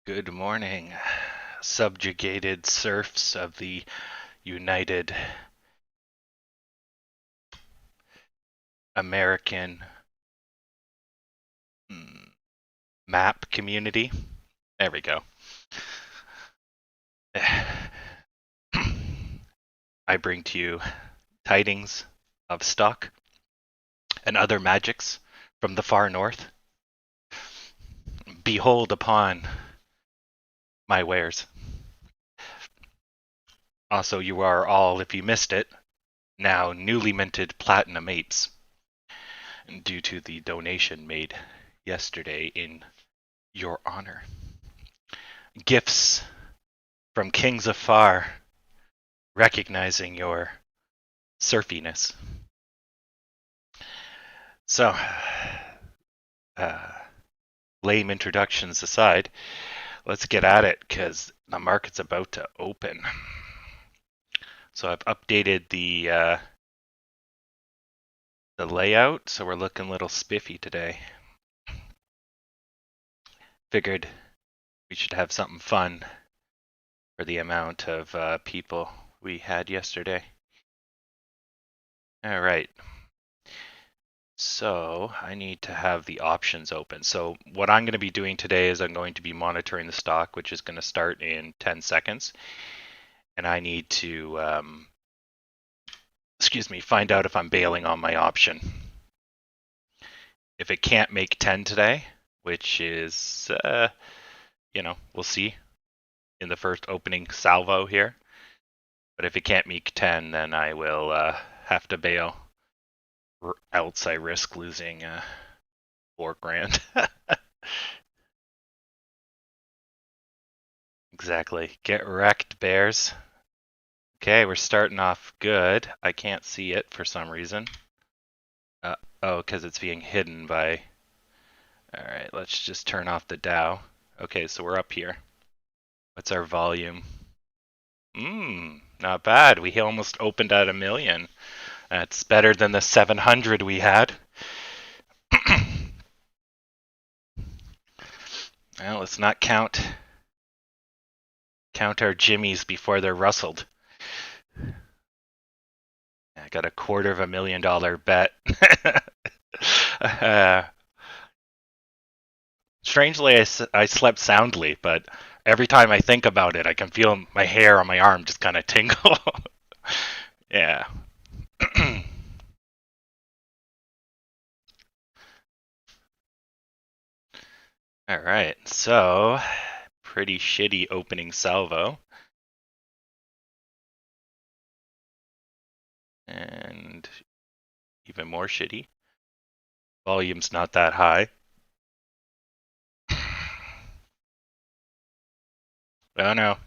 Good morning, subjugated serfs of the United American map community. There we go. I bring to you tidings of stock and other magics from the far north. Behold upon my wares. Also, you are all, if you missed it, now newly minted Platinum Apes, due to the donation made yesterday in your honor. Gifts from kings afar, recognizing your surfiness. So, lame introductions aside, let's get at it because the market's about to open. So I've updated the layout, so we're looking a little spiffy today. Figured we should have something fun for the amount of people we had yesterday. All right. So I need to have the options open. So what I'm going to be doing today is I'm going to be monitoring the stock, which is going to start in 10 seconds. And I need to, find out if I'm bailing on my option. If it can't make 10 today, which is, we'll see in the first opening salvo here. But if it can't make 10, then I will have to bail. Else I risk losing $4,000. Exactly. Get wrecked, bears. Okay, we're starting off good. I can't see it for some reason. Oh, because it's being hidden by... Alright, let's just turn off the Dow. Okay, so we're up here. What's our volume? Not bad. We almost opened at 1 million. That's better than the 700 we had. Well, let's not count our jimmies before they're rustled. I got a $250,000 bet. Strangely, I slept soundly, but every time I think about it, I can feel my hair on my arm just kind of tingle. Yeah. All right, so pretty shitty opening salvo. And even more shitty. Volume's not that high. Oh no,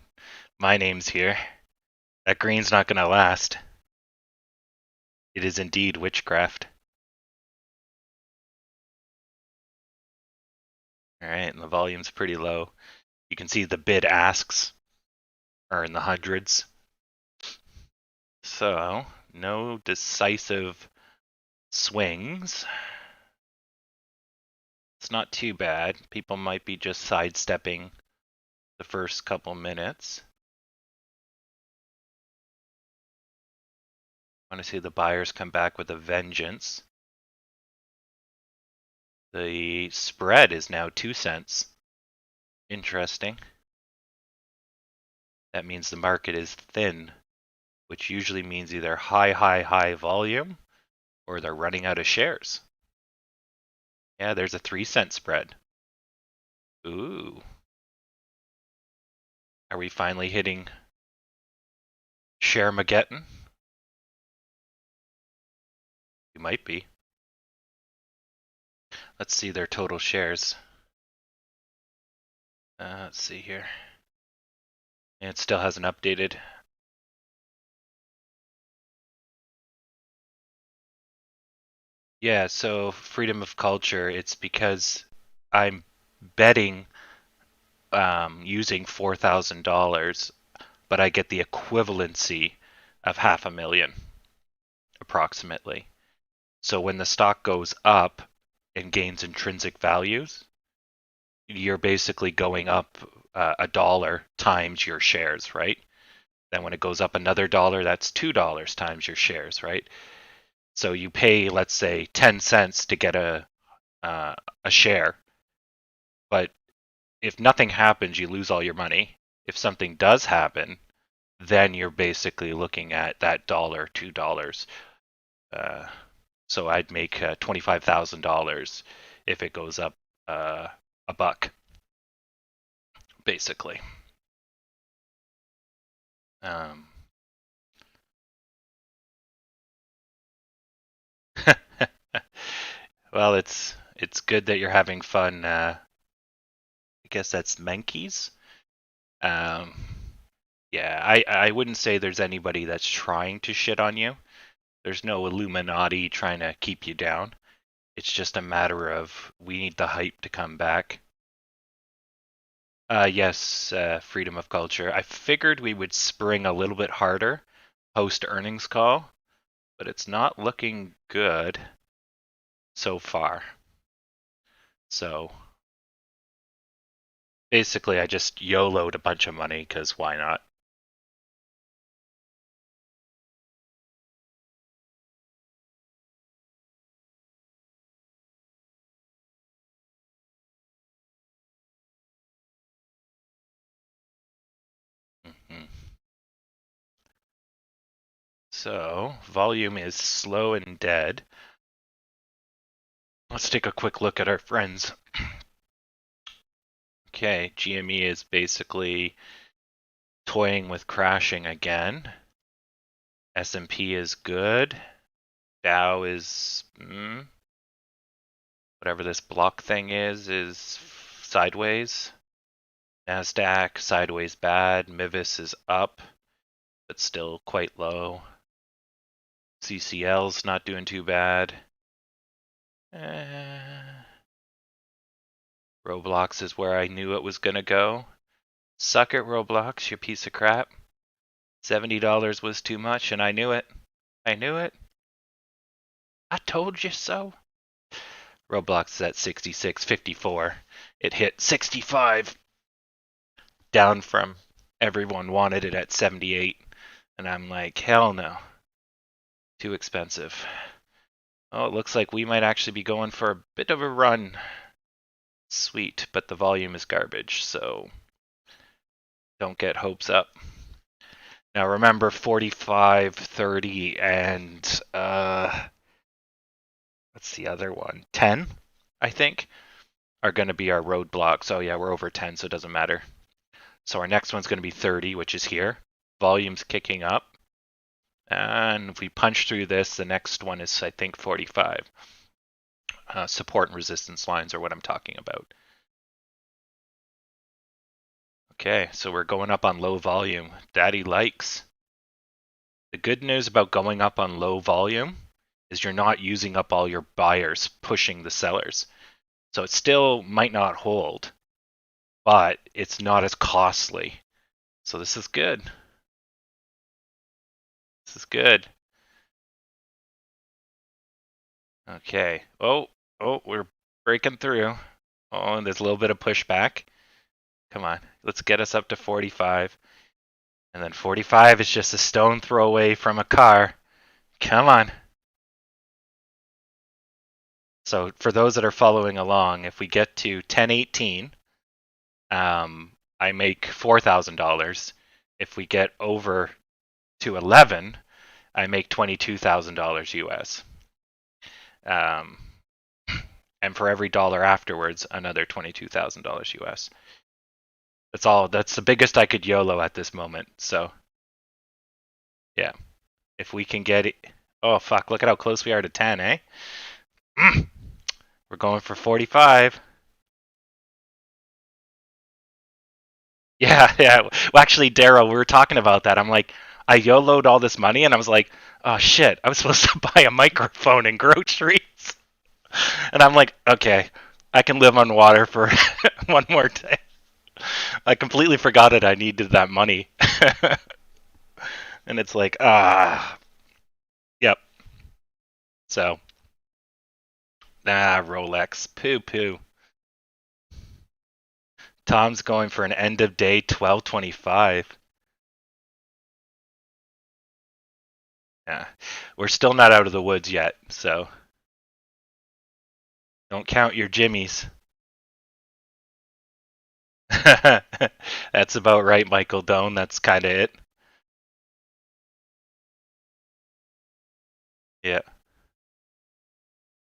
my name's here. That green's not gonna last. It is indeed witchcraft. Alright, and the volume's pretty low. You can see the bid asks are in the hundreds. So, no decisive swings. It's not too bad. People might be just sidestepping the first couple minutes. I want to see the buyers come back with a vengeance. The spread is now 2 cents. Interesting. That means the market is thin, which usually means either high volume or they're running out of shares. Yeah, there's a 3-cent spread. Ooh. Are we finally hitting Sharemageddon? We might be. Let's see their total shares. Let's see here. And it still hasn't updated. Yeah, so freedom of culture, it's because I'm betting using $4,000, but I get the equivalency of $500,000, approximately. So when the stock goes up and gains intrinsic values, you're basically going up $1 times your shares, right? Then when it goes up another dollar, that's $2 times your shares, right? So you pay, let's say, 10 cents to get a share, but if nothing happens, you lose all your money. If something does happen, then you're basically looking at that dollar, $2. So I'd make $25,000 if it goes up a buck, basically. Well, it's good that you're having fun. I guess that's Menkeys. Yeah, I wouldn't say there's anybody that's trying to shit on you. There's no Illuminati trying to keep you down. It's just a matter of we need the hype to come back. Yes, freedom of culture. I figured we would spring a little bit harder post earnings call, but it's not looking good so far. So basically, I just YOLO'd a bunch of money because why not? Mm-hmm. So volume is slow and dead. Let's take a quick look at our friends. Okay, GME is basically toying with crashing again. S&P is good. Dow is whatever this block thing is sideways. Nasdaq sideways bad. Mivis is up, but still quite low. CCL's not doing too bad. Roblox is where I knew it was gonna go. Suck it, Roblox, you piece of crap. $70 was too much, and I knew it. I knew it. I told you so. Roblox is at 66.54. It hit 65. Down from everyone wanted it at 78. And I'm like, hell no. Too expensive. Oh, it looks like we might actually be going for a bit of a run. Sweet, but the volume is garbage, so don't get hopes up. Now remember 45, 30, and what's the other one? 10, I think, are going to be our roadblocks. Oh yeah, we're over 10, so it doesn't matter. So our next one's going to be 30, which is here. Volume's kicking up. And if we punch through this, the next one is, I think, 45. Support and resistance lines are what I'm talking about. Okay, so we're going up on low volume. Daddy likes. The good news about going up on low volume is you're not using up all your buyers pushing the sellers. So it still might not hold, but it's not as costly. So this is good. This is good. Okay. Oh, we're breaking through. Oh, and there's a little bit of pushback. Come on, let's get us up to 45. And then 45 is just a stone throw away from a car. Come on. So for those that are following along, if we get to 1018, I make $4,000. If we get over to 11, I make $22,000 US. And for every dollar afterwards, another $22,000 US. That's all. That's the biggest I could YOLO at this moment. So, yeah, if we can get it. Oh fuck! Look at how close we are to 10, eh? We're going for 45. Yeah, yeah. Well, actually, Daryl, we were talking about that. I'm like, I YOLO'd all this money, and I was like, oh shit, I was supposed to buy a microphone and groceries. And I'm like, okay, I can live on water for one more day. I completely forgot it. I needed that money. And it's like, yep. So, Rolex, poo poo. Tom's going for an end of day 1225. Yeah, we're still not out of the woods yet, so don't count your jimmies. That's about right, Michael Doan. That's kind of it. Yeah.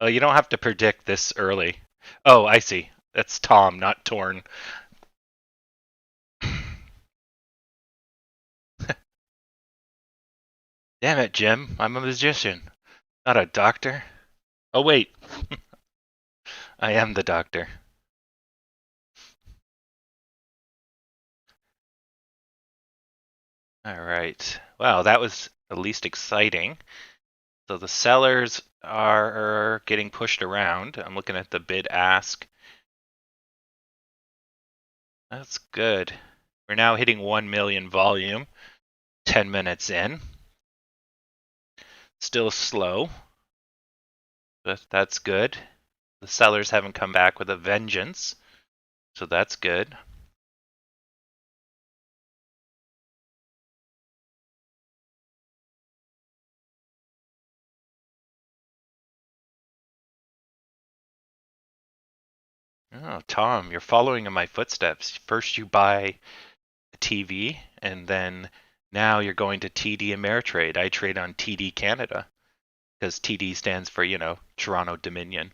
Oh, you don't have to predict this early. Oh, I see. That's Tom, not Torn. Damn it, Jim. I'm a magician, not a doctor. Oh, wait. I am the doctor. All right. Wow, that was at least exciting. So the sellers are getting pushed around. I'm looking at the bid ask. That's good. We're now hitting 1 million volume, 10 minutes in. Still slow, but that's good. The sellers haven't come back with a vengeance, so that's good. Oh, Tom, you're following in my footsteps. First you buy a TV, and then now you're going to TD Ameritrade. I trade on TD Canada, because TD stands for, Toronto Dominion.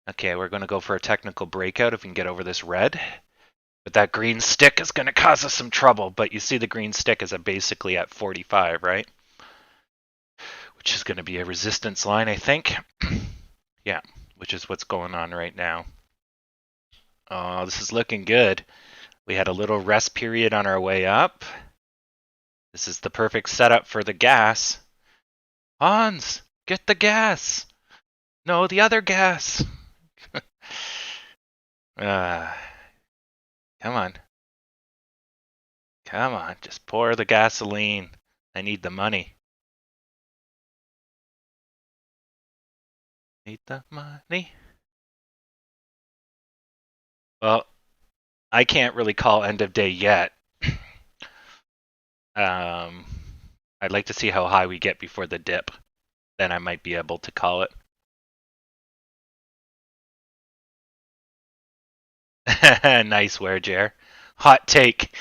Okay, we're going to go for a technical breakout if we can get over this red. But that green stick is going to cause us some trouble. But you see the green stick is basically at 45, right? Which is going to be a resistance line, I think. Yeah, which is what's going on right now. Oh, this is looking good. We had a little rest period on our way up. This is the perfect setup for the gas. Hans, get the gas. No, the other gas. uh, come on. Come on, just pour the gasoline. I need the money. Need the money. Well, I can't really call end of day yet. I'd like to see how high we get before the dip. Then I might be able to call it. Nice wear, Jer. Hot take.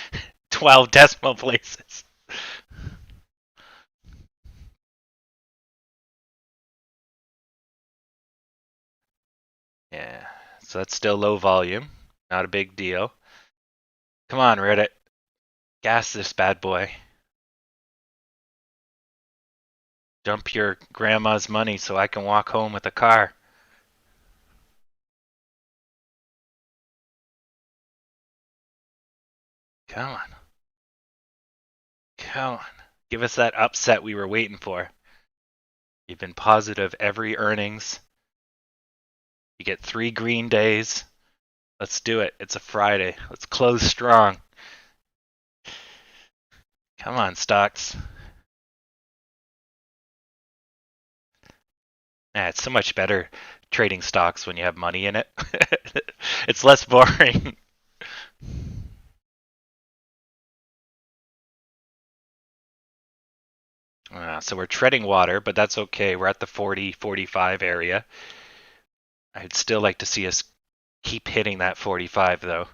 12 decimal places. Yeah, so that's still low volume. Not a big deal. Come on, Reddit. Gas this bad boy. Dump your grandma's money so I can walk home with a car. Come on. Come on. Give us that upset we were waiting for. You've been positive every earnings. You get 3 green days. Let's do it. It's a Friday. Let's close strong. Come on, stocks. Yeah, it's so much better trading stocks when you have money in it. It's less boring. So we're treading water, but that's okay. We're at the 40, 45 area. I'd still like to see us keep hitting that 45 though.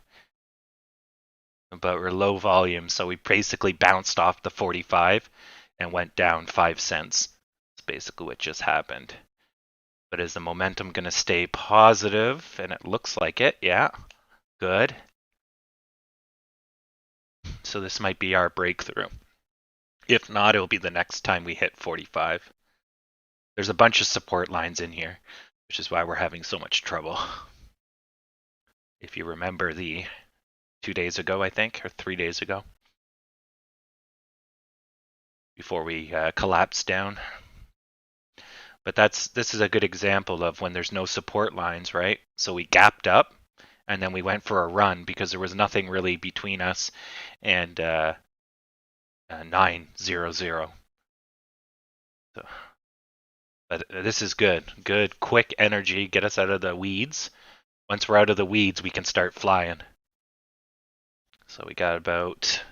But we're low volume, so we basically bounced off the 45 and went down 5 cents. That's basically what just happened. But is the momentum going to stay positive? And it looks like it, yeah. Good. So this might be our breakthrough. If not, it'll be the next time we hit 45. There's a bunch of support lines in here, which is why we're having so much trouble. If you remember the 2 days ago, I think, or 3 days ago, before we collapsed down. But this is a good example of when there's no support lines, right? So we gapped up, and then we went for a run because there was nothing really between us and 900. So, but this is good. Good, quick energy. Get us out of the weeds. Once we're out of the weeds, we can start flying. So we got about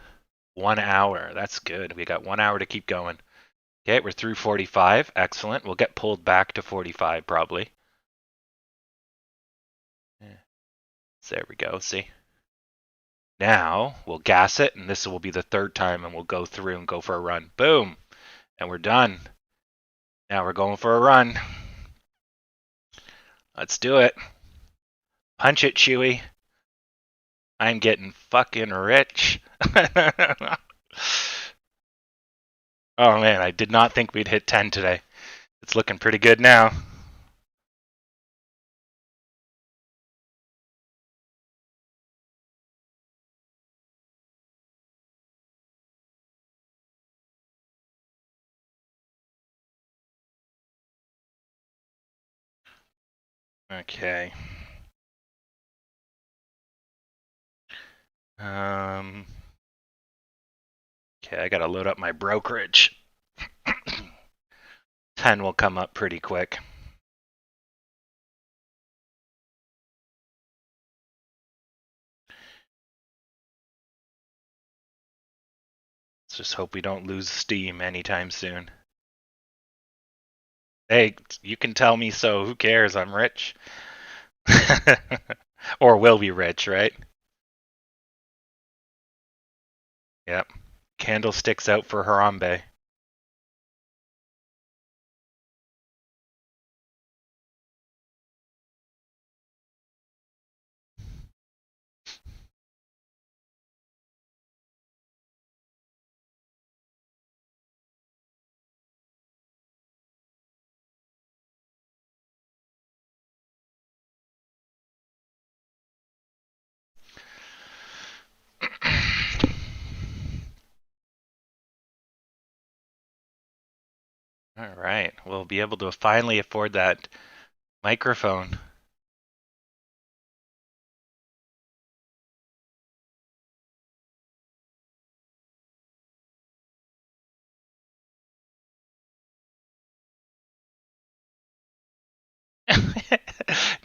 1 hour. That's good. We got 1 hour to keep going. Okay, we're through 45. Excellent. We'll get pulled back to 45 probably. So there we go. See? Now we'll gas it, and this will be the third time, and we'll go through and go for a run. Boom! And we're done. Now we're going for a run. Let's do it. Punch it, Chewy. I'm getting fucking rich. Oh man, I did not think we'd hit 10 today. It's looking pretty good now. Okay. Okay, I gotta load up my brokerage. 10 will come up pretty quick. Let's just hope we don't lose steam anytime soon. Hey, you can tell me so. Who cares? I'm rich. Or will be rich, right? Yep. Candlesticks out for Harambe. All right, we'll be able to finally afford that microphone.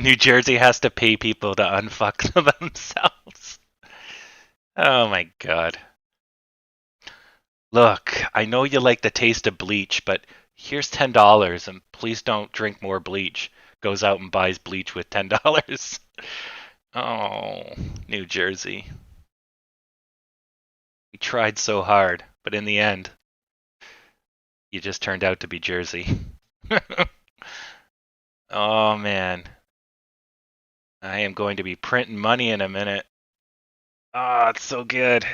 New Jersey has to pay people to unfuck themselves. Oh my god. Look, I know you like the taste of bleach, but here's $10 and please don't drink more bleach. Goes out and buys bleach with $10. Oh, New Jersey. We tried so hard, but in the end, you just turned out to be Jersey. Oh man. I am going to be printing money in a minute. Oh, it's so good.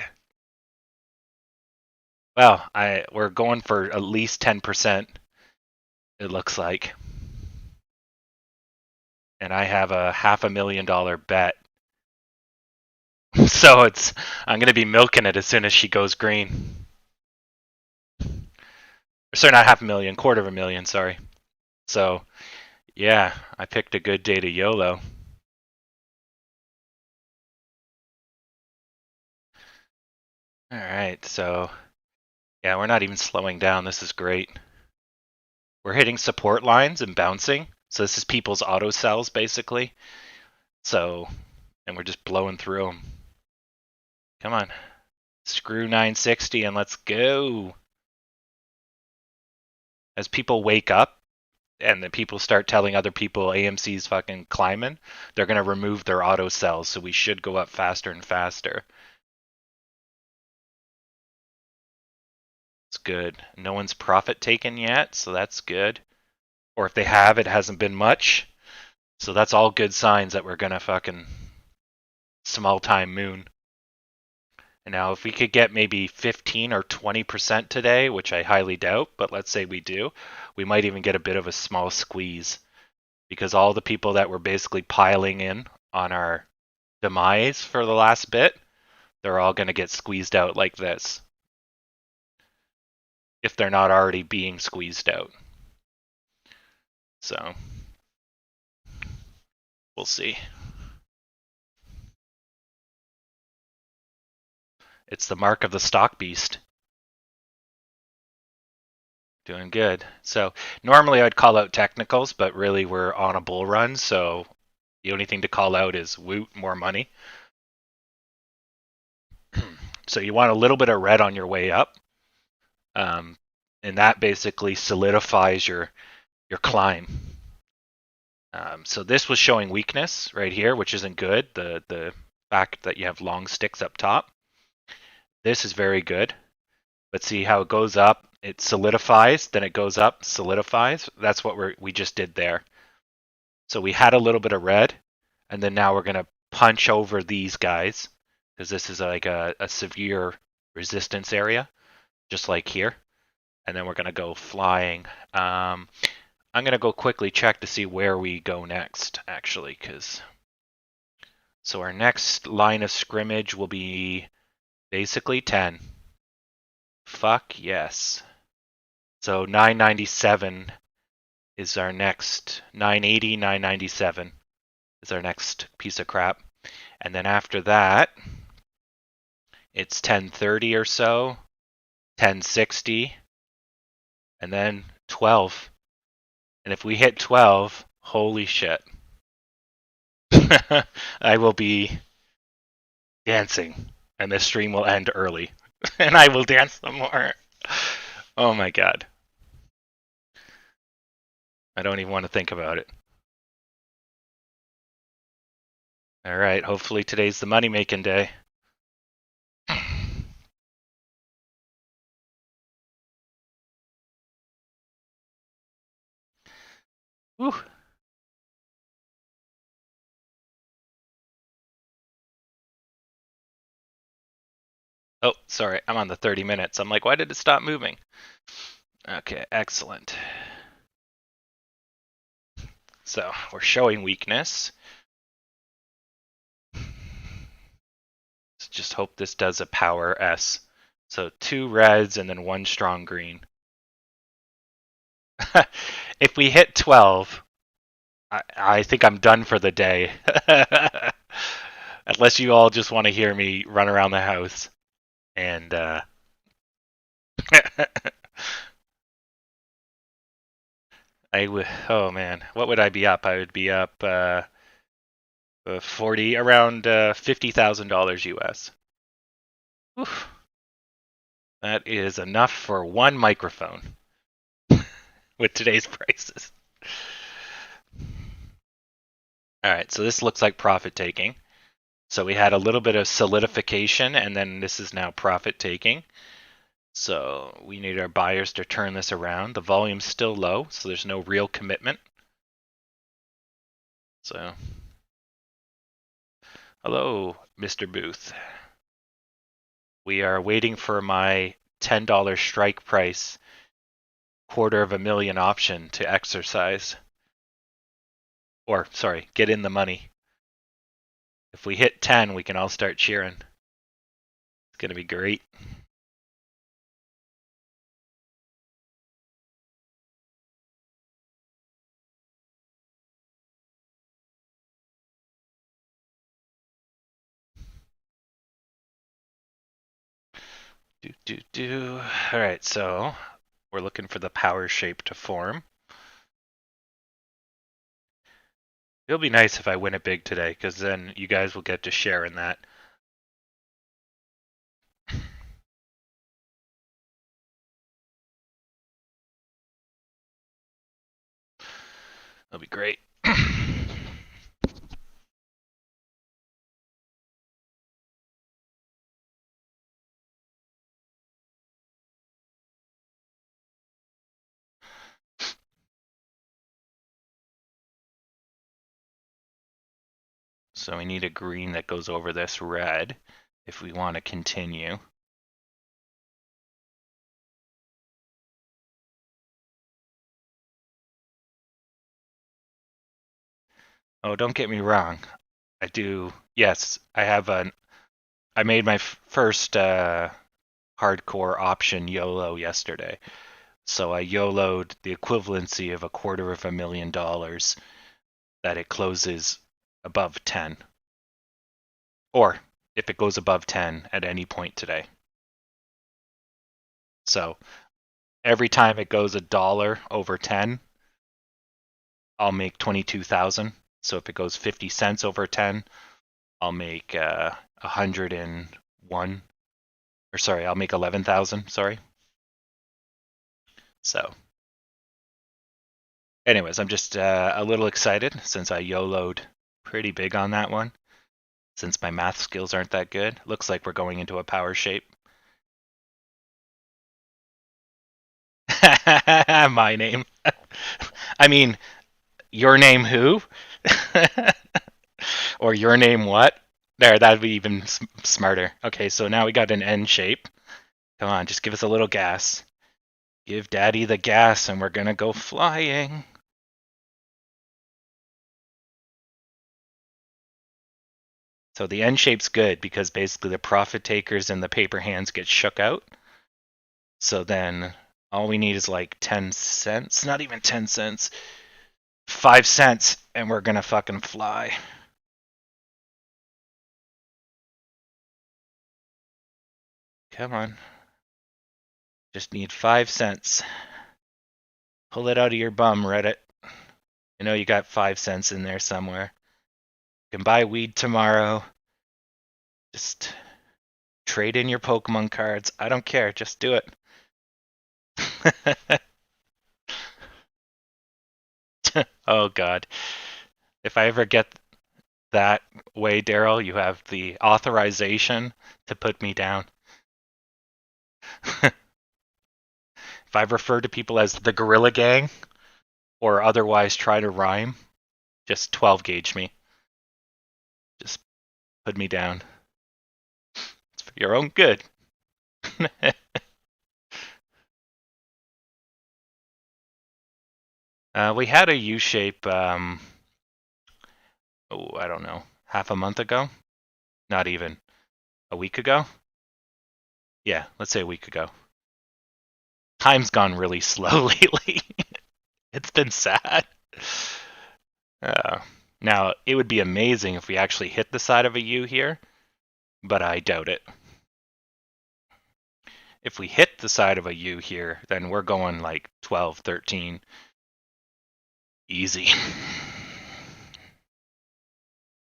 Well, we're going for at least 10%, it looks like. And I have a $500,000 bet. So I'm going to be milking it as soon as she goes green. Sorry, not 500,000, $250,000, sorry. So, yeah, I picked a good day to YOLO. All right, so yeah, we're not even slowing down. This is great. We're hitting support lines and bouncing. So this is people's auto sells basically. So, and we're just blowing through them. Come on. Screw 960 and let's go. As people wake up and the people start telling other people AMC's fucking climbing, they're going to remove their auto sells. So we should go up faster and faster. It's good. No one's profit taken yet, so that's good. Or if they have, it hasn't been much. So that's all good signs that we're going to fucking small time moon. And now if we could get maybe 15 or 20% today, which I highly doubt, but let's say we do, we might even get a bit of a small squeeze. Because all the people that were basically piling in on our demise for the last bit, they're all going to get squeezed out like this. If they're not already being squeezed out. So, we'll see. It's the mark of the stock beast. Doing good. So normally I'd call out technicals, but really we're on a bull run, so the only thing to call out is woot, more money. So you want a little bit of red on your way up. And that basically solidifies your climb. So this was showing weakness right here, which isn't good. The fact that you have long sticks up top. This is very good. But see how it goes up, it solidifies, then it goes up, solidifies. That's what we just did there. So we had a little bit of red, and then now we're going to punch over these guys, because this is like a severe resistance area, just like here. And then we're going to go flying. I'm going to go quickly check to see where we go next, actually, because... So our next line of scrimmage will be basically 10. Fuck yes. So 997 is our next, 980, 997 is our next piece of crap. And then after that, it's 1030 or so, 1060, and then 12. And if we hit 12, holy shit. I will be dancing, and this stream will end early. And I will dance some more. Oh my god. I don't even want to think about it. Alright, hopefully today's the money-making day. Whew. Oh, sorry, I'm on the 30 minutes. I'm like, why did it stop moving? Okay, excellent. So, we're showing weakness. Let's just hope this does a power S. So 2 reds and then 1 strong green. If we hit 12, I think I'm done for the day. Unless you all just want to hear me run around the house. And, oh man, what would I be up? I would be up 40, around $50,000 US. Oof. That is enough for 1 microphone with today's prices. All right, so this looks like profit taking. So we had a little bit of solidification, and then this is now profit taking. So we need our buyers to turn this around. The volume's still low, so there's no real commitment. So, hello, Mr. Booth. We are waiting for my $10 strike price, $250,000 option to exercise. Or, sorry, get in the money. If we hit 10, we can all start cheering. It's going to be great. All right, so we're looking for the power shape to form. It'll be nice if I win it big today, because then you guys will get to share in that. That'll be great. So we need a green that goes over this red if we want to continue. Oh, don't get me wrong. I do. Yes, I made my first hardcore option YOLO yesterday. So I YOLO'd the equivalency of $250,000 that it closes above 10. Or if it goes above 10 at any point today. So every time it goes $1 over 10, I'll make 22,000. So if it goes 50 cents over 10, I'll make 101. Or sorry, I'll make 11,000, sorry. So, anyways, I'm just a little excited since I YOLO'd pretty big on that one. Since my math skills aren't that good. Looks like we're going into a power shape. My name. I mean, your name who? Or your name what? There, that'd be even smarter. Okay, so now we got an N shape. Come on, just give us a little gas. Give Daddy the gas and we're gonna go flying. So the N shape's good because basically the profit takers and the paper hands get shook out. So then all we need is like 10 cents. Not even 10 cents. 5 cents and we're gonna fucking fly. Come on. Just need 5 cents. Pull it out of your bum, Reddit. I know you got 5 cents in there somewhere. You can buy weed tomorrow. Just trade in your Pokemon cards. I don't care. Just do it. Oh, God. If I ever get that way, Daryl, you have the authorization to put me down. If I refer to people as the Gorilla Gang or otherwise try to rhyme, just 12 gauge me. Just put me down. It's for your own good. We had a U-shape, I don't know, half a month ago? Not even. A week ago? Yeah, let's say a week ago. Time's gone really slow lately. It's been sad. Now, it would be amazing if we actually hit the side of a U here, but I doubt it. If we hit the side of a U here, then we're going like 12, 13. Easy.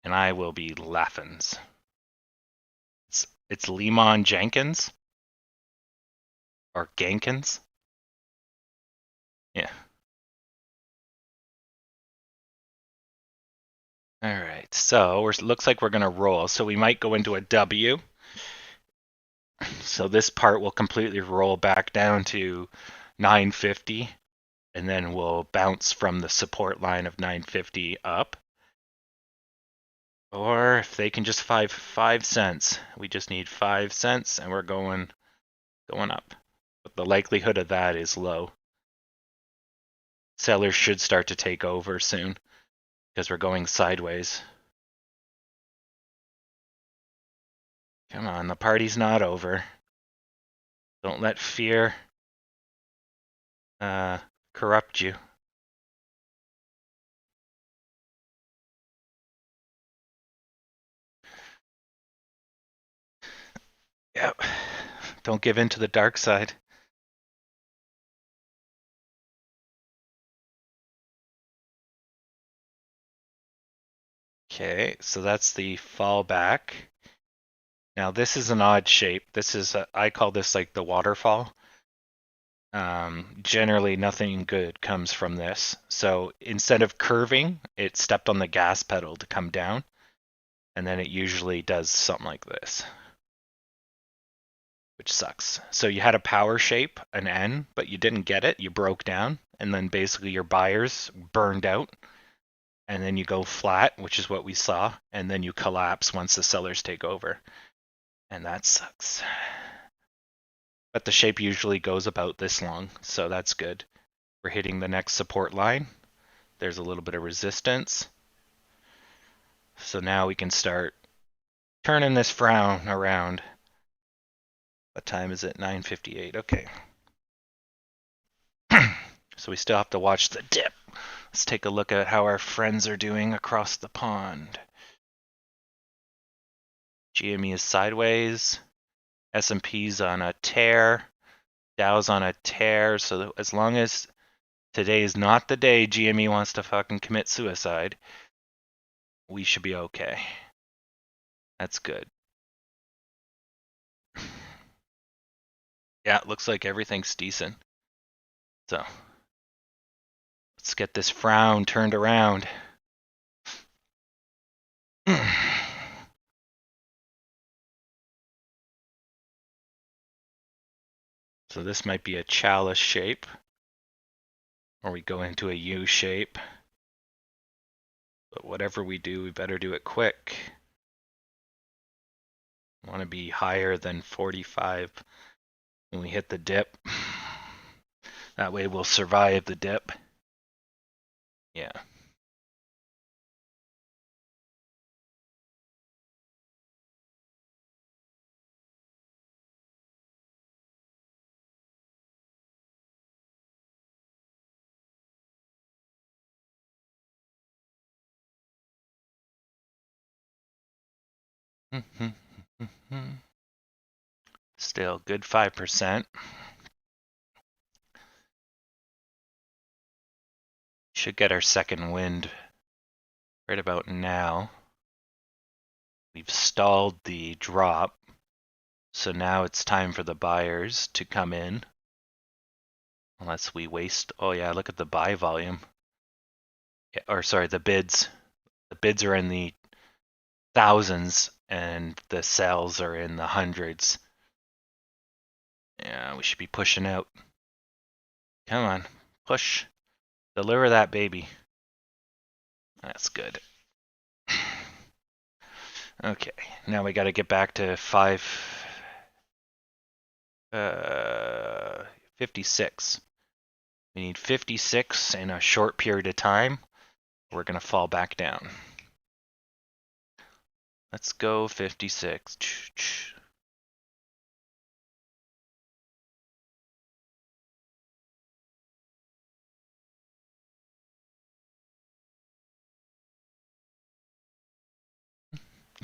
And I will be laughing. It's Lemon Jenkins? Or Gankins? Yeah. Alright, so looks like we're going to roll. So we might go into a W. So this part will completely roll back down to 950. And then we'll bounce from the support line of 950 up. Or if they can just 5 cents. We just need 5 cents and we're going up. But the likelihood of that is low. Sellers should start to take over soon because we're going sideways. Come on, the party's not over. Don't let fear corrupt you. Yep. Don't give in to the dark side. Okay, so that's the fallback. Now this is an odd shape. This is I call this like the waterfall. Generally nothing good comes from this. So instead of curving, it stepped on the gas pedal to come down. And then it usually does something like this. Which sucks. So you had a power shape, an N, but you didn't get it. You broke down. And then basically your buyers burned out. And then you go flat, which is what we saw. And then you collapse once the sellers take over. And that sucks. But the shape usually goes about this long, so that's good. We're hitting the next support line. There's a little bit of resistance. So now we can start turning this frown around. What time is it? 9:58. Okay. So we still have to watch the dip. Let's take a look at how our friends are doing across the pond. GME is sideways. S&P's on a tear. Dow's on a tear. So as long as today is not the day GME wants to fucking commit suicide, we should be okay. That's good. Yeah, it looks like everything's decent. So let's get this frown turned around. So this might be a chalice shape, or we go into a U shape. But whatever we do, we better do it quick. I want to be higher than 45 when we hit the dip. That way we'll survive the dip. Yeah. Still good 5%. Should get our second wind right about now. We've stalled the drop, so now it's time for the buyers to come in. Unless we waste. Oh yeah, look at the buy volume. Yeah, or sorry, the bids. The bids are in the thousands and the sells are in the hundreds. Yeah, we should be pushing out. Come on, push. Deliver that baby. That's good. Okay, now we got to get back to 56. We need 56 in a short period of time. We're going to fall back down. Let's go 56.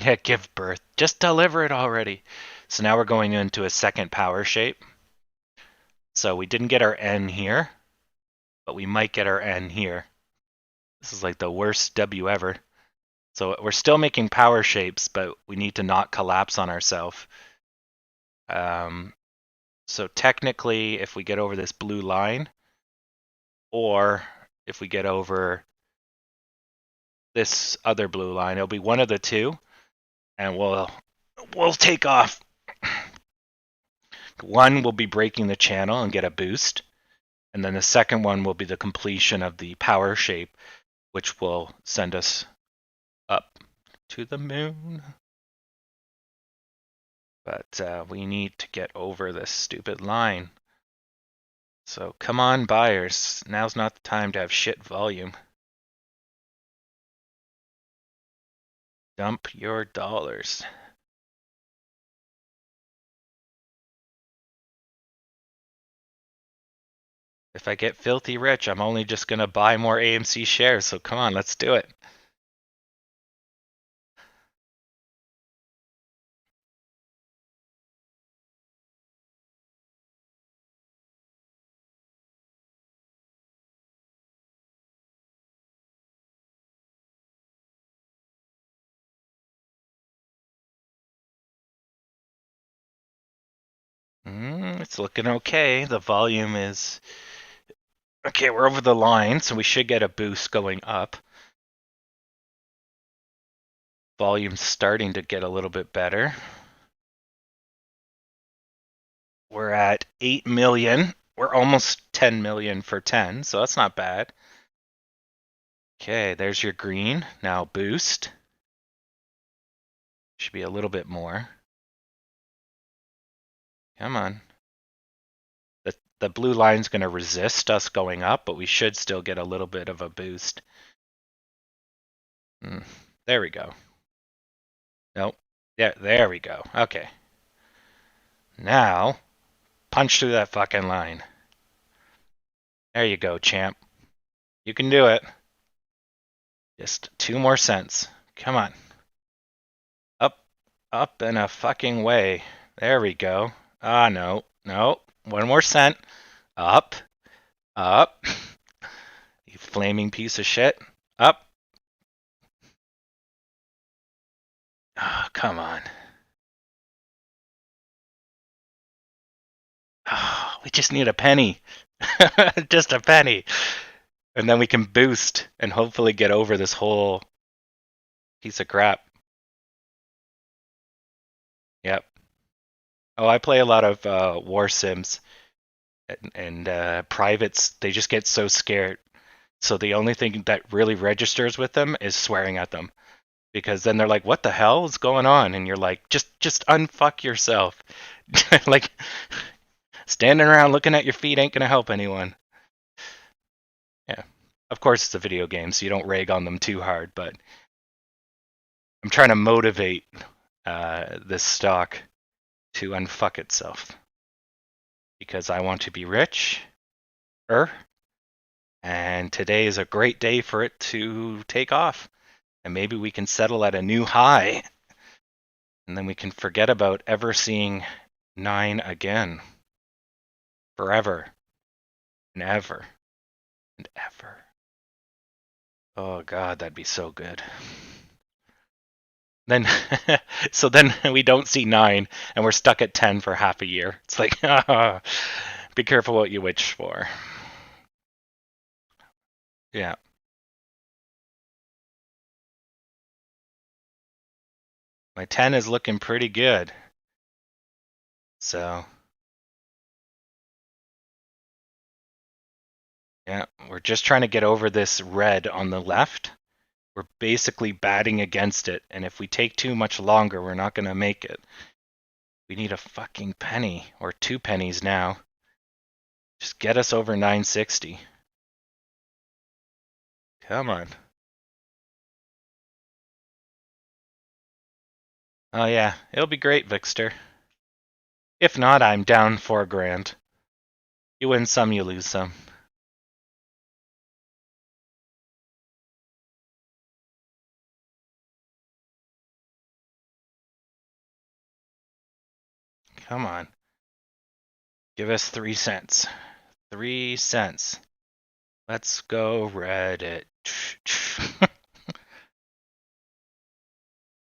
Yeah, give birth. Just deliver it already. So now we're going into a second power shape. So we didn't get our N here, but we might get our N here. This is like the worst W ever. So we're still making power shapes, but we need to not collapse on ourselves. So technically, if we get over this blue line, or if we get over this other blue line, it'll be one of the two, and we'll take off. One will be breaking the channel and get a boost, and then the second one will be the completion of the power shape, which will send us up to the moon. But we need to get over this stupid line. So come on, buyers. Now's not the time to have shit volume. Dump your dollars. If I get filthy rich, I'm only just going to buy more AMC shares. So come on, let's do it. It's looking okay. The volume is... Okay, we're over the line, so we should get a boost going up. Volume's starting to get a little bit better. We're at 8 million. We're almost 10 million for 10, so that's not bad. Okay, there's your green. Now boost. Should be a little bit more. Come on. The blue line's going to resist us going up, but we should still get a little bit of a boost. There we go. Nope. Yeah, there we go. Okay. Now, punch through that fucking line. There you go, champ. You can do it. Just 2 more cents. Come on. Up and a fucking way. There we go. Ah, no. 1 more cent. Up. You flaming piece of shit. Up. Oh, come on. We just need a penny. Just a penny. And then we can boost and hopefully get over this whole piece of crap. Yep. Oh, I play a lot of war sims, and privates, they just get so scared. So the only thing that really registers with them is swearing at them. Because then they're like, what the hell is going on? And you're like, just unfuck yourself. Like, standing around looking at your feet ain't going to help anyone. Yeah. Of course, it's a video game, so you don't rag on them too hard, but I'm trying to motivate this stock to unfuck itself. Because I want to be rich. And today is a great day for it to take off. And maybe we can settle at a new high. And then we can forget about ever seeing 9 again. Forever. And ever. And ever. Oh god, that'd be so good. Then, so then we don't see 9, and we're stuck at 10 for half a year. It's like, be careful what you wish for. Yeah. My 10 is looking pretty good. So, yeah, we're just trying to get over this red on the left. We're basically batting against it, and if we take too much longer, we're not going to make it. We need a fucking penny, or 2 pennies now. Just get us over 960. Come on. Oh yeah, it'll be great, Vixter. If not, I'm down 4 grand. You win some, you lose some. Come on. Give us 3 cents. 3 cents. Let's go Reddit.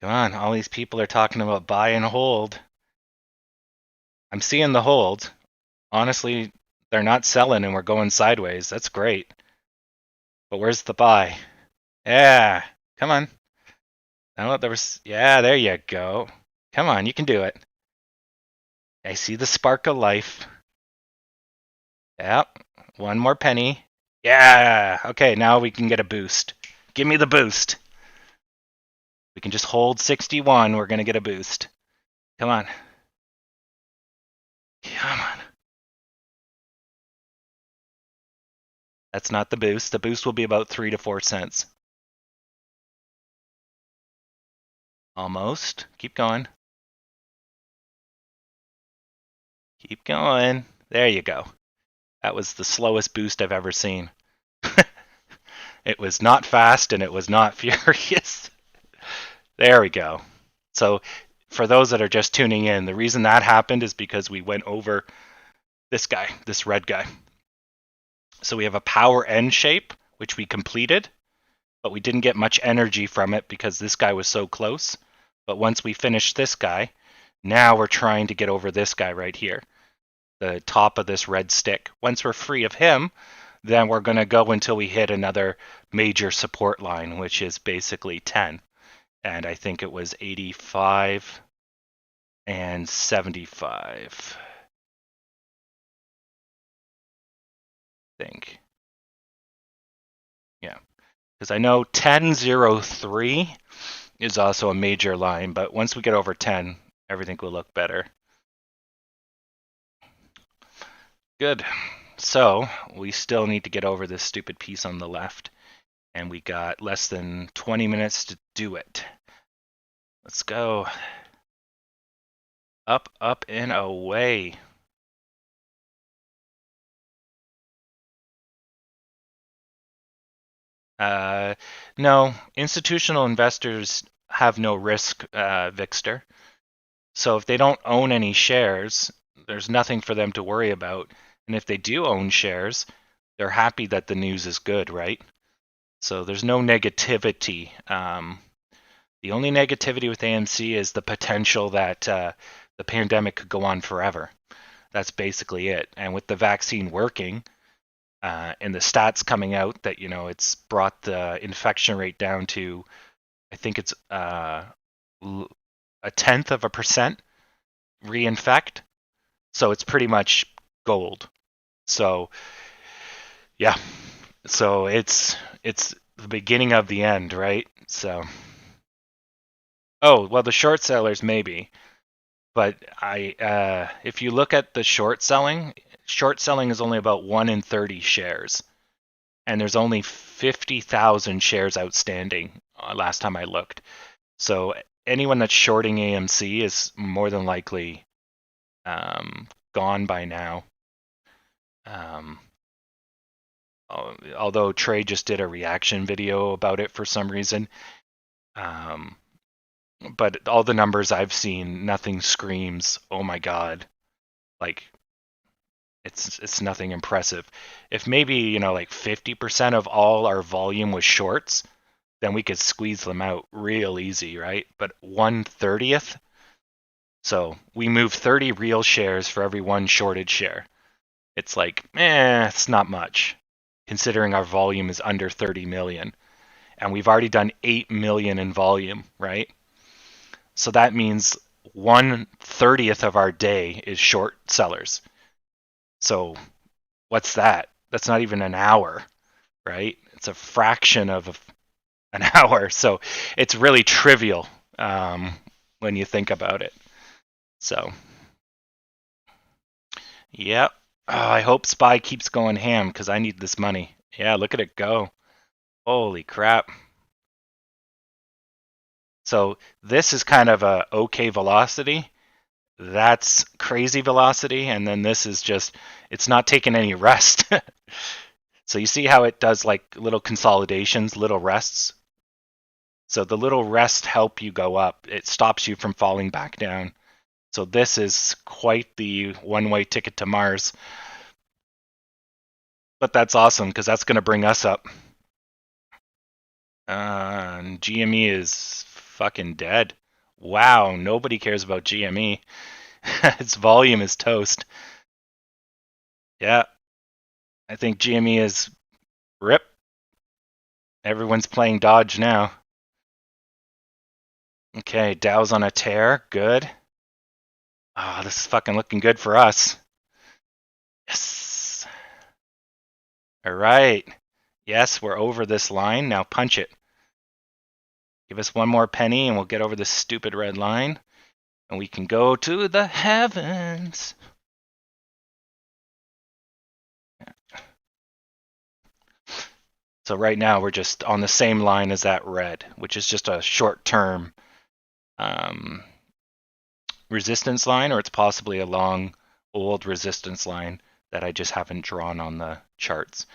Come on, all these people are talking about buy and hold. I'm seeing the hold. Honestly, they're not selling and we're going sideways. That's great. But where's the buy? Yeah, come on. Now there was, yeah, there you go. Come on, you can do it. I see the spark of life. Yep, 1 more penny. Yeah, okay, now we can get a boost. Give me the boost. We can just hold 61, we're gonna get a boost. Come on. Come on. That's not the boost. The boost will be about 3 to 4 cents. Almost. Keep going. Keep going. There you go. That was the slowest boost I've ever seen. It was not fast and it was not furious. There we go. So for those that are just tuning in, the reason that happened is because we went over this guy, this red guy. So we have a power N shape, which we completed, but we didn't get much energy from it because this guy was so close. But once we finished this guy, now we're trying to get over this guy right here, the top of this red stick. Once we're free of him, then we're going to go until we hit another major support line, which is basically 10. And I think it was 85 and 75. I think. Yeah. Because I know 10.03 is also a major line, but once we get over 10, everything will look better. Good. So we still need to get over this stupid piece on the left, and we got less than 20 minutes to do it. Let's go. Up, up, and away. No, institutional investors have no risk, Vixter. So if they don't own any shares, there's nothing for them to worry about. And if they do own shares, they're happy that the news is good, right? So there's no negativity. The only negativity with AMC is the potential that the pandemic could go on forever. That's basically it. And with the vaccine working, and the stats coming out that, it's brought the infection rate down to, I think it's a 0.1% reinfect. So it's pretty much gold. So yeah, so it's the beginning of the end, right? So, oh well, the short sellers maybe, but if you look at the short selling is only about 1 in 30 shares, and there's only 50,000 shares outstanding last time I looked. So anyone that's shorting AMC is more than likely gone by now. Although Trey just did a reaction video about it for some reason. But all the numbers I've seen, nothing screams, oh my god. Like, it's nothing impressive. If maybe, like 50% of all our volume was shorts, then we could squeeze them out real easy, right? But 1/30th? So we move 30 real shares for every one shorted share. It's like, it's not much, considering our volume is under 30 million. And we've already done 8 million in volume, right? So that means 1/30th of our day is short sellers. So what's that? That's not even an hour, right? It's a fraction of an hour. So it's really trivial when you think about it. So, yep. Oh, I hope SPY keeps going ham because I need this money. Yeah, look at it go. Holy crap. So this is kind of a okay velocity. That's crazy velocity. And then this is just, it's not taking any rest. So you see how it does like little consolidations, little rests? So the little rests help you go up. It stops you from falling back down. So this is quite the one-way ticket to Mars. But that's awesome because that's going to bring us up. GME is fucking dead. Wow, nobody cares about GME. Its volume is toast. Yeah, I think GME is rip. Everyone's playing Dodge now. Okay, Dow's on a tear. Good. Ah, this is fucking looking good for us. Yes. All right. Yes, we're over this line. Now punch it. Give us one more penny and we'll get over this stupid red line. And we can go to the heavens. So right now we're just on the same line as that red, which is just a short-term resistance line, or it's possibly a long, old resistance line that I just haven't drawn on the charts.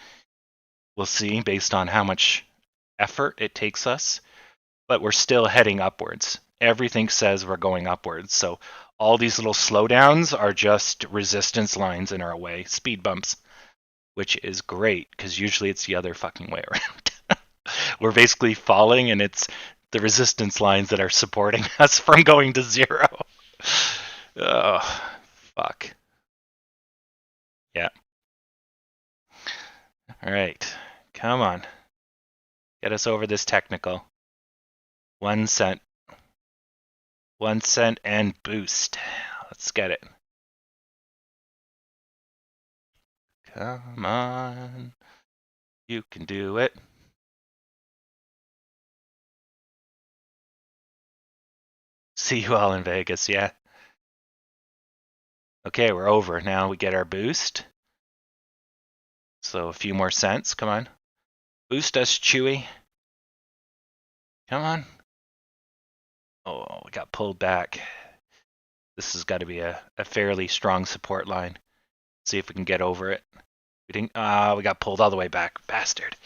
We'll see based on how much effort it takes us, but we're still heading upwards. Everything says we're going upwards, so all these little slowdowns are just resistance lines in our way, speed bumps, which is great, because usually it's the other fucking way around. We're basically falling, and it's the resistance lines that are supporting us from going to zero. Oh, fuck. Yeah. All right. Come on. Get us over this technical. 1 cent. 1 cent and boost. Let's get it. Come on. You can do it. See you all in Vegas, yeah. Okay, we're over. Now we get our boost. So a few more cents. Come on. Boost us, Chewy. Come on. Oh, we got pulled back. This has got to be a fairly strong support line. See if we can get over it. We didn't. We got pulled all the way back. Bastard.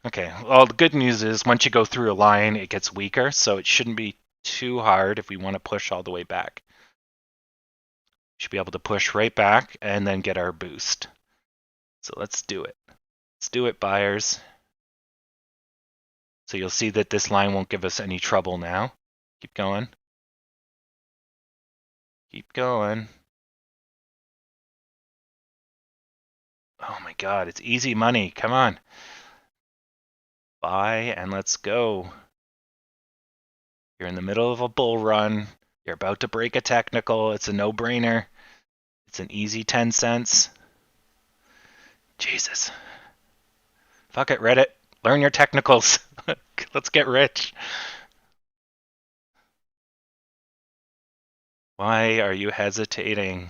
Okay. Well, the good news is once you go through a line, it gets weaker, so it shouldn't be too hard if we want to push all the way back. Should be able to push right back and then get our boost. So let's do it. Let's do it, buyers. So you'll see that this line won't give us any trouble now. Keep going. Keep going. Oh my god, it's easy money. Come on. Buy and let's go. You're in the middle of a bull run. You're about to break a technical. It's a no-brainer. It's an easy 10 cents. Jesus. Fuck it, Reddit. Learn your technicals. Let's get rich. Why are you hesitating?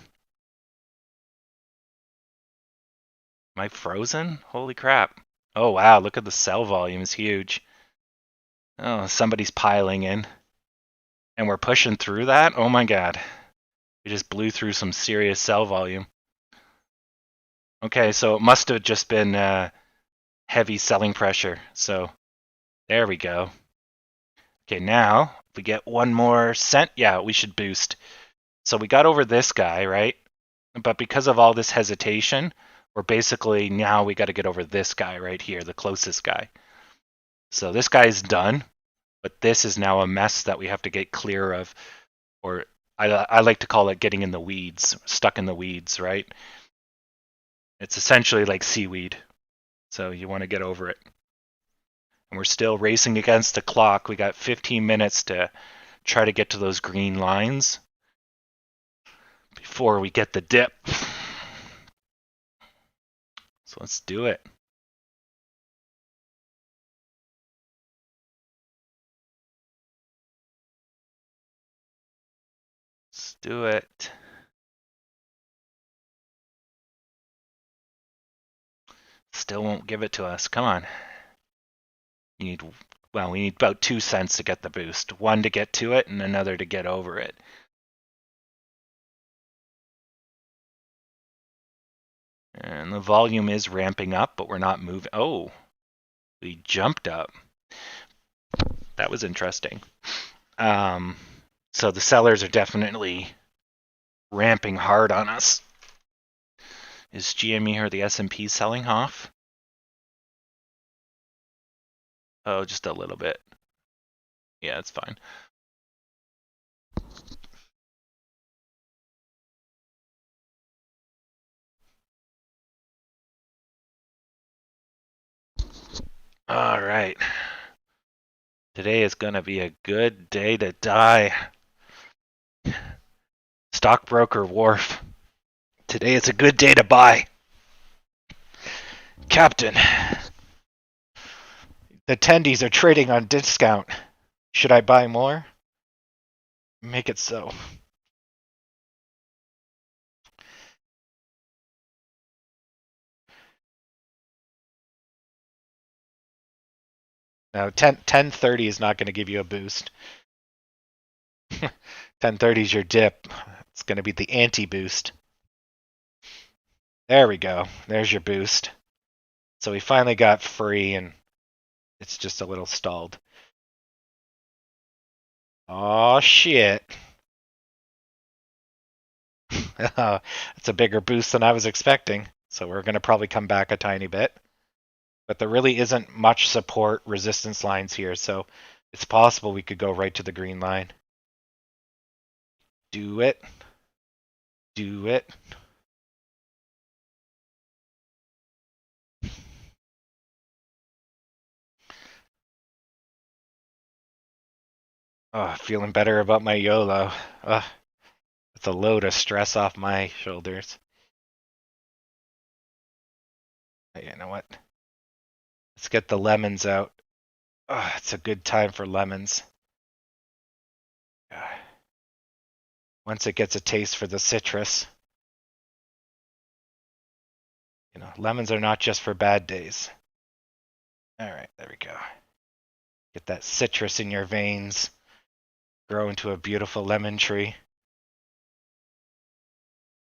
Am I frozen? Holy crap. Oh wow, look at the sell volume. It's huge. Oh, somebody's piling in. And we're pushing through that? Oh my god. We just blew through some serious sell volume. Okay, so it must have just been heavy selling pressure. So there we go. Okay, now if we get one more cent, yeah, we should boost. So we got over this guy, right? But because of all this hesitation, we're basically now we got to get over this guy right here, the closest guy. So this guy's done, but this is now a mess that we have to get clear of, or I like to call it getting in the weeds, stuck in the weeds, right? It's essentially like seaweed. So you want to get over it. And we're still racing against the clock. We got 15 minutes to try to get to those green lines before we get the dip. So let's do it. Let's do it. Still won't give it to us. Come on. You need, well, we need about 2 cents to get the boost. One to get to it and another to get over it. And the volume is ramping up, but we're not moving. Oh, we jumped up. That was interesting. So the sellers are definitely ramping hard on us. Is GME or the S&P selling off? Oh, just a little bit. Yeah, it's fine. All right. Today is going to be a good day to die. Stockbroker Wharf. Today is a good day to buy. Captain, the attendees are trading on discount. Should I buy more? Make it so. No, 1030 is not going to give you a boost. 1030 is your dip. It's going to be the anti-boost. There we go. There's your boost. So we finally got free, and it's just a little stalled. Oh shit. It's a bigger boost than I was expecting. So we're going to probably come back a tiny bit. But there really isn't much support resistance lines here, so it's possible we could go right to the green line. Do it. Do it. Oh, feeling better about my YOLO. It's a load of stress off my shoulders. You know what? Let's get the lemons out. Oh, it's a good time for lemons. Once it gets a taste for the citrus. You know, lemons are not just for bad days. All right, there we go. Get that citrus in your veins. Grow into a beautiful lemon tree.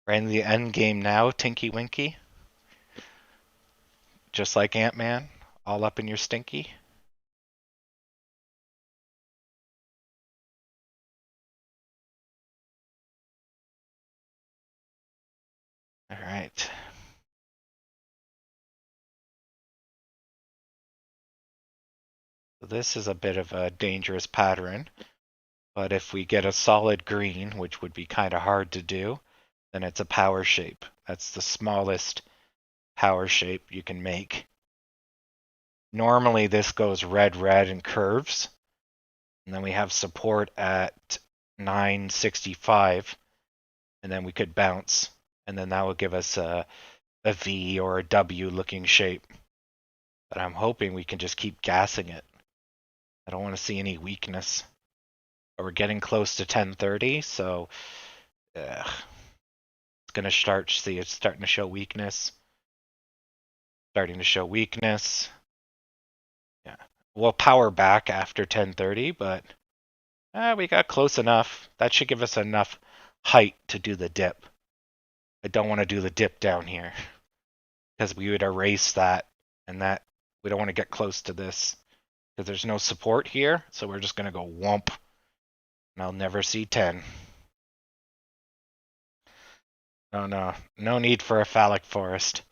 We're in the end game now, Tinky Winky. Just like Ant-Man, all up in your stinky. All right. So this is a bit of a dangerous pattern, but if we get a solid green, which would be kind of hard to do, then it's a power shape. That's the smallest power shape you can make. Normally this goes red, red, and curves. And then we have support at 965. And then we could bounce. And then that will give us a V or a W looking shape. But I'm hoping we can just keep gassing it. I don't want to see any weakness. But we're getting close to 1030, so it's gonna start. See, it's starting to show weakness. Starting to show weakness. Yeah, we'll power back after 1030, but we got close enough. That should give us enough height to do the dip. I don't want to do the dip down here because we would erase that, and that we don't want to get close to this because there's no support here. So we're just gonna go whomp, and I'll never see 10. Oh no, no need for a phallic forest.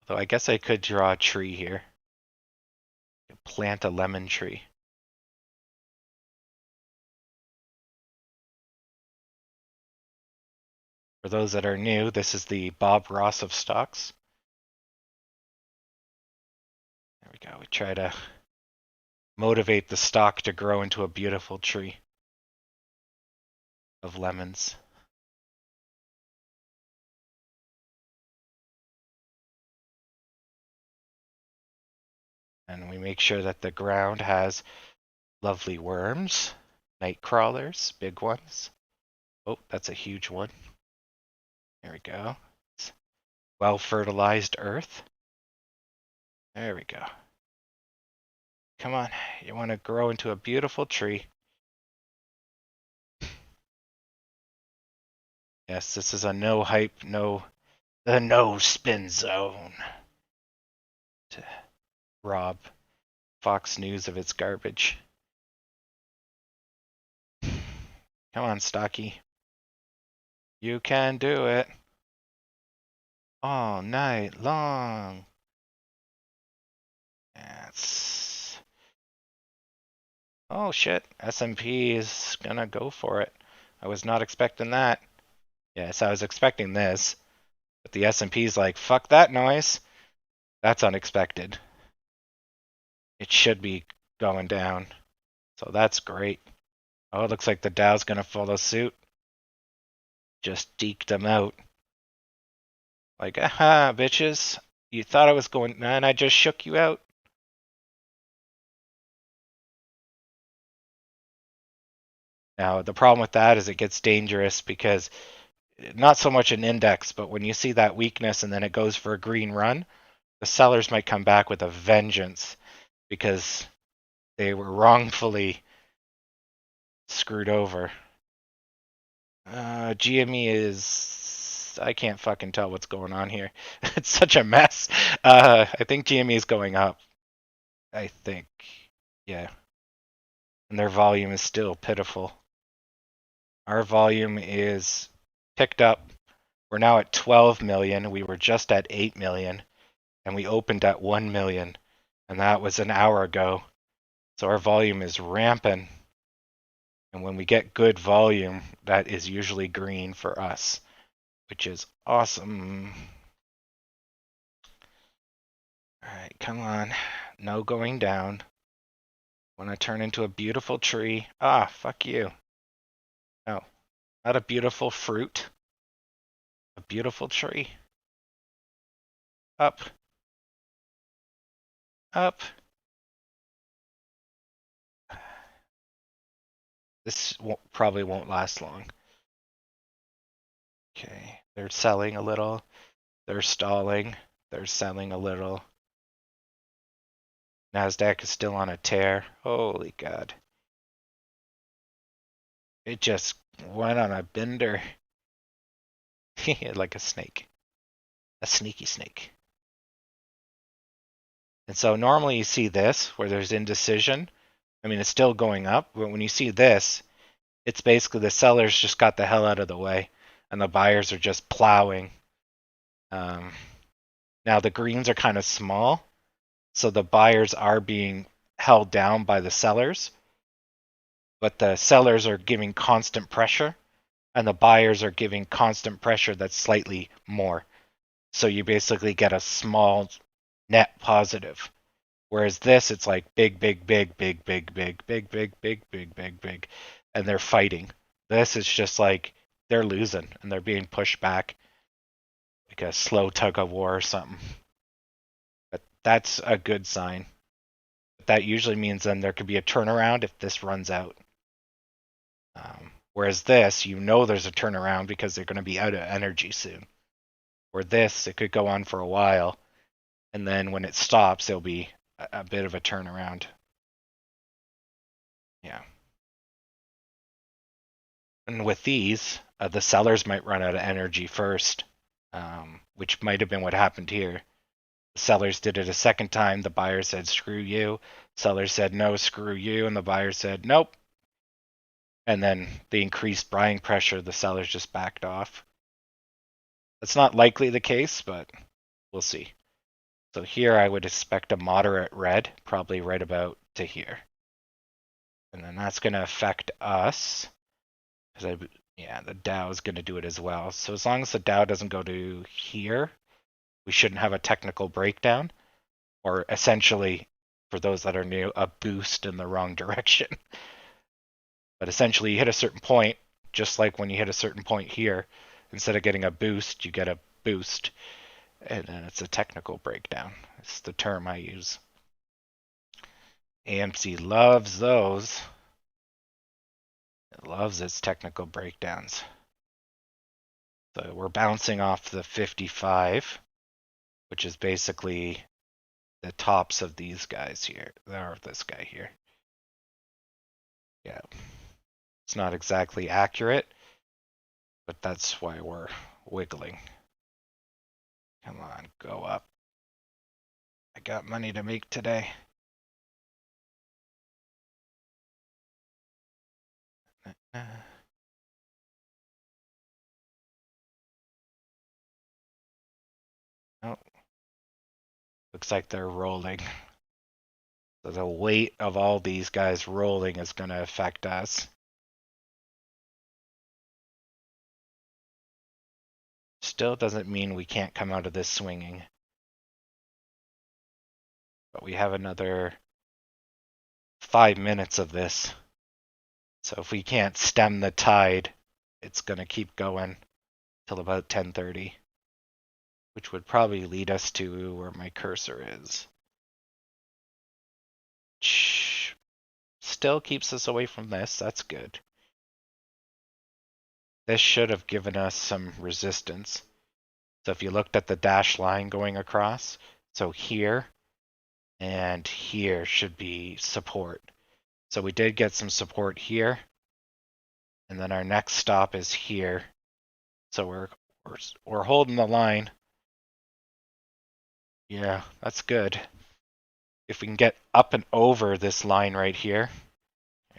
Though I guess I could draw a tree here. Plant a lemon tree. For those that are new, this is the Bob Ross of stocks. There we go. We try to motivate the stock to grow into a beautiful tree of lemons. And we make sure that the ground has lovely worms, night crawlers, big ones. Oh, that's a huge one. There we go. Well fertilized earth. There we go. Come on, you want to grow into a beautiful tree. Yes, this is a no hype, no spin zone. To rob Fox News of its garbage. Come on, Stocky. You can do it. All night long. That's... Oh shit, S&P is gonna go for it. I was not expecting that. Yes, I was expecting this. But the S&P's like, fuck that noise. That's unexpected. It should be going down. So that's great. Oh, it looks like the Dow's gonna follow suit. Just deked them out. Like, aha, bitches. You thought I was going, and I just shook you out. Now, the problem with that is it gets dangerous because not so much an index, but when you see that weakness and then it goes for a green run, the sellers might come back with a vengeance because they were wrongfully screwed over. GME is... I can't fucking tell what's going on here. It's such a mess. I think GME is going up. I think. Yeah. And their volume is still pitiful. Our volume is picked up. We're now at 12 million. We were just at 8 million. And we opened at 1 million. And that was an hour ago. So our volume is rampant. And when we get good volume, that is usually green for us, which is awesome. Alright, come on. No going down. Want to turn into a beautiful tree. Ah, fuck you. No, not a beautiful fruit. A beautiful tree. Up. Up. This probably won't last long. Okay, they're selling a little. They're stalling. They're selling a little. NASDAQ is still on a tear. Holy God. It just went on a bender. Like a snake. A sneaky snake. And so normally you see this, where there's indecision. I mean, it's still going up, but when you see this, it's basically the sellers just got the hell out of the way, and the buyers are just plowing. Now the greens are kind of small, so the buyers are being held down by the sellers, but the sellers are giving constant pressure, and the buyers are giving constant pressure that's slightly more. So you basically get a small net positive. Whereas this, it's like big, big, big, big, big, big, big, big, big, big, big, big, and they're fighting. This is just like they're losing and they're being pushed back, like a slow tug of war or something. But that's a good sign. That usually means then there could be a turnaround if this runs out. Whereas this, you know there's a turnaround because they're going to be out of energy soon. Or this, it could go on for a while, and then when it stops, there'll be a bit of a turnaround. Yeah. And with these, the sellers might run out of energy first, which might have been what happened here. The sellers did it a second time. The buyer said, screw you. Sellers said, no, screw you. And the buyer said, nope. And then the increased buying pressure, the sellers just backed off. That's not likely the case, but we'll see. So here I would expect a moderate red, probably right about to here. And then that's going to affect us. Yeah, the Dow is going to do it as well. So as long as the Dow doesn't go to here, we shouldn't have a technical breakdown. Or essentially, for those that are new, a boost in the wrong direction. But essentially, you hit a certain point, just like when you hit a certain point here, instead of getting a boost, you get a boost. And then it's a technical breakdown. It's the term I use. AMC loves those. It loves its technical breakdowns. So we're bouncing off the 55, which is basically the tops of these guys here, or this guy here. Yeah. It's not exactly accurate, but that's why we're wiggling. Come on, go up. I got money to make today. Oh, looks like they're rolling. So the weight of all these guys rolling is going to affect us. Still doesn't mean we can't come out of this swinging. But we have another 5 minutes of this. So if we can't stem the tide, it's going to keep going till about 10:30, which would probably lead us to where my cursor is. Still keeps us away from this. That's good. This should have given us some resistance. So if you looked at the dashed line going across, so here and here should be support. So we did get some support here. And then our next stop is here. So we're holding the line. Yeah, that's good. If we can get up and over this line right here,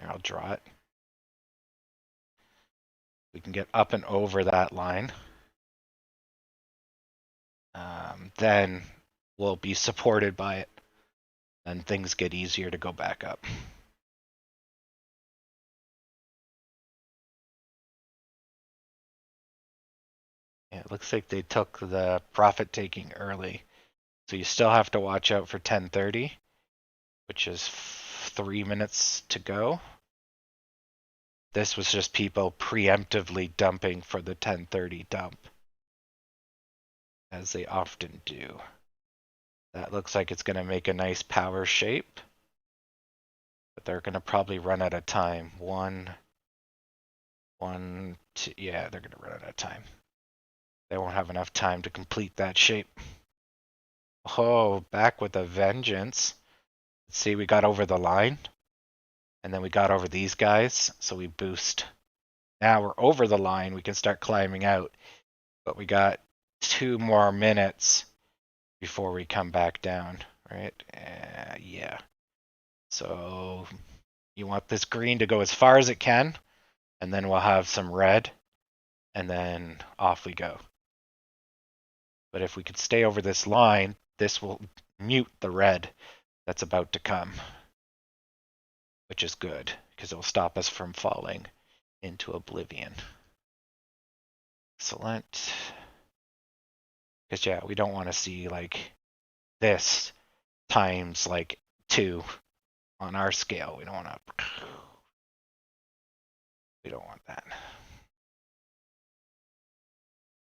I'll draw it. We can get up and over that line. Then we'll be supported by it. Then things get easier to go back up. Yeah, it looks like they took the profit taking early. So you still have to watch out for 10:30, which is 3 minutes to go. This was just people preemptively dumping for the 10:30 dump, as they often do. That looks like it's going to make a nice power shape, but they're going to probably run out of time. One, two, yeah, they're going to run out of time. They won't have enough time to complete that shape. Oh, back with a vengeance. Let's see, we got over the line. And then we got over these guys, so we boost. Now we're over the line, we can start climbing out. But we got 2 more minutes before we come back down, right? Yeah. So you want this green to go as far as it can, and then we'll have some red, and then off we go. But if we could stay over this line, this will mute the red that's about to come, which is good because it will stop us from falling into oblivion. Excellent. Because, yeah, we don't want to see, like, this times, like, 2 on our scale. We don't want to... We don't want that.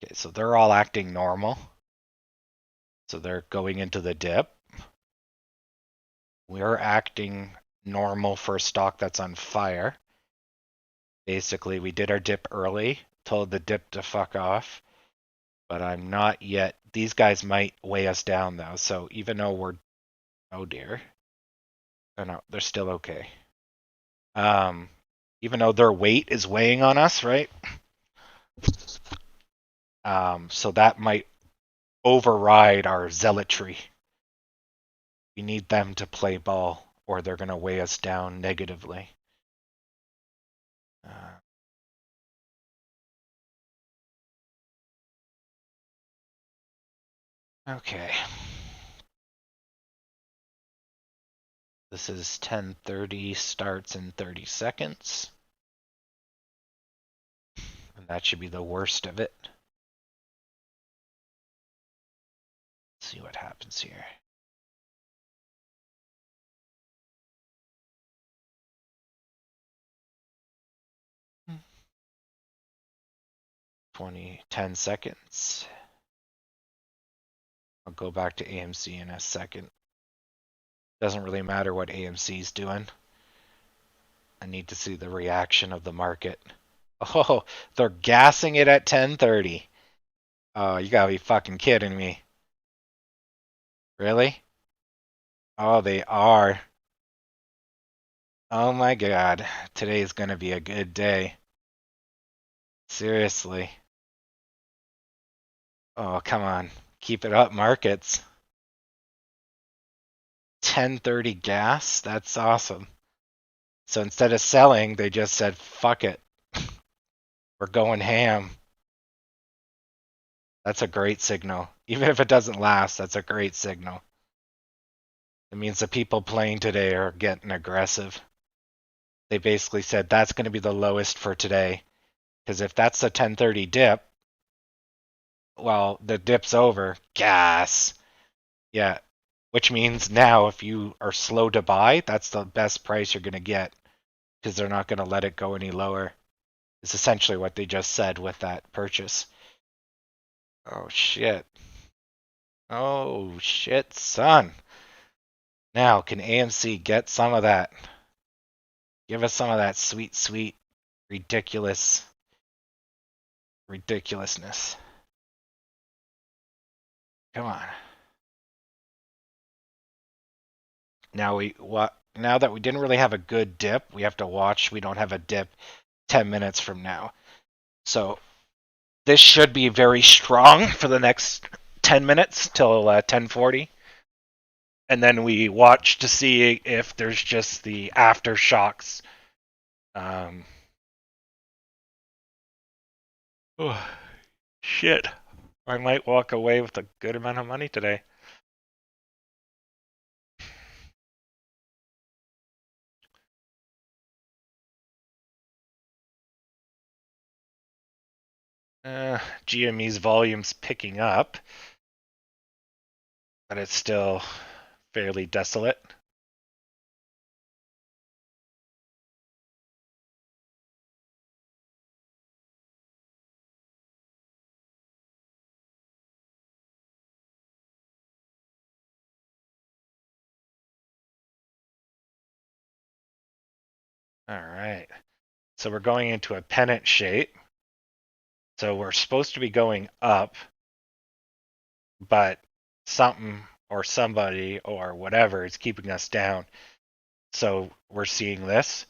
Okay, so they're all acting normal. So they're going into the dip. We're acting normal for a stock that's on fire. Basically, we did our dip early, told the dip to fuck off, but I'm not yet. These guys might weigh us down, though, so even though we're... Oh, dear. Oh, no, they're still okay. Even though their weight is weighing on us, right? So that might override our zealotry. We need them to play ball, or they're going to weigh us down negatively. Okay. This is 10:30, starts in 30 seconds. And that should be the worst of it. Let's see what happens here. Hmm. 10 seconds. I'll go back to AMC in a second. Doesn't really matter what AMC's doing. I need to see the reaction of the market. Oh, they're gassing it at 10:30. Oh, you gotta be fucking kidding me. Really? Oh, they are. Oh my god. Today is gonna be a good day. Seriously. Oh, come on. Keep it up, markets. 10:30 gas? That's awesome. So instead of selling, they just said, fuck it. We're going ham. That's a great signal. Even if it doesn't last, that's a great signal. It means the people playing today are getting aggressive. They basically said that's going to be the lowest for today. Because if that's the 10:30 dip, well, the dip's over. Gas. Yeah. Which means now if you are slow to buy, that's the best price you're going to get. Because they're not going to let it go any lower. It's essentially what they just said with that purchase. Oh, shit. Oh, shit, son. Now, can AMC get some of that? Give us some of that sweet, sweet, ridiculousness. Come on. Now now that we didn't really have a good dip, we have to watch we don't have a dip 10 minutes from now. So this should be very strong for the next 10 minutes till 10:40. And then we watch to see if there's just the aftershocks. Oh, shit. I might walk away with a good amount of money today. GME's volume's picking up, but it's still fairly desolate. All right. So we're going into a pennant shape. So we're supposed to be going up, but something or somebody or whatever is keeping us down. So we're seeing this.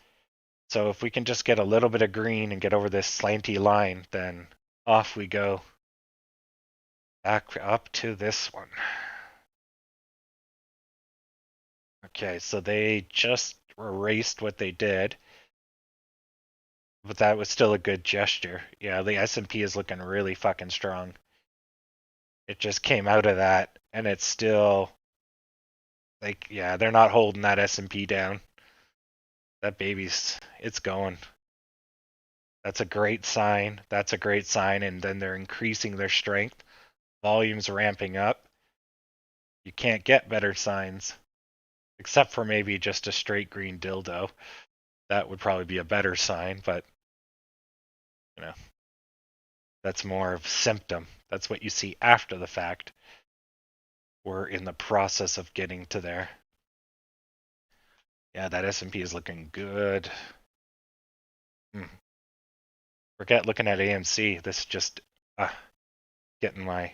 So if we can just get a little bit of green and get over this slanty line, then off we go. Back up to this one. Okay, so they just erased what they did. But that was still a good gesture. Yeah, the S&P is looking really fucking strong. It just came out of that, and it's still like, yeah, they're not holding that S&P down. That baby's, it's going. That's a great sign. That's a great sign. And then they're increasing their strength. Volume's ramping up. You can't get better signs. Except for maybe just a straight green dildo. That would probably be a better sign, but you know, that's more of a symptom. That's what you see after the fact. We're in the process of getting to there. Yeah, that S&P is looking good. Forget looking at AMC. This is just getting my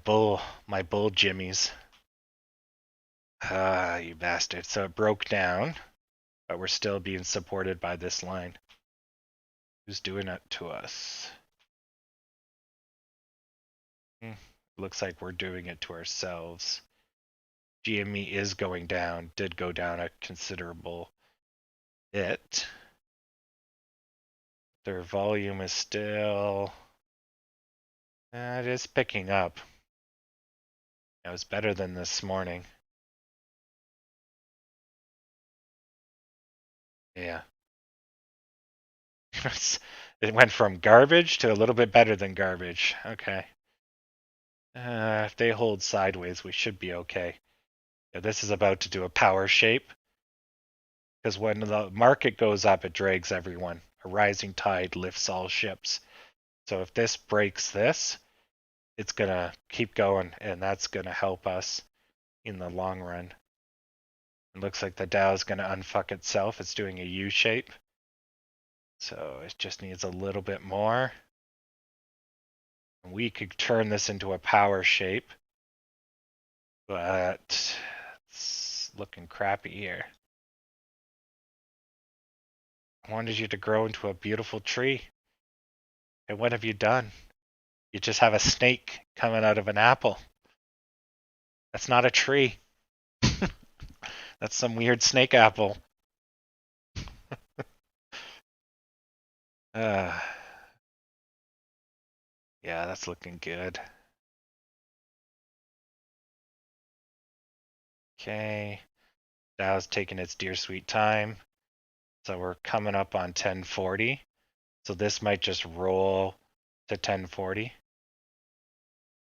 bull jimmies. You bastard. So it broke down, but we're still being supported by this line. Who's doing it to us? Looks like we're doing it to ourselves. GME is going down, did go down a considerable bit. Their volume is still... it is picking up. It was better than this morning. Yeah. It went from garbage to a little bit better than garbage. Okay. If they hold sideways, we should be okay. Yeah, this is about to do a power shape. Because when the market goes up, it drags everyone. A rising tide lifts all ships. So if this breaks this, it's going to keep going, and that's going to help us in the long run. It looks like the Dow is going to unfuck itself. It's doing a U shape. So it just needs a little bit more. We could turn this into a power shape, but it's looking crappy here. I wanted you to grow into a beautiful tree. And what have you done? You just have a snake coming out of an apple. That's not a tree. That's some weird snake apple. Yeah, that's looking good. Okay. Dow's taking its dear sweet time. So we're coming up on 1040. So this might just roll to 1040.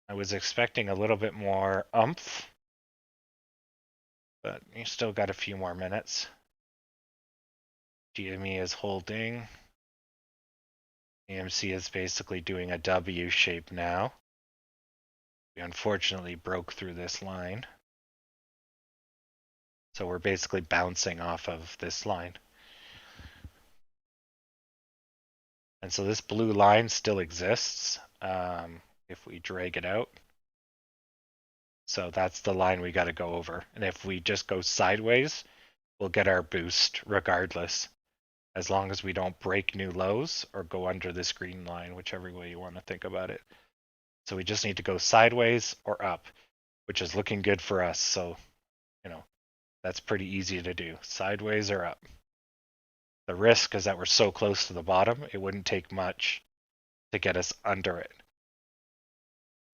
I was expecting a little bit more oomph, but you still got a few more minutes. GME is holding. AMC is basically doing a W shape now. We unfortunately broke through this line. So we're basically bouncing off of this line. And so this blue line still exists if we drag it out. So that's the line we got to go over. And if we just go sideways, we'll get our boost regardless, as long as we don't break new lows or go under this green line, whichever way you want to think about it. So we just need to go sideways or up, which is looking good for us. So, that's pretty easy to do, sideways or up. The risk is that we're so close to the bottom, it wouldn't take much to get us under it.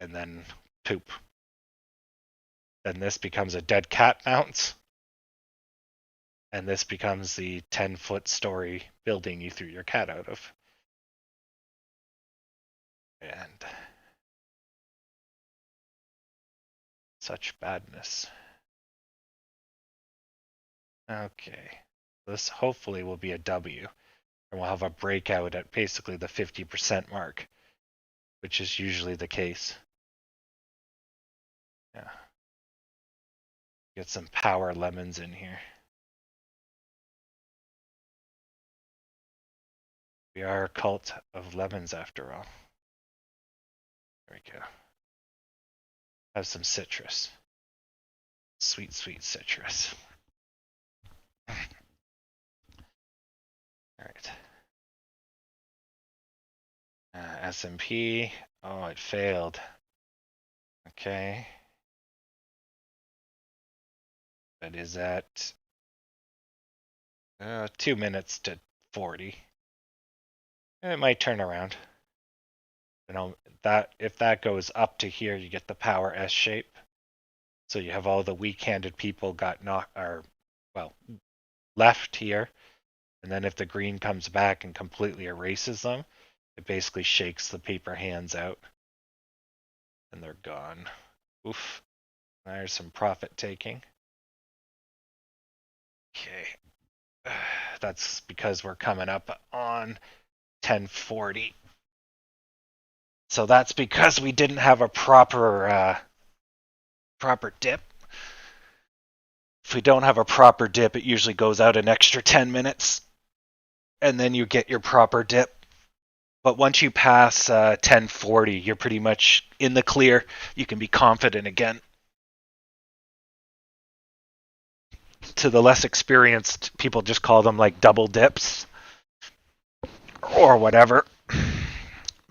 And then poop. Then this becomes a dead cat bounce. And this becomes the 10-foot story building you threw your cat out of. And such badness. Okay. This hopefully will be a W. And we'll have a breakout at basically the 50% mark, which is usually the case. Yeah. Get some power lemons in here. We are a cult of lemons after all. There we go. Have some citrus. Sweet, sweet citrus. All right. S&P. Oh, it failed. Okay. That is at 2 minutes to 40. It might turn around. That if that goes up to here, you get the power S shape. So you have all the weak-handed people got left here. And then if the green comes back and completely erases them, it basically shakes the paper hands out. And they're gone. Oof. There's some profit taking. Okay. That's because we're coming up on 1040. So that's because we didn't have a proper dip. If we don't have a proper dip, it usually goes out an extra 10 minutes, and then you get your proper dip. But once you pass 1040, you're pretty much in the clear. You can be confident again. To the less experienced, people just call them like double dips or whatever.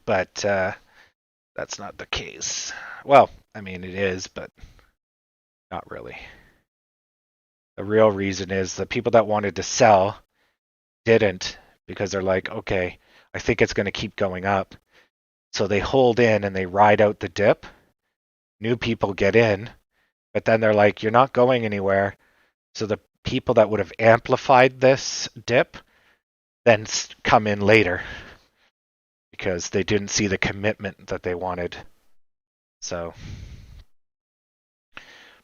But that's not the case. Well, I mean, it is, but not really. The real reason is the people that wanted to sell didn't, because they're like, okay, I think it's going to keep going up. So they hold in and they ride out the dip. New people get in, but then they're like, you're not going anywhere. So the people that would have amplified this dip then come in later because they didn't see the commitment that they wanted. So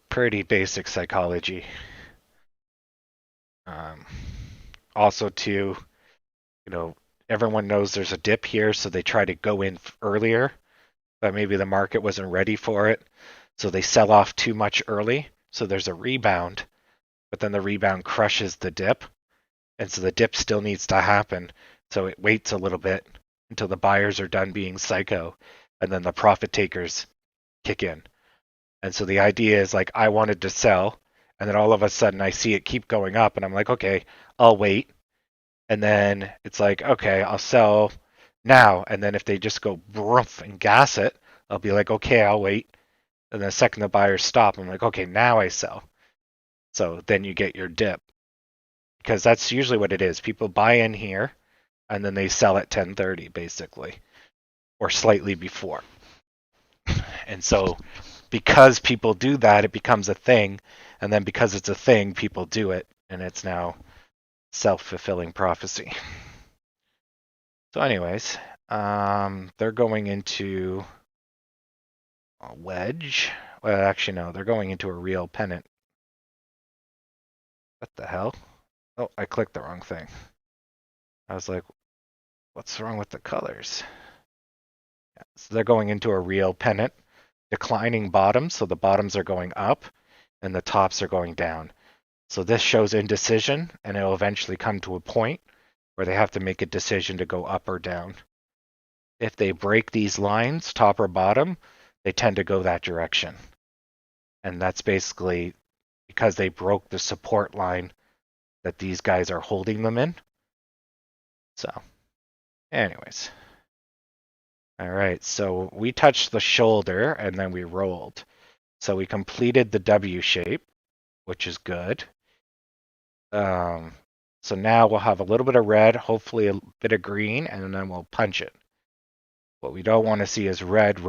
pretty basic psychology. Also, too, everyone knows there's a dip here, so they try to go in earlier, but maybe the market wasn't ready for it, so they sell off too much early. So there's a rebound, but then the rebound crushes the dip, and so the dip still needs to happen. So it waits a little bit until the buyers are done being psycho, and then the profit takers kick in. And so the idea is like, I wanted to sell, and then all of a sudden I see it keep going up, and I'm like, okay, I'll wait. And then it's like, okay, I'll sell now. And then if they just go broof and gas it, I'll be like, okay, I'll wait. And the second the buyers stop, I'm like, okay, now I sell. So then you get your dip. Because that's usually what it is. People buy in here, and then they sell at 10:30, basically, or slightly before. And so because people do that, it becomes a thing. And then because it's a thing, people do it. And it's now self-fulfilling prophecy. So anyways, they're going into a wedge. Well, actually, no, they're going into a real pennant. What the hell? Oh, I clicked the wrong thing. I was like, what's wrong with the colors? Yeah, so they're going into a real pennant, declining bottoms, so the bottoms are going up and the tops are going down. So this shows indecision, and it'll eventually come to a point where they have to make a decision to go up or down. If they break these lines, top or bottom, they tend to go that direction. And that's basically because they broke the support line that these guys are holding them in. So, anyways. All right, so we touched the shoulder and then we rolled. So we completed the W shape, which is good. So now we'll have a little bit of red, hopefully a bit of green, and then we'll punch it. What we don't want to see is red,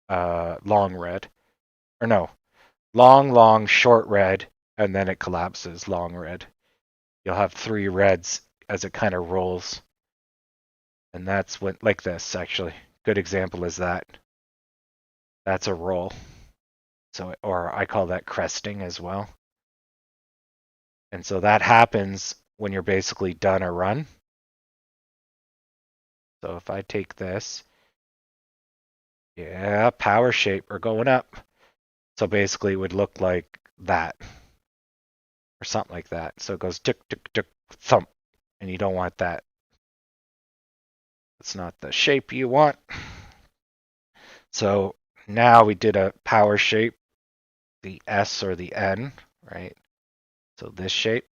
long red. Or no, long, short red, and then it collapses, long red. You'll have 3 reds as it kind of rolls. And that's what, like this, actually. Good example is that. That's a roll. So, or I call that cresting as well. And so that happens when you're basically done a run. So if I take this, yeah, power shape, we're going up. So basically it would look like that. Or something like that. So it goes tick, tick, tick, thump. And you don't want that. That's not the shape you want. So now we did a power shape, the S or the N, right? So this shape,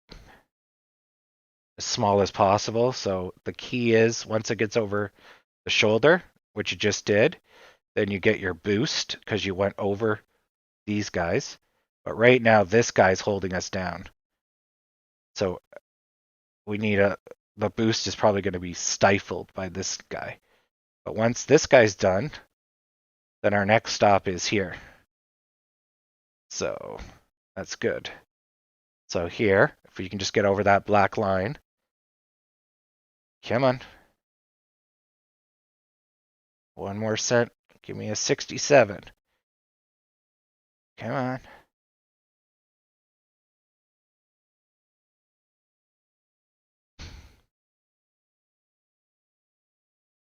as small as possible. So the key is once it gets over the shoulder, which you just did, then you get your boost because you went over these guys. But right now, this guy's holding us down. So we need the boost is probably going to be stifled by this guy. But once this guy's done, then our next stop is here. So that's good. So here, if we can just get over that black line, Come on. One more cent. Give me a 67. Come on.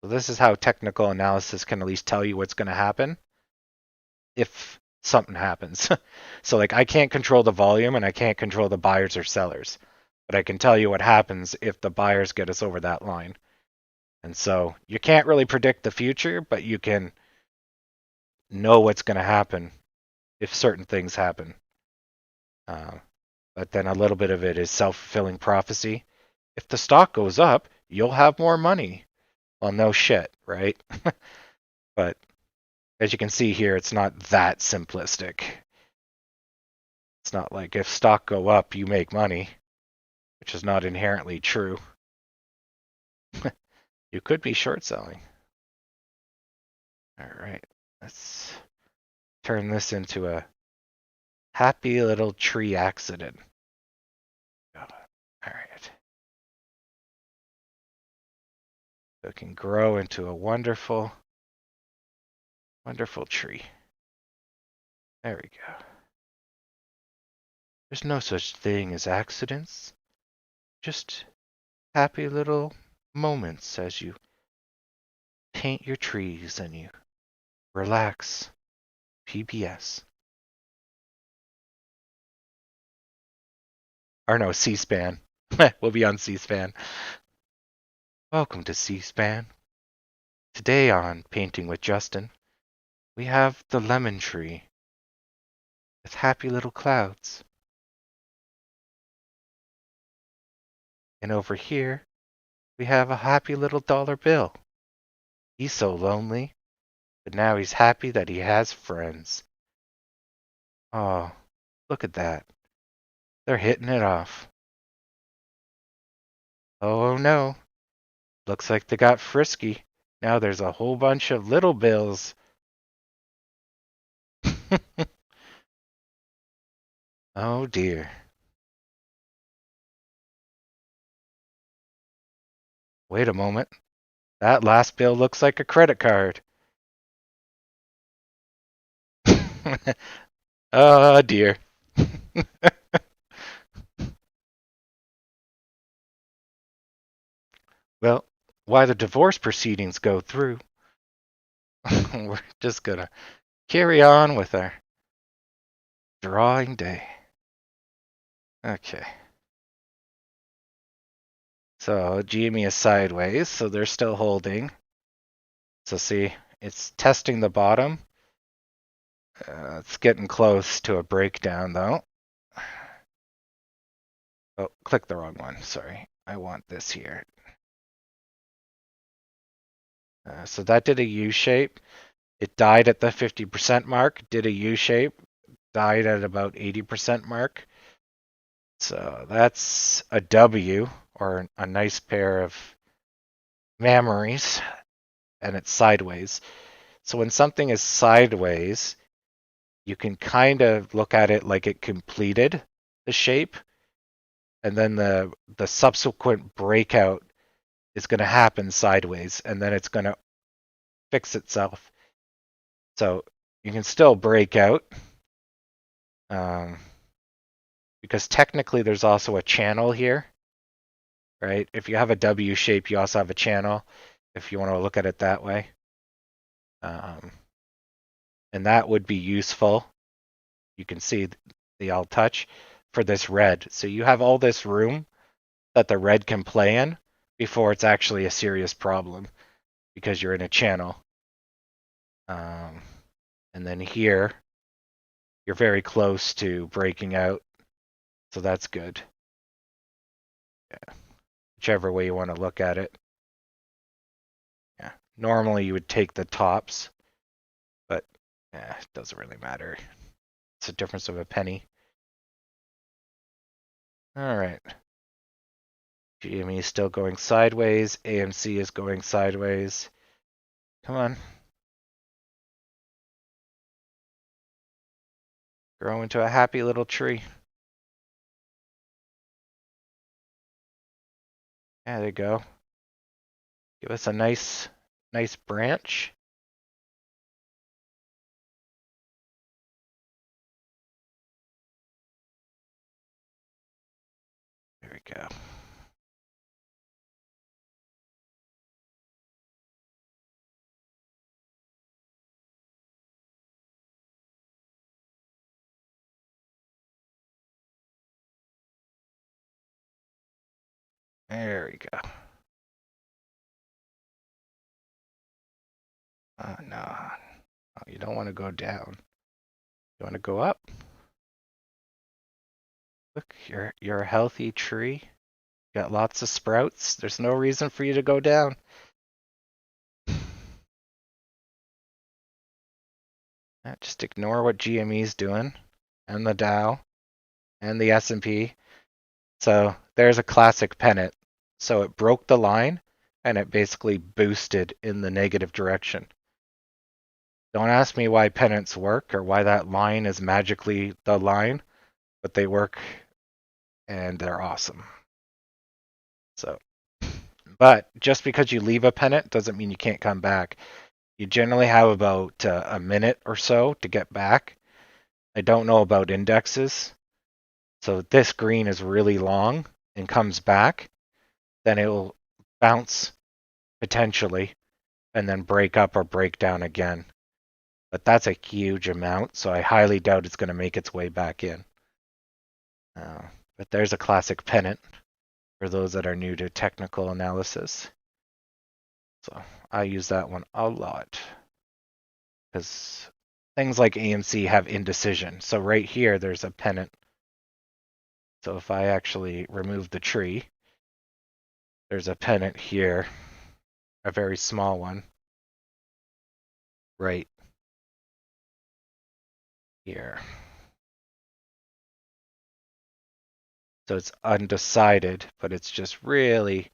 So this is how technical analysis can at least tell you what's going to happen if something happens. So like I can't control the volume and I can't control the buyers or sellers, but I can tell you what happens if the buyers get us over that line. And so you can't really predict the future, but you can know what's going to happen if certain things happen. But then a little bit of it is self-fulfilling prophecy. If the stock goes up, you'll have more money. Well, no shit, right? But as you can see here, it's not that simplistic. It's not like if stock go up, you make money, which is not inherently true. You could be short selling. All right, let's turn this into a happy little tree accident. All right. So it can grow into a wonderful, wonderful tree. There we go. There's no such thing as accidents, just happy little moments as you paint your trees and you relax. PBS. Or no, C-SPAN. We'll be on C-SPAN. Welcome to C-SPAN. Today on Painting with Justin, we have the lemon tree with happy little clouds. And over here, we have a happy little dollar bill. He's so lonely, but now he's happy that he has friends. Oh, look at that. They're hitting it off. Oh no, looks like they got frisky. Now there's a whole bunch of little bills. Oh dear. Wait a moment. That last bill looks like a credit card. Oh dear. Well, why the divorce proceedings go through, we're just gonna carry on with our drawing day. Okay. So GME is sideways, so they're still holding. So see, it's testing the bottom. It's getting close to a breakdown though. Oh, click the wrong one. Sorry. I want this here. So that did a U shape. It died at the 50% mark, did a U shape, died at about 80% mark. So that's a W, or a nice pair of memories, and it's sideways. So when something is sideways, you can kind of look at it like it completed the shape, and then the subsequent breakout is going to happen sideways, and then it's going to fix itself. So you can still break out, because technically there's also a channel here, right? If you have a W shape, you also have a channel, if you want to look at it that way. And that would be useful. You can see the alt touch for this red. So you have all this room that the red can play in before it's actually a serious problem, because you're in a channel. And then here, you're very close to breaking out. So that's good. Yeah. Whichever way you want to look at it. Yeah. Normally you would take the tops, but it doesn't really matter. It's a difference of a penny. All right. GME is still going sideways. AMC is going sideways. Come on. Grow into a happy little tree. Yeah, there you go. Give us a nice branch. There we go. There we go. Oh, no. Oh, you don't want to go down. You want to go up? Look, you're a healthy tree. You got lots of sprouts. There's no reason for you to go down. Just ignore what GME's doing, and the Dow, and the S&P. So there's a classic pennant. So it broke the line, and it basically boosted in the negative direction. Don't ask me why pennants work or why that line is magically the line, but they work, and they're awesome. So, but just because you leave a pennant doesn't mean you can't come back. You generally have about a minute or so to get back. I don't know about indexes. So this green is really long and comes back, then it will bounce potentially and then break up or break down again. But that's a huge amount, so I highly doubt it's going to make its way back in. But there's a classic pennant for those that are new to technical analysis. So I use that one a lot because things like AMC have indecision. So right here, there's a pennant. So if I actually remove the tree, there's a pennant here, a very small one, right here. So it's undecided, but it's just really,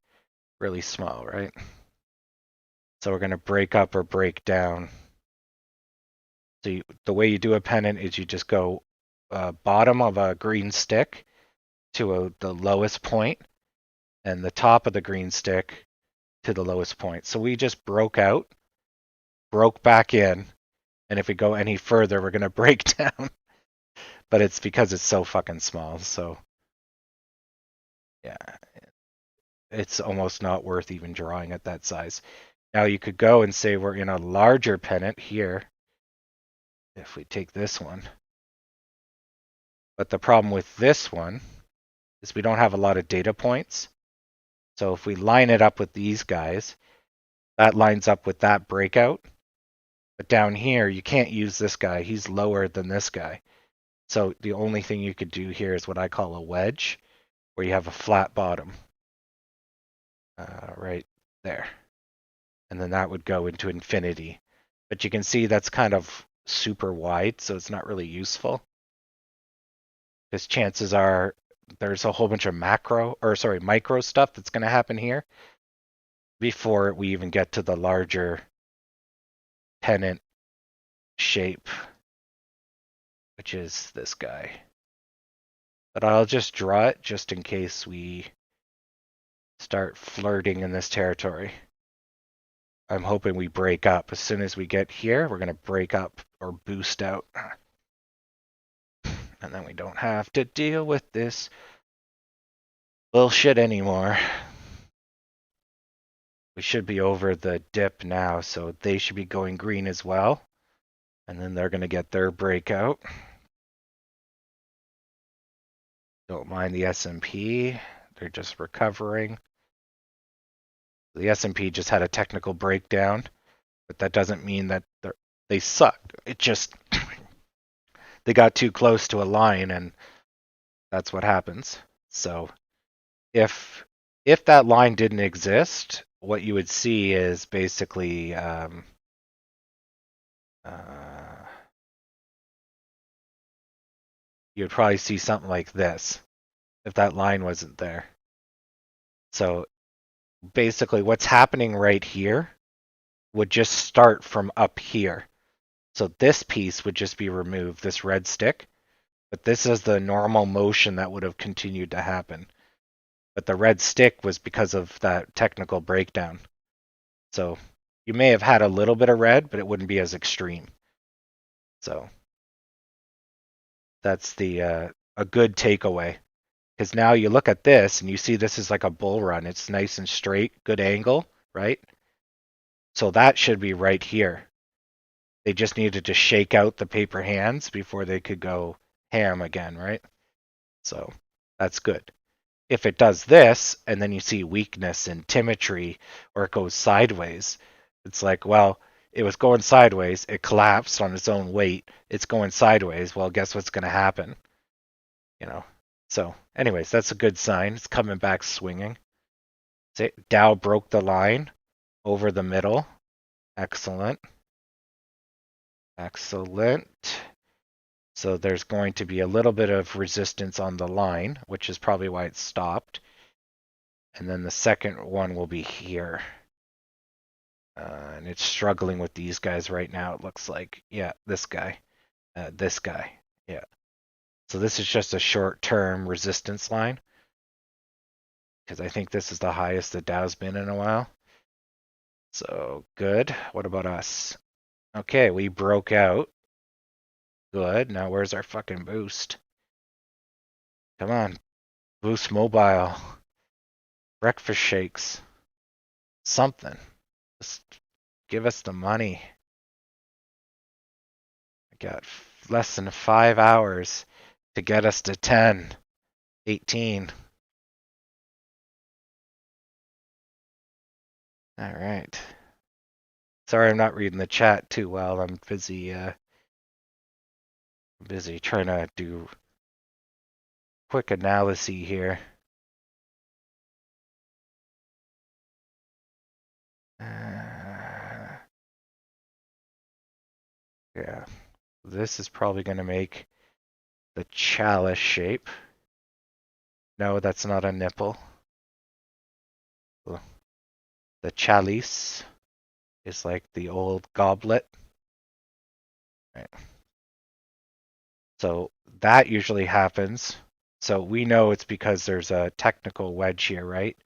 really small, right? So we're going to break up or break down. So the way you do a pennant is you just go bottom of a green stick to the lowest point, and the top of the green stick to the lowest point. So we just broke out, broke back in, and if we go any further, we're going to break down. But it's because it's so fucking small, so yeah, it's almost not worth even drawing at that size. Now you could go and say we're in a larger pennant here, if we take this one. But the problem with this one is we don't have a lot of data points. So if we line it up with these guys, that lines up with that breakout. But down here, you can't use this guy. He's lower than this guy. So the only thing you could do here is what I call a wedge, where you have a flat bottom. Right there. And then that would go into infinity. But you can see that's kind of super wide, so it's not really useful. Because chances are there's a whole bunch of micro stuff that's going to happen here before we even get to the larger pennant shape, which is this guy. But I'll just draw it just in case we start flirting in this territory. I'm hoping we break up. As soon as we get here, we're going to break up or boost out. And then we don't have to deal with this bullshit anymore. We should be over the dip now, so they should be going green as well. And then they're going to get their breakout. Don't mind the S&P. They're just recovering. The S&P just had a technical breakdown, but that doesn't mean that they sucked. It just they got too close to a line, and that's what happens. So if that line didn't exist, what you would see is basically you'd probably see something like this if that line wasn't there. So basically what's happening right here would just start from up here. So this piece would just be removed, this red stick, but this is the normal motion that would have continued to happen. But the red stick was because of that technical breakdown. So you may have had a little bit of red, but it wouldn't be as extreme. So that's a good takeaway. Because now you look at this and you see this is like a bull run. It's nice and straight, good angle, right? So that should be right here. They just needed to shake out the paper hands before they could go ham again, right? So that's good. If it does this and then you see weakness in symmetry or it goes sideways, it's like, well, it was going sideways, it collapsed on its own weight, it's going sideways, well, guess what's going to happen? You know. So, anyways, that's a good sign. It's coming back swinging. Dow broke the line over the middle. Excellent. Excellent. So there's going to be a little bit of resistance on the line, which is probably why it stopped. And then the second one will be here. And it's struggling with these guys right now, it looks like. Yeah, this guy. This guy. Yeah. So this is just a short-term resistance line. Because I think this is the highest the Dow's been in a while. So good. What about us? Okay, we broke out. Good. Now where's our fucking boost? Come on. Boost mobile. Breakfast shakes. Something. Just give us the money. I got less than 5 hours to get us to 10, 18. All right. Sorry I'm not reading the chat too well. I'm busy trying to do quick analysis here. Yeah. This is probably going to make the chalice shape. No, that's not a nipple. The chalice is like the old goblet. Right. So that usually happens. So we know it's because there's a technical wedge here, right?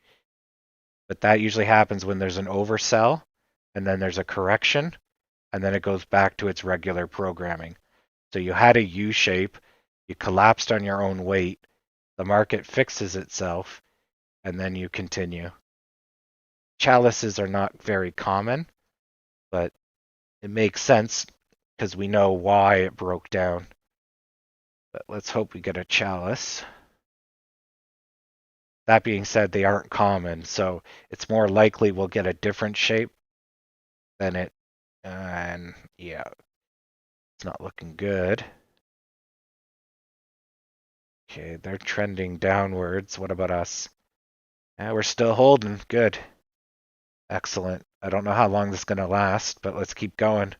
But that usually happens when there's an oversell and then there's a correction and then it goes back to its regular programming. So you had a U shape, you collapsed on your own weight, the market fixes itself, and then you continue. Chalices are not very common, but it makes sense because we know why it broke down. But let's hope we get a chalice. That being said, they aren't common, so it's more likely we'll get a different shape than it. And yeah, it's not looking good. Okay, they're trending downwards. What about us? Yeah, we're still holding. Good. Excellent. I don't know how long this is going to last, but let's keep going.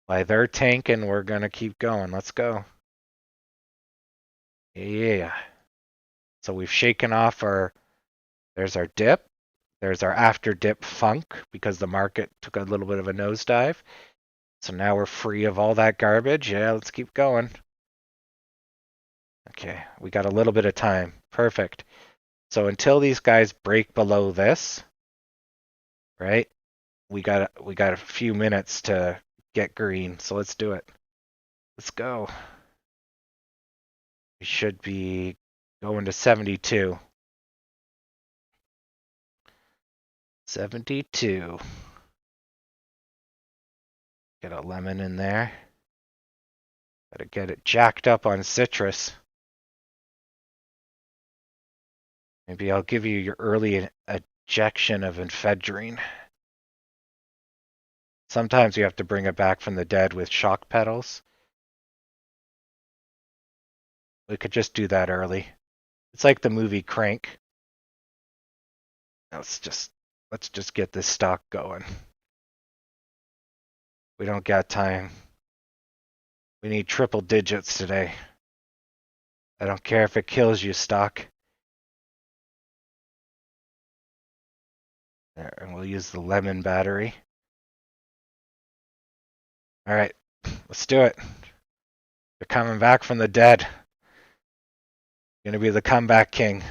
While they're tanking, we're going to keep going. Let's go. Yeah. So we've shaken off there's our dip. There's our after dip funk because the market took a little bit of a nosedive. So now we're free of all that garbage. Yeah, let's keep going. Okay, we got a little bit of time. Perfect. So until these guys break below this, right? We got a few minutes to get green. So let's do it. Let's go. We should be going to 72. 72. Get a lemon in there. Gotta get it jacked up on citrus. Maybe I'll give you your early ejection of ephedrine. Sometimes you have to bring it back from the dead with shock pedals. We could just do that early. It's like the movie Crank. Let's just get this stock going. We don't got time. We need triple digits today. I don't care if it kills you, stock. There, and we'll use the lemon battery. All right, let's do it. They're coming back from the dead. Gonna be the comeback king.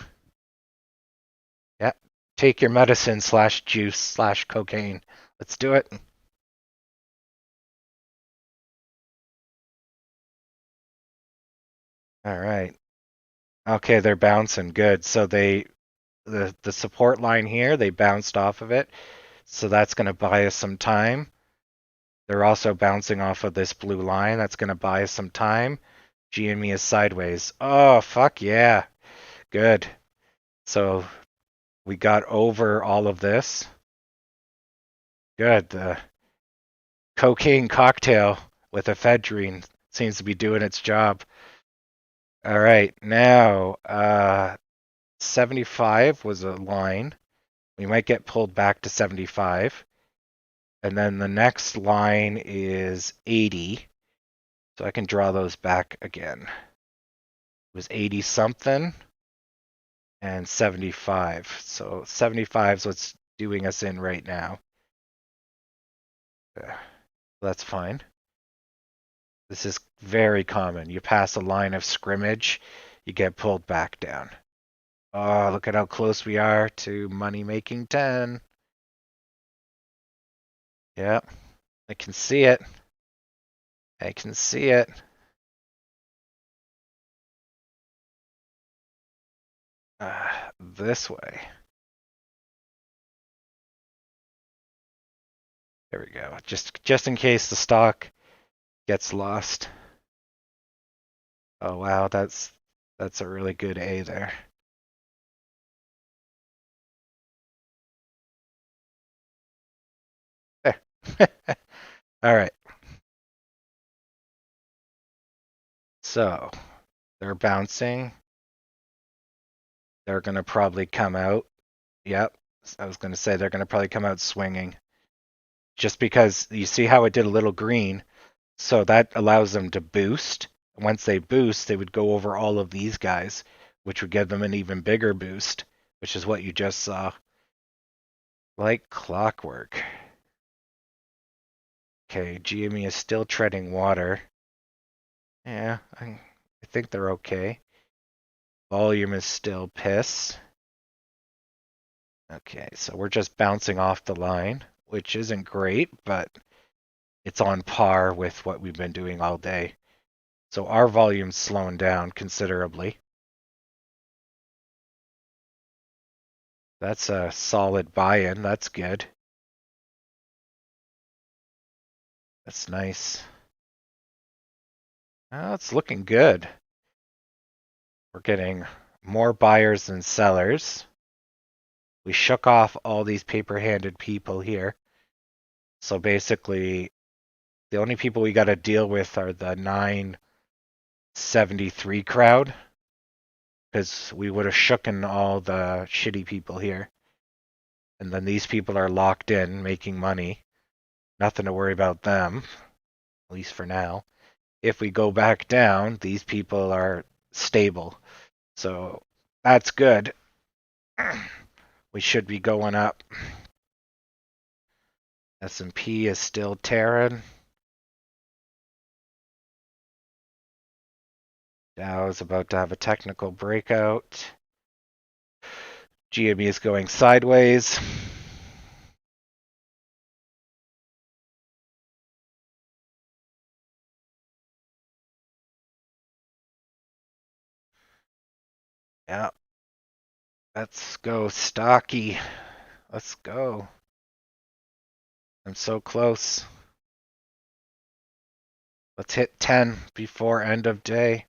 Yeah, Take your medicine / juice / cocaine. Let's do it. All right. Okay, they're bouncing. Good. So the support line here, they bounced off of it. So that's going to buy us some time. They're also bouncing off of this blue line. That's going to buy us some time. GME is sideways. Oh, fuck yeah. Good. So we got over all of this. Good. The cocaine cocktail with ephedrine seems to be doing its job. All right. Now, 75 was a line. We might get pulled back to 75. And then the next line is 80. So I can draw those back again. It was 80 something and 75. So 75 is what's doing us in right now. That's fine. This is very common. You pass a line of scrimmage, you get pulled back down. Oh, look at how close we are to money making 10. Yep, I can see it. I can see it. This way. There we go. Just in case the stock gets lost. Oh wow, that's a really good A there. There. All right. So they're bouncing. They're gonna probably come out. Yep. I was gonna say they're gonna probably come out swinging. Just because you see how it did a little green, so that allows them to boost. Once they boost, they would go over all of these guys, which would give them an even bigger boost, which is what you just saw. Like clockwork. Okay, GME is still treading water. Yeah, I think they're okay. Volume is still piss. Okay, so we're just bouncing off the line, which isn't great, but it's on par with what we've been doing all day. So our volume's slowing down considerably. That's a solid buy-in. That's good. That's nice. Oh, it's looking good. We're getting more buyers than sellers. We shook off all these paper-handed people here. So basically, the only people we got to deal with are the 973 crowd, because we would have shooken all the shitty people here. And then these people are locked in, making money. Nothing to worry about them, at least for now. If we go back down, these people are stable. So that's good. We should be going up. S&P is still tearing. Dow is about to have a technical breakout. GME is going sideways. Yeah. Let's go, stocky. Let's go. I'm so close. Let's hit 10 before end of day.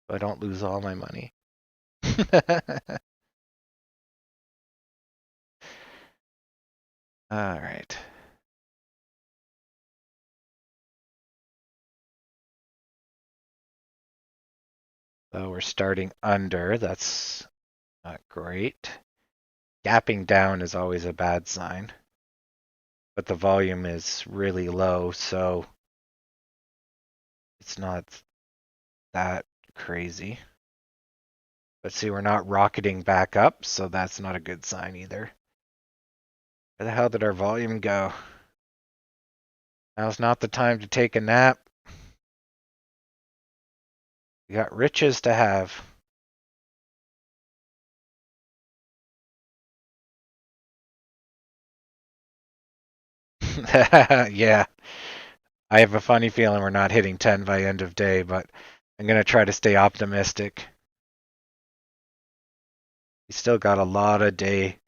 So I don't lose all my money. All right. So we're starting under. That's not great. Gapping down is always a bad sign. But the volume is really low, so it's not that crazy. But see, we're not rocketing back up, so that's not a good sign either. Where the hell did our volume go? Now's not the time to take a nap. We got riches to have. Yeah. I have a funny feeling we're not hitting 10 by end of day, but I'm going to try to stay optimistic. We still got a lot of day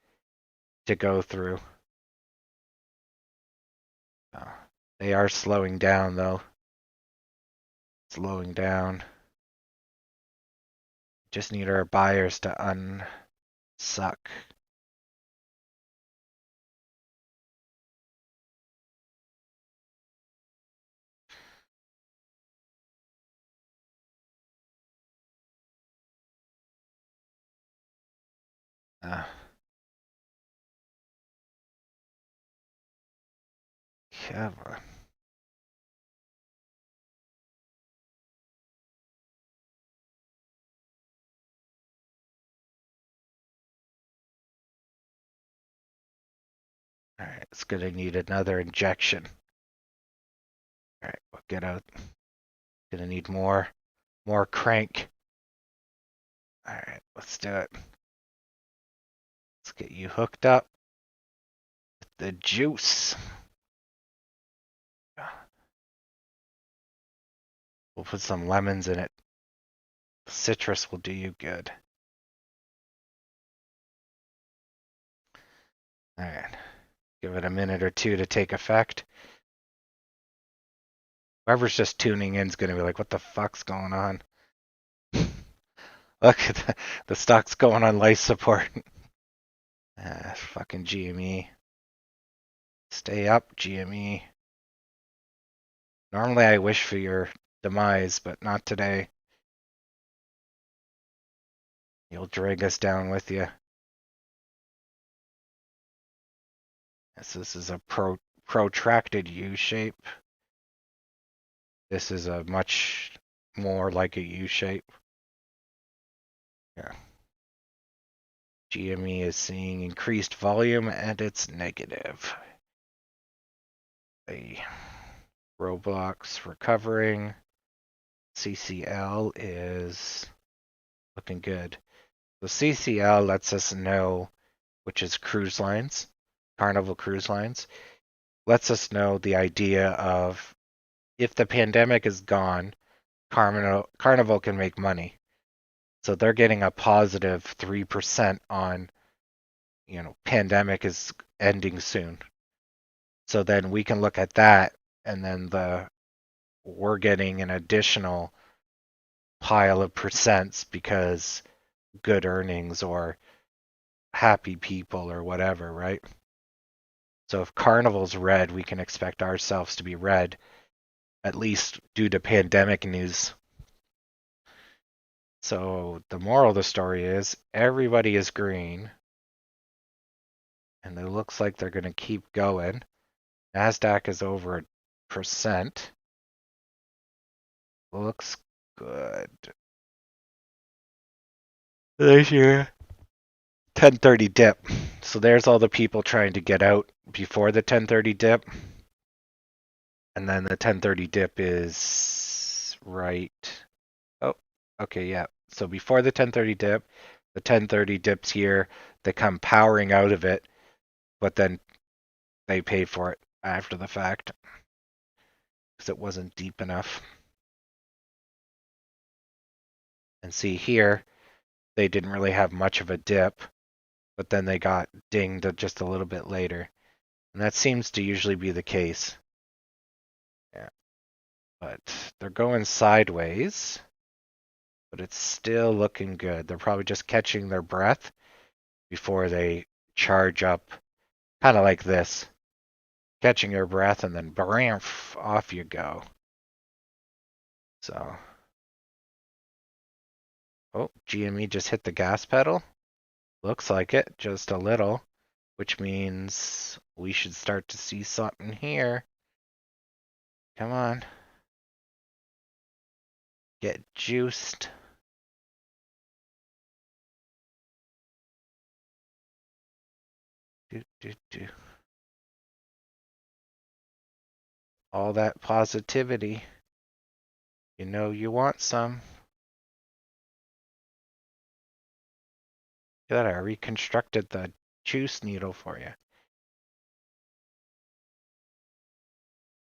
to go through. They are slowing down, though. Slowing down. Just need our buyers to unsuck. Come on. Alright, it's gonna need another injection. Alright, we'll get out. Gonna need more crank. Alright, let's do it. Let's get you hooked up with the juice. We'll put some lemons in it. Citrus will do you good. Alright. Give it a minute or two to take effect. Whoever's just tuning in is going to be like, what the fuck's going on? Look, the stock's going on life support. Fucking GME. Stay up, GME. Normally I wish for your demise, but not today. You'll drag us down with you. Yes, this is a protracted U shape. This is a much more like a U shape. Yeah. GME is seeing increased volume and it's negative. The Roblox recovering. CCL is looking good. The CCL lets us know, which is cruise lines, Carnival Cruise Lines, lets us know the idea of if the pandemic is gone, Carnival can make money. So they're getting a positive 3% on, pandemic is ending soon. So then we can look at that, and then we're getting an additional pile of percents because good earnings or happy people or whatever, right? So if Carnival's red, we can expect ourselves to be red, at least due to pandemic news. So the moral of the story is everybody is green, and it looks like they're going to keep going. NASDAQ is over 1%. Looks good. There's your 1030 dip. So there's all the people trying to get out before the 1030 dip. And then the 1030 dip is right. Oh, okay, yeah. So before the 1030 dip, the 1030 dips here, they come powering out of it, but then they pay for it after the fact because it wasn't deep enough. And see here, they didn't really have much of a dip, but then they got dinged just a little bit later. And that seems to usually be the case. Yeah. But they're going sideways, but it's still looking good. They're probably just catching their breath before they charge up, kind of like this. Catching your breath and then bramf, off you go. So, oh, GME just hit the gas pedal. Looks like it, just a little, which means we should start to see something here. Come on. Get juiced. Do. All that positivity. You know you want some. Look at that, I reconstructed the juice needle for you.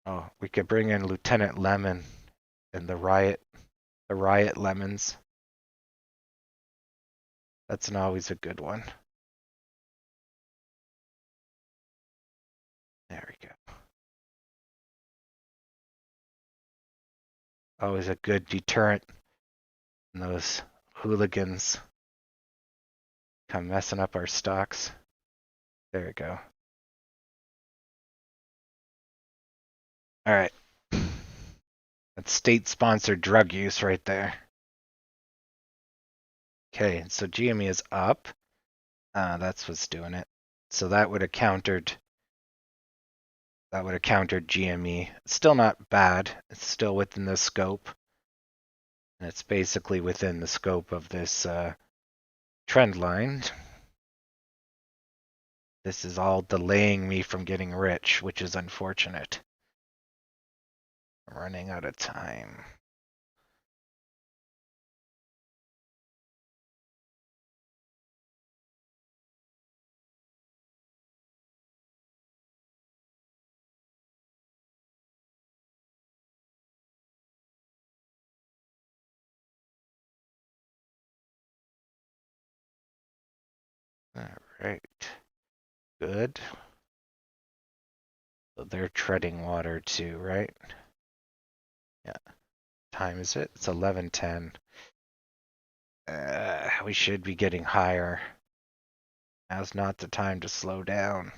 Oh, we could bring in Lieutenant Lemon and the riot lemons. That's always a good one. There we go. Always a good deterrent when those hooligans come messing up our stocks. There we go. All right. That's state-sponsored drug use right there. Okay, so GME is up. That's what's doing it. So that would have countered. That would have countered GME. It's still not bad. It's still within the scope. And it's basically within the scope of this trend line. This is all delaying me from getting rich, which is unfortunate. I'm running out of time. All right. Good. So they're treading water too, right? Yeah. Time is it? It's 11:10. We should be getting higher. Now's not the time to slow down.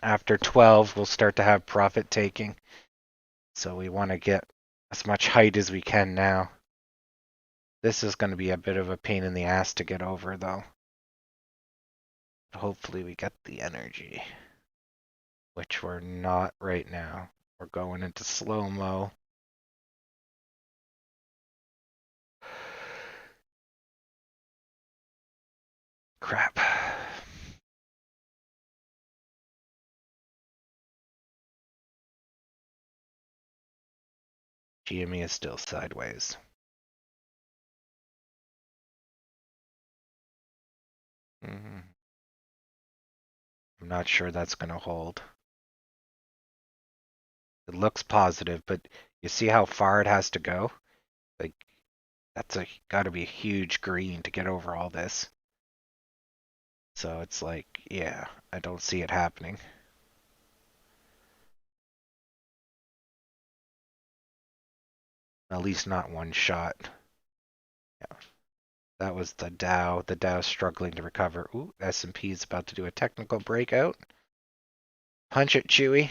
After 12, we'll start to have profit taking. So we want to get as much height as we can now. This is going to be a bit of a pain in the ass to get over, though. Hopefully we get the energy, which we're not right now. We're going into slow-mo. Crap. GME is still sideways. I'm not sure that's going to hold. It looks positive, but you see how far it has to go? Like, that's got to be a huge green to get over all this. So it's like, yeah, I don't see it happening. At least not one shot. Yeah. That was the Dow. The Dow's struggling to recover. Ooh, S&P is about to do a technical breakout. Punch it, Chewy.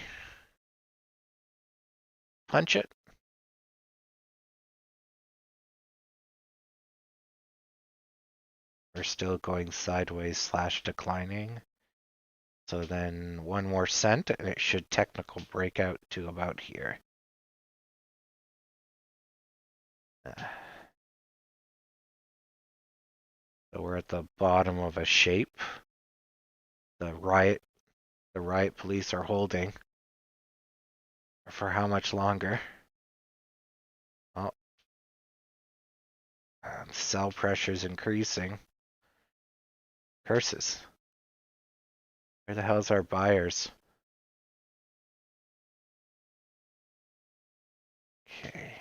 Punch it. We're still going sideways / declining. So then one more cent and it should technical breakout to about here. So we're at the bottom of a shape. The riot police are holding. For how much longer? Oh, sell pressure is increasing. Curses. Where the hell's our buyers? Okay.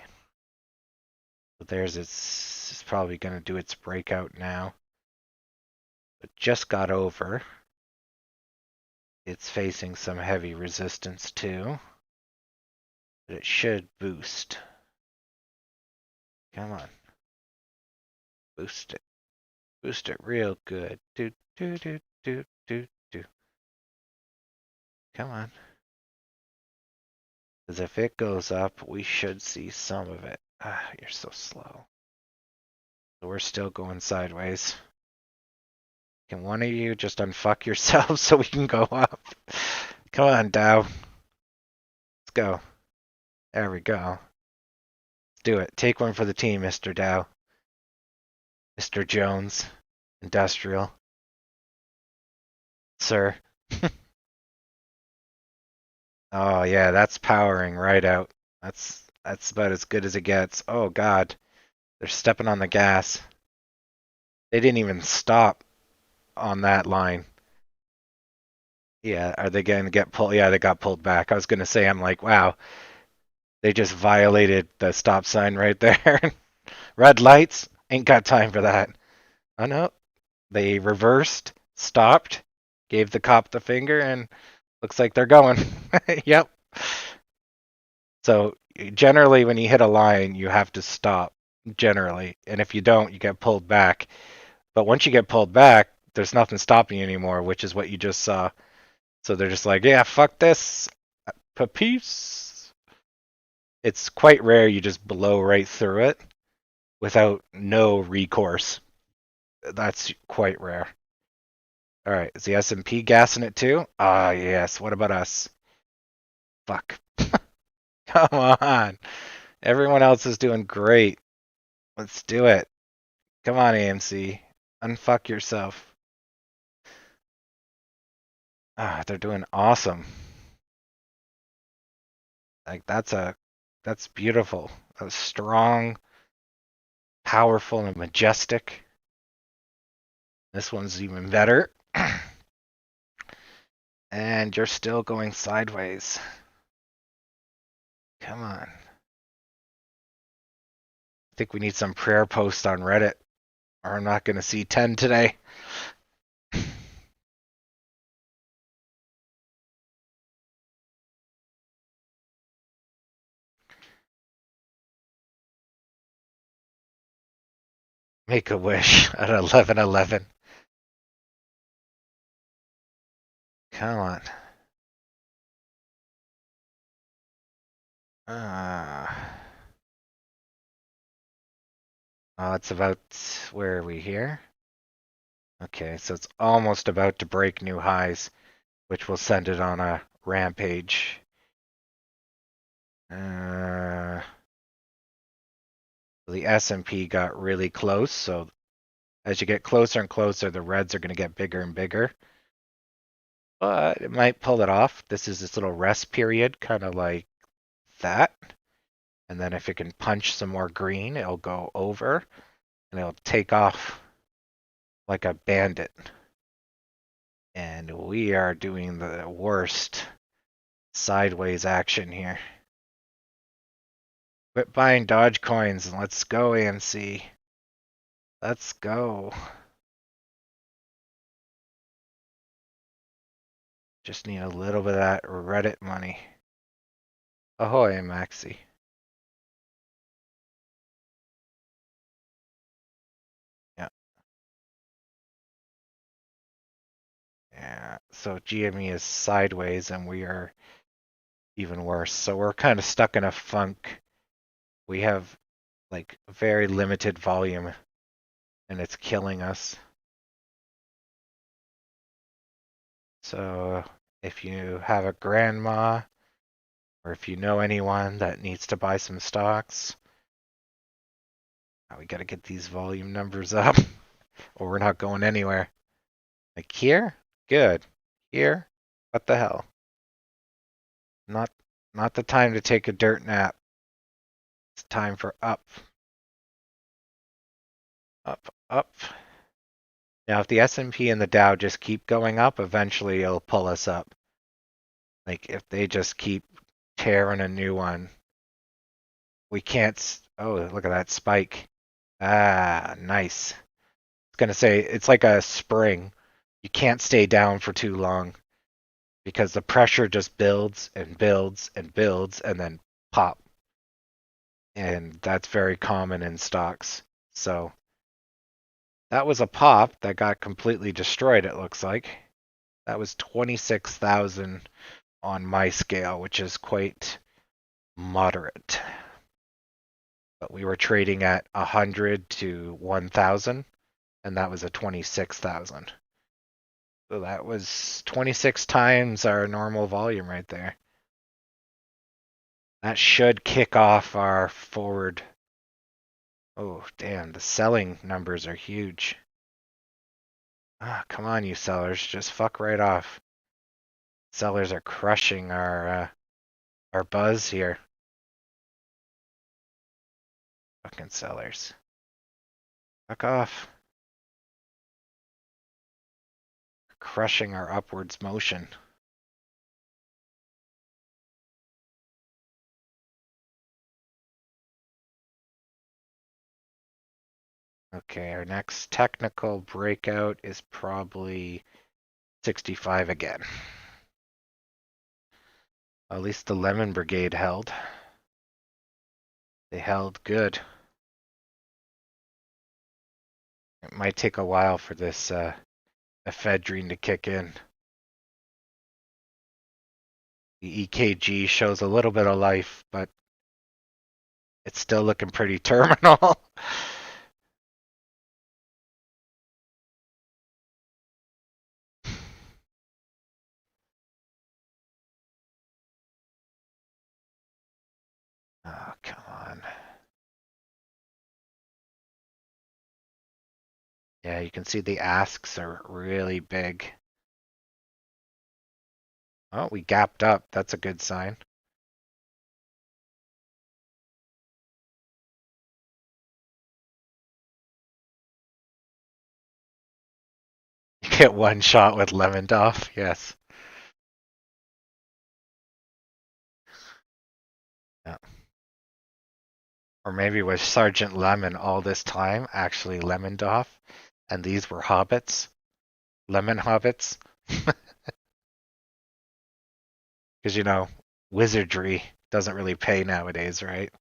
So there's it's probably going to do its breakout now. It just got over. It's facing some heavy resistance too. But it should boost. Come on. Boost it. Boost it real good. Do, do, do, do, do, do. Come on. Because if it goes up, we should see some of it. Ah, you're so slow. So we're still going sideways. Can one of you just unfuck yourselves so we can go up? Come on, Dow. Let's go. There we go. Let's do it. Take one for the team, Mr. Dow. Mr. Jones. Industrial. Sir. Oh yeah, that's powering right out. That's about as good as it gets. Oh god. They're stepping on the gas. They didn't even stop on that line. Yeah, are they going to get pulled? Yeah, they got pulled back. I was going to say, I'm like, wow, they just violated the stop sign right there. Red lights, ain't got time for that. Oh no, they reversed, stopped, gave the cop the finger, and looks like they're going. Yep. So generally, when you hit a line, you have to stop, generally. And if you don't, you get pulled back. But once you get pulled back, there's nothing stopping you anymore, which is what you just saw. So they're just like, yeah, fuck this. Peace. It's quite rare you just blow right through it without no recourse. That's quite rare. All right, is the S&P gassing it too? Ah, yes. What about us? Fuck. Come on. Everyone else is doing great. Let's do it. Come on, AMC. Unfuck yourself. Ah, they're doing awesome. Like that's beautiful. That's strong, powerful, and majestic. This one's even better. And you're still going sideways. Come on. I think we need some prayer posts on Reddit, or I'm not going to see 10 today. Make a wish at 11:11. Come on. Uh, oh, it's about, where are we here? Okay, so it's almost about to break new highs, which will send it on a rampage. The S&P got really close, so as you get closer and closer, the reds are going to get bigger and bigger. But it might pull it off. This is this little rest period, kind of like that. And then if it can punch some more green, it'll go over and it'll take off like a bandit. And we are doing the worst sideways action here. Quit buying Dodge coins and let's go, AMC. Let's go. Just need a little bit of that Reddit money. Ahoy, Maxi. Yeah. Yeah. So GME is sideways and we are even worse. So we're kind of stuck in a funk. We have like very limited volume and it's killing us. So if you have a grandma or if you know anyone that needs to buy some stocks, we got to get these volume numbers up or we're not going anywhere. Like here? Good. Here? What the hell? Not not the time to take a dirt nap. It's time for up. Up, up. Now if the S&P and the Dow just keep going up, eventually it'll pull us up. Like if they just keep tearing a new one, we can't. Oh, look at that spike. Ah, nice. I was gonna say it's like a spring. You can't stay down for too long because the pressure just builds and builds and builds and then pop. And that's very common in stocks. So that was a pop that got completely destroyed, it looks like. That was 26,000 on my scale, which is quite moderate. But we were trading at 100 to 1,000, and that was a 26,000. So that was 26 times our normal volume right there. That should kick off our forward. Oh, damn, the selling numbers are huge. Ah, come on, you sellers, just fuck right off. Sellers are crushing our buzz here. Fucking sellers. Fuck off. Crushing our upwards motion. Okay, our next technical breakout is probably 65 again. At least the Lemon Brigade held. They held good. It might take a while for this ephedrine to kick in. The EKG shows a little bit of life, but it's still looking pretty terminal. Oh, come on. Yeah, you can see the asks are really big. Oh, we gapped up. That's a good sign. You get one shot with Lemondorf, yes. Yeah. Or maybe was Sergeant Lemon all this time actually Lemondorf, and these were hobbits? Lemon hobbits? Because, you know, wizardry doesn't really pay nowadays, right?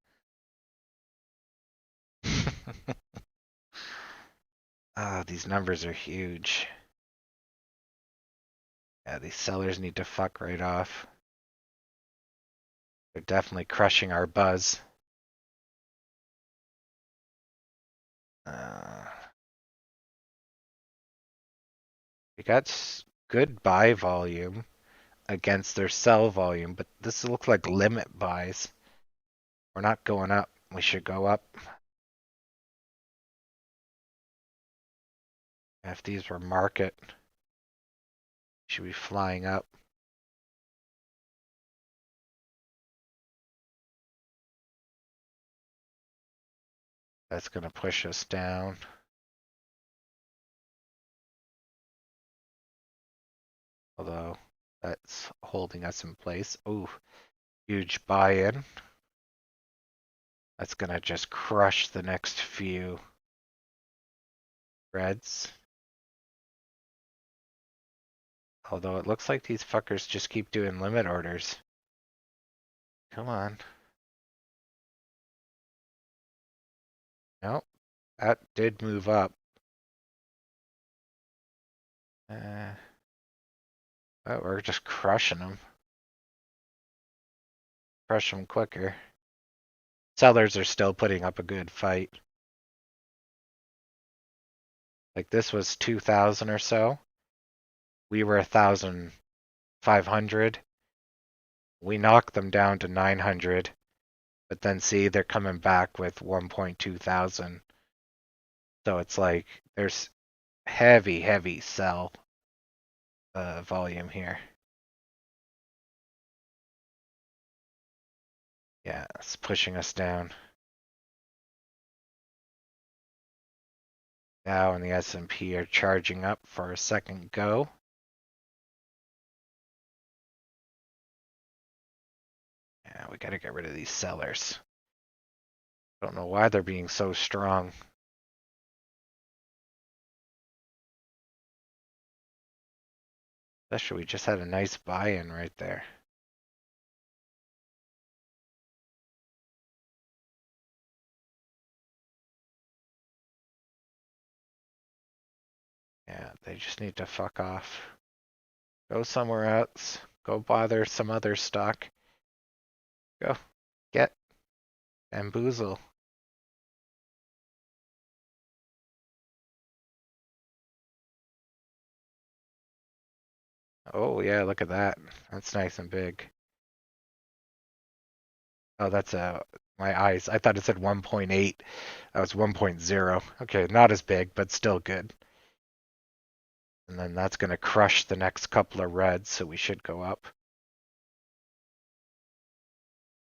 Ah, these numbers are huge. Yeah, these sellers need to fuck right off. They're definitely crushing our buzz. We got good buy volume against their sell volume, but this looks like limit buys. We're not going up. We should go up. If these were market, should be flying up. That's going to push us down. Although that's holding us in place. Ooh, huge buy-in. That's going to just crush the next few reds. Although it looks like these fuckers just keep doing limit orders. Come on. Nope. That did move up. Oh, we're just crushing them. Crush them quicker. Sellers are still putting up a good fight. Like this was 2,000 or so. We were 1,500. We knocked them down to 900. But then see, they're coming back with 1.2 thousand. So it's like there's heavy sell volume here. Yeah, it's pushing us down. Dow and the S&P are charging up for a second go. Yeah, we gotta get rid of these sellers. Don't know why they're being so strong. Especially we just had a nice buy-in right there. Yeah, they just need to fuck off. Go somewhere else. Go bother some other stock. Go. Get. Bamboozle. Oh yeah, look at that. That's nice and big. Oh, that's my eyes. I thought it said 1.8. That was 1.0. Okay, not as big, but still good. And then that's going to crush the next couple of reds, so we should go up.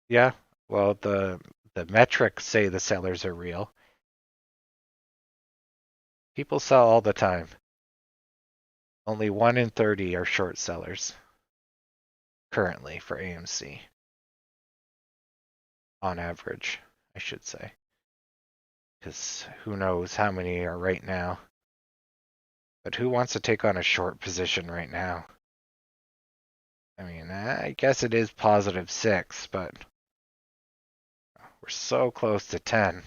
Yeah, well, the metrics say the sellers are real. People sell all the time. Only 1 in 30 are short sellers currently for AMC. On average, I should say. because who knows how many are right now. But who wants to take on a short position right now? I mean, I guess it is +6, but we're so close to 10.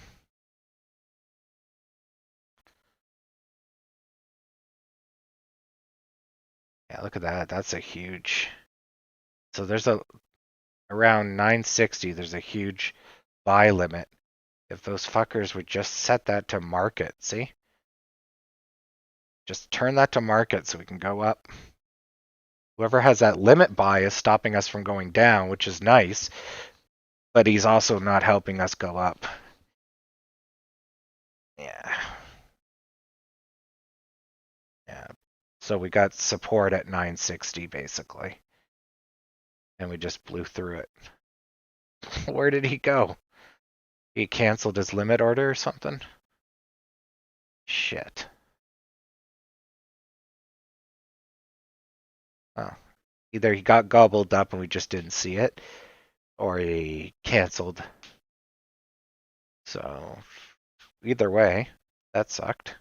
Yeah, look at that. That's a huge. So there's around 960, there's a huge buy limit. If those fuckers would just set that to market, see? Just turn that to market so we can go up. Whoever has that limit buy is stopping us from going down, which is nice, but he's also not helping us go up. Yeah. Yeah. So we got support at 960 basically. And we just blew through it. Where did he go? He canceled his limit order or something? Shit. Oh. Either he got gobbled up and we just didn't see it, or he canceled. So either way, that sucked.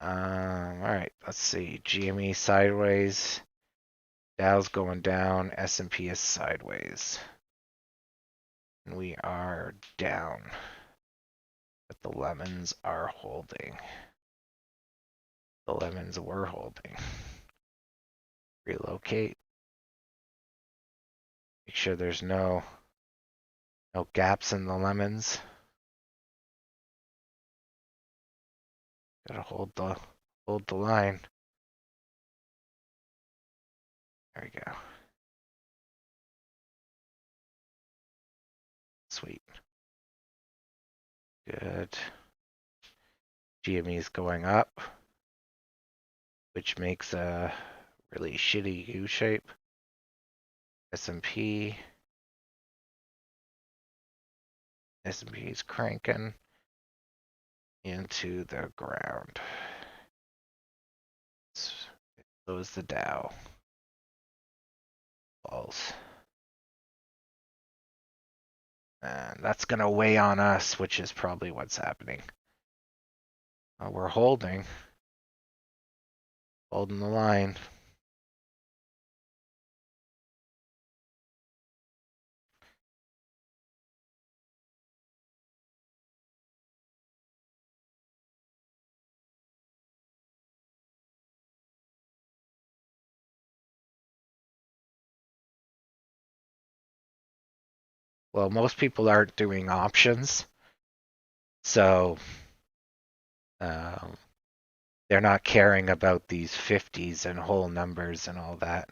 All right, let's see. GME sideways. Dow's going down. S&P is sideways. And we are down. But the lemons are holding. The lemons were holding. Relocate. Make sure there's no gaps in the lemons. Gotta hold the line. There we go. Sweet. Good. GME is going up, which makes a really shitty U shape. S&P is cranking into the ground. So is the Dow. Balls. And that's going to weigh on us, which is probably what's happening. We're holding the line. Well, most people aren't doing options, so they're not caring about these 50s and whole numbers and all that.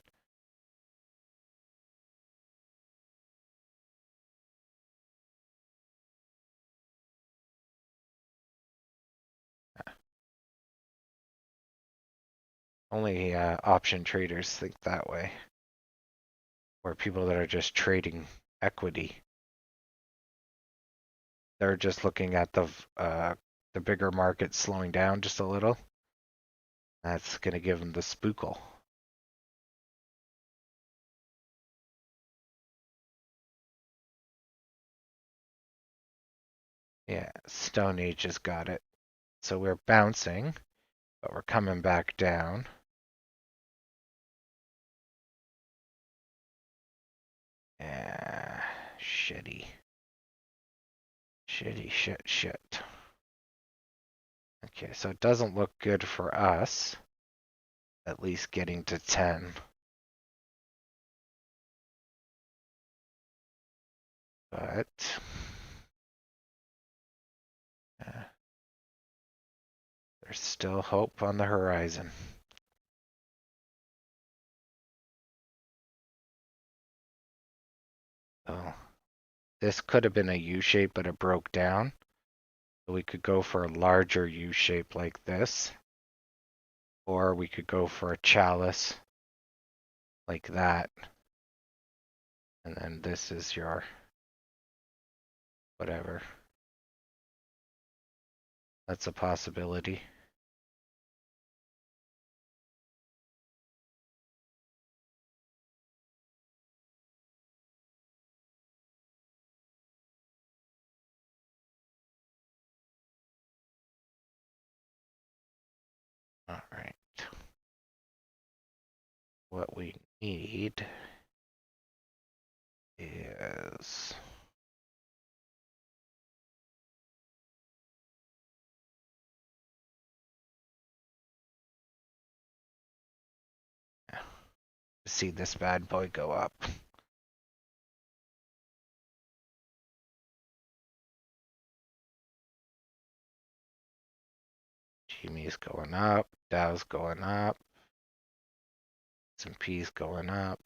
Only option traders think that way, or people that are just trading equity. They're just looking at the bigger market slowing down just a little. That's going to give them the spookle. Yeah, Stone Age has got it. So we're bouncing, but we're coming back down. Shitty. Shit. Okay, so it doesn't look good for us. At least getting to 10. But there's still hope on the horizon. So this could have been a U shape, but it broke down. So we could go for a larger U shape like this. Or we could go for a chalice like that. And then this is your whatever. That's a possibility. what we need is to see this bad boy go up. GME's going up, Dow's going up, S&P's going up.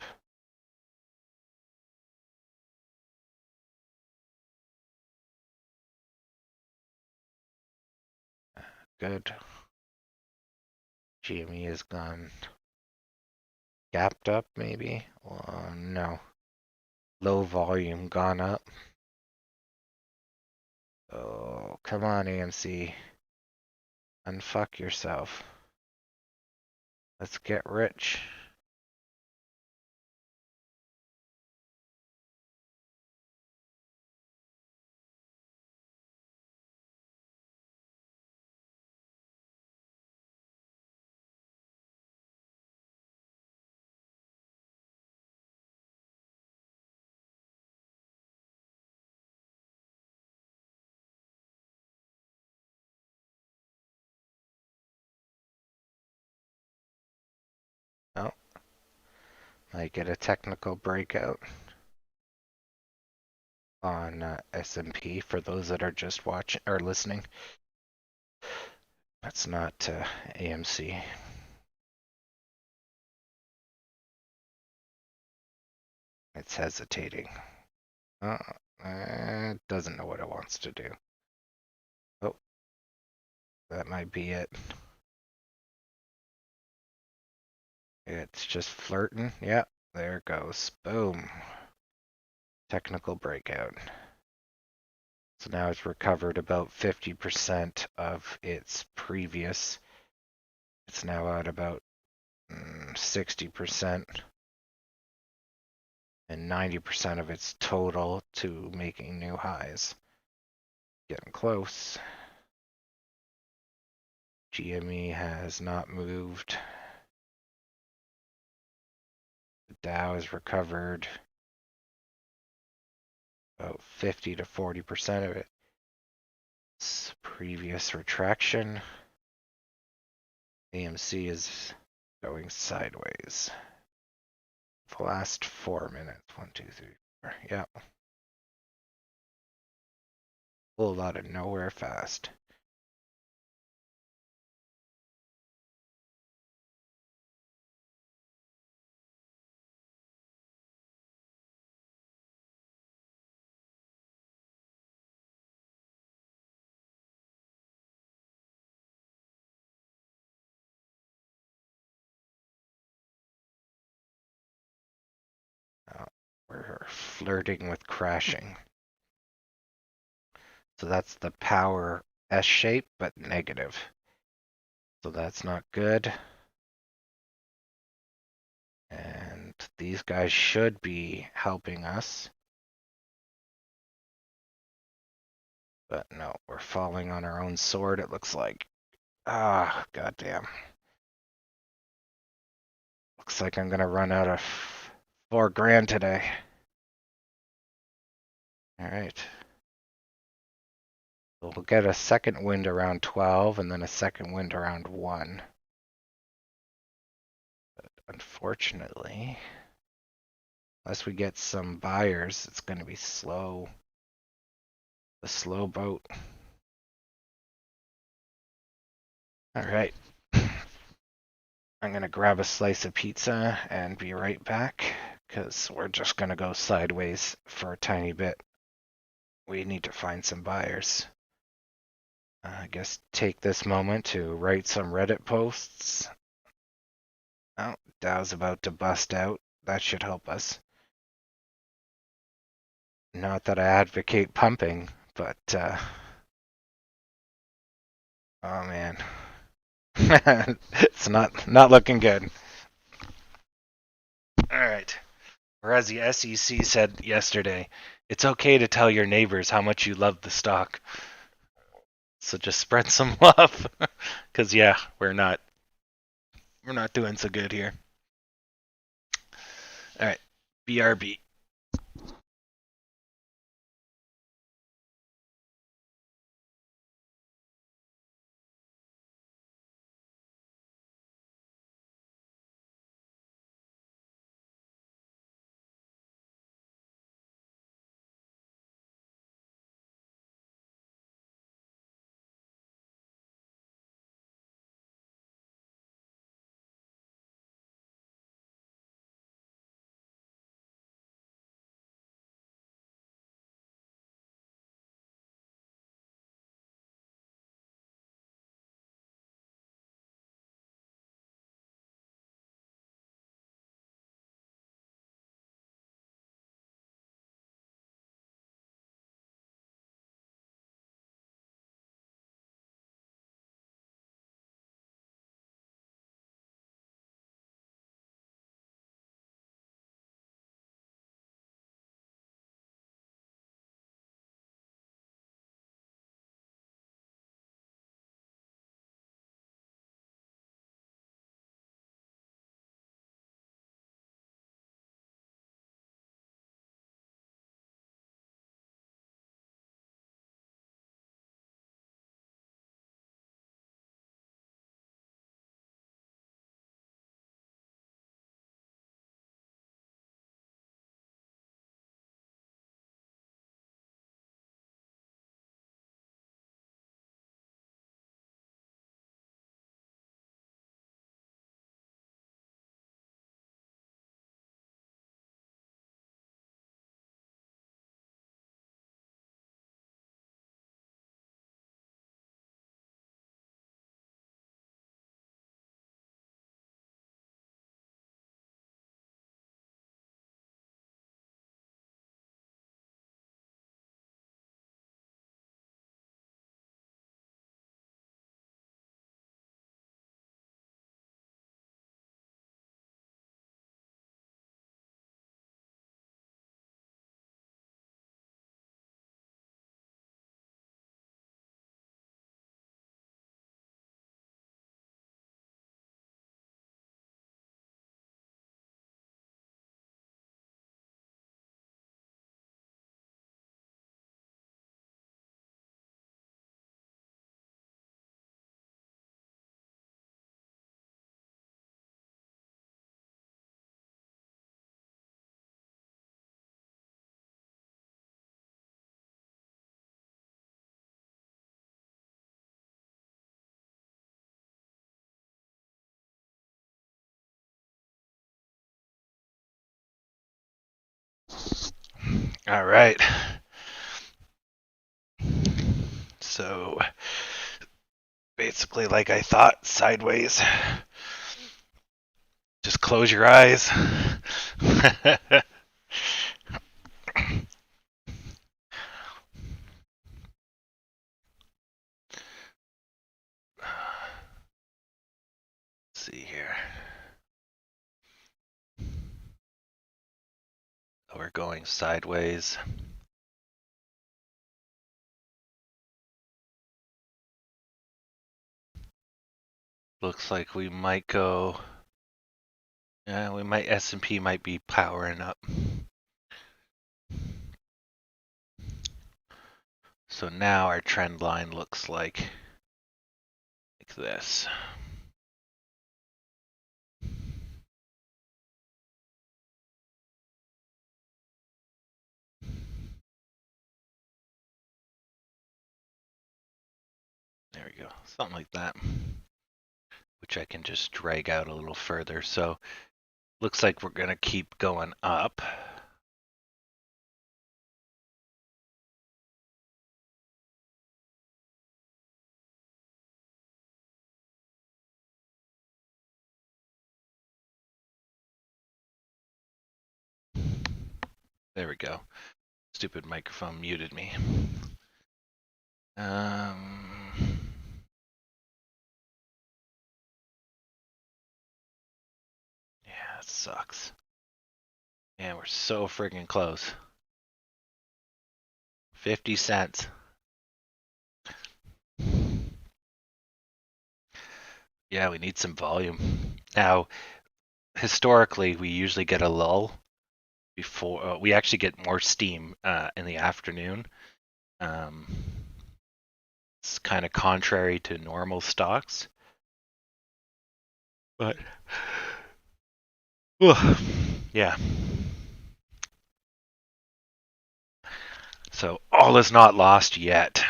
Good. GME has gone gapped up, maybe? No. Low volume gone up. Oh, come on, AMC. Unfuck yourself. Let's get rich. Oh, might get a technical breakout on S&P for those that are just watching or listening. That's not AMC. It's hesitating. It doesn't know what it wants to do. Oh, that might be it. It's just flirting. Yep, there it goes. Boom. Technical breakout. So now it's recovered about 50% of its previous. It's now at about 60% and 90% of its total to making new highs. Getting close. GME has not moved. The Dow has recovered about 50 to 40% of its previous retraction. AMC is going sideways. The last 4 minutes. 1, 2, 3, 4. Yeah. Whole lot of nowhere fast. We're flirting with crashing. So that's the power S shape, but negative. So that's not good. And these guys should be helping us. But no, we're falling on our own sword, it looks like. Ah, goddamn. Looks like I'm gonna run out of $4,000 today. Alright. We'll get a second wind around 12 and then a second wind around 1. But unfortunately, unless we get some buyers, it's gonna be slow. A slow boat. Alright. I'm gonna grab a slice of pizza and be right back, because we're just gonna go sideways for a tiny bit. We need to find some buyers. I guess take this moment to write some Reddit posts. Oh, Dow's about to bust out. That should help us. Not that I advocate pumping, but oh man. It's not looking good. Alright. Or as the SEC said yesterday, it's okay to tell your neighbors how much you love the stock. So just spread some love. Cause yeah, we're not doing so good here. BRB. All right. So basically, like I thought, sideways. Just close your eyes. See here. We're going sideways. Looks like we might go. Yeah, we might. S&P might be powering up. So now our trend line looks like this. There we go, something like that, which I can just drag out a little further. So looks like we're gonna keep going up. There we go. Stupid microphone muted me. Yeah, it sucks. Man, we're so friggin' close. 50 cents. Yeah, we need some volume. Now, historically, we usually get a lull before we actually get more steam in the afternoon. It's kind of contrary to normal stocks, but yeah. So all is not lost yet.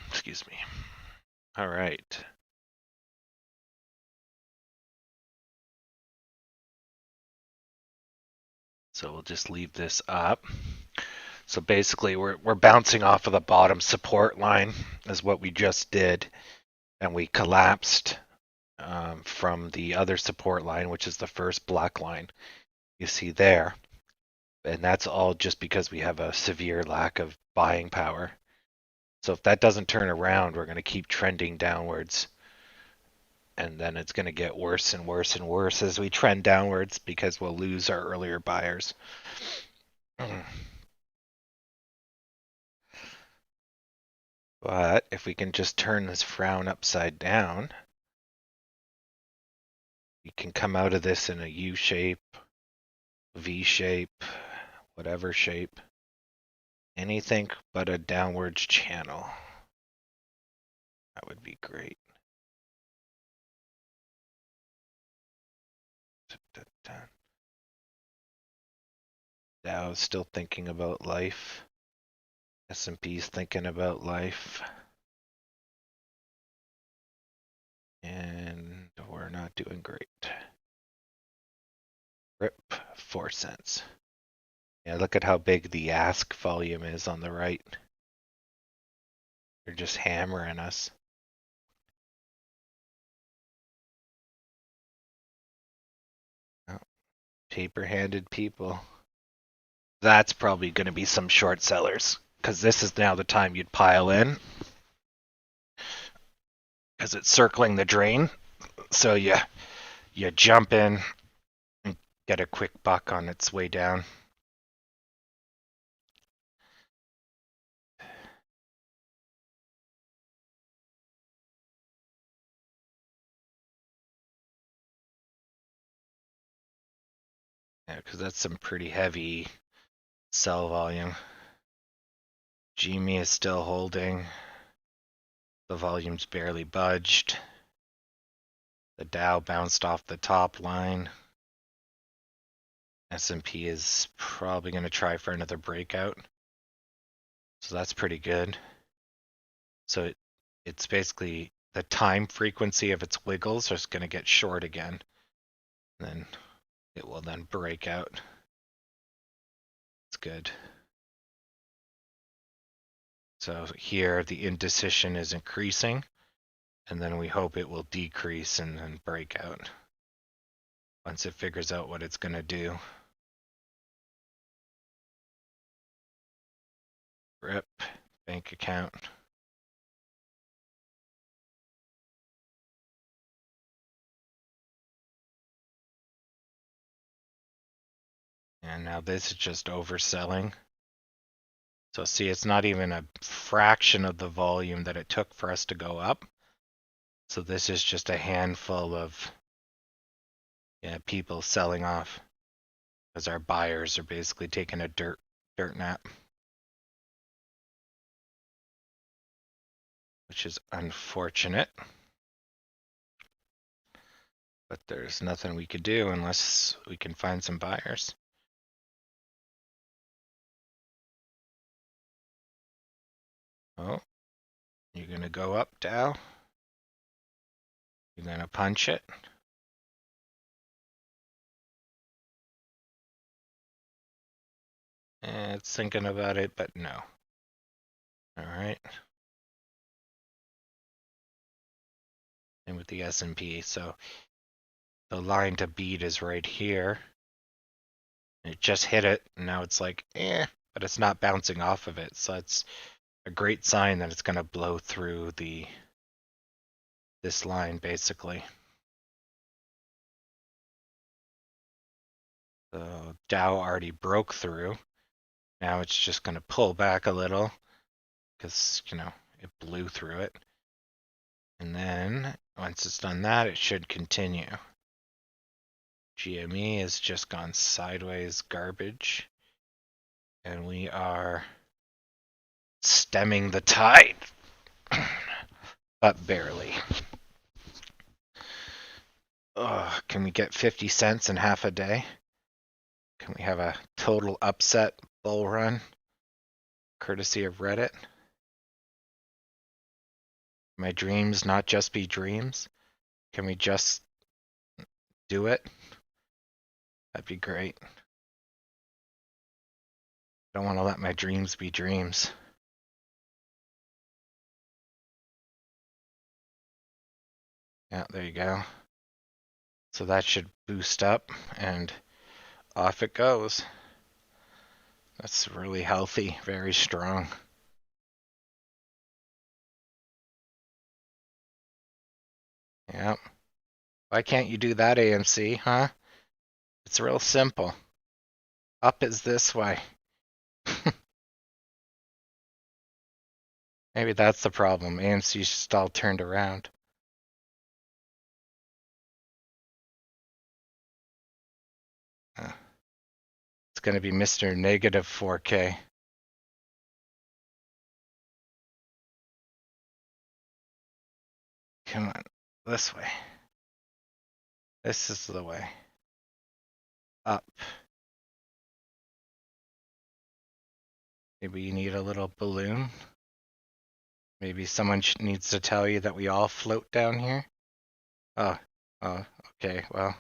Excuse me. All right. So we'll just leave this up. So basically we're bouncing off of the bottom support line is what we just did, and we collapsed from the other support line, which is the first black line you see there. And that's all just because we have a severe lack of buying power. So if that doesn't turn around, we're going to keep trending downwards. And then it's going to get worse and worse and worse as we trend downwards because we'll lose our earlier buyers. But if we can just turn this frown upside down, you can come out of this in a U shape, V shape, whatever shape. Anything but a downwards channel. That would be great. Dow's still thinking about life. S&P's thinking about life. And we're not doing great. RIP, 4 cents. Yeah, look at how big the ask volume is on the right. They're just hammering us. Oh, paper-handed people. That's probably going to be some short sellers, because this is now the time you'd pile in. Because it's circling the drain. So you jump in and get a quick buck on its way down. Yeah, because that's some pretty heavy sell volume. GME is still holding. The volume's barely budged. The Dow bounced off the top line. S&P is probably going to try for another breakout. So that's pretty good. So it's basically the time frequency of its wiggles is going to get short again. And then it will then break out. It's good. So here the indecision is increasing, and then we hope it will decrease and then break out once it figures out what it's going to do. RIP, bank account. And now this is just overselling. So see, it's not even a fraction of the volume that it took for us to go up. So this is just a handful of people selling off because our buyers are basically taking a dirt nap, which is unfortunate. But there's nothing we could do unless we can find some buyers. Oh, you're going to go up, Dow? You're going to punch it? It's thinking about it, but no. All right. And with the S&P, so the line to beat is right here. It just hit it, and now it's like, but it's not bouncing off of it. So it's a great sign that it's going to blow through this line, basically. So Dow already broke through. Now it's just going to pull back a little because, it blew through it. And then once it's done that, it should continue. GME has just gone sideways garbage. And we are stemming the tide, but barely. Can we get 50 cents in half a day? Can we have a total upset bull run, courtesy of Reddit? My dreams not just be dreams? Can we just do it? That'd be great. Don't want to let my dreams be dreams. Yeah, there you go. So that should boost up, and off it goes. That's really healthy, very strong. Yep. Why can't you do that, AMC, huh? It's real simple. Up is this way. Maybe that's the problem. AMC's just all turned around. It's going to be Mr. Negative 4K. Come on, this way. This is the way. Up. Maybe you need a little balloon. Maybe someone needs to tell you that we all float down here. Oh, okay, well,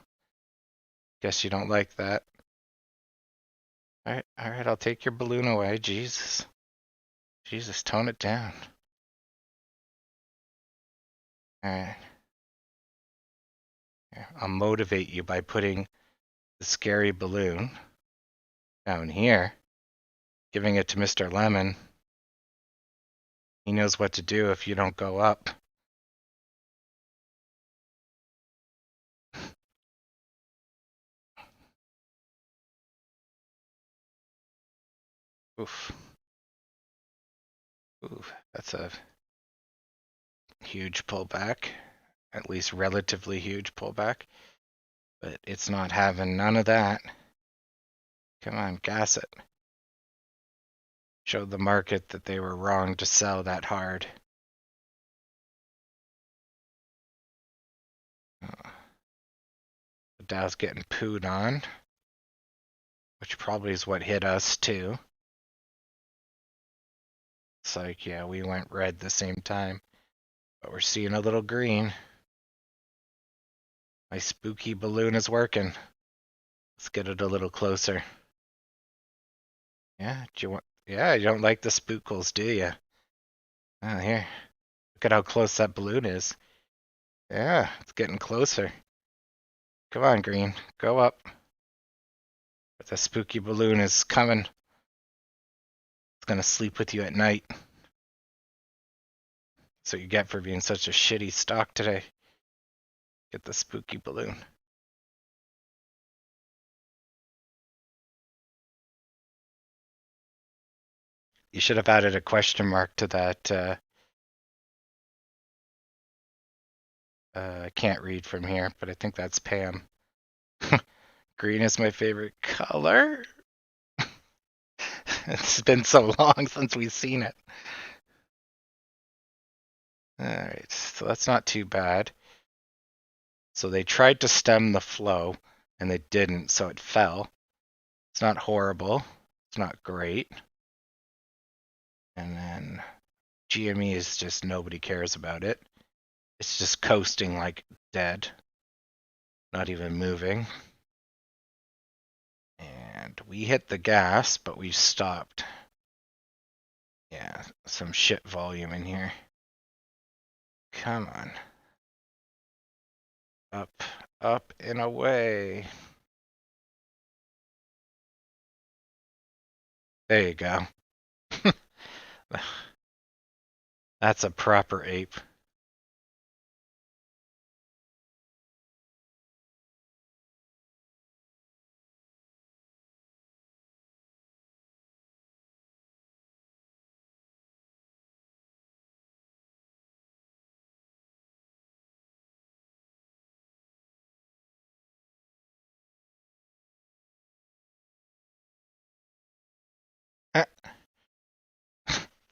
guess you don't like that. All right, I'll take your balloon away. Jesus, tone it down. All right. I'll motivate you by putting the scary balloon down here, giving it to Mr. Lemon. He knows what to do if you don't go up. Oof. Oof, that's a huge pullback, at least relatively huge pullback. But it's not having none of that. Come on, gas it. Showed the market that they were wrong to sell that hard. The Dow's getting pooed on, which probably is what hit us too. It's like, yeah, we went red the same time, but we're seeing a little green. My spooky balloon is working. Let's get it a little closer. Yeah, you don't like the spookles, do you? Oh, here. Look at how close that balloon is. Yeah, it's getting closer. Come on, green. Go up. But the spooky balloon is coming. It's gonna sleep with you at night. That's what you get for being such a shitty stock today. Get the spooky balloon. You should have added a question mark to that. I can't read from here, but I think that's Pam. Green is my favorite color. It's been so long since we've seen it. Alright, so that's not too bad. So they tried to stem the flow, and they didn't, so it fell. It's not horrible. It's not great. And then GME is just nobody cares about it. It's just coasting like dead. Not even moving. And we hit the gas, but we stopped. Yeah, some shit volume in here. Come on. Up and away. There you go. That's a proper ape.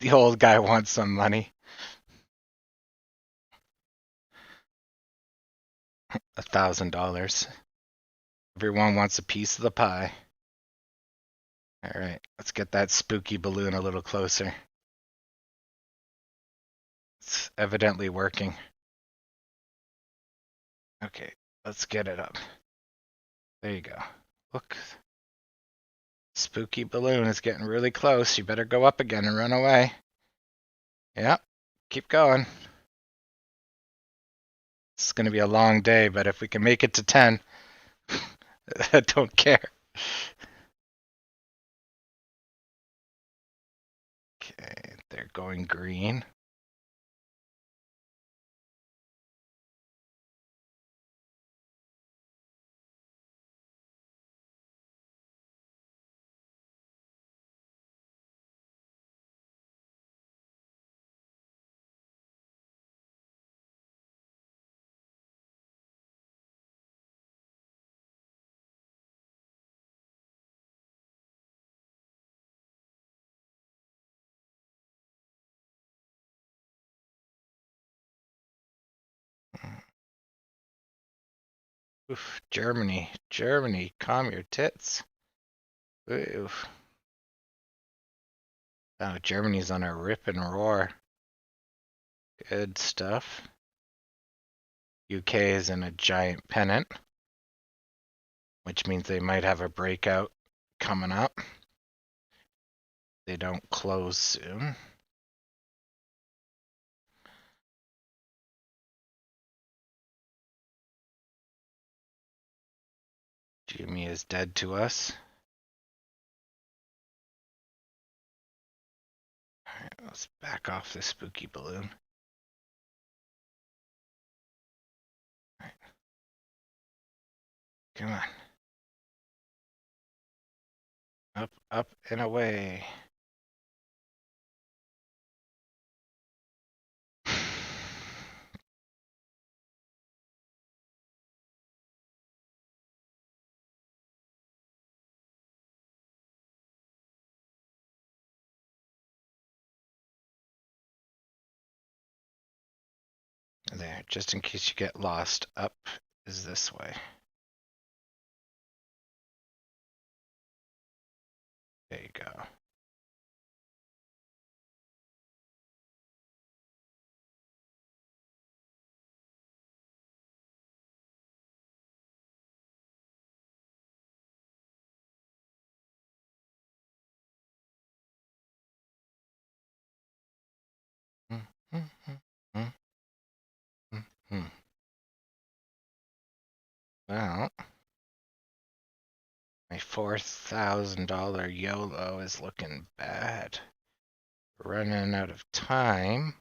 The old guy wants some money. $1,000. Everyone wants a piece of the pie. All right, let's get that spooky balloon a little closer. It's evidently working. Okay, let's get it up. There you go. Look. Spooky balloon is getting really close. You better go up again and run away. Yep, keep going. It's going to be a long day, but if we can make it to 10, I don't care. Okay, they're going green. Oof, Germany, calm your tits. Oof. Oh, Germany's on a rip and roar. Good stuff. UK is in a giant pennant, which means they might have a breakout coming up. They don't close soon. Jimmy is dead to us. Alright, let's back off this spooky balloon. Alright. Come on. Up, up, and away. There, just in case you get lost, up is this way. There you go. Well, my $4,000 YOLO is looking bad. Running out of time.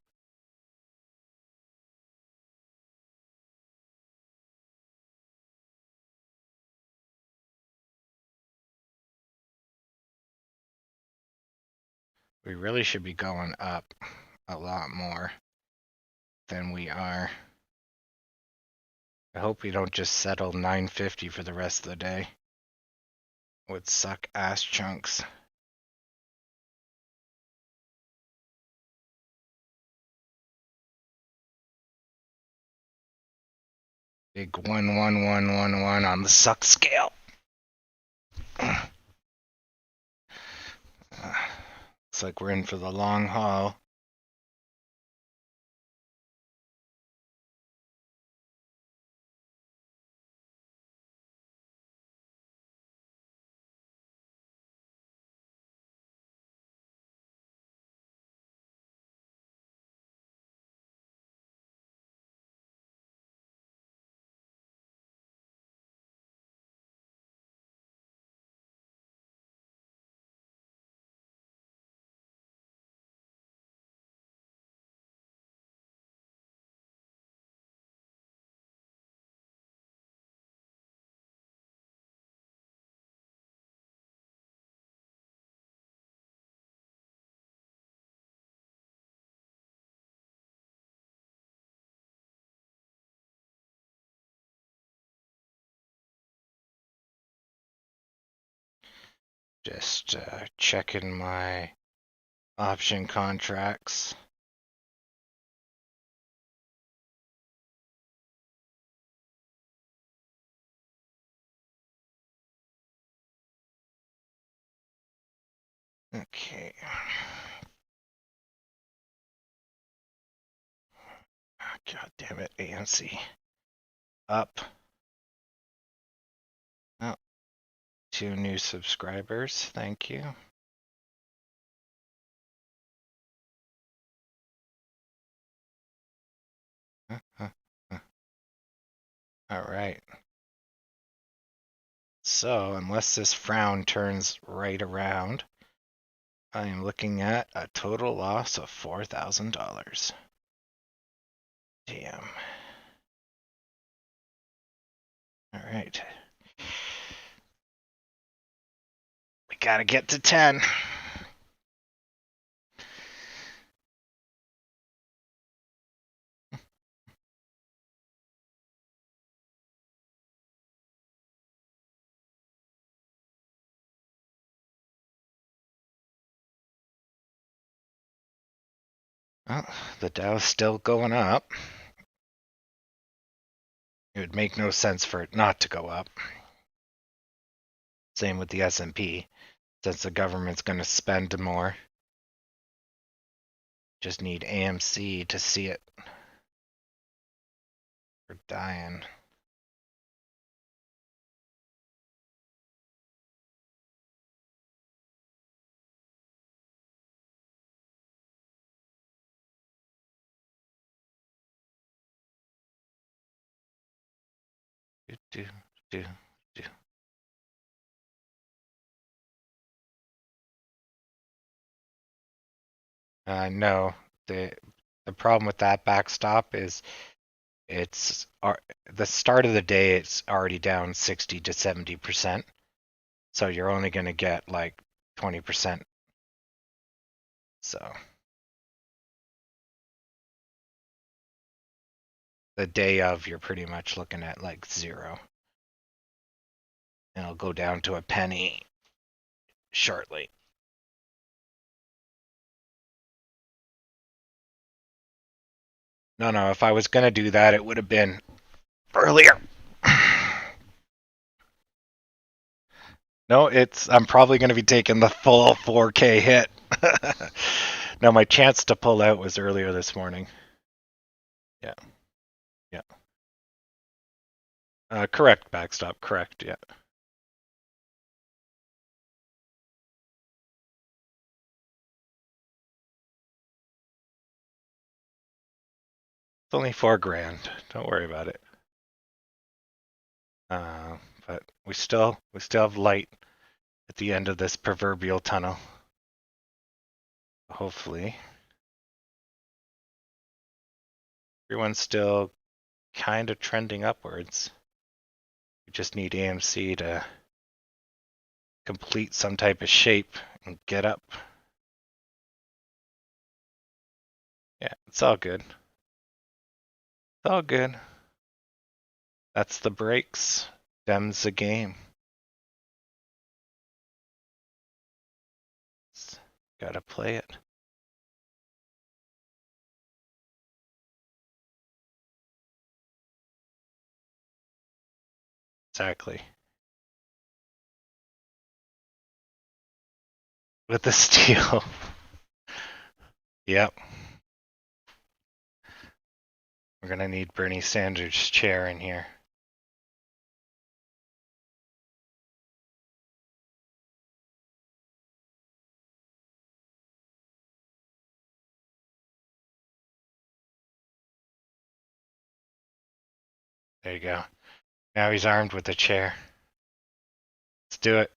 We really should be going up a lot more than we are. I hope we don't just settle 950 for the rest of the day. Would suck ass chunks. Big 11111 on the suck scale. Looks like we're in for the long haul. Just checking my Option contracts. Okay. God damn it, AMC. Up. Oh, 2 new subscribers. Thank you. All right. So, unless this frown turns right around, I am looking at a total loss of $4,000. Damn. All right. We gotta get to 10. Well, the Dow's still going up. It would make no sense for it not to go up. Same with the S&P, since the government's going to spend more. Just need AMC to see it. We're dying. Do, do, do. No, the problem with that backstop is it's the start of the day. It's already down 60 to 70%, so you're only going to get like 20%. So the day of, you're pretty much looking at like 0, and it'll go down to a penny shortly. No, if I was going to do that, it would have been earlier. No, I'm probably going to be taking the full 4K hit. No, my chance to pull out was earlier this morning. Yeah. Correct, backstop. Correct, yeah. It's only $4,000. Don't worry about it. But we still have light at the end of this proverbial tunnel. Hopefully. Everyone's still kind of trending upwards. We just need AMC to complete some type of shape and get up. Yeah, it's all good. It's all good. That's the breaks. Them's the game. Gotta play it. Exactly. With the steel. Yep. We're gonna need Bernie Sanders' chair in here. There you go. Now he's armed with a chair. Let's do it.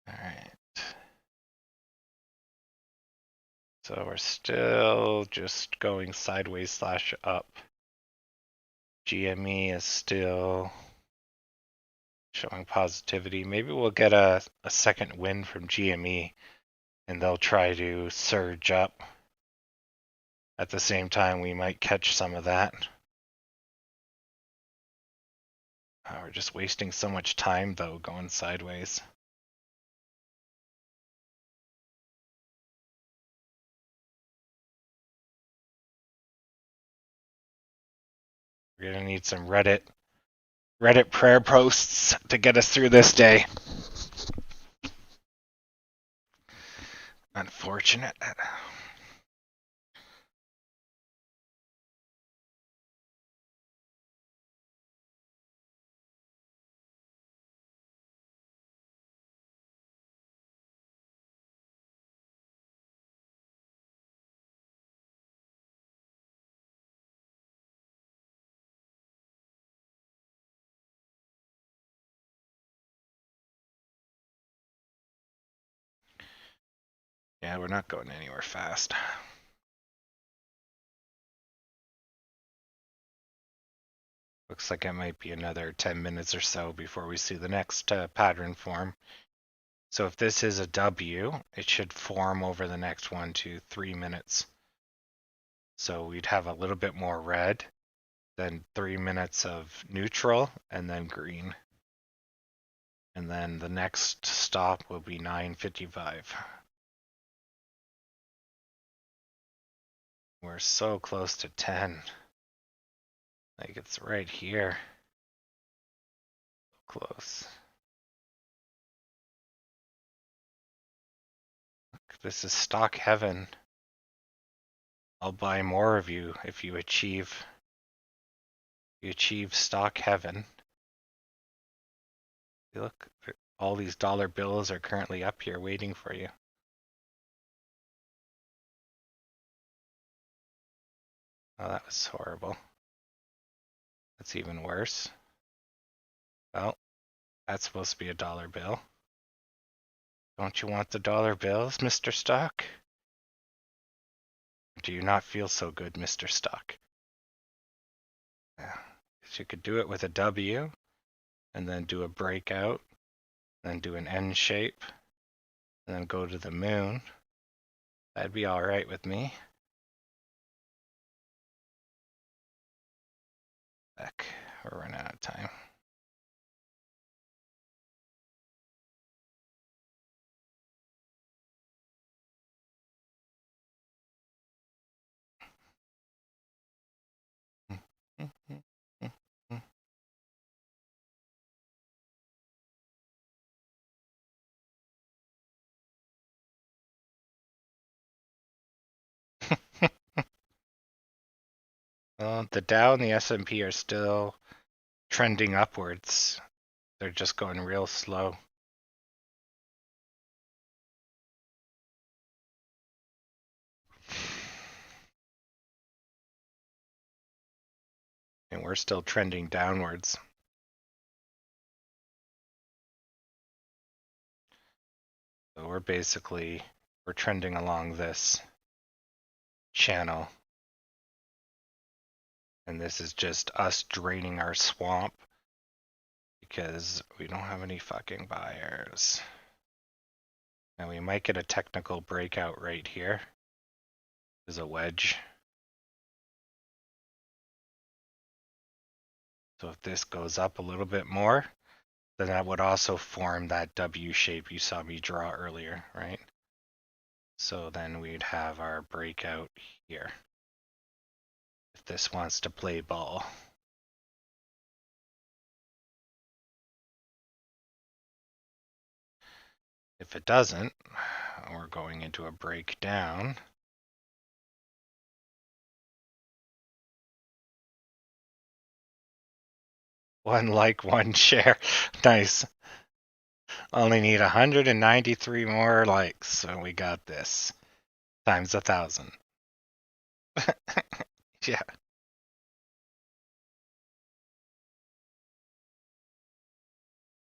All right. So we're still just going sideways / up. GME is still showing positivity. Maybe we'll get a second win from GME and they'll try to surge up. At the same time, we might catch some of that. We're just wasting so much time, though, going sideways. We're gonna need some Reddit prayer posts to get us through this day. Unfortunate. Yeah, we're not going anywhere fast. Looks like it might be another 10 minutes or so before we see the next pattern form. So if this is a W, it should form over the next 1 to 3 minutes. So we'd have a little bit more red, then 3 minutes of neutral, and then green. And then the next stop will be 9:55. We're so close to 10. Like it's right here. Close. Look, this is stock heaven. I'll buy more of you if you achieve stock heaven. Look, all these dollar bills are currently up here waiting for you. Oh, that was horrible. That's even worse. Well, that's supposed to be a dollar bill. Don't you want the dollar bills, Mr. Stock? Do you not feel so good, Mr. Stock? Yeah. You could do it with a W, and then do a breakout, then do an N shape, and then go to the moon. That'd be all right with me. Heck, we're running out of time. Well, the Dow and the S&P are still trending upwards. They're just going real slow. And we're still trending downwards. So we're trending along this channel. And this is just us draining our swamp because we don't have any fucking buyers. Now we might get a technical breakout right here. There's a wedge. So if this goes up a little bit more, then that would also form that W shape you saw me draw earlier, right? So then we'd have our breakout here. If this wants to play ball. If it doesn't, we're going into a breakdown. One like, one share. Nice. Only need 193 more likes, so we got this. Times 1,000. Yeah.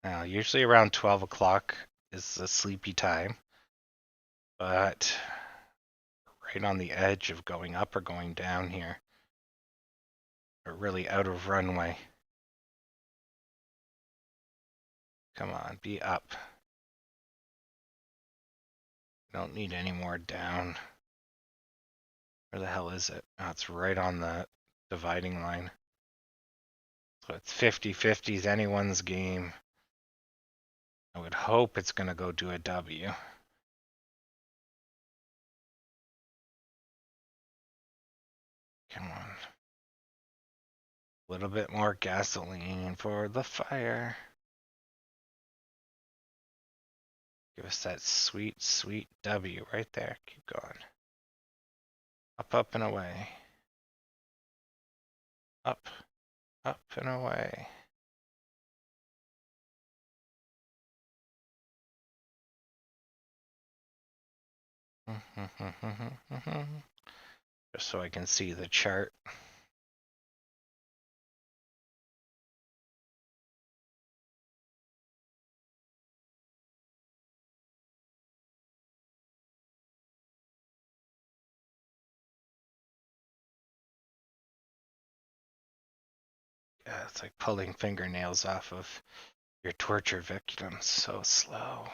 Now, usually around 12 o'clock is a sleepy time, but right on the edge of going up or going down here. We're really out of runway. Come on, be up. Don't need any more down. Where the hell is it? Oh, it's right on the dividing line. So it's 50-50s anyone's game. I would hope it's going to go do a W. Come on. A little bit more gasoline for the fire. Give us that sweet, sweet W right there. Keep going. Up, up, and away. Up, up, and away. Just so I can see the chart. Yeah, it's like pulling fingernails off of your torture victim. So slow.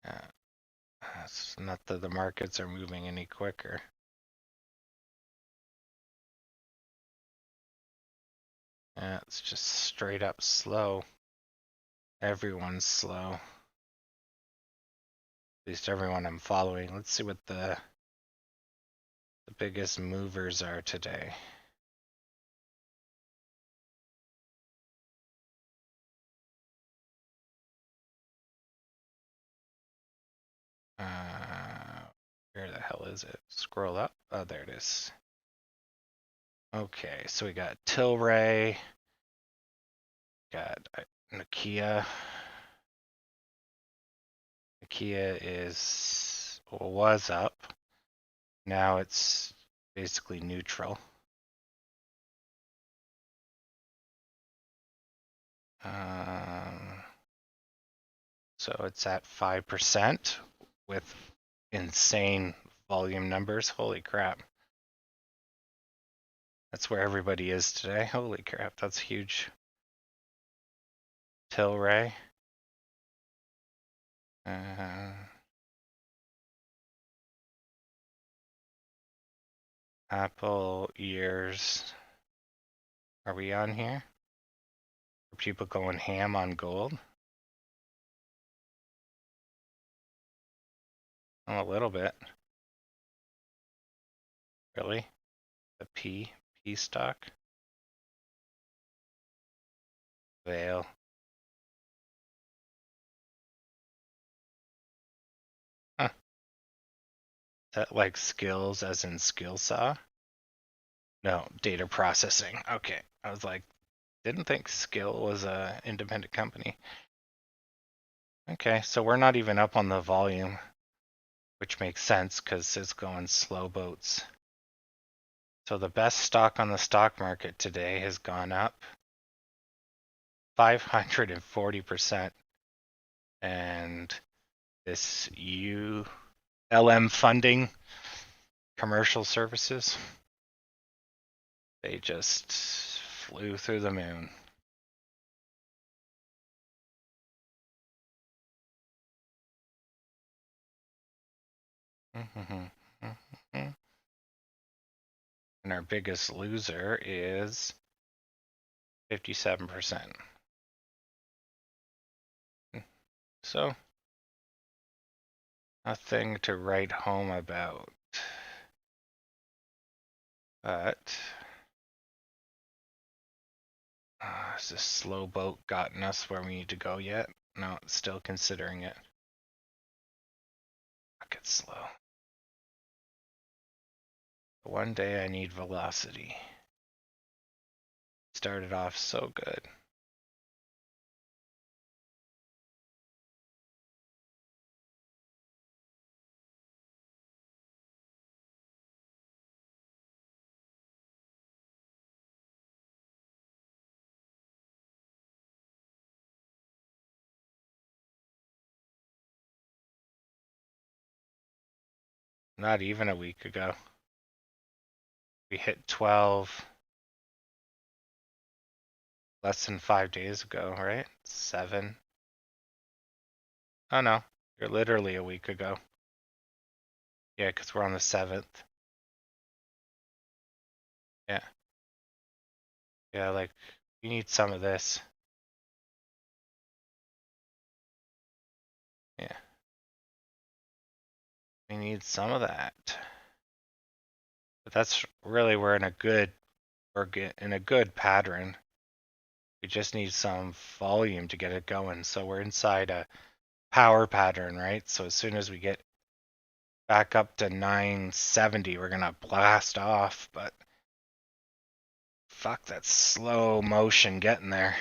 Yeah, it's not that the markets are moving any quicker. Yeah, it's just straight up slow. Everyone's slow. At least everyone I'm following. Let's see what the biggest movers are today. Where the hell is it? Scroll up. Oh, there it is. Okay, so we got Tilray, got Nokia. Nokia was up. Now it's basically neutral. So it's at 5% with insane volume numbers. Holy crap. That's where everybody is today. Holy crap, that's huge. Tilray. Apple ears. Are we on here? Are people going ham on gold? Oh, a little bit. Really? The P stock? Veil. Huh. That like skills as in skill saw? No, data processing. Okay. I was like, didn't think Skill was a independent company. Okay, so we're not even up on the volume, which makes sense because it's going slow boats. So the best stock on the stock market today has gone up 540%. And this LM funding commercial services, they just flew through the moon. And our biggest loser is 57%. So, nothing to write home about. But, has this slow boat gotten us where we need to go yet? No, it's still considering it. Fuck, it's slow. One day I need velocity. Started off so good. Not even a week ago. We hit 12 less than 5 days ago, right? 7. Oh no, you're literally a week ago. Yeah, because we're on the 7th. Yeah. Yeah, like, you need some of this. Yeah. We need some of that. But that's really, we're in a good pattern. We just need some volume to get it going. So we're inside a power pattern, right? So as soon as we get back up to 970, we're gonna blast off, but fuck, that slow motion getting there.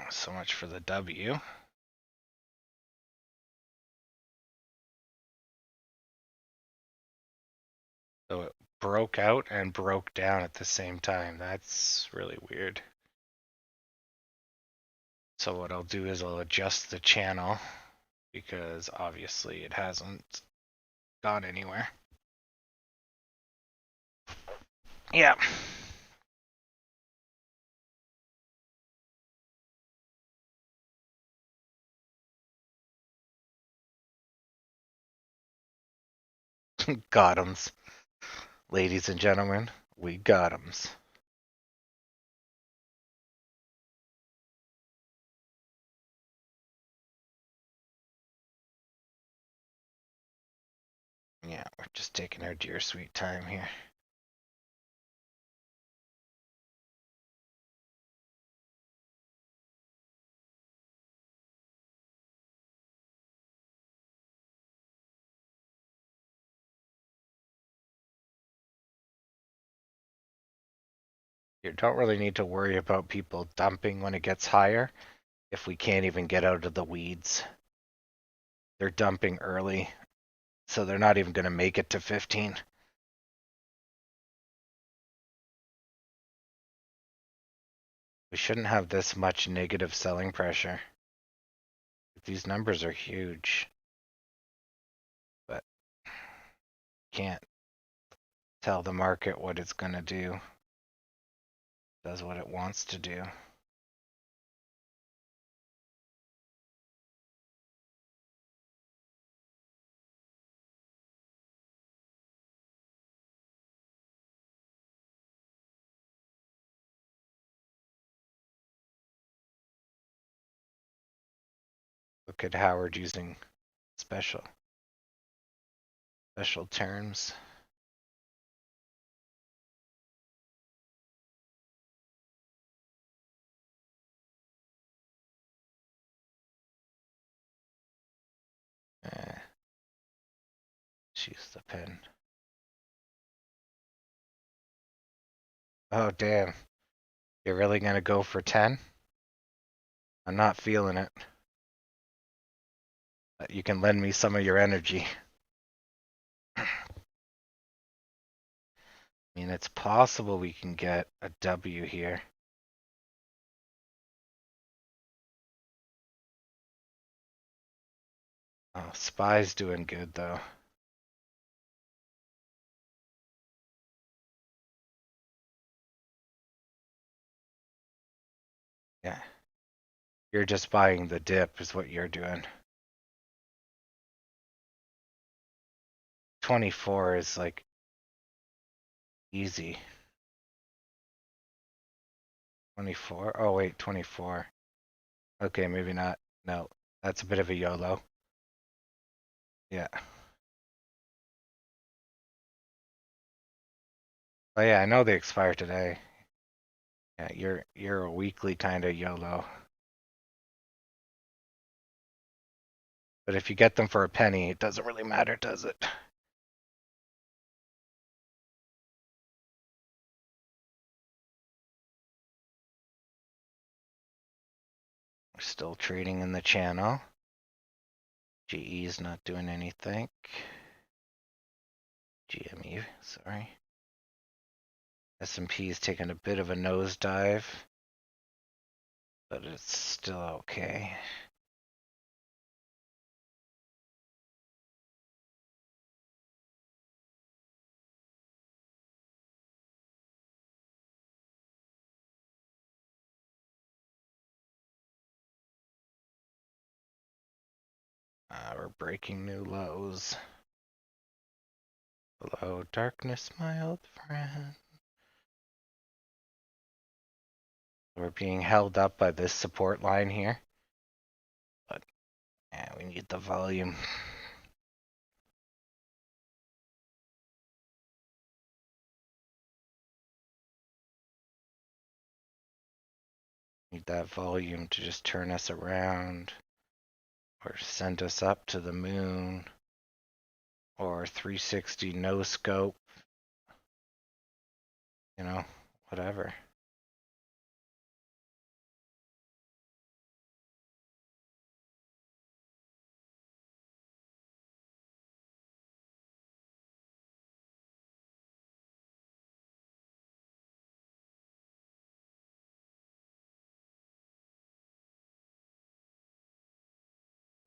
So much for the W. So it broke out and broke down at the same time. That's really weird. So what I'll do is I'll adjust the channel because obviously it hasn't gone anywhere. Yeah. Got 'ems. Ladies and gentlemen, we got 'ems. Yeah, we're just taking our dear sweet time here. You don't really need to worry about people dumping when it gets higher if we can't even get out of the weeds. They're dumping early, so they're not even going to make it to 15. We shouldn't have this much negative selling pressure. These numbers are huge, but can't tell the market what it's going to do. It does what it wants to do. Look at Howard using special terms. Use the pen. Oh, damn. You're really going to go for 10? I'm not feeling it. But you can lend me some of your energy. I mean, it's possible we can get a W here. Oh, SPY's doing good, though. Yeah. You're just buying the dip is what you're doing. 24 is like easy. 24? Oh, wait, 24. Okay, maybe not. No, that's a bit of a YOLO. Yeah. Oh yeah, I know they expire today. Yeah, you're a weekly kind of YOLO. But if you get them for a penny, it doesn't really matter, does it? We're still trading in the channel. GE is not doing anything. GME, sorry. S&P is taking a bit of a nosedive, but it's still okay. We're breaking new lows. Hello, darkness, my old friend. We're being held up by this support line here. But, yeah, we need the volume. Need that volume to just turn us around. Or send us up to the moon. Or 360 no scope. You know, whatever.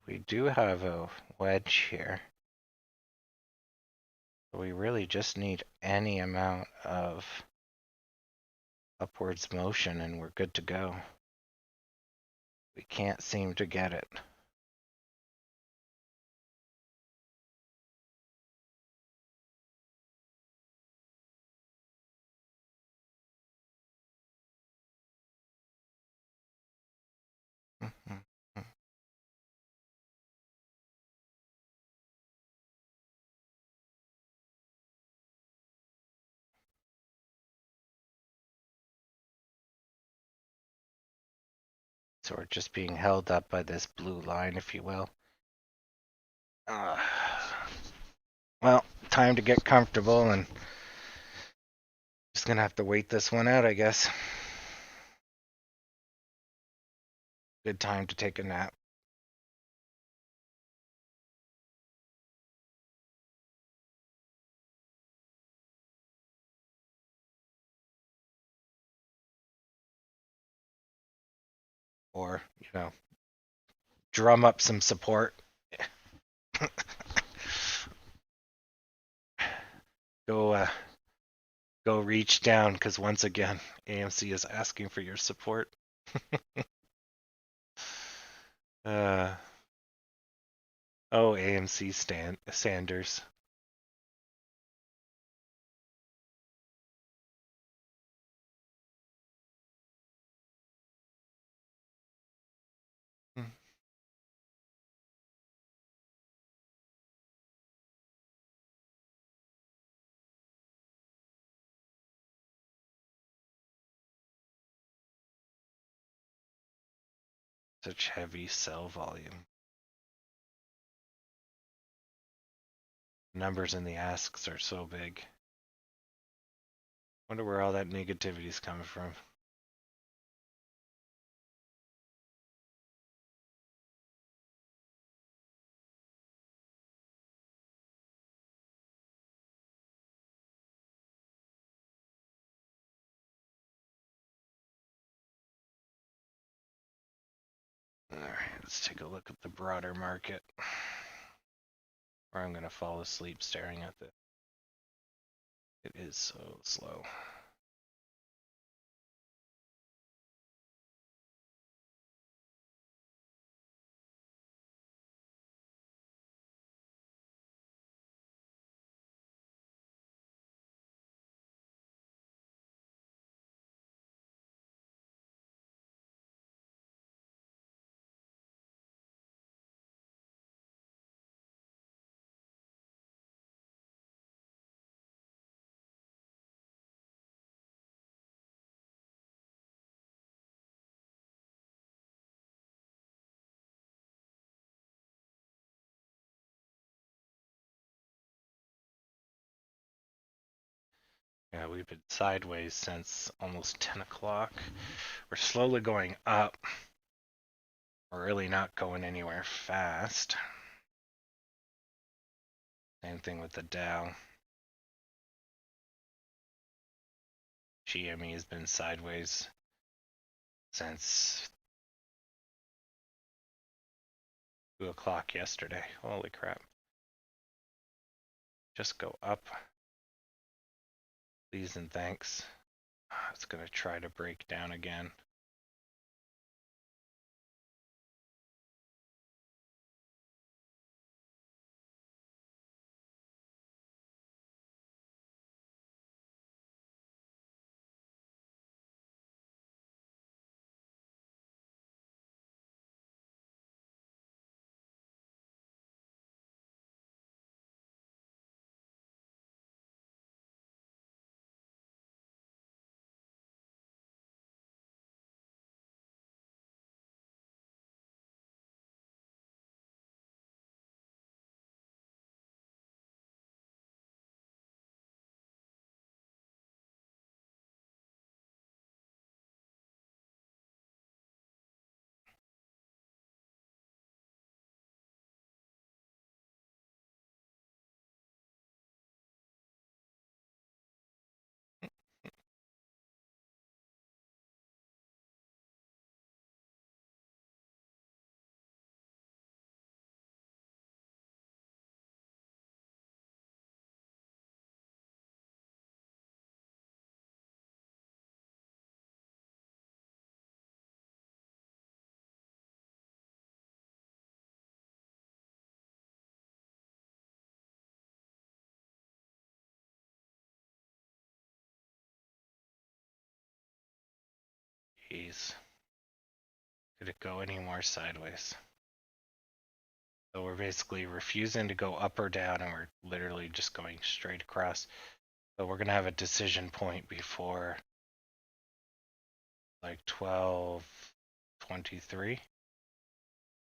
We do have a wedge here. We really just need any amount of upwards motion and we're good to go. We can't seem to get it. So we're just being held up by this blue line, if you will. Well, time to get comfortable and just gonna have to wait this one out, I guess. Good time to take a nap. Or, you know, drum up some support. Go reach down, because once again, AMC is asking for your support. Oh, AMC Sanders. Such heavy sell volume. Numbers in the asks are so big. Wonder where all that negativity is coming from. Alright, let's take a look at the broader market. Or I'm gonna fall asleep staring at this. It is so slow. Yeah, we've been sideways since almost 10 o'clock. We're slowly going up. We're really not going anywhere fast. Same thing with the Dow. GME has been sideways since 2 o'clock yesterday. Holy crap. Just go up. Please and thanks. It's going to try to break down again. Jeez. Did it go any more sideways? So we're basically refusing to go up or down, and we're literally just going straight across. So we're going to have a decision point before like 12:23.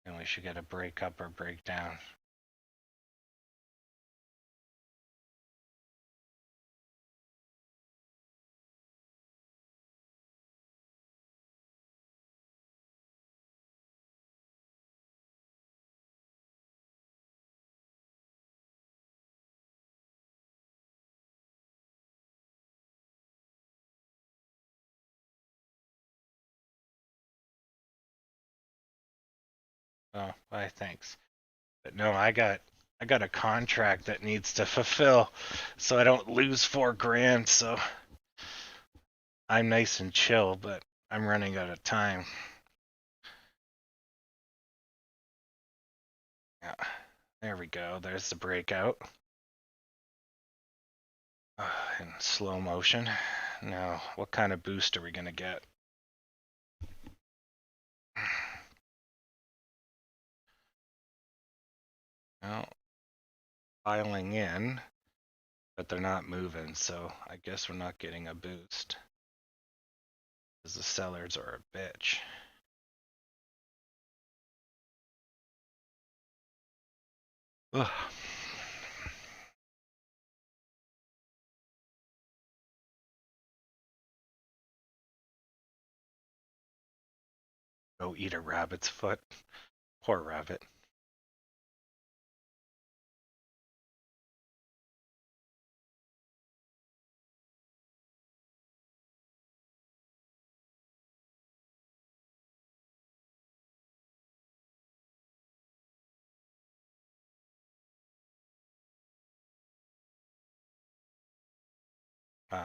And we should get a break up or break down. Oh, why, thanks. But no, I got a contract that needs to fulfill, so I don't lose $4,000. So I'm nice and chill, but I'm running out of time. Yeah, there we go. There's the breakout. In slow motion. Now, what kind of boost are we gonna get? Well, piling in, but they're not moving, so I guess we're not getting a boost. Because the sellers are a bitch. Ugh. Go eat a rabbit's foot. Poor rabbit.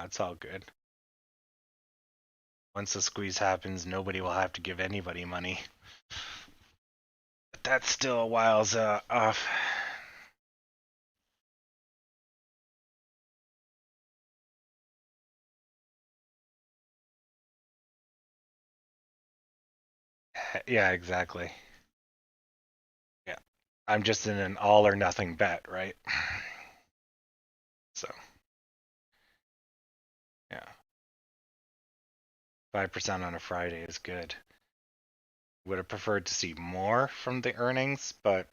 It's all good. Once the squeeze happens, nobody will have to give anybody money. But that's still a whiles off. Yeah, exactly. Yeah. I'm just in an all or nothing bet, right? So, yeah. 5% on a Friday is good. Would have preferred to see more from the earnings, but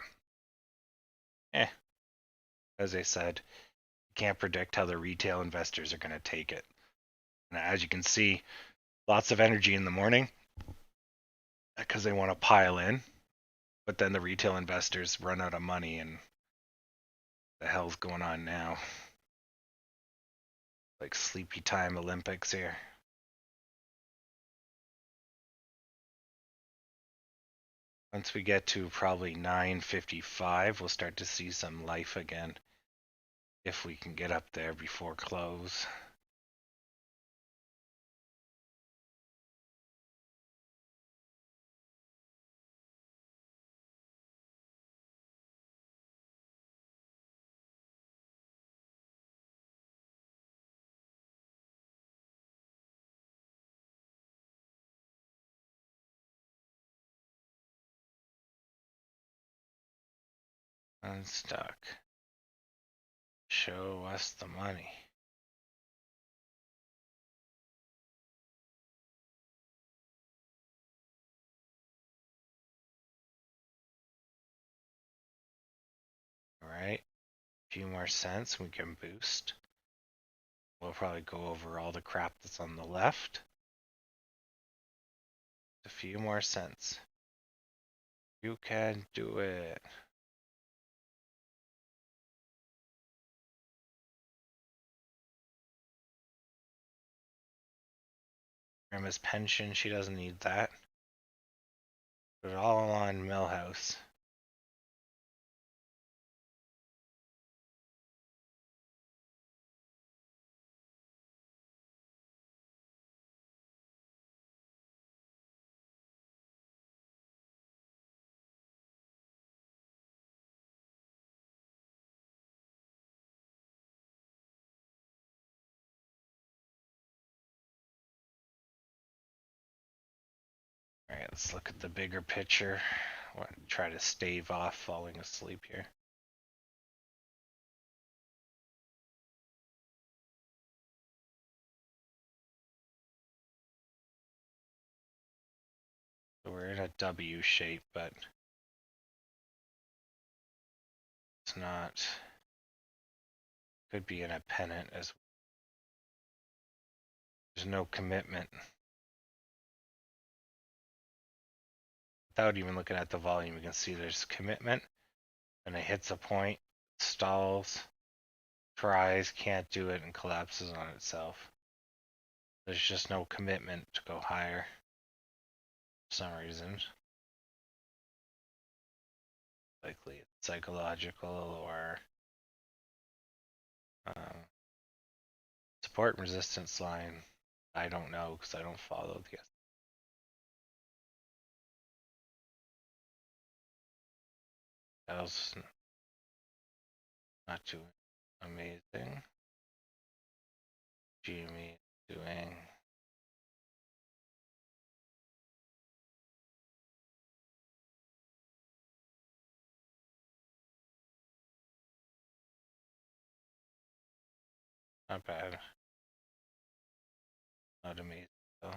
as I said, you can't predict how the retail investors are going to take it. And as you can see, lots of energy in the morning because they want to pile in, but then the retail investors run out of money, and the hell's going on now? Like sleepy time Olympics here. Once we get to probably 9:55, we'll start to see some life again. If we can get up there before close. Unstuck. Show us the money. Alright. A few more cents, we can boost. We'll probably go over all the crap that's on the left. A few more cents. You can do it. Grandma's pension, she doesn't need that. Put it all on Millhouse. Let's look at the bigger picture. I want to try to stave off falling asleep here. So we're in a W shape, but it's not. Could be in a pennant as well. There's no commitment. Without even looking at the volume, you can see there's commitment, and it hits a point, stalls, tries, can't do it, and collapses on itself. There's just no commitment to go higher for some reason. Likely it's psychological or support and resistance line. I don't know because I don't follow the. That was not too amazing. GME doing. Not bad. Not amazing though.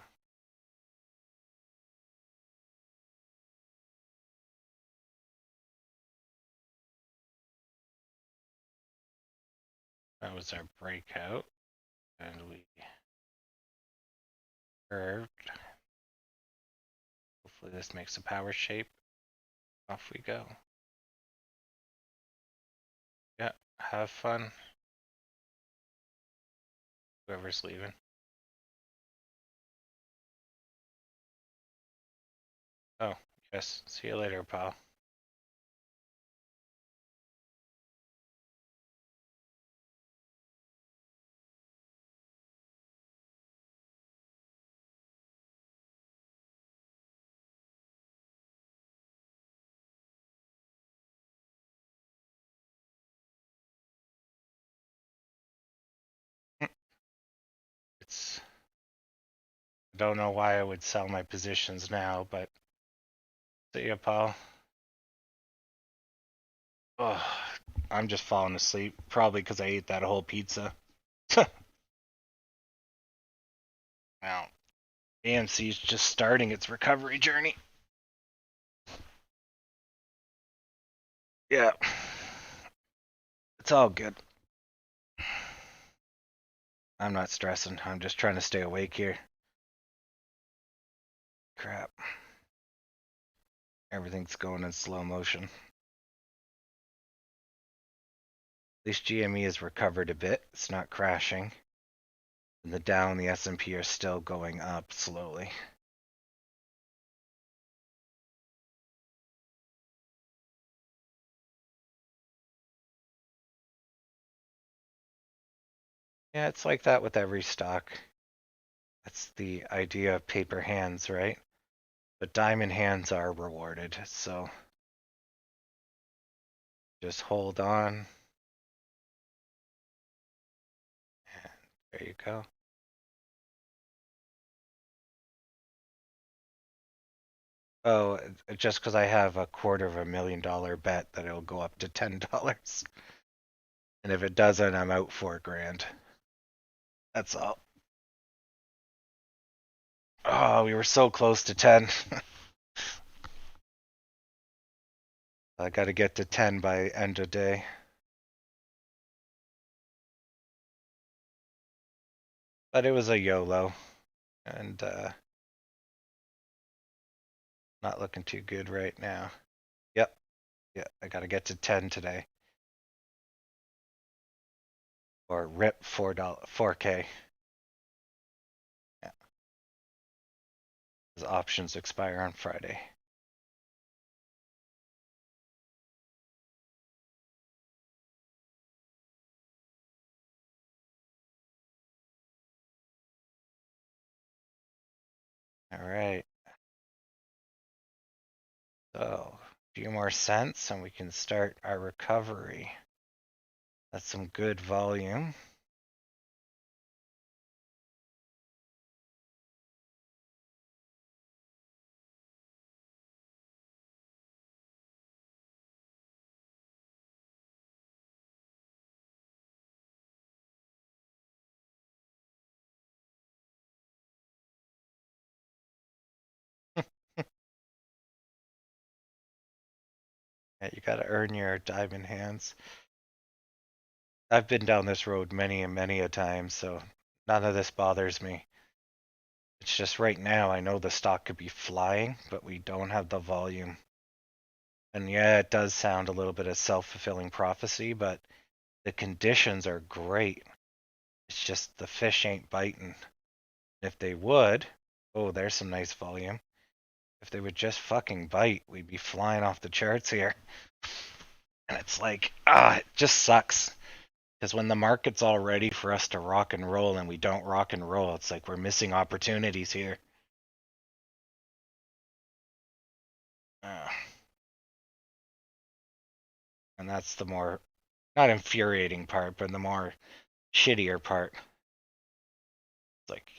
That was our breakout, and we curved. Hopefully this makes a power shape. Off we go. Yeah, have fun. Whoever's leaving. Oh, yes. See you later, pal. It's. I don't know why I would sell my positions now, but see ya, pal. Oh, I'm just falling asleep, probably because I ate that whole pizza. Now, AMC is just starting its recovery journey. Yeah. It's all good. I'm not stressing. I'm just trying to stay awake here. Crap. Everything's going in slow motion. At least GME has recovered a bit. It's not crashing. And the Dow and the S&P are still going up slowly. Yeah, it's like that with every stock. That's the idea of paper hands, right? But diamond hands are rewarded, so just hold on. And there you go. Oh, just because I have a $250,000 bet that it'll go up to $10. And if it doesn't, I'm out $4,000. That's all. Oh, we were so close to 10. I got to get to 10 by end of day. But it was a YOLO. And not looking too good right now. Yep. Yeah, I got to get to 10 today. Or rip $4K. Yeah. His options expire on Friday. All right. So, a few more cents and we can start our recovery. That's some good volume. Yeah, you gotta earn your diamond hands. I've been down this road many and many a time, so none of this bothers me. It's just right now I know the stock could be flying, but we don't have the volume. And yeah, it does sound a little bit of self-fulfilling prophecy, but the conditions are great. It's just the fish ain't biting. If they would, oh, there's some nice volume. If they would just fucking bite, we'd be flying off the charts here. And it's like, it just sucks. Because when the market's all ready for us to rock and roll and we don't rock and roll, it's like we're missing opportunities here. And that's the more, not infuriating part, but the more shittier part. It's like,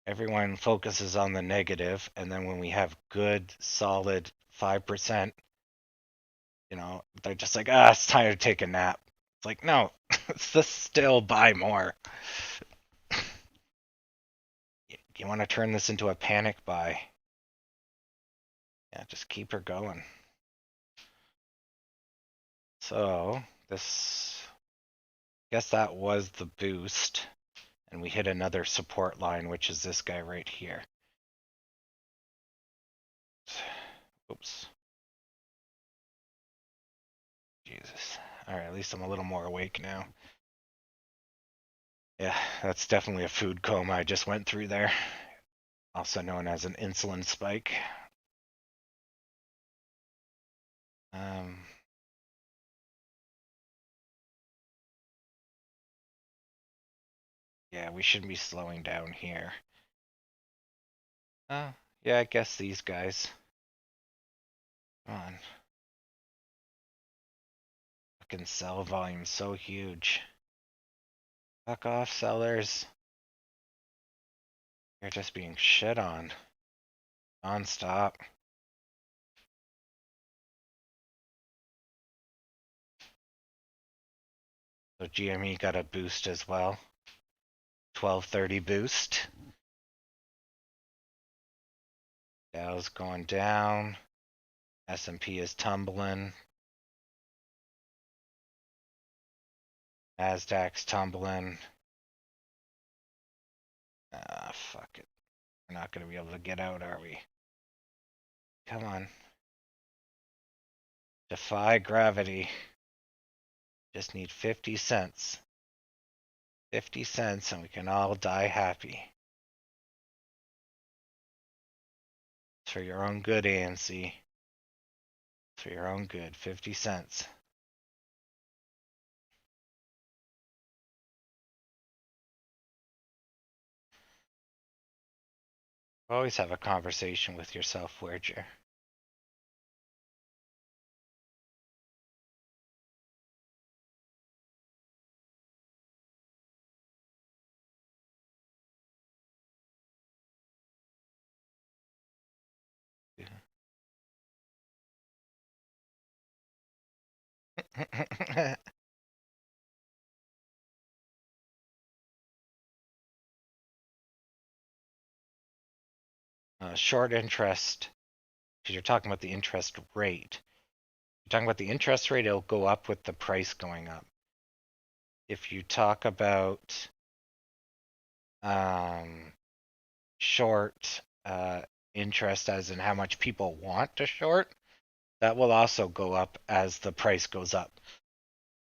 everyone focuses on the negative, and then when we have good, solid 5%, they're just like, it's time to take a nap. It's like, no, it's just still buy more. You want to turn this into a panic buy. Yeah, just keep her going. So, guess that was the boost. And we hit another support line, which is this guy right here. Oops. Jesus. Alright, at least I'm a little more awake now. Yeah, that's definitely a food coma I just went through there. Also known as an insulin spike. Yeah, we shouldn't be slowing down here. Yeah, I guess these guys. Come on. Fucking sell volume so huge. Fuck off, sellers. You're just being shit on. Non-stop. So GME got a boost as well. 1230 boost. Dow's going down. S&P is tumbling. Nasdaq's tumbling. Fuck it. We're not going to be able to get out, are we? Come on. Defy gravity. Just need 50 cents. 50 cents and we can all die happy. It's for your own good, AMC. It's for your own good. 50 cents. Always have a conversation with yourself, Voyager. Short interest, because you're talking about the interest rate. You're talking about the interest rate, it'll go up with the price going up. If you talk about short interest as in how much people want to short, that will also go up as the price goes up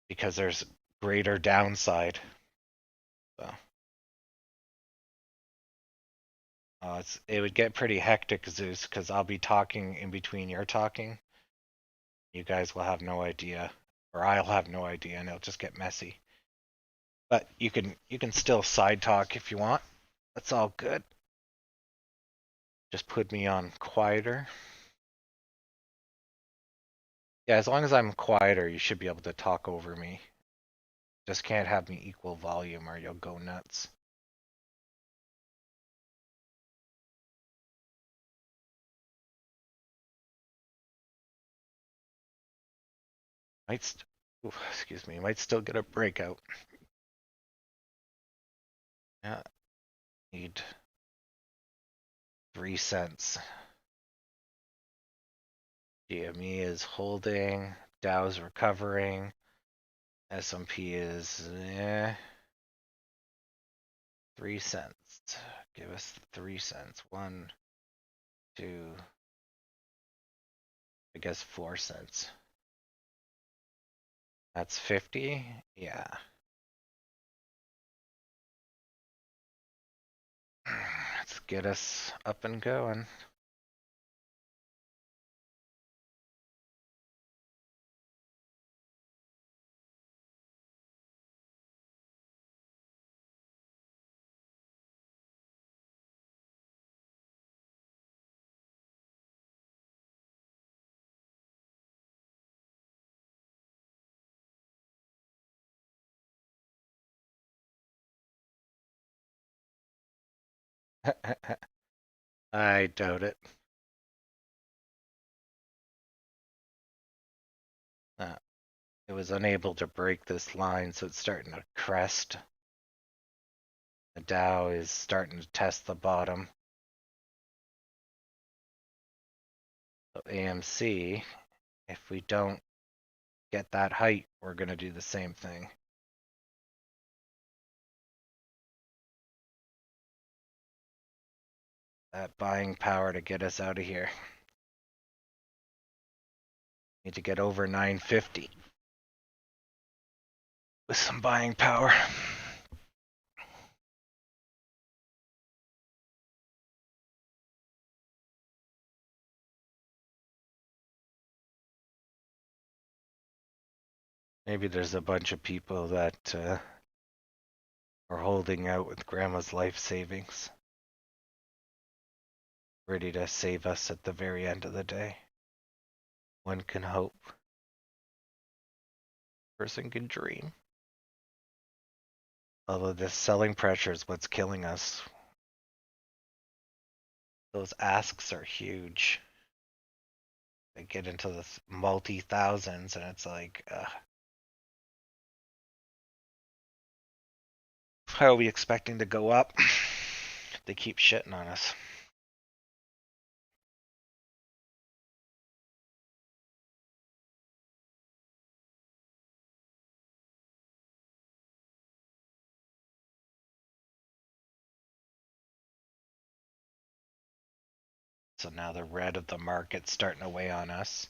because there's greater downside. So, it would get pretty hectic, Zeus, because I'll be talking in between your talking. You guys will have no idea, or I'll have no idea, and it'll just get messy. But you can still side talk if you want. That's all good. Just put me on quieter. Yeah, as long as I'm quieter, you should be able to talk over me. Just can't have me equal volume or you'll go nuts. Excuse me, might still get a breakout. Yeah, need 3 cents. GME is holding. Dow's recovering. S&P is 3 cents. Give us 3 cents. 1, 2, I guess 4 cents. That's 50? Yeah. Let's get us up and going. I doubt it. It was unable to break this line, so it's starting to crest. The Dow is starting to test the bottom. So AMC, if we don't get that height, we're going to do the same thing. That buying power to get us out of here. Need to get over 950 with some buying power. Maybe there's a bunch of people that are holding out with grandma's life savings, ready to save us at the very end of the day. One can hope. Person can dream. Although this selling pressure is what's killing us. Those asks are huge. They get into the multi-thousands and it's like, how are we expecting to go up? They keep shitting on us. So now the red of the market's starting to weigh on us.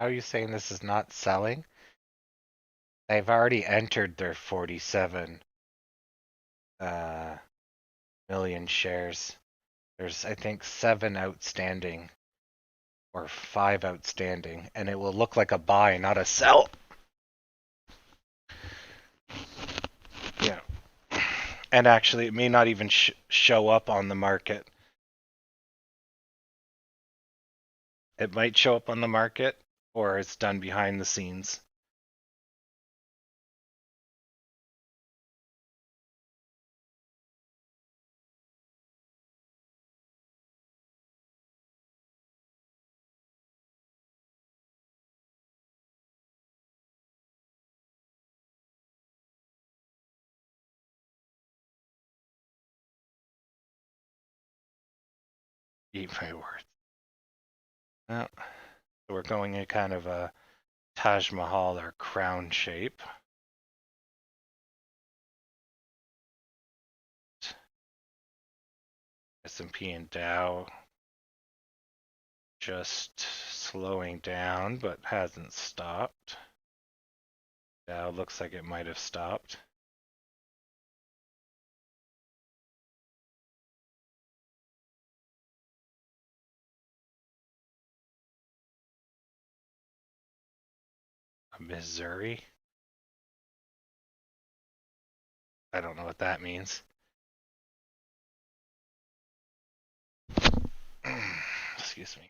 How are you saying this is not selling? They've already entered their 47 million shares. There's, I think, 7 outstanding or 5 outstanding, and it will look like a buy, not a sell. Yeah. And actually, it may not even show up on the market. It might show up on the market, or it's done behind the scenes. Eat my words. Well, we're going in kind of a Taj Mahal or crown shape. S&P and Dow just slowing down, but hasn't stopped. Dow looks like it might have stopped. Missouri. I don't know what that means. Excuse me.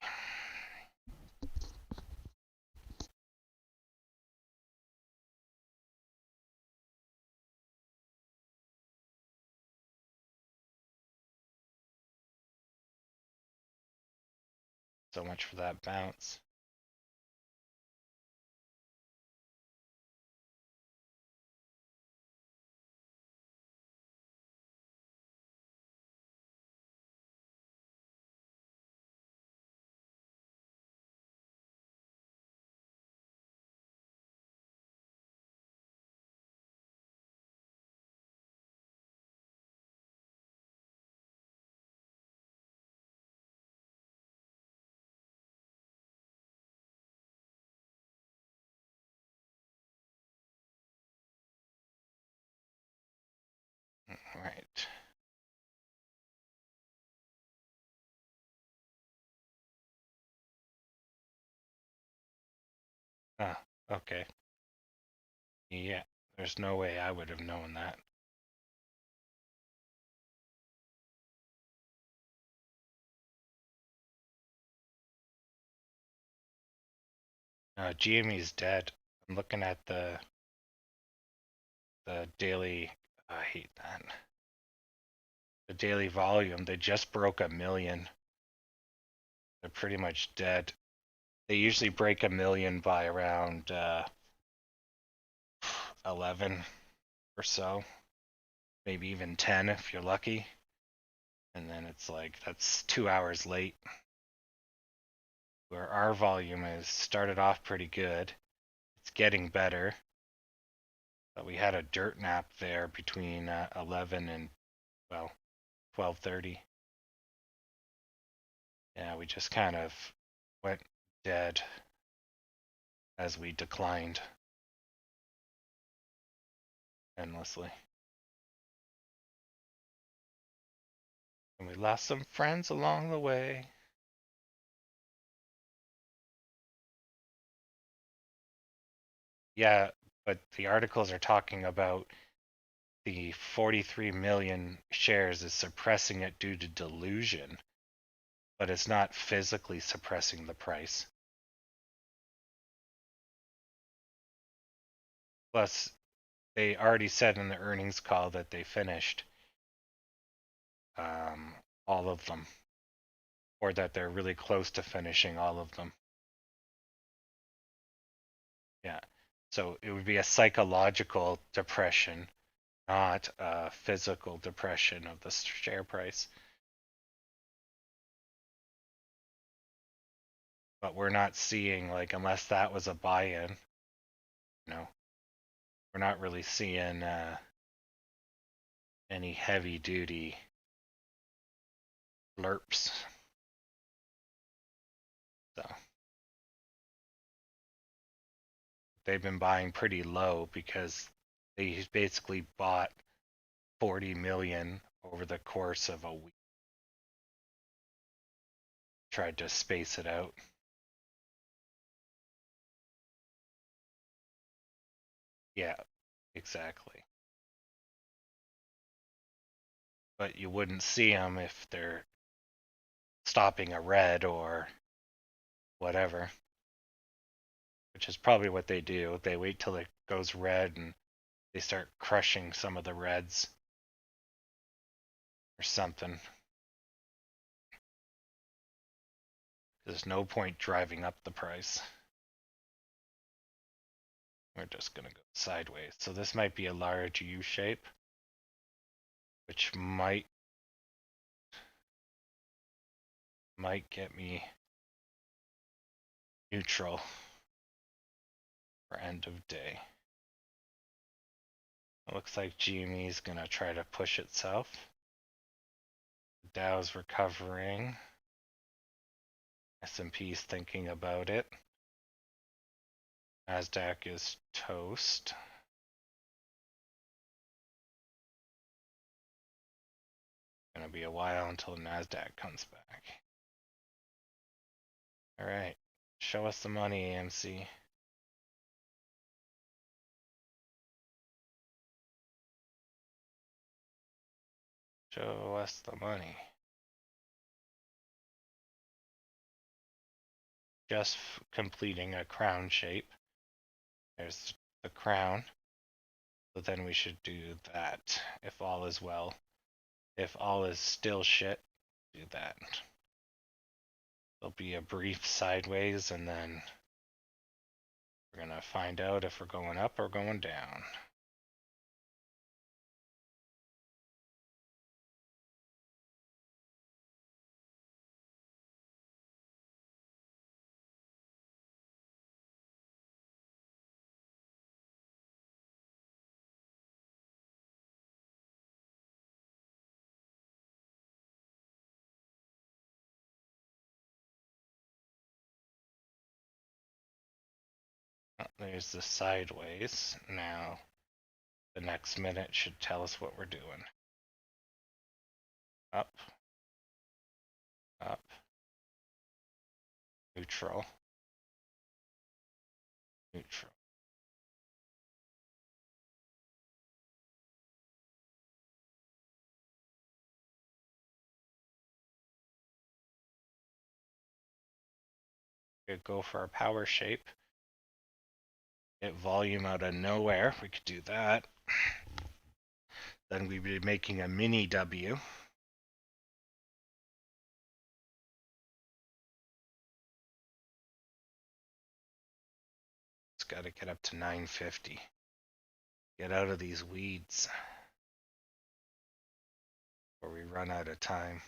So much for that bounce. All right. Ah, okay. Yeah, there's no way I would have known that. GME's dead. I'm looking at the daily. I hate that. The daily volume. They just broke 1 million. They're pretty much dead. They usually break 1 million by around 11 or so, maybe even 10 if you're lucky. And then it's like that's 2 hours late. Where our volume has started off pretty good. It's getting better. But we had a dirt nap there between 11 and, well, 12:30. Yeah, we just kind of went dead as we declined endlessly. And we lost some friends along the way. Yeah, but the articles are talking about the 43 million shares is suppressing it due to delusion, but it's not physically suppressing the price. Plus, they already said in the earnings call that they finished all of them, or that they're really close to finishing all of them. Yeah. So it would be a psychological depression, not a physical depression of the share price. But we're not seeing, like, unless that was a buy-in, we're not really seeing any heavy-duty blurps. So they've been buying pretty low because they basically bought 40 million over the course of a week. Tried to space it out. Yeah, exactly. But you wouldn't see them if they're stopping a red or whatever, which is probably what they do. They wait till it goes red and they start crushing some of the reds or something. There's no point driving up the price. We're just going to go sideways. So this might be a large U shape, which might get me neutral for end of day. It looks like GME is going to try to push itself. The Dow's recovering. S&P's thinking about it. Nasdaq is toast. Gonna be a while until Nasdaq comes back. All right, show us the money, AMC. Show us the money. Just completing a crown shape. There's the crown. So then we should do that, if all is well. If all is still shit, do that. There'll be a brief sideways, and then we're gonna find out if we're going up or going down. There's the sideways. Now, the next minute should tell us what we're doing. Up, up, neutral, neutral. We could go for a power shape. Get volume out of nowhere. We could do that. Then we'd be making a mini W. It's got to get up to 950. Get out of these weeds, or we run out of time.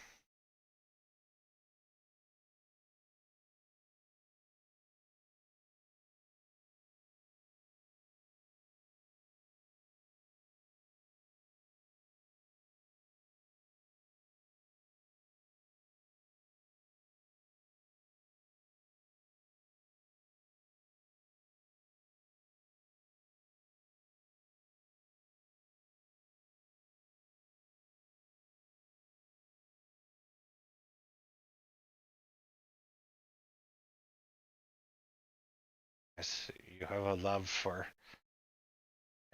Yes, you have a love for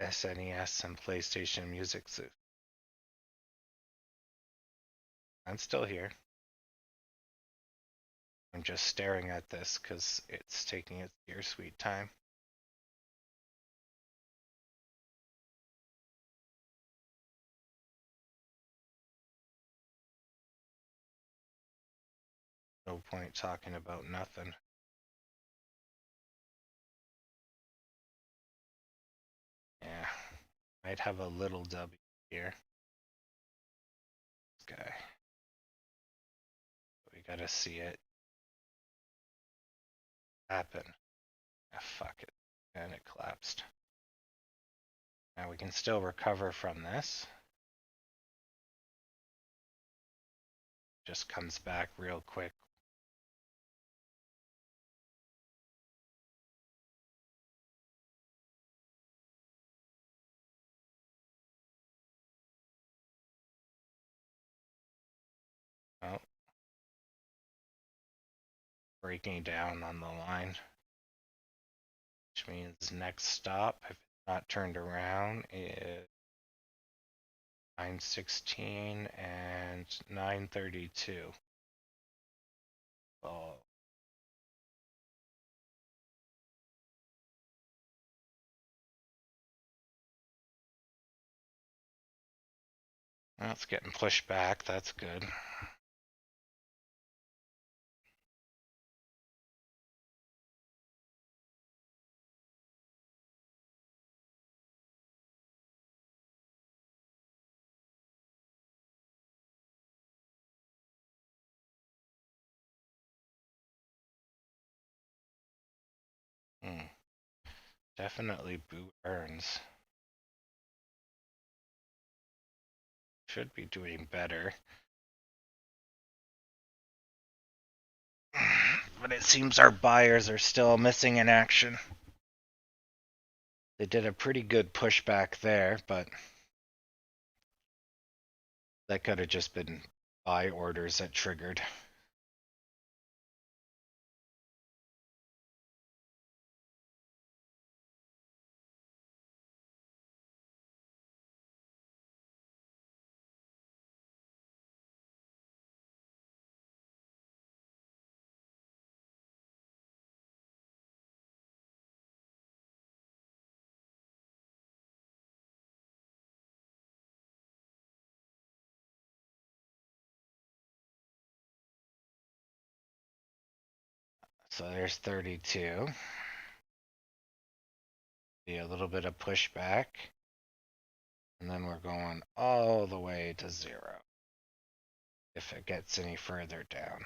SNES and PlayStation music. So I'm still here. I'm just staring at this because it's taking its dear sweet time. No point talking about nothing. Yeah, might have a little W here. This guy. We gotta see it happen. Ah, fuck it. And it collapsed. Now we can still recover from this. Just comes back real quick. Oh. Breaking down on the line. Which means next stop, if it's not turned around, is 9:16 and 9:32. Oh. Well, it's getting pushed back. That's good. Definitely boot earns. Should be doing better. But it seems our buyers are still missing in action. They did a pretty good pushback there, but that could have just been buy orders that triggered. So there's 32. Be a little bit of pushback. And then we're going all the way to 0. If it gets any further down.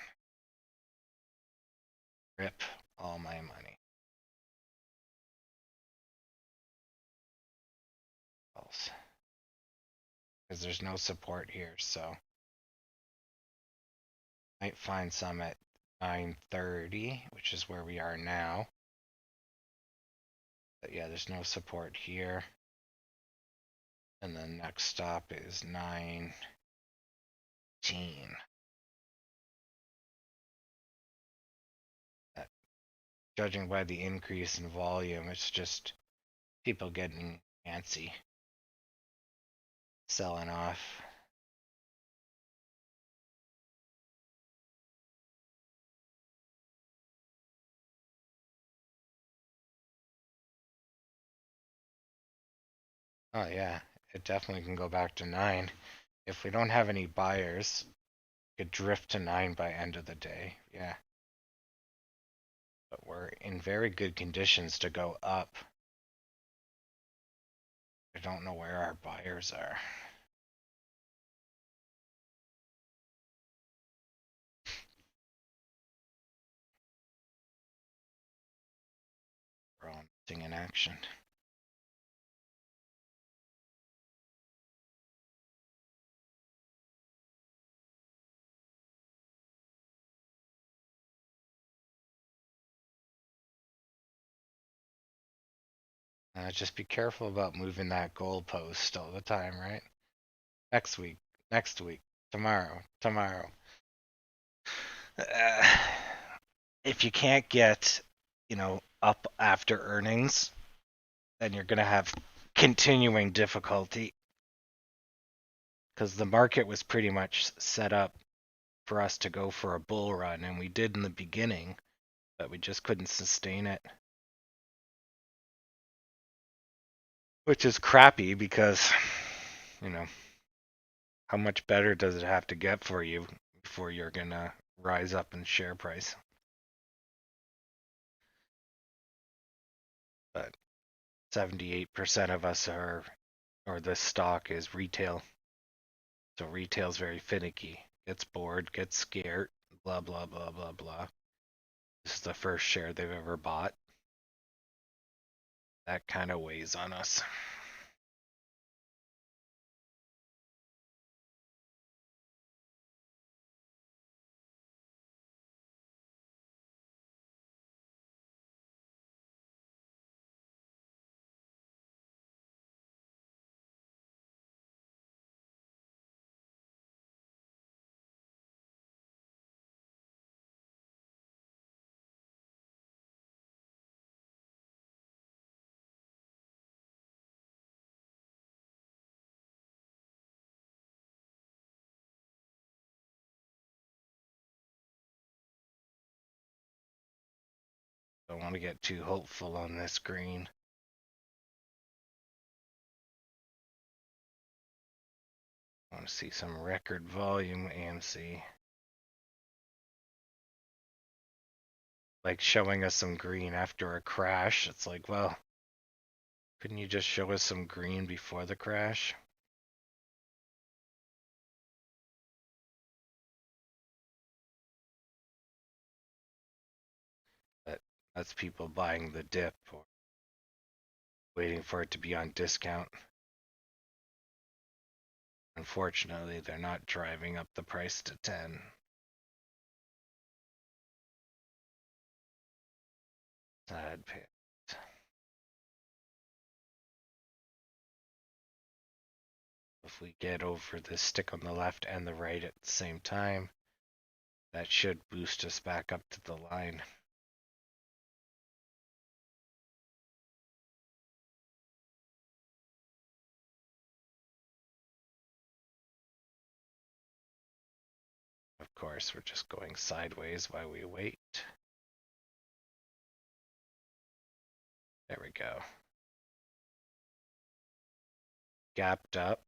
Rip all my money. Because there's no support here, so might find some at 930, which is where we are now. But yeah, there's no support here. And then next stop is 918. Judging by the increase in volume, it's just people getting antsy, selling off. Oh yeah, it definitely can go back to 9. If we don't have any buyers, it could drift to 9 by end of the day. Yeah. But we're in very good conditions to go up. I don't know where our buyers are. We're all missing in action. Just be careful about moving that goalpost all the time, right? Next week, tomorrow. If you can't get, up after earnings, then you're going to have continuing difficulty. Because the market was pretty much set up for us to go for a bull run, and we did in the beginning, but we just couldn't sustain it. Which is crappy because, how much better does it have to get for you before you're going to rise up in share price? But 78% of us or this stock is retail. So retail's very finicky. Gets bored, gets scared, blah, blah, blah, blah, blah. This is the first share they've ever bought. That kind of weighs on us. Don't want to get too hopeful on this green. I want to see some record volume AMC. Like showing us some green after a crash. It's like, well, couldn't you just show us some green before the crash? But that's people buying the dip or waiting for it to be on discount. Unfortunately, they're not driving up the price to 10. Sad pit. If we get over the stick on the left and the right at the same time, that should boost us back up to the line. Of course, we're just going sideways while we wait. There we go. Gapped up.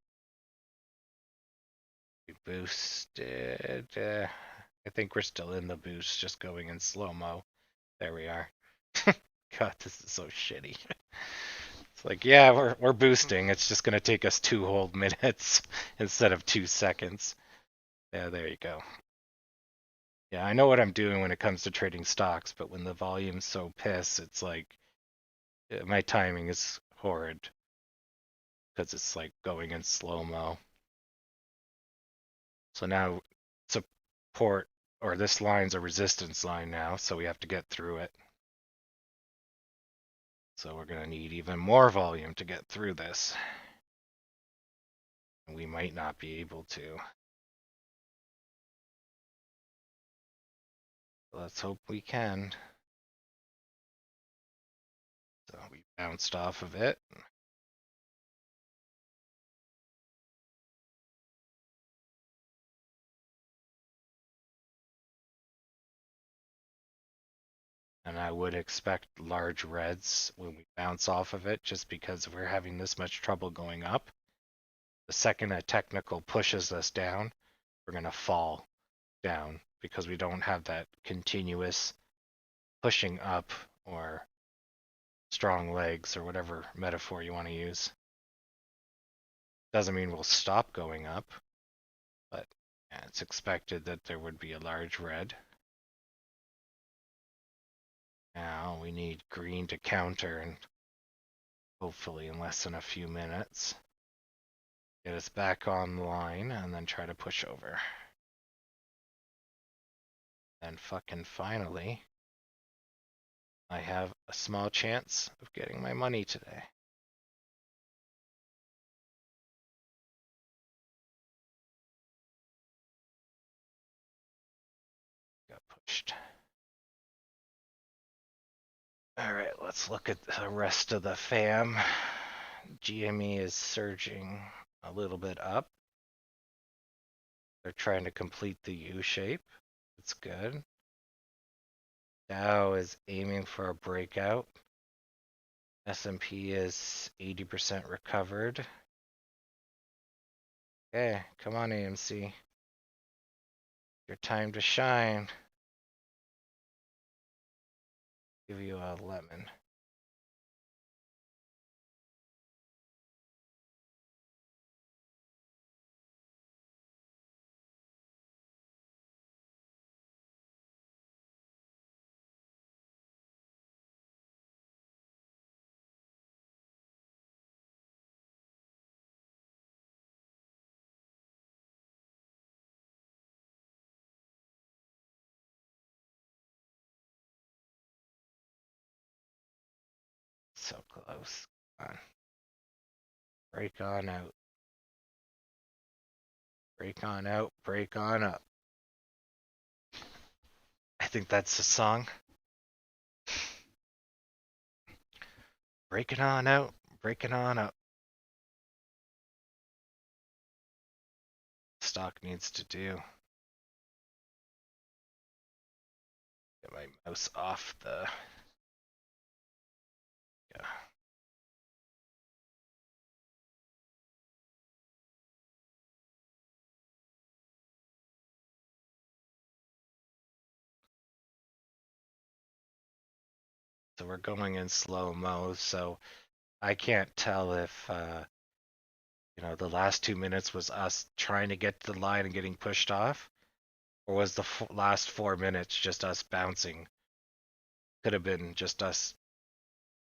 We boosted. I think we're still in the boost, just going in slow-mo. There we are. God, this is so shitty. It's like, yeah, we're boosting. It's just gonna take us 2 whole minutes instead of 2 seconds. Yeah, there you go. Yeah, I know what I'm doing when it comes to trading stocks, but when the volume's so piss, it's like my timing is horrid because it's like going in slow-mo. So now support, or this line's a resistance line now, so we have to get through it. So we're going to need even more volume to get through this. And we might not be able to. Let's hope we can. So we bounced off of it. And I would expect large reds when we bounce off of it, just because we're having this much trouble going up. The second a technical pushes us down, we're going to fall down because we don't have that continuous pushing up or strong legs or whatever metaphor you want to use. Doesn't mean we'll stop going up, but yeah, it's expected that there would be a large red. Now we need green to counter, and hopefully in less than a few minutes get us back on the line and then try to push over. And fucking finally, I have a small chance of getting my money today. Got pushed. All right, let's look at the rest of the fam. GME is surging a little bit up. They're trying to complete the U shape. That's good. Dow is aiming for a breakout. S&P is 80% recovered. Okay, come on AMC. Your time to shine. Give you a lemon. So close. Come on. Break on out. Break on out. Break on up. I think that's the song. Breaking on out. Breaking on up. Stock needs to do. Get my mouse off the. Yeah. So we're going in slow-mo, so I can't tell if the last 2 minutes was us trying to get to the line and getting pushed off, or was the last 4 minutes just us bouncing? Could have been just us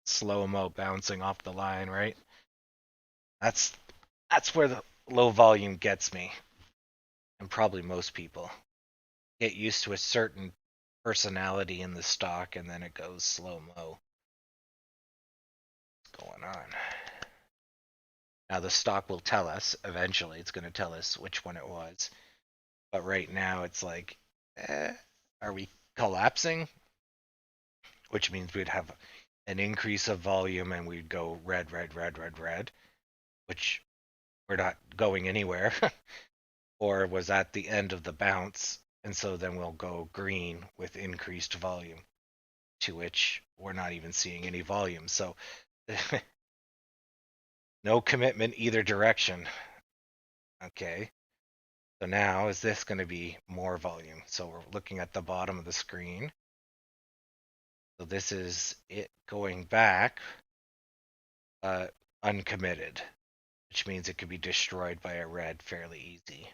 slow-mo bouncing off the line, right? That's where the low volume gets me, and probably most people get used to a certain personality in the stock, and then it goes slow-mo. What's going on? Now the stock will tell us eventually. It's going to tell us which one it was, but right now it's like, are we collapsing? Which means we'd have an increase of volume and we'd go red, red, red, red, red, which we're not going anywhere. Or was at the end of the bounce, and so then we'll go green with increased volume, to which we're not even seeing any volume. So no commitment either direction. Okay. So now is this going to be more volume? So we're looking at the bottom of the screen. So this is it going back uncommitted, which means it could be destroyed by a red fairly easy.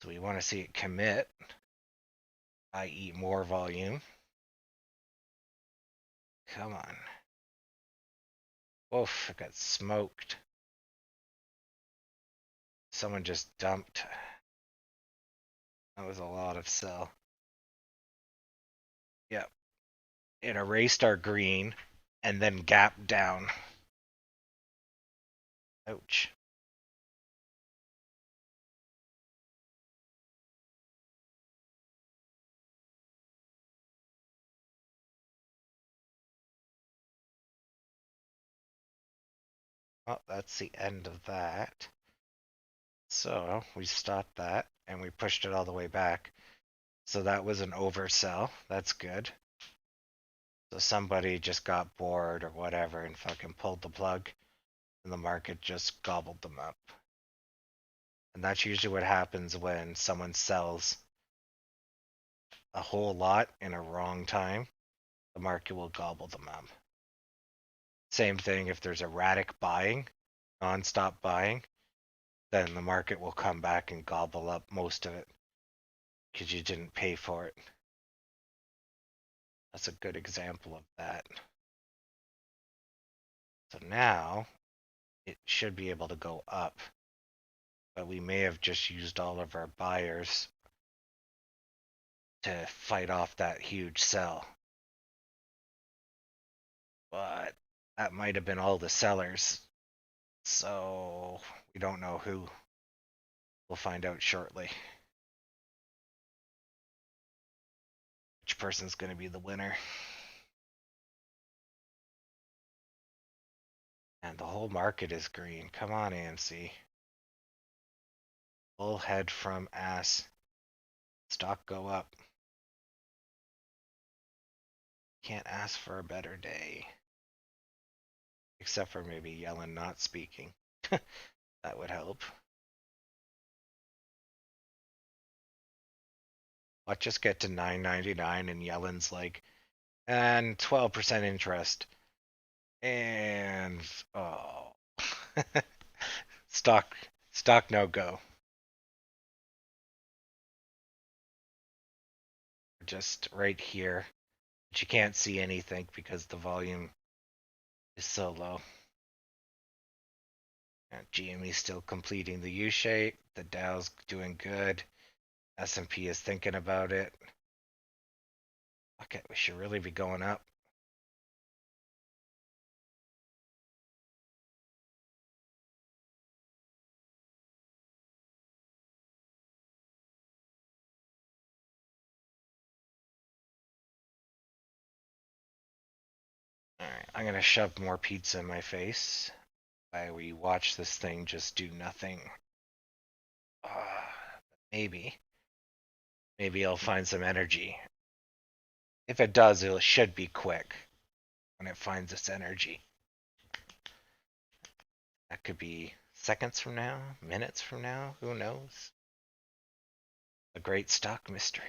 So we want to see it commit, i.e. more volume. Come on. Oof, it got smoked. Someone just dumped. That was a lot of sell. Yep. It erased our green and then gapped down. Ouch. Well, that's the end of that. So we stopped that and we pushed it all the way back. So that was an oversell. That's good. So somebody just got bored or whatever and fucking pulled the plug and the market just gobbled them up. And that's usually what happens when someone sells a whole lot in a wrong time. The market will gobble them up. Same thing if there's erratic buying, non-stop buying, then the market will come back and gobble up most of it because you didn't pay for it. That's a good example of that. So now it should be able to go up, but we may have just used all of our buyers to fight off that huge sell. But that might have been all the sellers, so we don't know who. We'll find out shortly. Which person's going to be the winner. And the whole market is green. Come on, AMC. Bull head from ass. Stock go up. Can't ask for a better day. Except for maybe Yellen not speaking. That would help. Let's just get to $9.99 and Yellen's like, and 12% interest. And oh, stock no go. Just right here, but you can't see anything because the volume is so low. GME still completing the U shape. The Dow's doing good. S&P is thinking about it. Okay, we should really be going up. Alright, I'm gonna shove more pizza in my face while we watch this thing just do nothing. Maybe. Maybe I'll find some energy. If it does, it should be quick when it finds its energy. That could be seconds from now, minutes from now, who knows? A great stock mystery.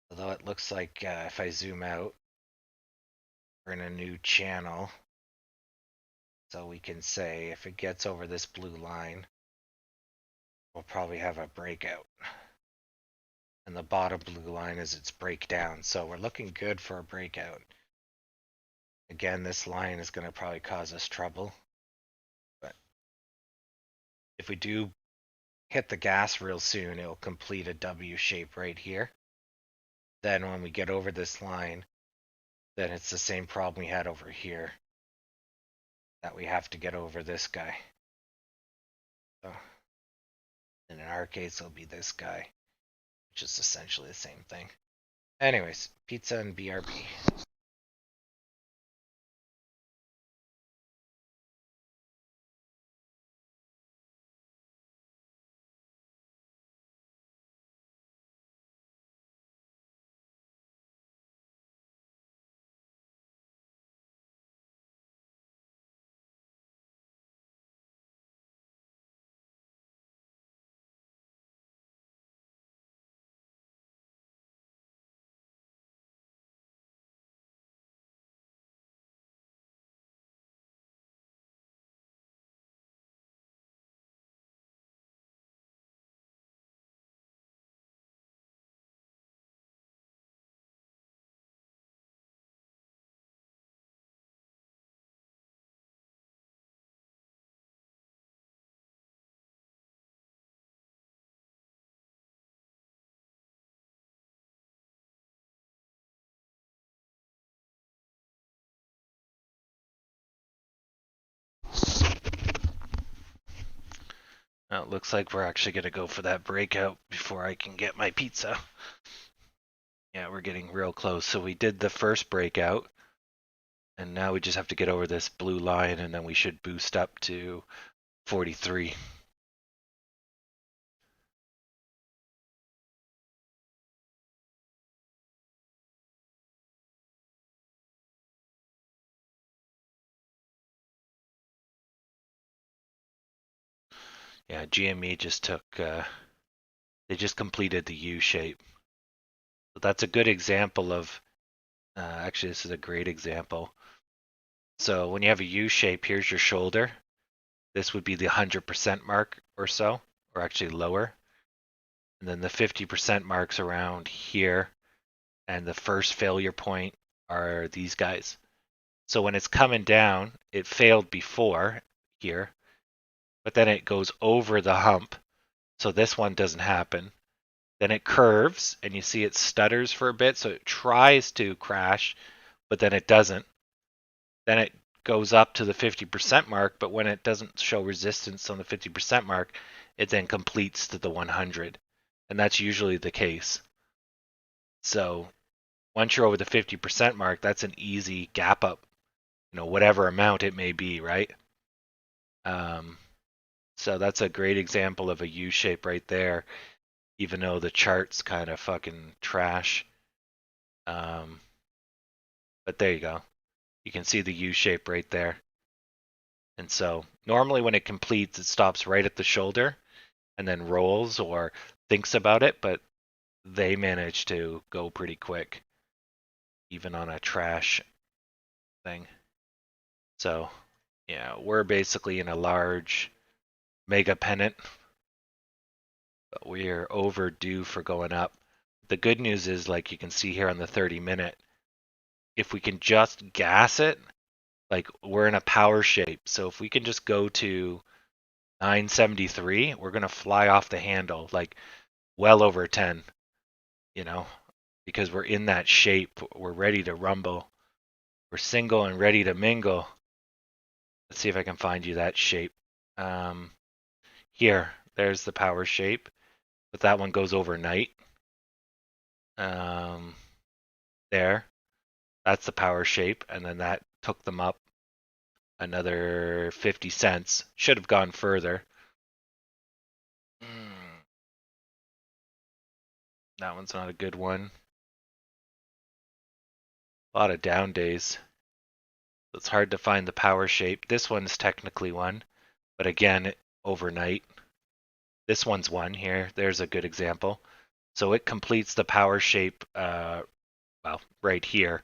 Although it looks like if I zoom out, we're in a new channel. So we can say if it gets over this blue line, we'll probably have a breakout. And the bottom blue line is its breakdown. So we're looking good for a breakout. Again, this line is going to probably cause us trouble. But if we do hit the gas real soon, it'll complete a W shape right here. Then when we get over this line, then it's the same problem we had over here. That we have to get over this guy. So, and in our case, it'll be this guy, which is essentially the same thing. Anyways, pizza and BRB. Well, it looks like we're actually going to go for that breakout before I can get my pizza. Yeah, we're getting real close. So we did the first breakout, and now we just have to get over this blue line, and then we should boost up to 43. Yeah, GME just took, they just completed the U shape. So that's a good example of, actually, this is a great example. So when you have a U shape, here's your shoulder. This would be the 100% mark or so, or actually lower. And then the 50% marks around here. And the first failure point are these guys. So when it's coming down, it failed before here, but then it goes over the hump. So this one doesn't happen. Then it curves, and you see it stutters for a bit. So it tries to crash, but then it doesn't. Then it goes up to the 50% mark, but when it doesn't show resistance on the 50% mark, it then completes to the 100. And that's usually the case. So once you're over the 50% mark, that's an easy gap up, whatever amount it may be, right? So that's a great example of a U shape right there, even though the chart's kind of fucking trash. But there you go. You can see the U shape right there. And so normally when it completes, it stops right at the shoulder and then rolls or thinks about it, but they manage to go pretty quick, even on a trash thing. So yeah, we're basically in a large mega pennant, but we're overdue for going up. The good news is, like you can see here on the 30-minute, if we can just gas it, like we're in a power shape. So if we can just go to 973, we're going to fly off the handle, like well over 10, because we're in that shape. We're ready to rumble. We're single and ready to mingle. Let's see if I can find you that shape. Here, there's the power shape, but that one goes overnight. There, that's the power shape, and then that took them up another 50 cents. Should have gone further. That one's not a good one. A lot of down days. It's hard to find the power shape. This one's technically one, but again, overnight. This one's one here. There's a good example. So it completes the power shape, right here,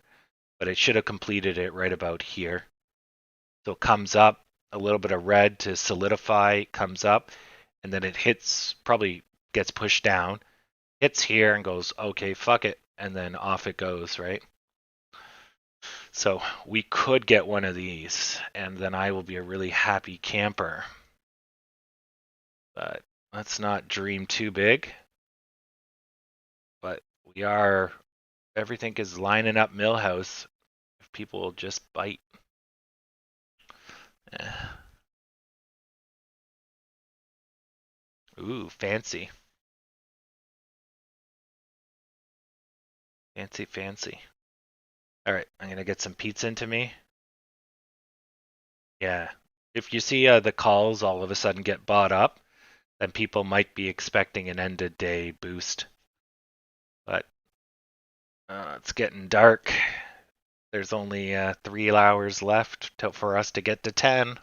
but it should have completed it right about here. So it comes up, a little bit of red to solidify, comes up, and then it hits, probably gets pushed down, hits here and goes, okay, fuck it, and then off it goes, right? So we could get one of these, and then I will be a really happy camper. But let's not dream too big. But everything is lining up Millhouse if people will just bite. Ooh, fancy. Fancy, fancy. All right, I'm going to get some pizza into me. Yeah. If you see the calls all of a sudden get bought up, then people might be expecting an end of day boost. But it's getting dark. There's only 3 hours left for us to get to 10.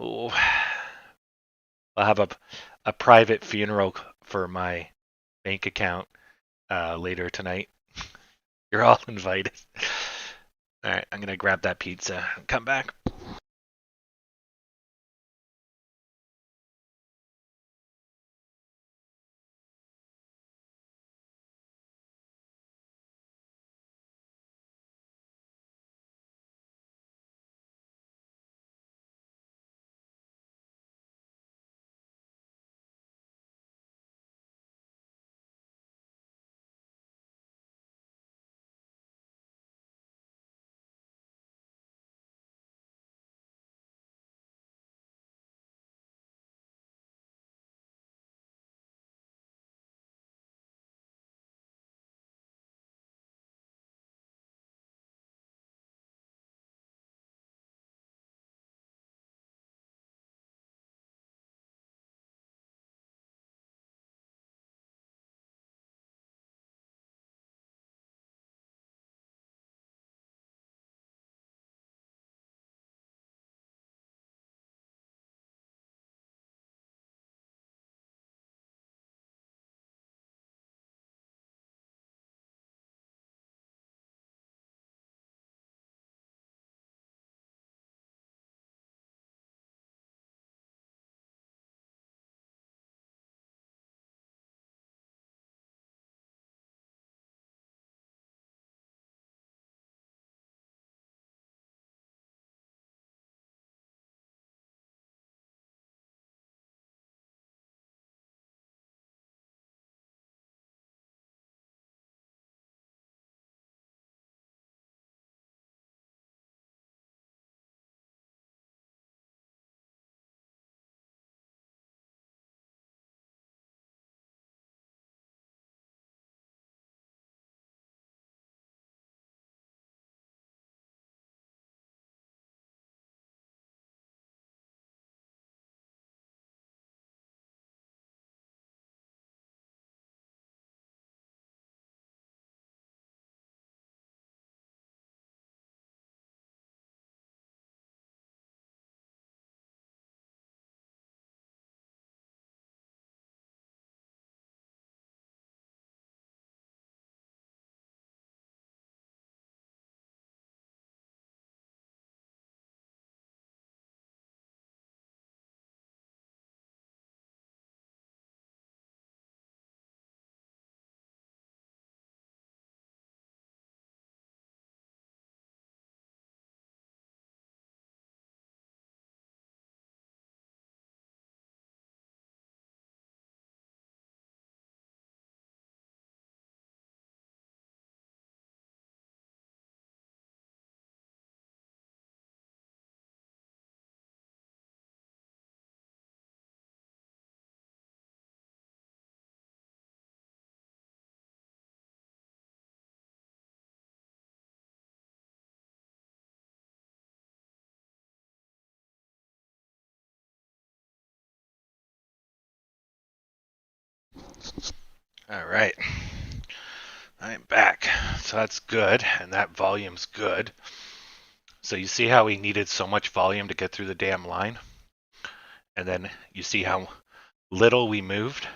Ooh. I'll have a private funeral for my bank account later tonight. You're all invited. All right, I'm going to grab that pizza and come back. All right. I'm back. So that's good, and that volume's good. So you see how we needed so much volume to get through the damn line? And then you see how little we moved?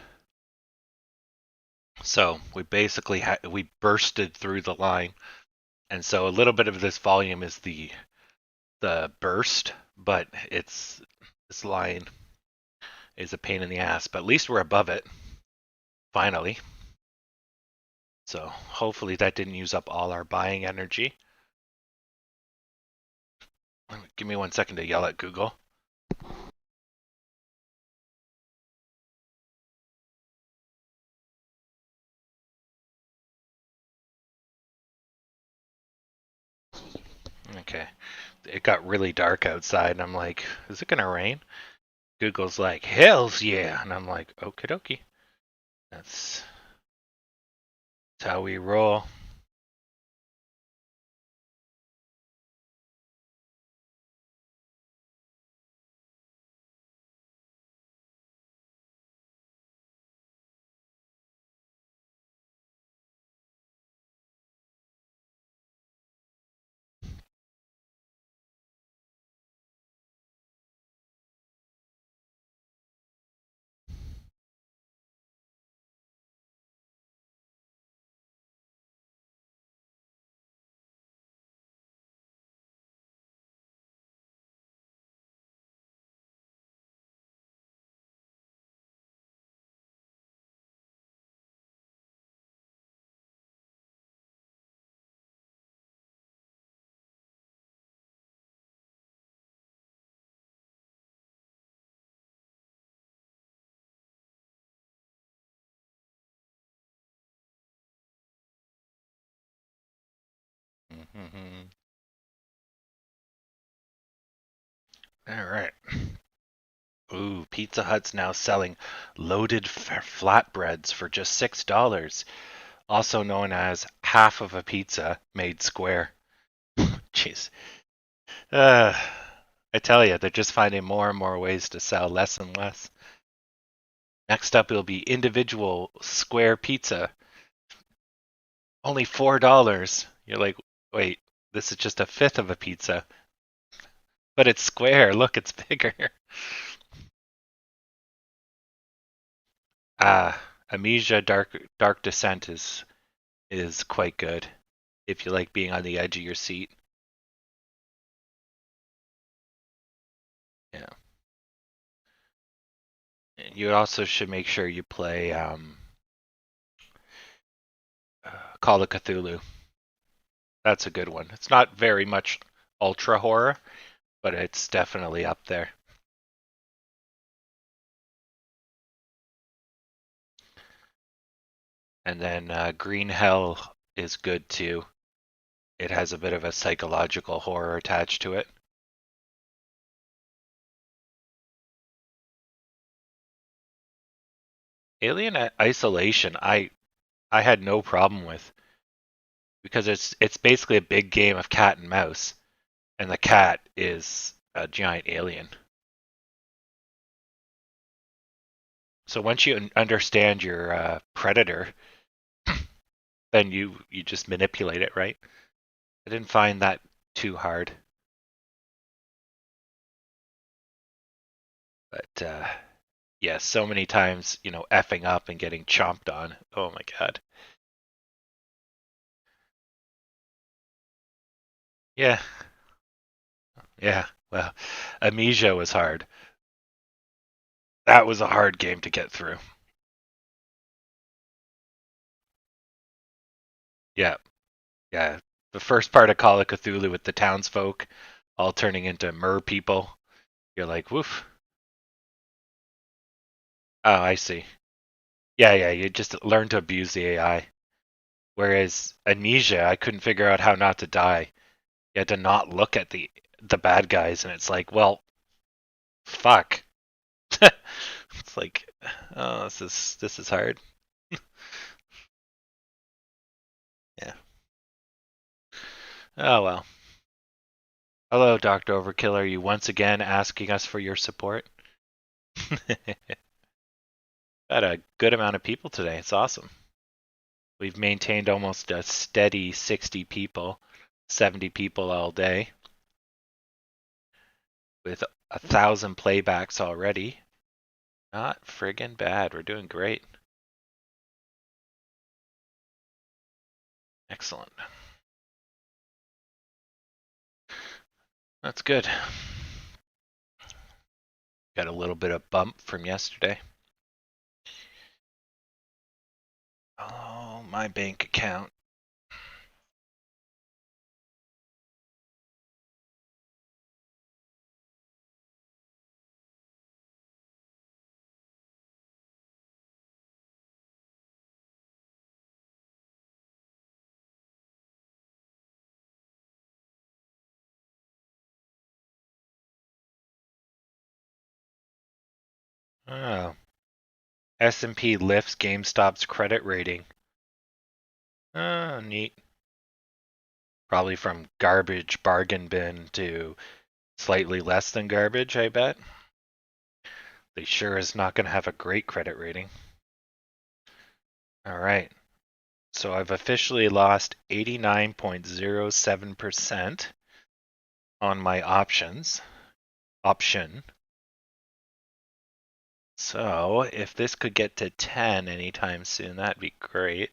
So we basically we bursted through the line. And so a little bit of this volume is the burst, but this line is a pain in the ass. But at least we're above it, finally. So hopefully that didn't use up all our buying energy. Give me 1 second to yell at Google. Okay. It got really dark outside, and I'm like, is it gonna rain? Google's like, hells yeah. And I'm like, okie dokie. That's how we roll. Mm-hmm. All right. Ooh, Pizza Hut's now selling loaded flatbreads for just $6, also known as half of a pizza made square. Jeez. Uh, I tell you, they're just finding more and more ways to sell less and less. Next up, it'll be individual square pizza. Only $4. You're like, wait, this is just a fifth of a pizza. But it's square. Look, it's bigger. Amnesia Dark Descent is quite good if you like being on the edge of your seat. Yeah. And you also should make sure you play Call of Cthulhu. That's a good one. It's not very much ultra horror, but it's definitely up there. And then Green Hell is good too. It has a bit of a psychological horror attached to it. Alien Isolation, I had no problem with because it's basically a big game of cat and mouse, and the cat is a giant alien. So once you understand your predator, then you just manipulate it, right? I didn't find that too hard, but yeah, so many times, effing up and getting chomped on. Oh my god. Yeah, yeah. Well, Amnesia was hard. That was a hard game to get through. Yeah, yeah. The first part of Call of Cthulhu with the townsfolk all turning into mer people. You're like, woof. Oh, I see. Yeah, yeah. You just learn to abuse the AI. Whereas Amnesia, I couldn't figure out how not to die. You had to not look at the bad guys, and it's like, well, fuck. It's like, oh, this is hard. Yeah. Oh well. Hello, Dr. Overkill. Are you once again asking us for your support? Got a good amount of people today. It's awesome. We've maintained almost a steady 60 people, 70 people all day, with 1,000 playbacks already. Not friggin' bad. We're doing great. Excellent. That's good. Got a little bit of bump from yesterday. Oh, my bank account. Oh. S&P lifts GameStop's credit rating. Oh, neat. Probably from garbage bargain bin to slightly less than garbage, I bet. They sure is not going to have a great credit rating. All right. So I've officially lost 89.07% on my option. So if this could get to 10 anytime soon, that'd be great.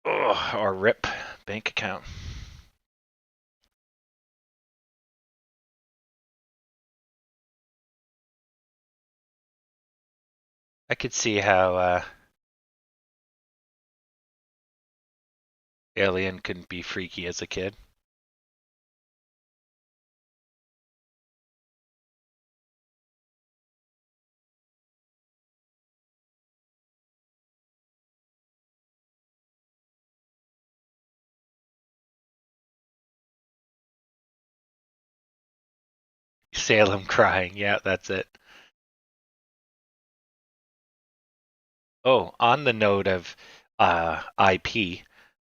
Oh, or rip bank account. I could see how Alien can be freaky as a kid. Salem crying. Yeah, that's it. Oh, on the note of IP,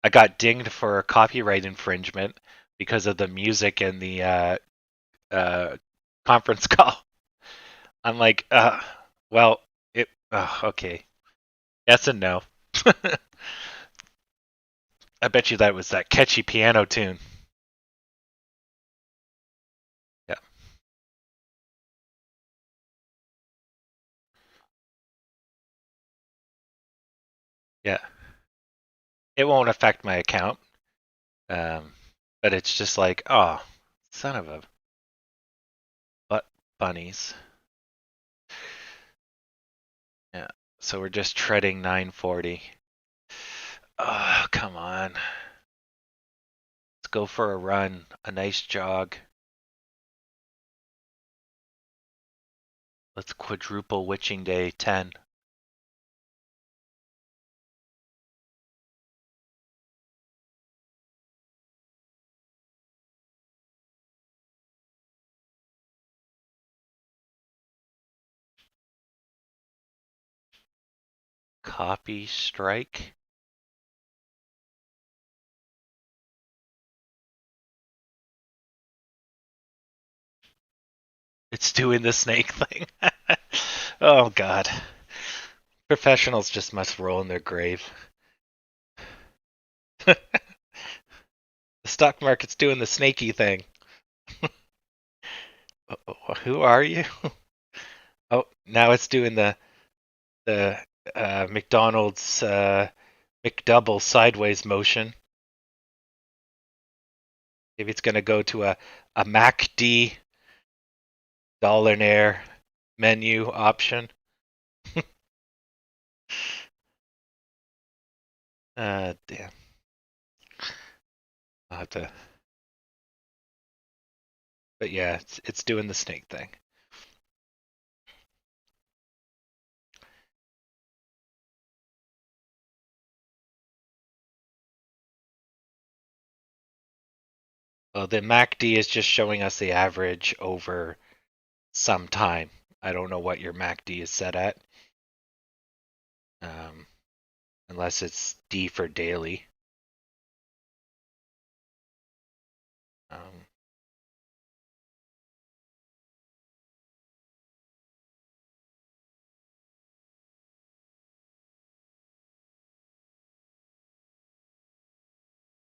I got dinged for a copyright infringement because of the music in the conference call. I'm like, well, okay. Yes and no. I bet you that was that catchy piano tune. Yeah. Yeah. It won't affect my account. But it's just like, oh, son of a butt bunnies. Yeah. So we're just treading 940. Oh, come on. Let's go for a run, a nice jog. Let's quadruple witching day 10. Copy strike. It's doing the snake thing. Oh, God. Professionals just must roll in their grave. The stock market's doing the snaky thing. Who are you? Oh, now it's doing the McDonald's McDouble sideways motion. Maybe it's going to go to a MacD Dollaraire menu option. Damn. I'll have to. But yeah, it's doing the snake thing. Well, the MacD is just showing us the average over some time. I don't know what your MacD is set at. Unless it's D for daily. Um,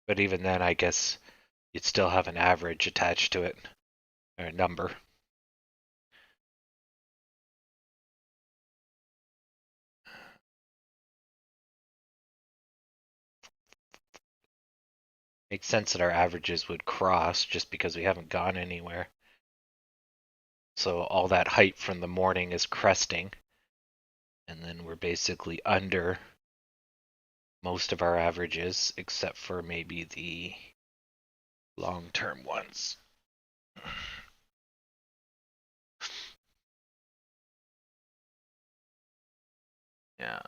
But even then, I guess you'd still have an average attached to it, or a number. Makes sense that our averages would cross just because we haven't gone anywhere. So all that height from the morning is cresting, and then we're basically under most of our averages, except for maybe the long-term ones. Yeah,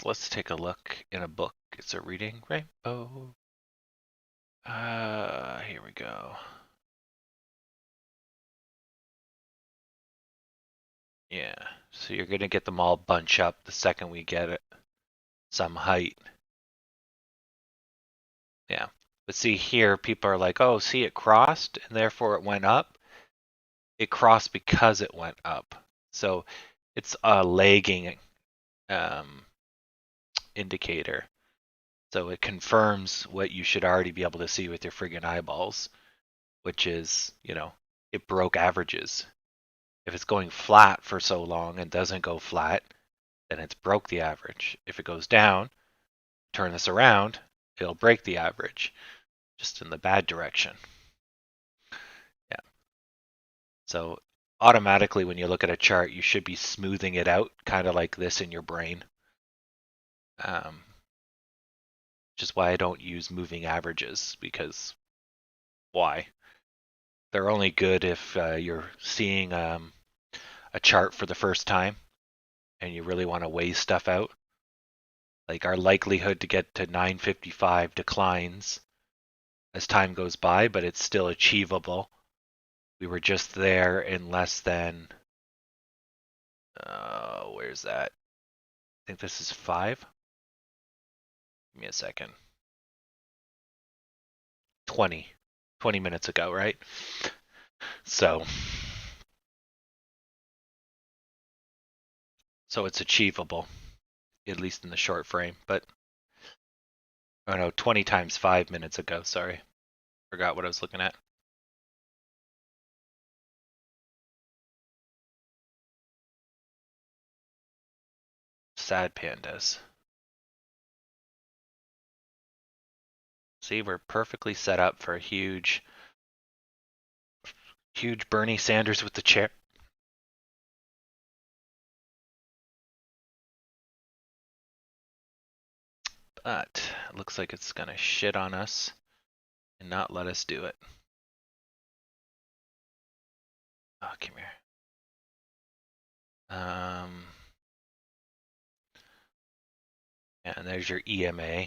let's take a look in a book. It's a reading rainbow. Here we go. Yeah, so you're gonna get them all bunch up the second we get it some height. Yeah, but see here, people are like, oh, see, it crossed, and therefore it went up. It crossed because it went up. So it's a lagging indicator. So it confirms what you should already be able to see with your friggin' eyeballs, which is, it broke averages. If it's going flat for so long and doesn't go flat, then it's broke the average. If it goes down, turn this around, it'll break the average, just in the bad direction. Yeah. So automatically when you look at a chart, you should be smoothing it out, kind of like this in your brain. Which is why I don't use moving averages, because why? They're only good if you're seeing a chart for the first time and you really want to weigh stuff out. Like our likelihood to get to 955 declines as time goes by, but it's still achievable. We were just there in less than, where's that? I think this is 5. Give me a second. 20 minutes ago, right? So it's achievable, at least in the short frame. But oh no, 20 times 5 minutes ago. Sorry, forgot what I was looking at. Sad pandas. See, we're perfectly set up for a huge Bernie Sanders with the chair. But it looks like it's gonna shit on us and not let us do it. Oh, come here. And there's your EMA.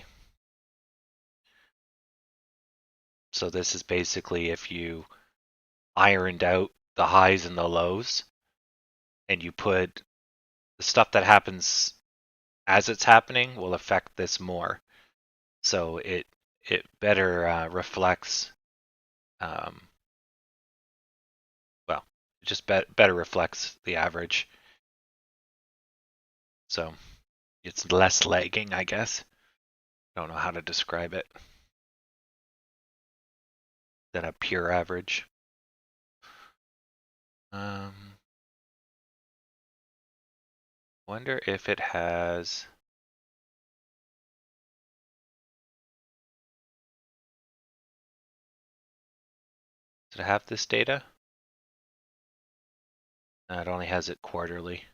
So this is basically if you ironed out the highs and the lows and you put the stuff that happens as it's happening will affect this more. So it better reflects, well, it just better reflects the average. So it's less lagging, I guess. Don't know how to describe it than a pure average. Wonder if it has. Does it have this data? No, it only has it quarterly.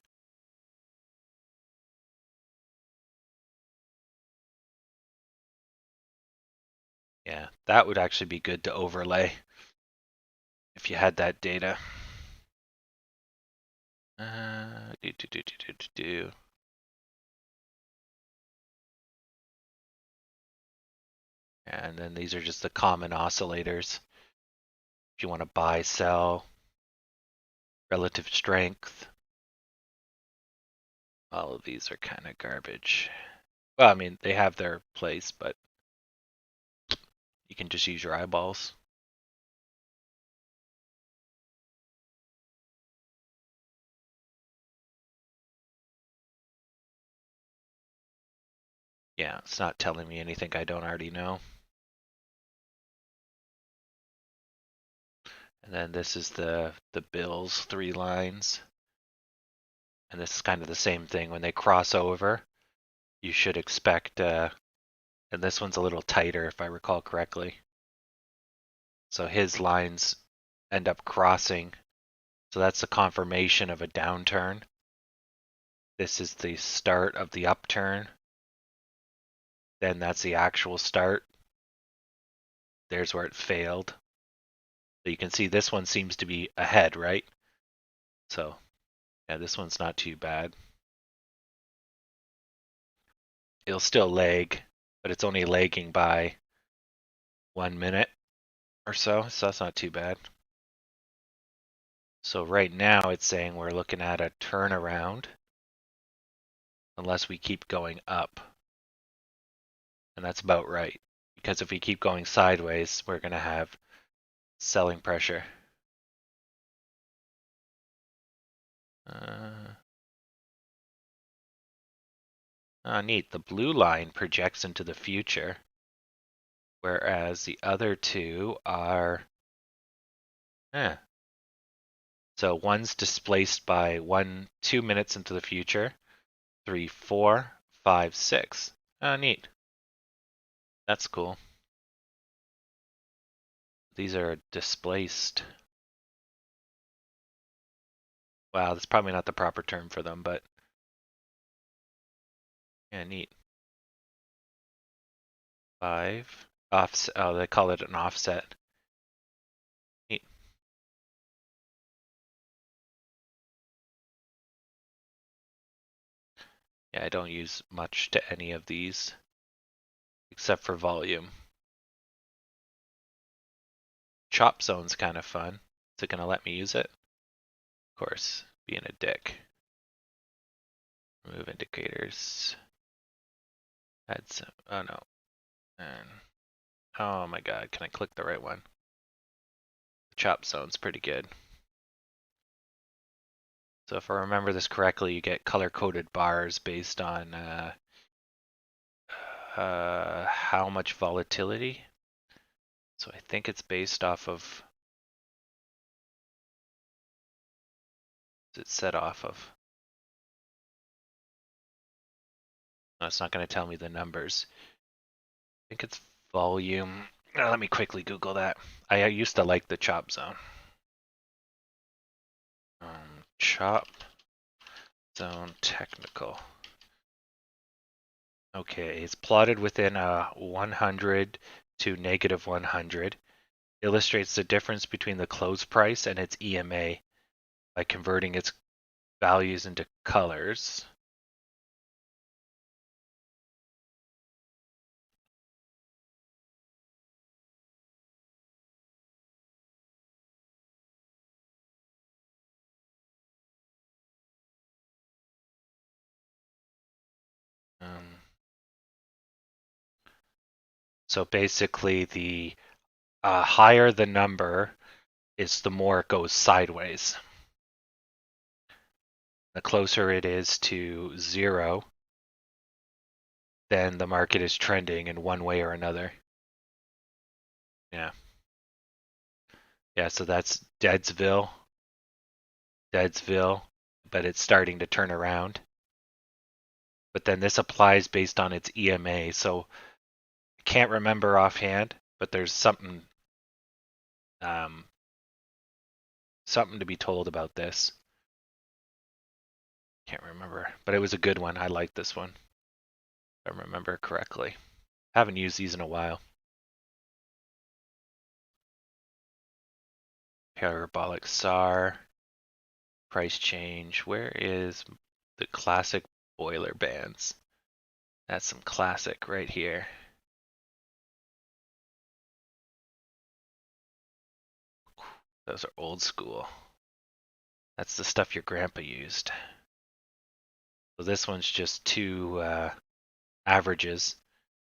Yeah, that would actually be good to overlay if you had that data. Do. And then these are just the common oscillators. If you want to buy, sell, relative strength. All of these are kind of garbage. Well, I mean, they have their place, but you can just use your eyeballs. Yeah, it's not telling me anything I don't already know. And then this is the bills, 3 lines. And this is kind of the same thing. When they cross over, you should expect, and this one's a little tighter if I recall correctly. So his lines end up crossing. So that's the confirmation of a downturn. This is the start of the upturn. Then that's the actual start. There's where it failed. So you can see this one seems to be ahead, right? So yeah, this one's not too bad. It'll still lag, but it's only lagging by 1 minute or so that's not too bad. So right now it's saying we're looking at a turnaround unless we keep going up. And that's about right. Because if we keep going sideways, we're going to have selling pressure. Neat. The blue line projects into the future, whereas the other two are... So one's displaced by 2 minutes into the future. 3, 4, 5, 6. Neat. That's cool. These are displaced. Wow, that's probably not the proper term for them, but yeah, neat. 5 offset. Oh, they call it an offset. Neat. Yeah, I don't use much to any of these except for volume. Chop zone's kind of fun. Is it gonna let me use it? Of course, being a dick. Remove indicators. Add some. Oh no. And oh my god, can I click the right one? The chop zone's pretty good. So if I remember this correctly, you get color-coded bars based on how much volatility. So I think it's based off of. What's it set off of? No, it's not going to tell me the numbers. I think it's volume. Let me quickly Google that. I used to like the chop zone. Chop zone technical. Okay, it's plotted within a 100 to negative 100. Illustrates the difference between the close price and its EMA by converting its values into colors. So basically, the higher the number is, the more it goes sideways. The closer it is to 0, then the market is trending in one way or another. Yeah. Yeah, so that's Deadsville, but it's starting to turn around. But then this applies based on its EMA, so I can't remember offhand, but there's something something to be told about this. Can't remember, but it was a good one. I liked this one, if I remember correctly. Haven't used these in a while. Parabolic SAR, price change. Where is the classic boiler bands? That's some classic right here. Those are old school. That's the stuff your grandpa used. So this one's just 2 averages,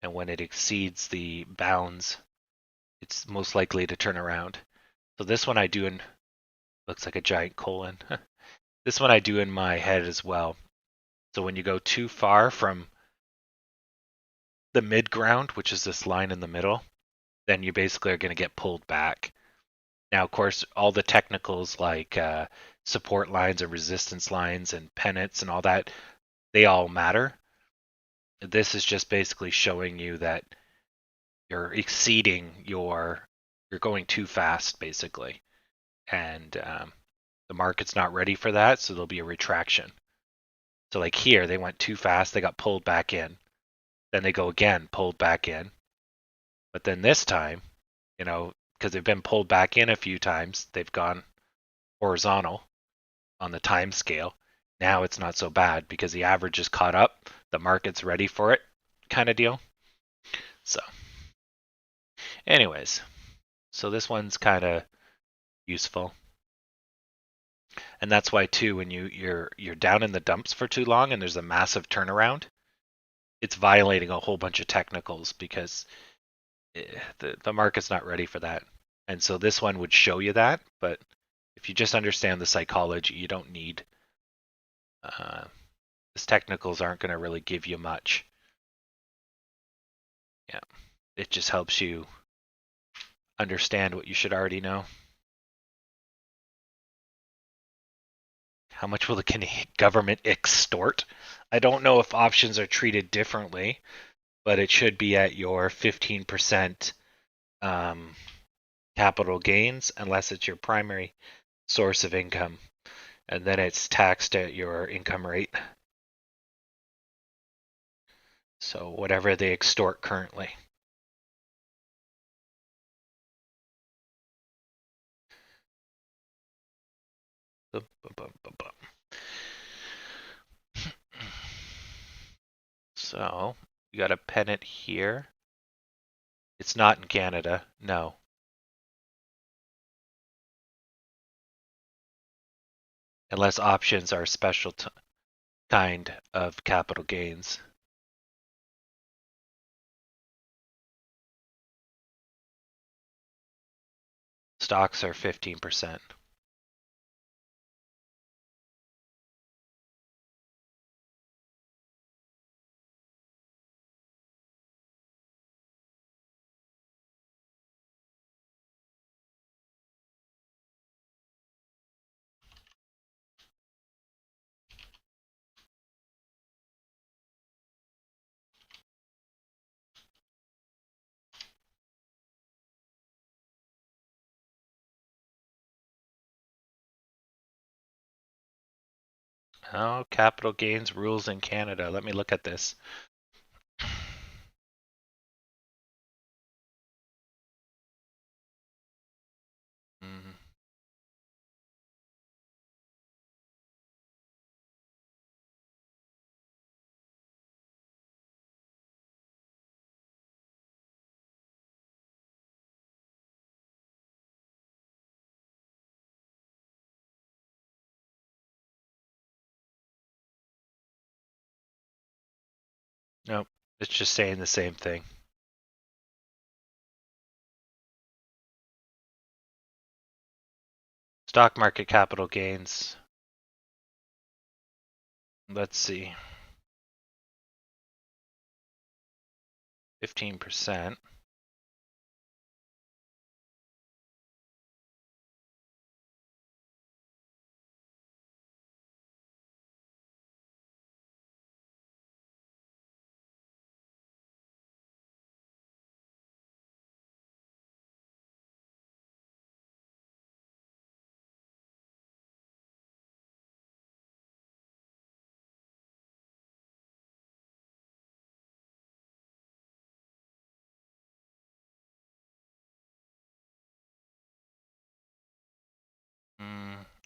and when it exceeds the bounds, it's most likely to turn around. So this one I do in, looks like a giant colon. This one I do in my head as well. So when you go too far from the mid ground, which is this line in the middle, then you basically are going to get pulled back. Now, of course, all the technicals like support lines and resistance lines and pennants and all that, they all matter. This is just basically showing you that you're exceeding you're going too fast, basically. And the market's not ready for that, so there'll be a retraction. So like here, they went too fast, they got pulled back in. Then they go again, pulled back in. But then this time, because they've been pulled back in a few times, they've gone horizontal on the time scale. Now it's not so bad because the average is caught up, the market's ready for it, kind of deal. So, anyways, so this one's kind of useful. And that's why too, when you're down in the dumps for too long and there's a massive turnaround, it's violating a whole bunch of technicals because the market's not ready for that. And so this one would show you that, but if you just understand the psychology, you don't need these technicals aren't going to really give you much. Yeah, it just helps you understand what you should already know. How much will the Canadian government extort? I don't know if options are treated differently, but it should be at your 15% capital gains unless it's your primary source of income. And then it's taxed at your income rate. So whatever they extort currently. So you got a pennant here. It's not in Canada, no. Unless options are a special kind of capital gains. Stocks are 15%. Oh, capital gains rules in Canada. Let me look at this. Mm. Nope, it's just saying the same thing. Stock market capital gains. Let's see. 15%.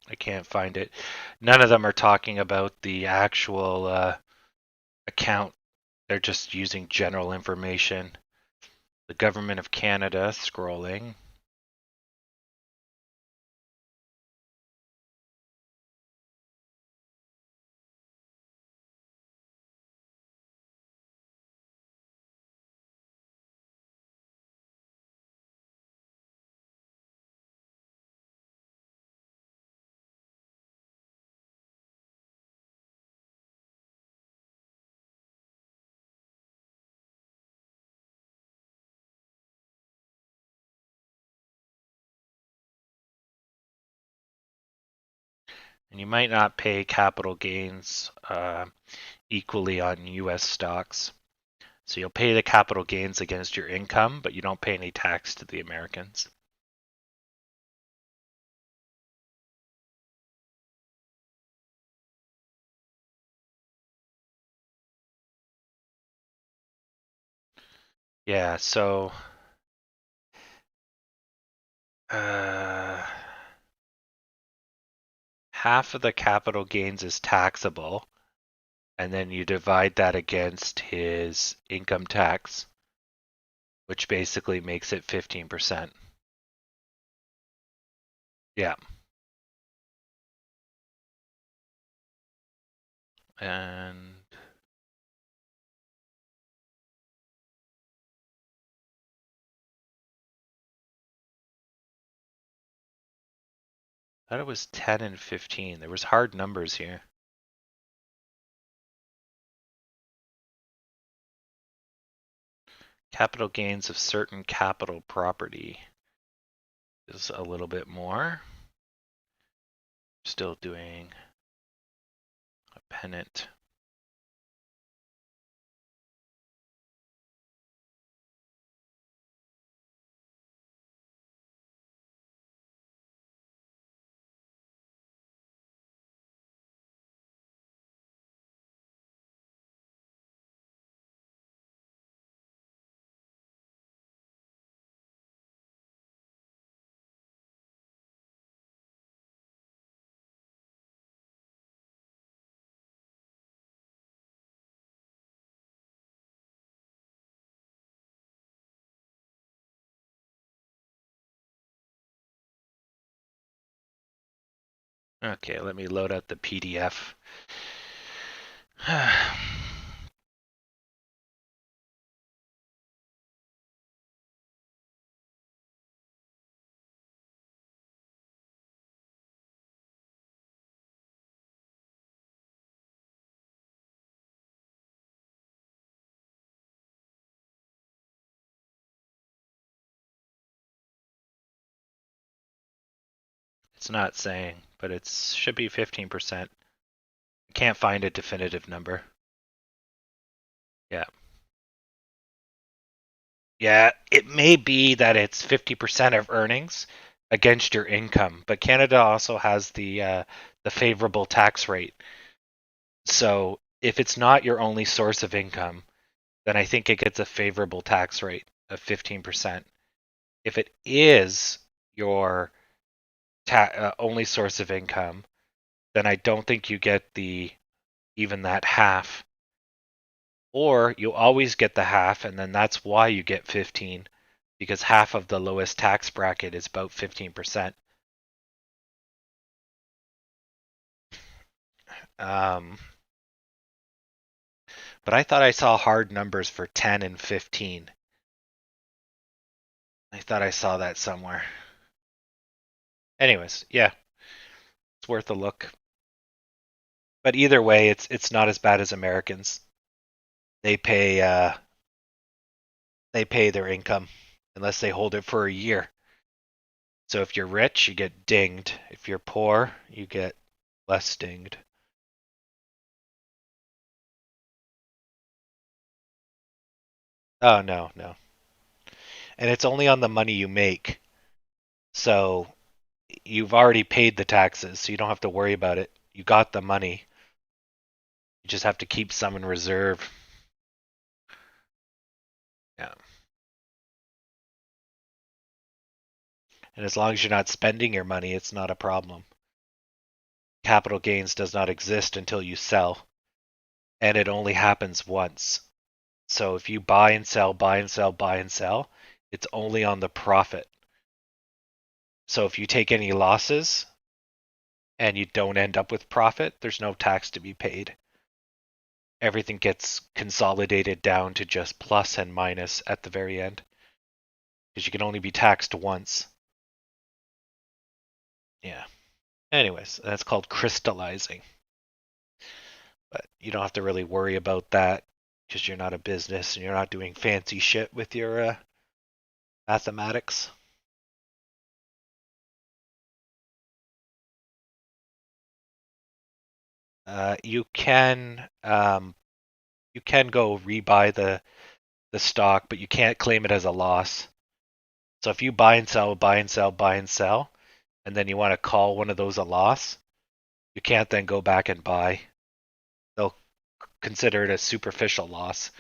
I can't find it. None of them are talking about the actual account. They're just using general information. The Government of Canada, scrolling. And you might not pay capital gains equally on US stocks. So you'll pay the capital gains against your income, but you don't pay any tax to the Americans. Yeah, so half of the capital gains is taxable, and then you divide that against his income tax, which basically makes it 15%. Yeah. And I thought it was 10 and 15. There was hard numbers here. Capital gains of certain capital property is a little bit more. Still doing a pennant. Okay, let me load out the PDF. It's not saying, but it should be 15%. Can't find a definitive number. Yeah. Yeah, it may be that it's 50% of earnings against your income, but Canada also has the favorable tax rate. So if it's not your only source of income, then I think it gets a favorable tax rate of 15%. If it is your only source of income, then I don't think you get even that half. Or you always get the half, and then that's why you get 15, because half of the lowest tax bracket is about 15%. But I thought I saw hard numbers for 10 and 15. I thought I saw that somewhere. Anyways, yeah, it's worth a look. But either way, it's not as bad as Americans. They pay their income unless they hold it for a year. So if you're rich, you get dinged. If you're poor, you get less dinged. Oh no, no. And it's only on the money you make. So you've already paid the taxes, so you don't have to worry about it. You got the money. You just have to keep some in reserve. Yeah. And as long as you're not spending your money, it's not a problem. Capital gains does not exist until you sell, and it only happens once. So if you buy and sell, buy and sell, buy and sell, it's only on the profit. So if you take any losses and you don't end up with profit, there's no tax to be paid. Everything gets consolidated down to just plus and minus at the very end, because you can only be taxed once. Yeah. Anyways, that's called crystallizing. But you don't have to really worry about that because you're not a business and you're not doing fancy shit with your mathematics. You can go rebuy the stock, but you can't claim it as a loss. So if you buy and sell, buy and sell, buy and sell, and then you want to call one of those a loss, you can't then go back and buy. They'll consider it a superficial loss.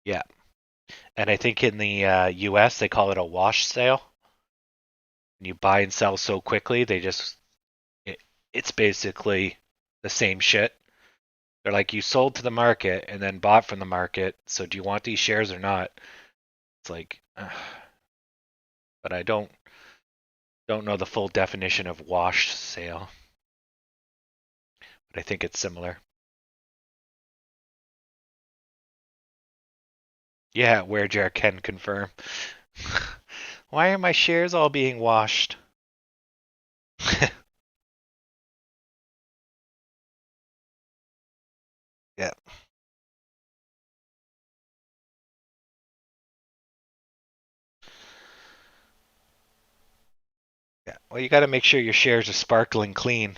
Yeah. And I think in the US, they call it a wash sale. When you buy and sell so quickly, it's basically the same shit. They're like, you sold to the market and then bought from the market, so do you want these shares or not? It's like, but I don't know the full definition of wash sale, but I think it's similar. Yeah, Warejar can confirm. Why are my shares all being washed? Yeah. Yeah. Well, you got to make sure your shares are sparkling clean.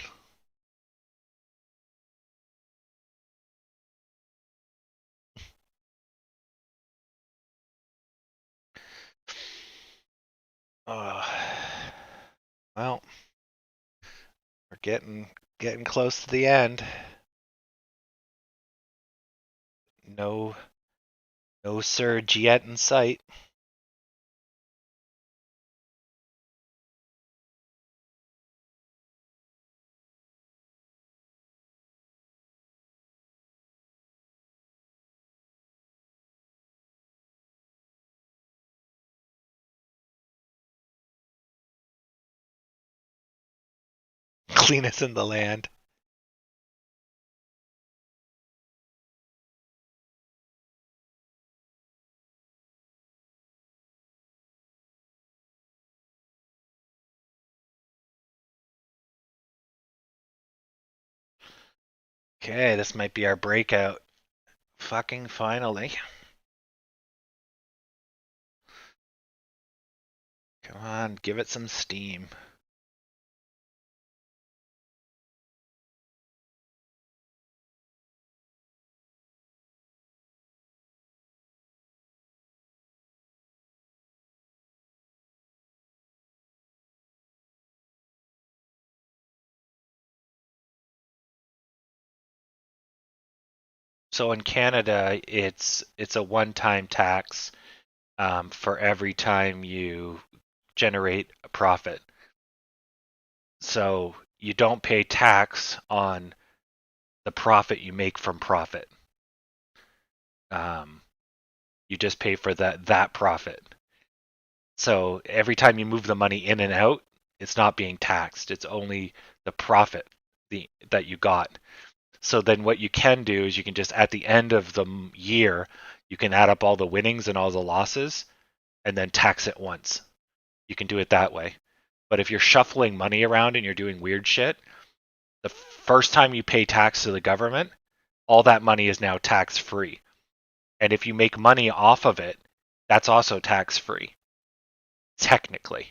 Well, we're getting close to the end. No surge yet in sight. Cleanest in the land. Okay, this might be our breakout. Fucking finally. Come on, give it some steam. So in Canada, it's a one-time tax for every time you generate a profit. So you don't pay tax on the profit you make from profit. You just pay for that profit. So every time you move the money in and out, it's not being taxed. It's only the profit that you got. So then what you can do is you can just at the end of the year, you can add up all the winnings and all the losses and then tax it once. You can do it that way. But if you're shuffling money around and you're doing weird shit, the first time you pay tax to the government, all that money is now tax free. And if you make money off of it, that's also tax free, technically.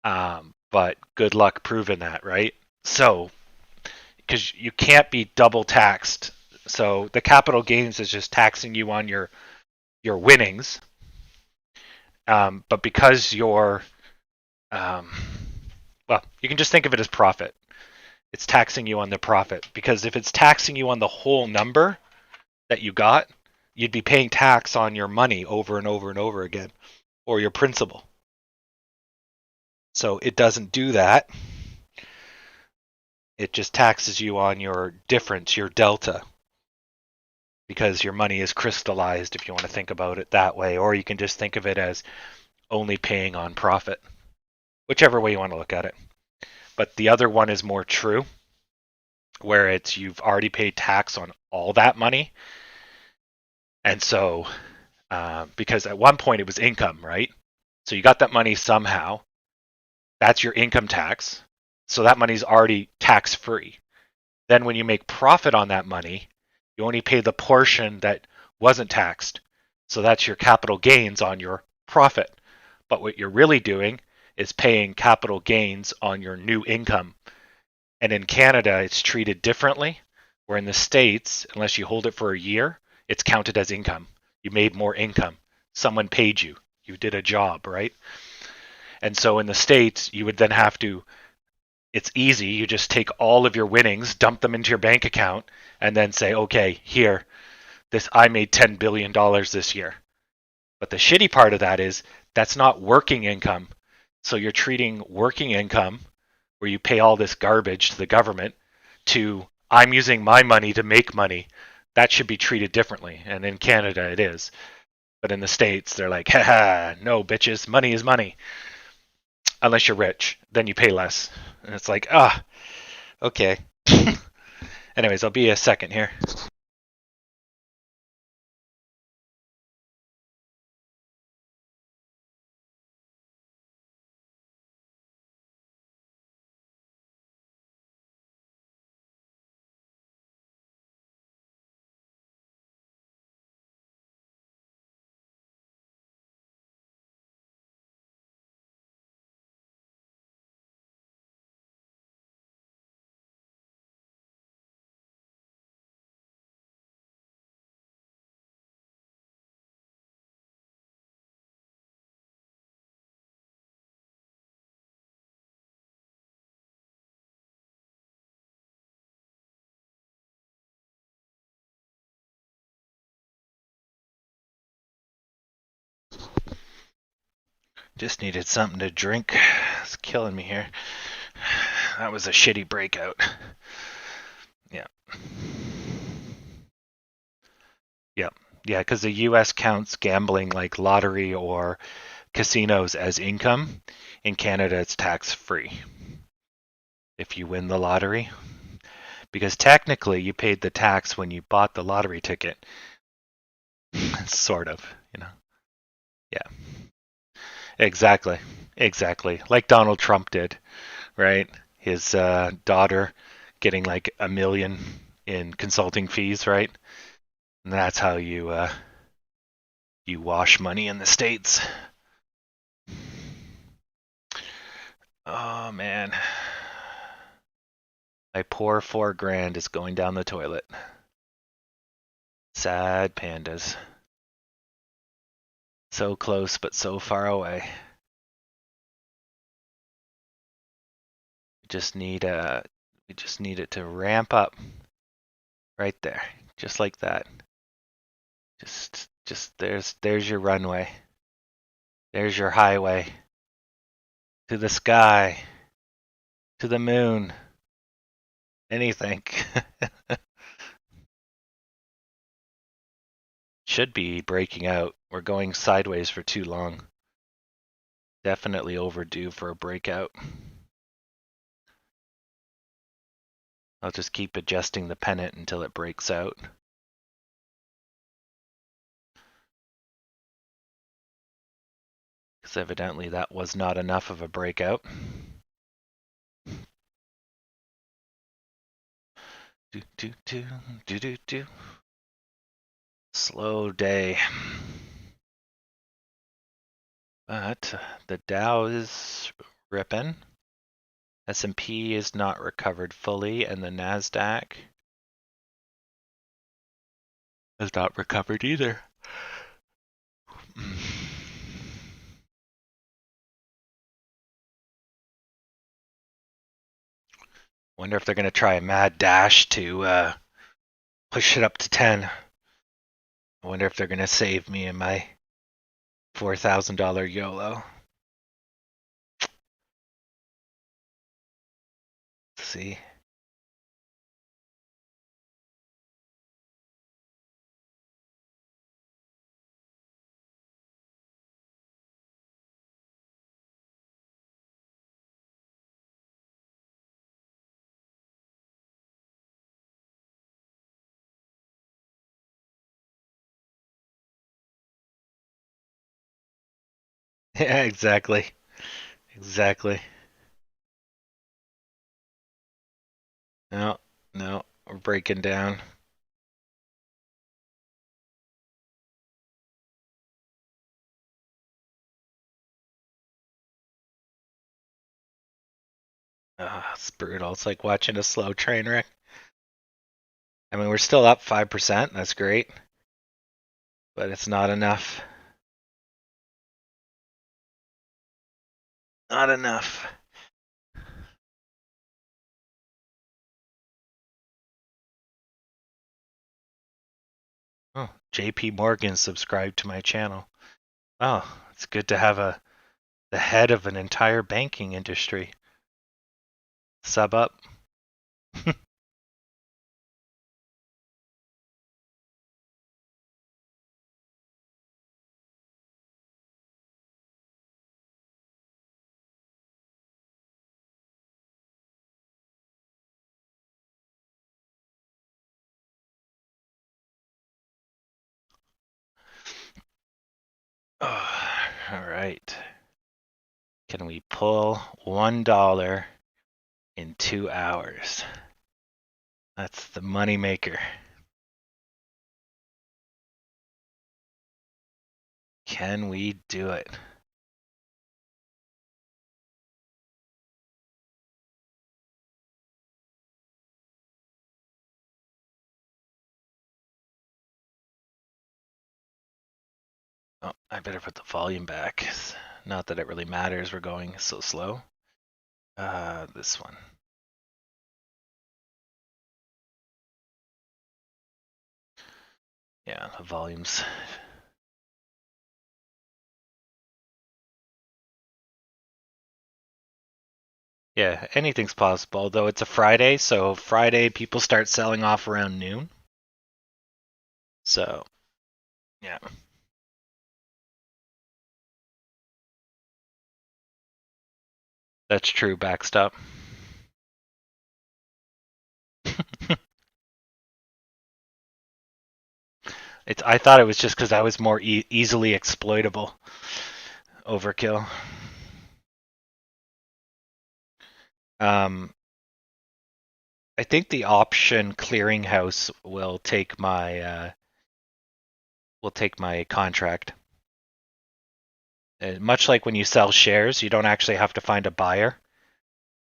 But good luck proving that, right? So, because you can't be double taxed. So the capital gains is just taxing you on your winnings. But because you're, well, you can just think of it as profit. It's taxing you on the profit, because if it's taxing you on the whole number that you got, you'd be paying tax on your money over and over and over again, or your principal. So it doesn't do that. It just taxes you on your difference, your delta, because your money is crystallized, if you want to think about it that way, or you can just think of it as only paying on profit, whichever way you want to look at it. But the other one is more true, where it's you've already paid tax on all that money. And so, because at one point it was income, right? So you got that money somehow. That's your income tax. So that money's already tax free. Then when you make profit on that money, you only pay the portion that wasn't taxed. So that's your capital gains on your profit. But what you're really doing is paying capital gains on your new income. And in Canada, it's treated differently, where in the States, unless you hold it for a year, it's counted as income. You made more income. Someone paid you. You did a job, right? And so in the States, you would then have to, it's easy. You just take all of your winnings, dump them into your bank account, and then say, okay, here, I made $10 billion this year. But the shitty part of that is that's not working income. So you're treating working income, where you pay all this garbage to the government, to I'm using my money to make money. That should be treated differently. And in Canada, it is. But in the States, they're like, haha, no, bitches, money is money. Unless you're rich, then you pay less. And it's like, okay. Anyways, I'll be a second here. Just needed something to drink. It's killing me here. That was a shitty breakout. Yeah. Yeah, because the U.S. counts gambling like lottery or casinos as income. In Canada, it's tax-free if you win the lottery. Because technically, you paid the tax when you bought the lottery ticket. Sort of, you know. Yeah. Exactly. Like Donald Trump did, right? His daughter getting like $1 million in consulting fees, right? And that's how you wash money in the States. Oh man. My poor $4,000 is going down the toilet. Sad pandas. So close but so far away. We just need it to ramp up. Right there. Just like that. Just there's your runway. There's your highway. To the sky. To the moon. Anything. Should be breaking out. We're going sideways for too long. Definitely overdue for a breakout. I'll just keep adjusting the pennant until it breaks out. Because evidently that was not enough of a breakout. Do. Slow day. But the Dow is ripping. S&P is not recovered fully, and the NASDAQ has not recovered either. Wonder if they're going to try a mad dash to push it up to 10. I wonder if they're going to save me in my $4,000 YOLO. Let's see. Yeah, exactly. No, we're breaking down. It's brutal. It's like watching a slow train wreck. I mean, we're still up 5%. That's great. But it's not enough. Not enough. Oh, JP Morgan subscribed to my channel. Oh, it's good to have the head of an entire banking industry sub up. Oh, all right. Can we pull $1 in 2 hours? That's the money maker. Can we do it? Oh, I better put the volume back. Not that it really matters. We're going so slow. This one. Yeah, the volume's. Yeah, anything's possible, though it's a Friday, so Friday people start selling off around noon. So, yeah. That's true, backstop. I thought it was just because I was more easily exploitable. Overkill. I think the option clearinghouse will take my contract. Much like when you sell shares, you don't actually have to find a buyer.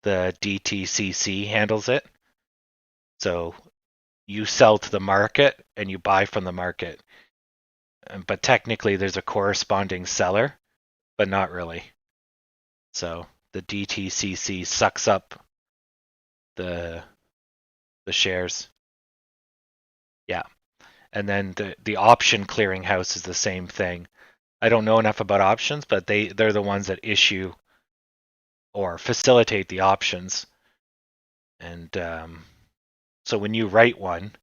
The DTCC handles it. So you sell to the market and you buy from the market. But technically there's a corresponding seller, but not really. So the DTCC sucks up the shares. Yeah. And then the option clearinghouse is the same thing. I don't know enough about options, but they're the ones that issue or facilitate the options. And so when you write one,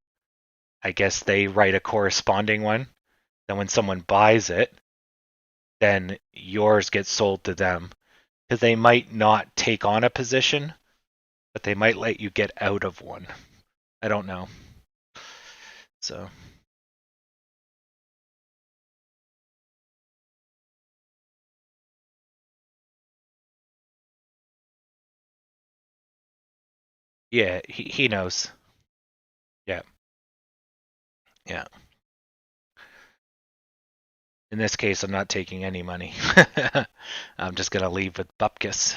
I guess they write a corresponding one. Then when someone buys it, then yours gets sold to them. Because they might not take on a position, but they might let you get out of one. I don't know. So. Yeah, he knows. Yeah. Yeah. In this case, I'm not taking any money. I'm just going to leave with Bupkis.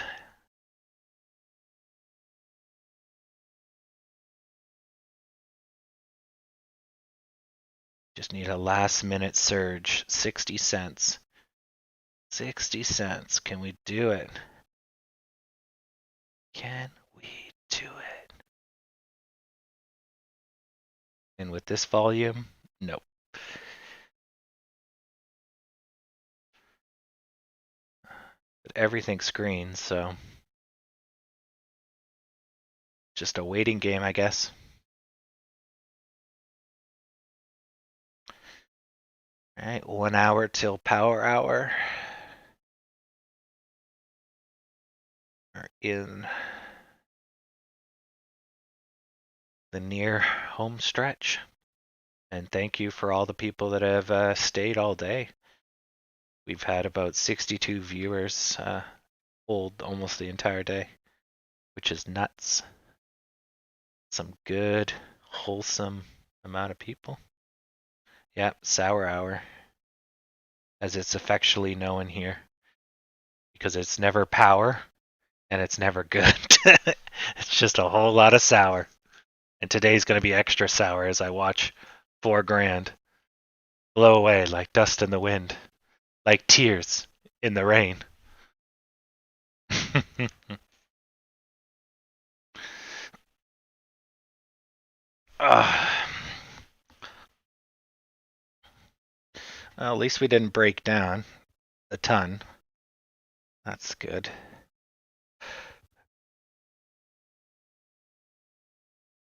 Just need a last minute surge. 60 cents. 60 cents. Can we do it? Can we do it? And with this volume, nope. But everything's green, so just a waiting game, I guess. All right, 1 hour till power hour. We're in the near home stretch. And thank you for all the people that have stayed all day. We've had about 62 viewers hold almost the entire day, which is nuts. Some good, wholesome amount of people. Yep, sour hour, as it's affectionately known here, because it's never power and it's never good. It's just a whole lot of sour. And today's going to be extra sour as I watch $4,000 blow away like dust in the wind, like tears in the rain. Well, at least we didn't break down a ton. That's good.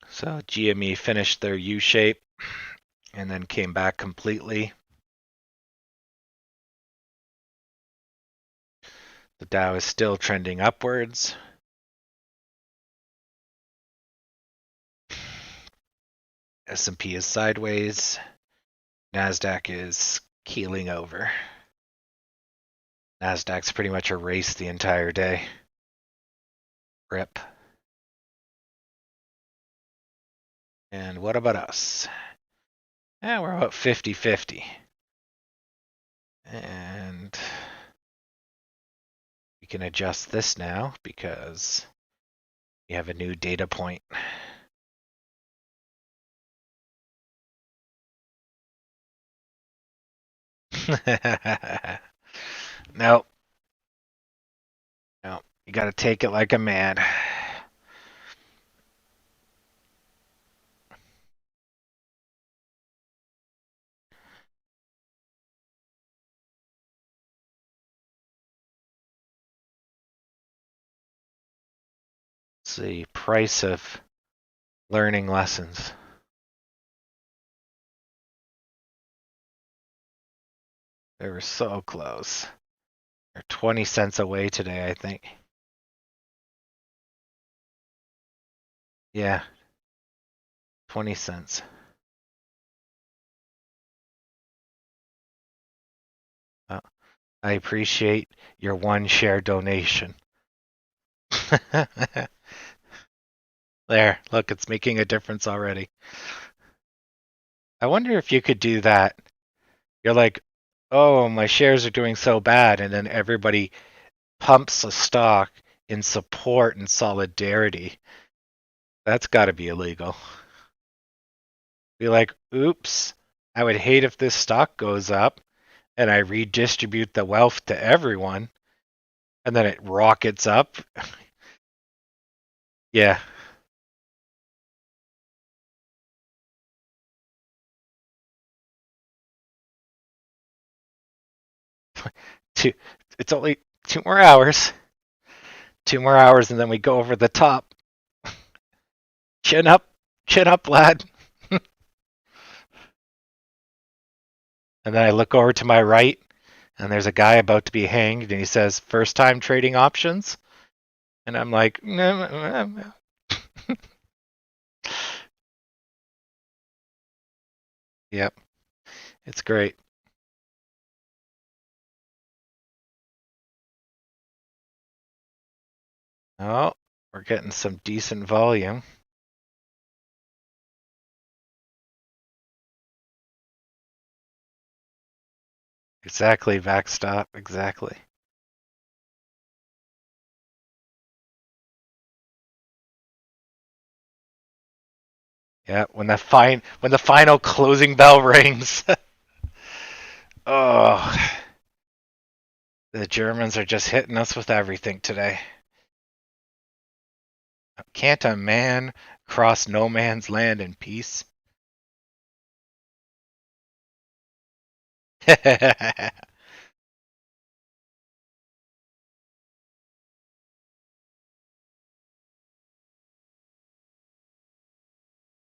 So GME finished their U shape and then came back completely. The Dow is still trending upwards. S&P is sideways. NASDAQ is keeling over. NASDAQ's pretty much a race the entire day. Rip. And what about us? Yeah, we're about 50-50. And we can adjust this now because we have a new data point. No. No, you gotta take it like a man. It's the price of learning lessons. They were so close. They're 20 cents away today, I think. Yeah, 20 cents. I appreciate your one share donation. There, look, it's making a difference already. I wonder if you could do that. You're like, oh, my shares are doing so bad, and then everybody pumps a stock in support and solidarity. That's got to be illegal. Be like, oops, I would hate if this stock goes up and I redistribute the wealth to everyone and then it rockets up. Yeah. It's only 2 more hours. 2 more hours and then we go over the top. Chin up, lad. And then I look over to my right, and there's a guy about to be hanged, and he says, first time trading options? And I'm like, no. Yep, it's great. Oh, we're getting some decent volume. Exactly, backstop, exactly. Yeah, when the final closing bell rings. Oh, the Germans are just hitting us with everything today. Can't a man cross no man's land in peace?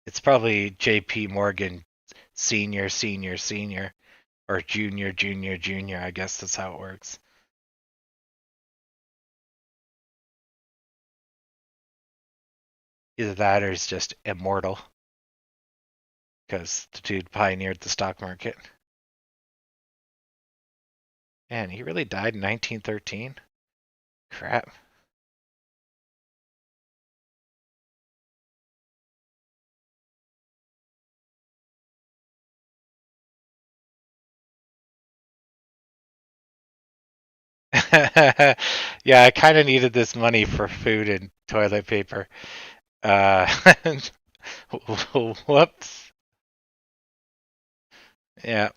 It's probably JP Morgan senior, or junior. I guess that's how it works. Either that or he's just immortal because the dude pioneered the stock market. Man, he really died in 1913? Crap. Yeah, I kind of needed this money for food and toilet paper. Uh, whoops. Yeah,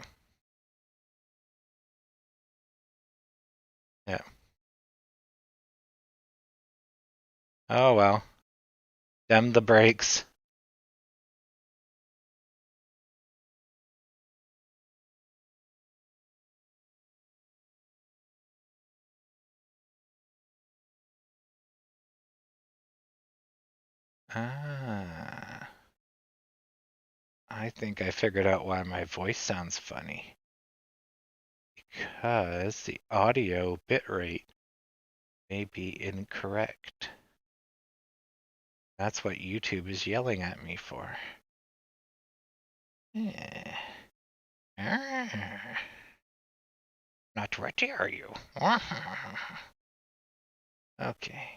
yeah. Oh well. Them the brakes. Ah, I think I figured out why my voice sounds funny. Because the audio bitrate may be incorrect. That's what YouTube is yelling at me for. Yeah. Not ready, are you? Okay.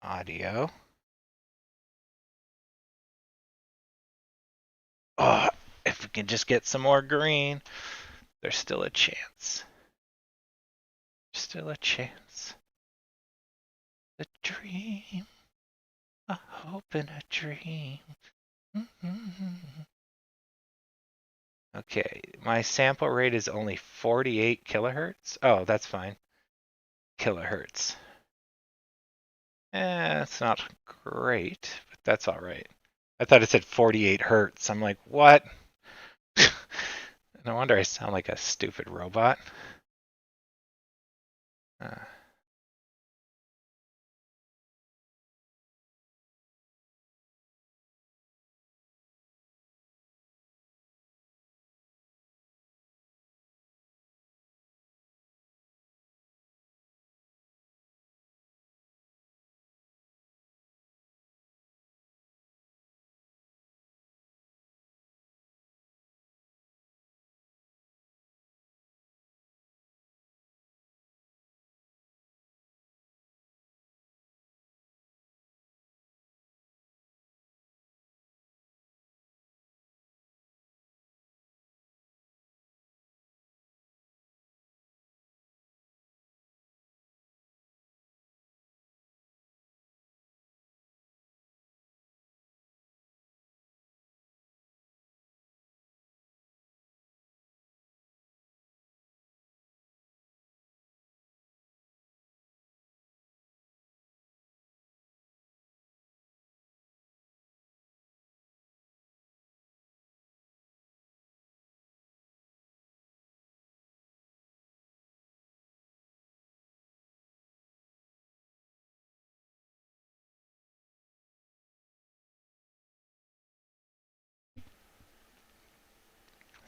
Audio. Oh, if we can just get some more green, there's still a chance. Still a chance. A dream. A hope and a dream. Okay, my sample rate is only 48 kilohertz. Oh, that's fine. Kilohertz. It's not great, but that's all right. I thought it said 48 hertz. I'm like, what? No wonder I sound like a stupid robot. Uh,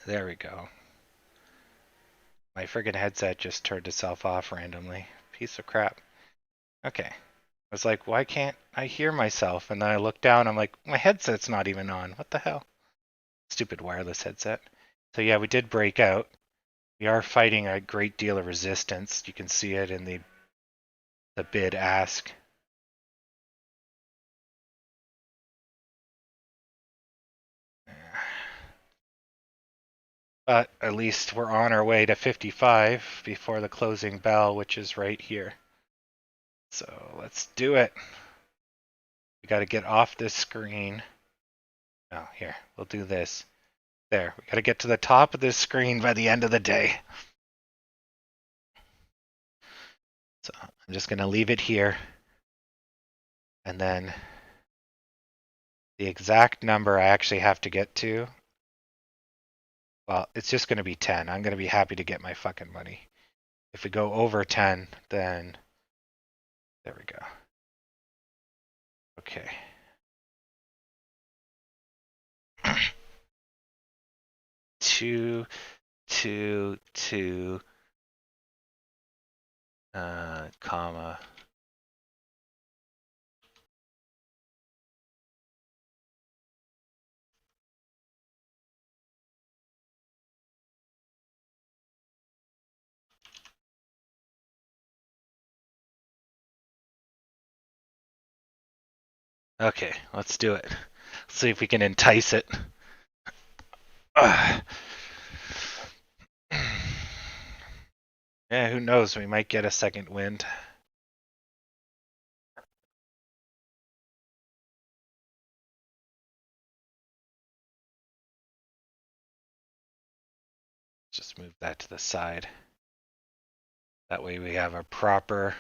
there we go. My friggin' headset just turned itself off randomly. Piece of crap. Okay. I was like, why can't I hear myself? And then I looked down, I'm like, my headset's not even on. What the hell? Stupid wireless headset. So yeah, we did break out. We are fighting a great deal of resistance. You can see it in the bid ask. But at least we're on our way to 55 before the closing bell, which is right here. So let's do it. We got to get off this screen. Oh, here, we'll do this. There, we got to get to the top of this screen by the end of the day. So I'm just going to leave it here. And then the exact number I actually have to get to, well, it's just going to be 10. I'm going to be happy to get my fucking money. If we go over 10, then there we go. Okay. Two, comma. Okay, let's do it. Let's see if we can entice it. Yeah, who knows? We might get a second wind. Just move that to the side. That way we have a proper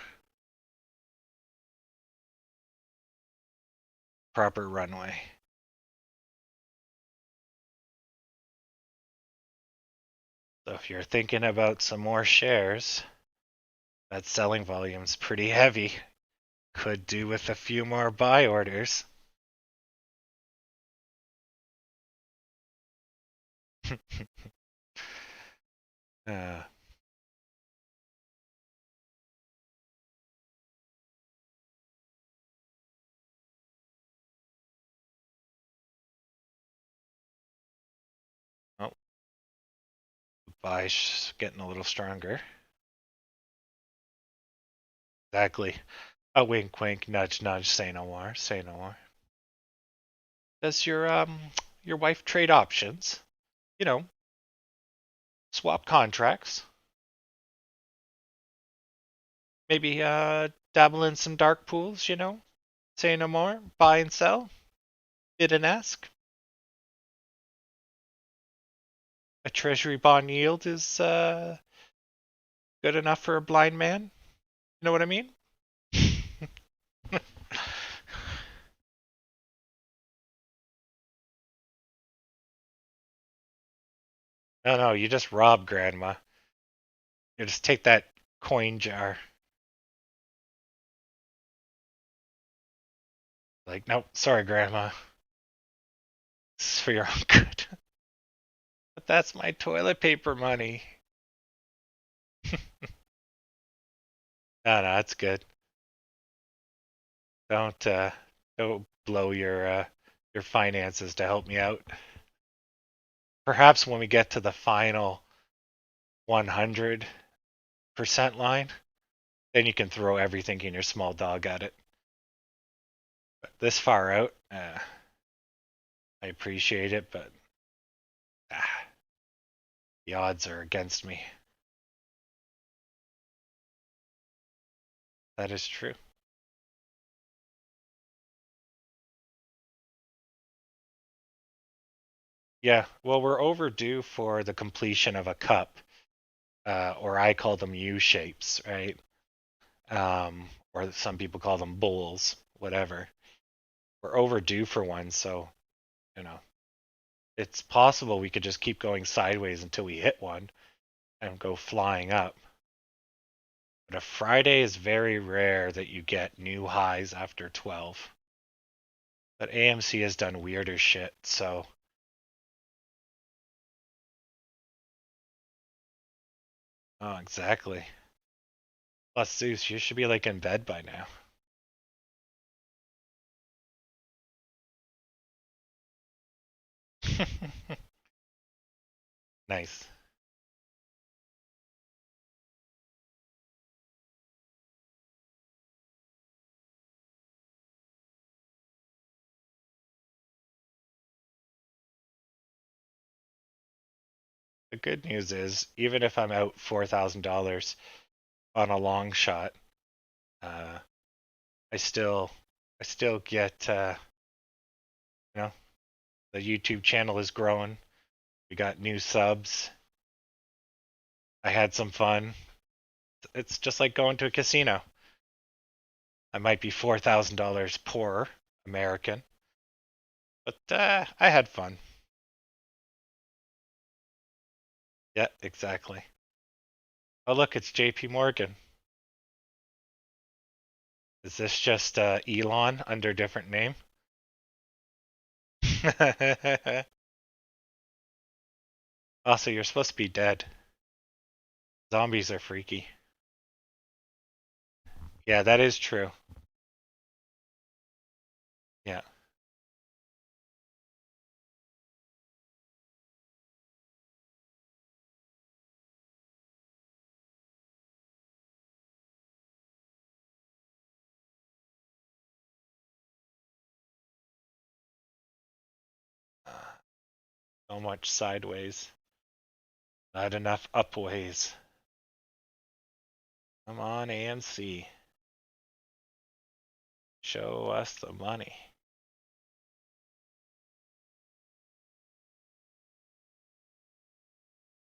runway. So if you're thinking about some more shares, that selling volume's pretty heavy. Could do with a few more buy orders. uh, oh, buy's getting a little stronger. Exactly. A wink, wink, nudge, nudge. Say no more. Say no more. Does your wife trade options? You know, swap contracts. Maybe dabble in some dark pools. You know, say no more. Buy and sell. Bid and ask. A treasury bond yield is good enough for a blind man. You know what I mean? No, no, you just rob grandma. You just take that coin jar. Like, nope, sorry, grandma. This is for your own good. But that's my toilet paper money. No, no, that's good. Don't blow your finances to help me out. Perhaps when we get to the final 100% line, then you can throw everything in your small dog at it. But this far out, I appreciate it, but the odds are against me. That is true. Yeah, well, we're overdue for the completion of a cup, or I call them U shapes, right? Or some people call them bowls, whatever. We're overdue for one, so you know, it's possible we could just keep going sideways until we hit one and go flying up. But a Friday is very rare that you get new highs after 12. But AMC has done weirder shit, so. Oh, exactly. Plus, Zeus, you should be like in bed by now. Nice. The good news is, even if I'm out $4,000 on a long shot, uh, I still, I still get, you know, the YouTube channel is growing. We got new subs. I had some fun. It's just like going to a casino. I might be $4,000 poorer American, but I had fun. Yeah, exactly. Oh, look, it's JP Morgan. Is this just Elon under different name? Also, you're supposed to be dead. Zombies are freaky. Yeah, that is true. Yeah. So much sideways. Not enough upways. Come on, AMC. Show us the money.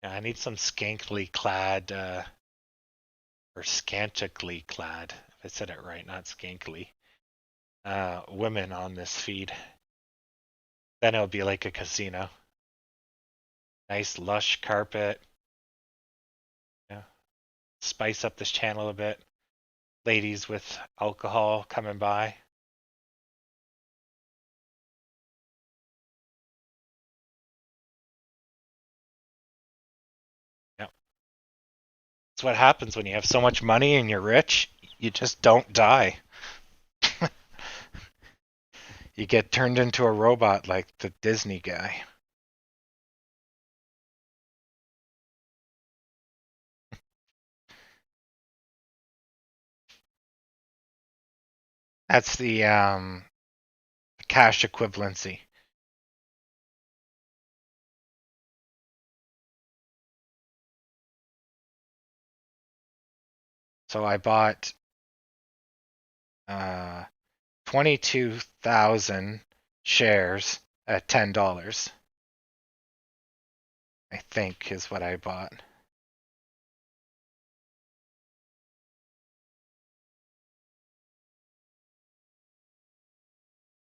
Yeah, I need some skankily clad, or scantically clad, if I said it right, not skankily, women on this feed. Then it'll be like a casino. Nice lush carpet. Yeah. Spice up this channel a bit. Ladies with alcohol coming by. Yep. That's what happens when you have so much money and you're rich. You just don't die. You get turned into a robot like the Disney guy. That's the cash equivalency. So I bought 22,000 shares at $10. I think is what I bought.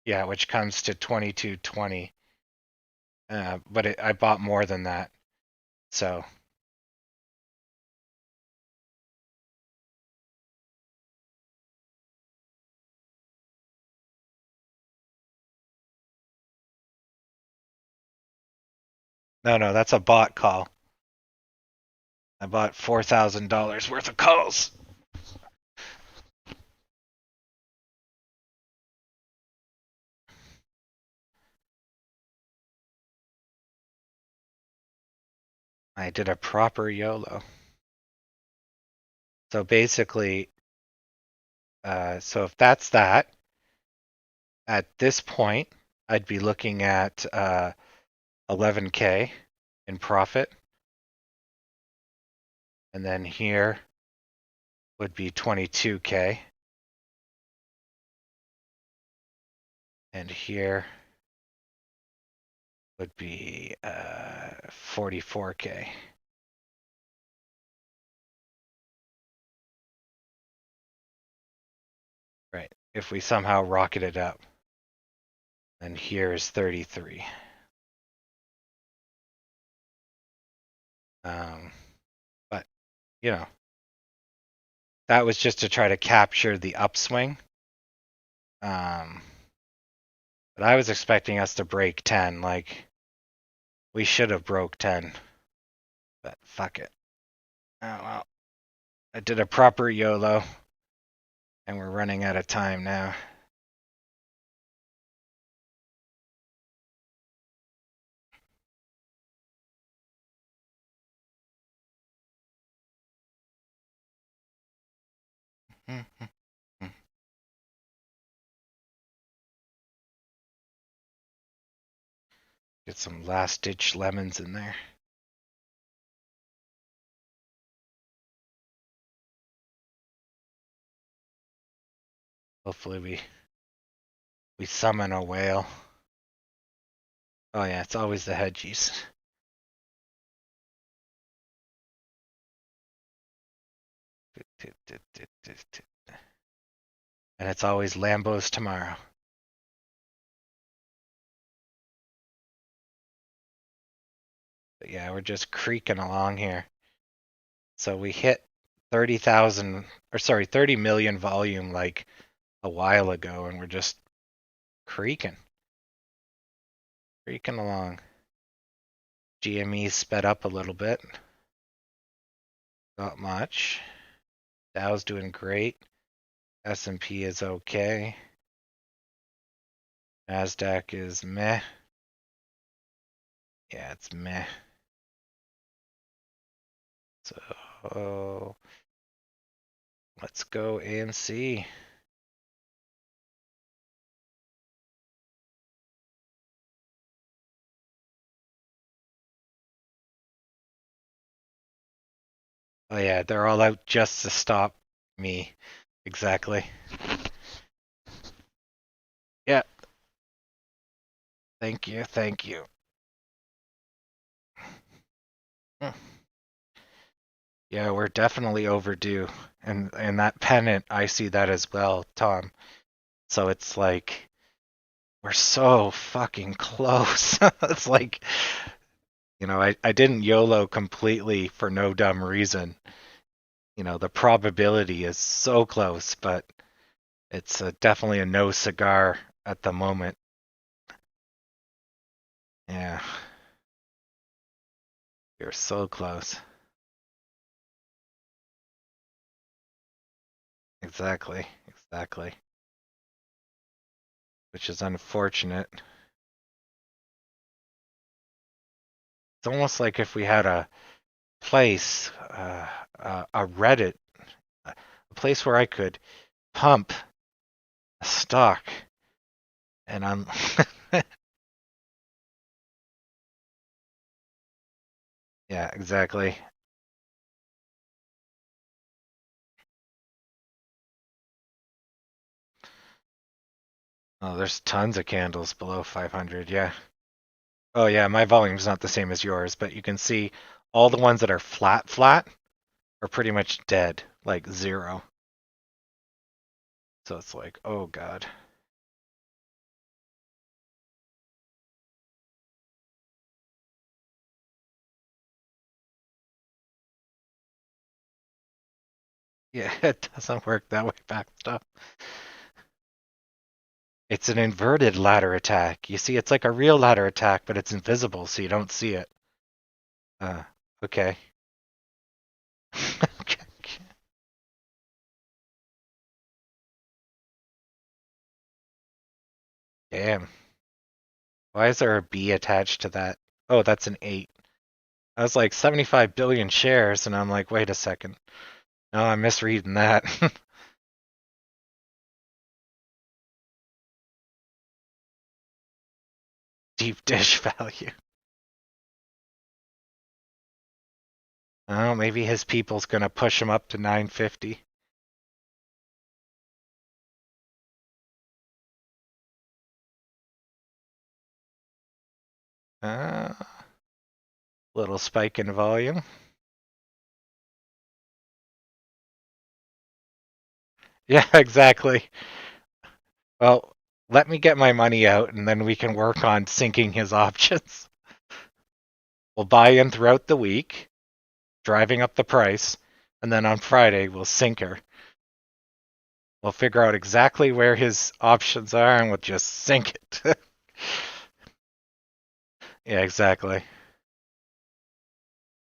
Yeah, which comes to 22.20. But I bought more than that. So no, that's a bot call. I bought $4,000 worth of calls. I did a proper YOLO. So basically, so if that's that, at this point, I'd be looking at 11K in profit. And then here would be 22K. And here would be 44K. Right, if we somehow rocket it up. And here is 33. But, you know, that was just to try to capture the upswing. But I was expecting us to break 10. Like, we should have broke 10. But fuck it. Oh well. I did a proper YOLO. And we're running out of time now. Get some last ditch lemons in there. Hopefully we summon a whale. Oh yeah, it's always the hedgies. And it's always Lambos tomorrow. But yeah, we're just creaking along here. So we hit 30,000, or sorry, 30 million volume like a while ago, and we're just creaking along. GME sped up a little bit. Not much. Dow's doing great. S&P is okay. NASDAQ is meh. Yeah, it's meh. So let's go AMC. Oh yeah, they're all out just to stop Me. Exactly. Yeah. Thank you. Thank you. Yeah, we're definitely overdue. And that pennant, I see that as well, Tom. So it's like we're so fucking close. It's like, I didn't YOLO completely for no dumb reason. The probability is so close, but it's definitely a no cigar at the moment. Yeah, you're so close. Exactly, exactly. Which is unfortunate. It's almost like if we had a place, a Reddit, a place where I could pump a stock, and I'm. Yeah, exactly. Oh, there's tons of candles below 500. Yeah. Oh yeah, my volume's not the same as yours, but you can see all the ones that are flat are pretty much dead, like zero. So it's like, oh god. Yeah, it doesn't work that way back stuff. It's an inverted ladder attack. You see, it's like a real ladder attack, but it's invisible, so you don't see it. Uh, okay. Okay. Damn. Why is there a B attached to that? Oh, that's an 8. I was like 75 billion shares, and I'm like, wait a second. No, I'm misreading that. Deep dish value. Oh, maybe his people's gonna push him up to 950. Uh, little spike in volume. Yeah, exactly. Well, let me get my money out and then we can work on syncing his options. We'll buy in throughout the week, driving up the price, and then on Friday we'll sync her. We'll figure out exactly where his options are and we'll just sync it. Yeah, exactly.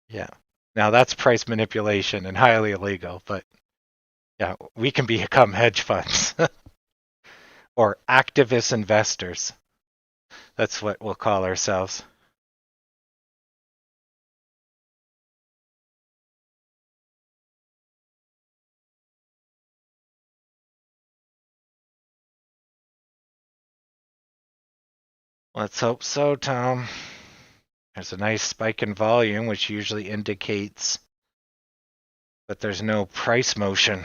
Yeah. Now that's price manipulation and highly illegal, but yeah, we can become hedge funds or activist investors. That's what we'll call ourselves. Let's hope so, Tom. There's a nice spike in volume, which usually indicates that there's no price motion.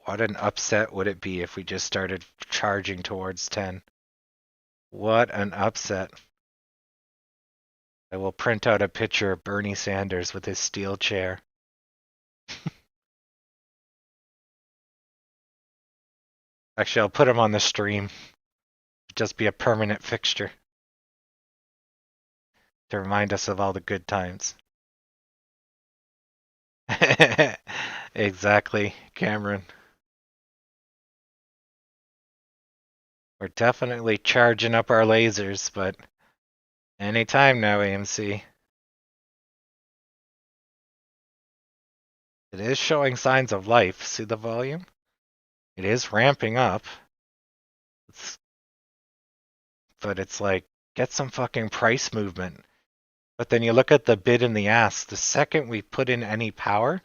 What an upset would it be if we just started charging towards 10? What an upset. I will print out a picture of Bernie Sanders with his steel chair. Actually, I'll put him on the stream. Just be a permanent fixture to remind us of all the good times. Exactly, Cameron. We're definitely charging up our lasers, but anytime now, AMC. It is showing signs of life. See the volume? It is ramping up. But it's like, get some fucking price movement. But then you look at the bid and the ask. The second we put in any power,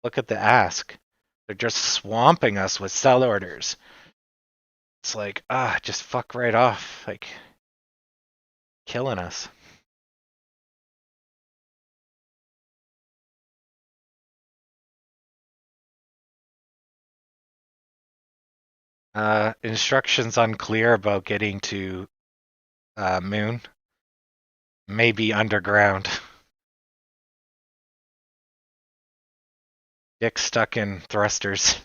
look at the ask. They're just swamping us with sell orders. It's like, just fuck right off. Like, killing us. Instructions unclear about getting to Moon. Maybe underground. Dick stuck in thrusters.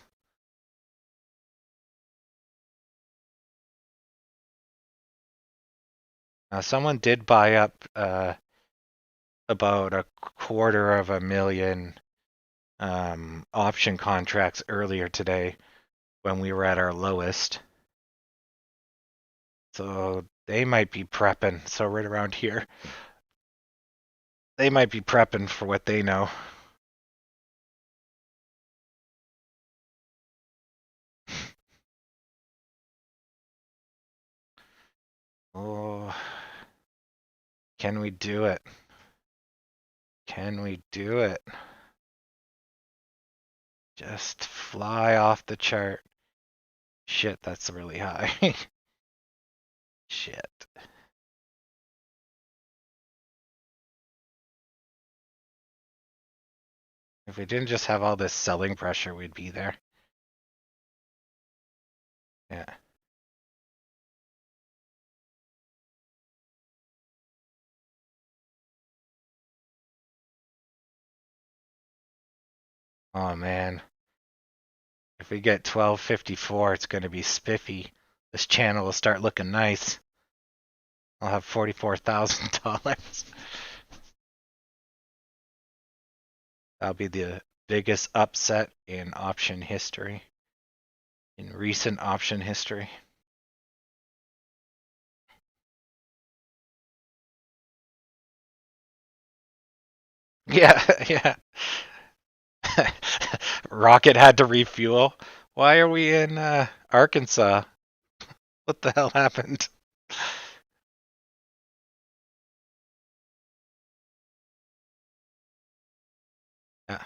Someone did buy up about 250,000 option contracts earlier today when we were at our lowest. So they might be prepping. So right around here, they might be prepping for what they know. Oh, can we do it? Can we do it? Just fly off the chart. Shit, that's really high. Shit. If we didn't just have all this selling pressure, we'd be there. Yeah. Oh man. If we get 1254, it's going to be spiffy. This channel will start looking nice. I'll have $44,000. That'll be the biggest upset in option history. In recent option history. Yeah, yeah. Rocket had to refuel. Why are we in Arkansas? What the hell happened? Yeah.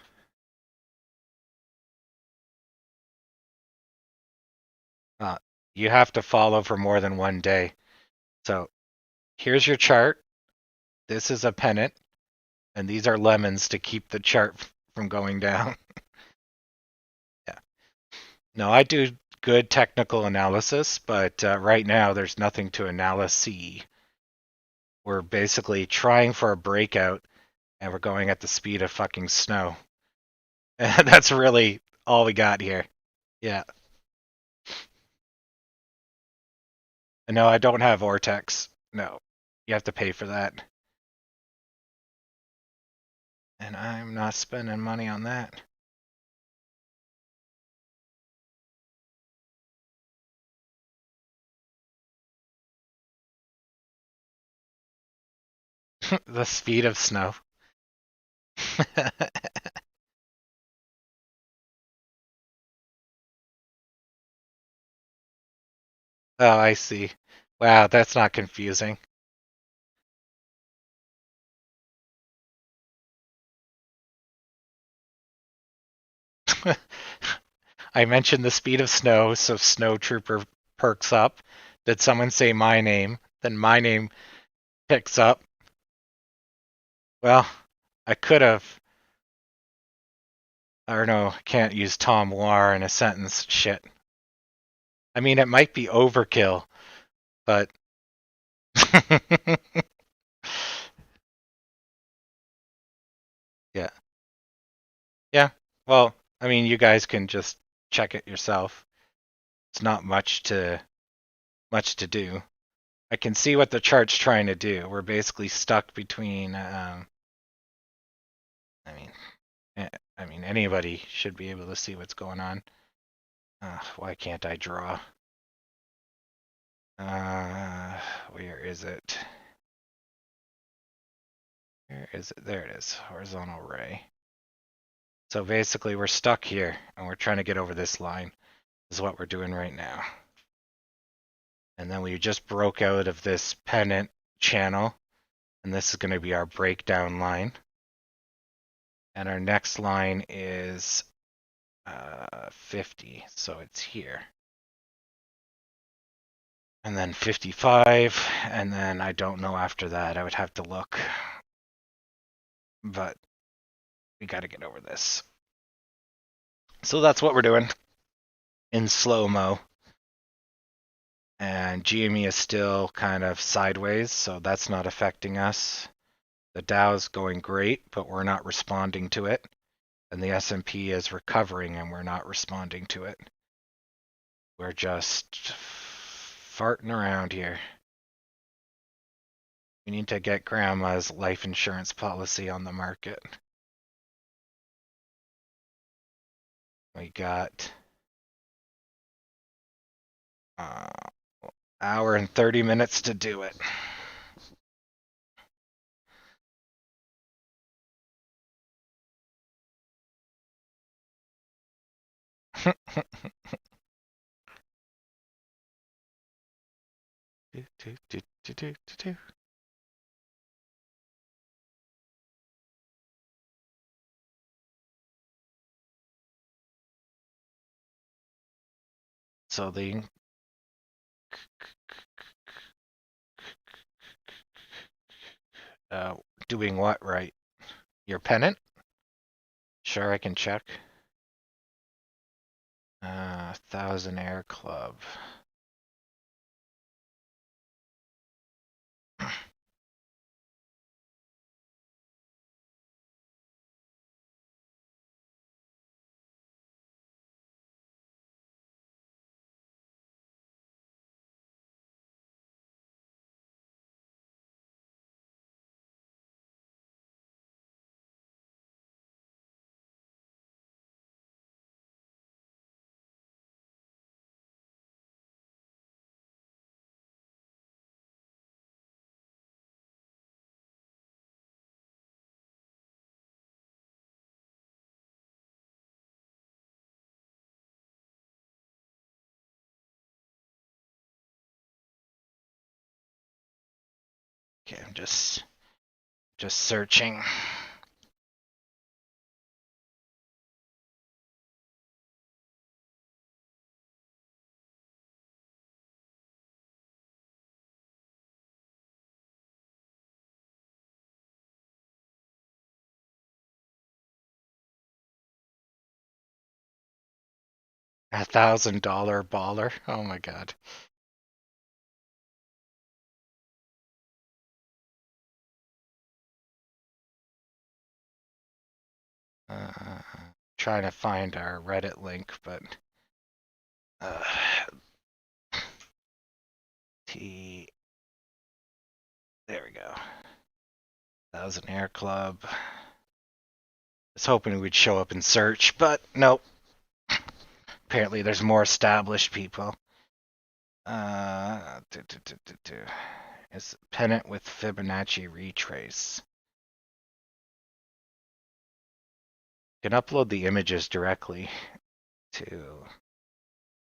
You have to follow for more than one day. So here's your chart. This is a pennant, and these are lemons to keep the chart from going down. Yeah. No, I do good technical analysis, but right now there's nothing to analyse. We're basically trying for a breakout, and we're going at the speed of fucking snow. And that's really all we got here. Yeah. No, I don't have Vortex. No. You have to pay for that. And I'm not spending money on that. The speed of snow. Oh, I see. Wow, that's not confusing. I mentioned the speed of snow, so Snow Trooper perks up. Did someone say my name? Then my name picks up. Well, I could have. I don't know, can't use Tom War in a sentence. Shit. I mean, it might be overkill, but. Yeah. Yeah. Well, I mean, you guys can just check it yourself. It's not much to do. I can see what the chart's trying to do. We're basically stuck between. I mean, anybody should be able to see what's going on. Why can't I draw? Where is it? Where is it? There it is. Horizontal ray. So basically, we're stuck here, and we're trying to get over this line. This is what we're doing right now. And then we just broke out of this pennant channel, and this is going to be our breakdown line. And our next line is 50, so it's here. And then 55, and then I don't know after that. I would have to look. But we got to get over this. So that's what we're doing in slow-mo. And GME is still kind of sideways, so that's not affecting us. The Dow's going great, but we're not responding to it. And the S&P is recovering, and we're not responding to it. We're just farting around here. We need to get Grandma's life insurance policy on the market. We got hour and 30 minutes to do it. So the doing what right? Your pennant? Sure, I can check. 1000 Air Club. Okay, I'm just searching. $1,000 baller. Oh my god. Trying to find our Reddit link, but there we go. 1000 Air Club. I was hoping we'd show up in search, but nope. Apparently there's more established people. It's pennant with Fibonacci retrace. You can upload the images directly to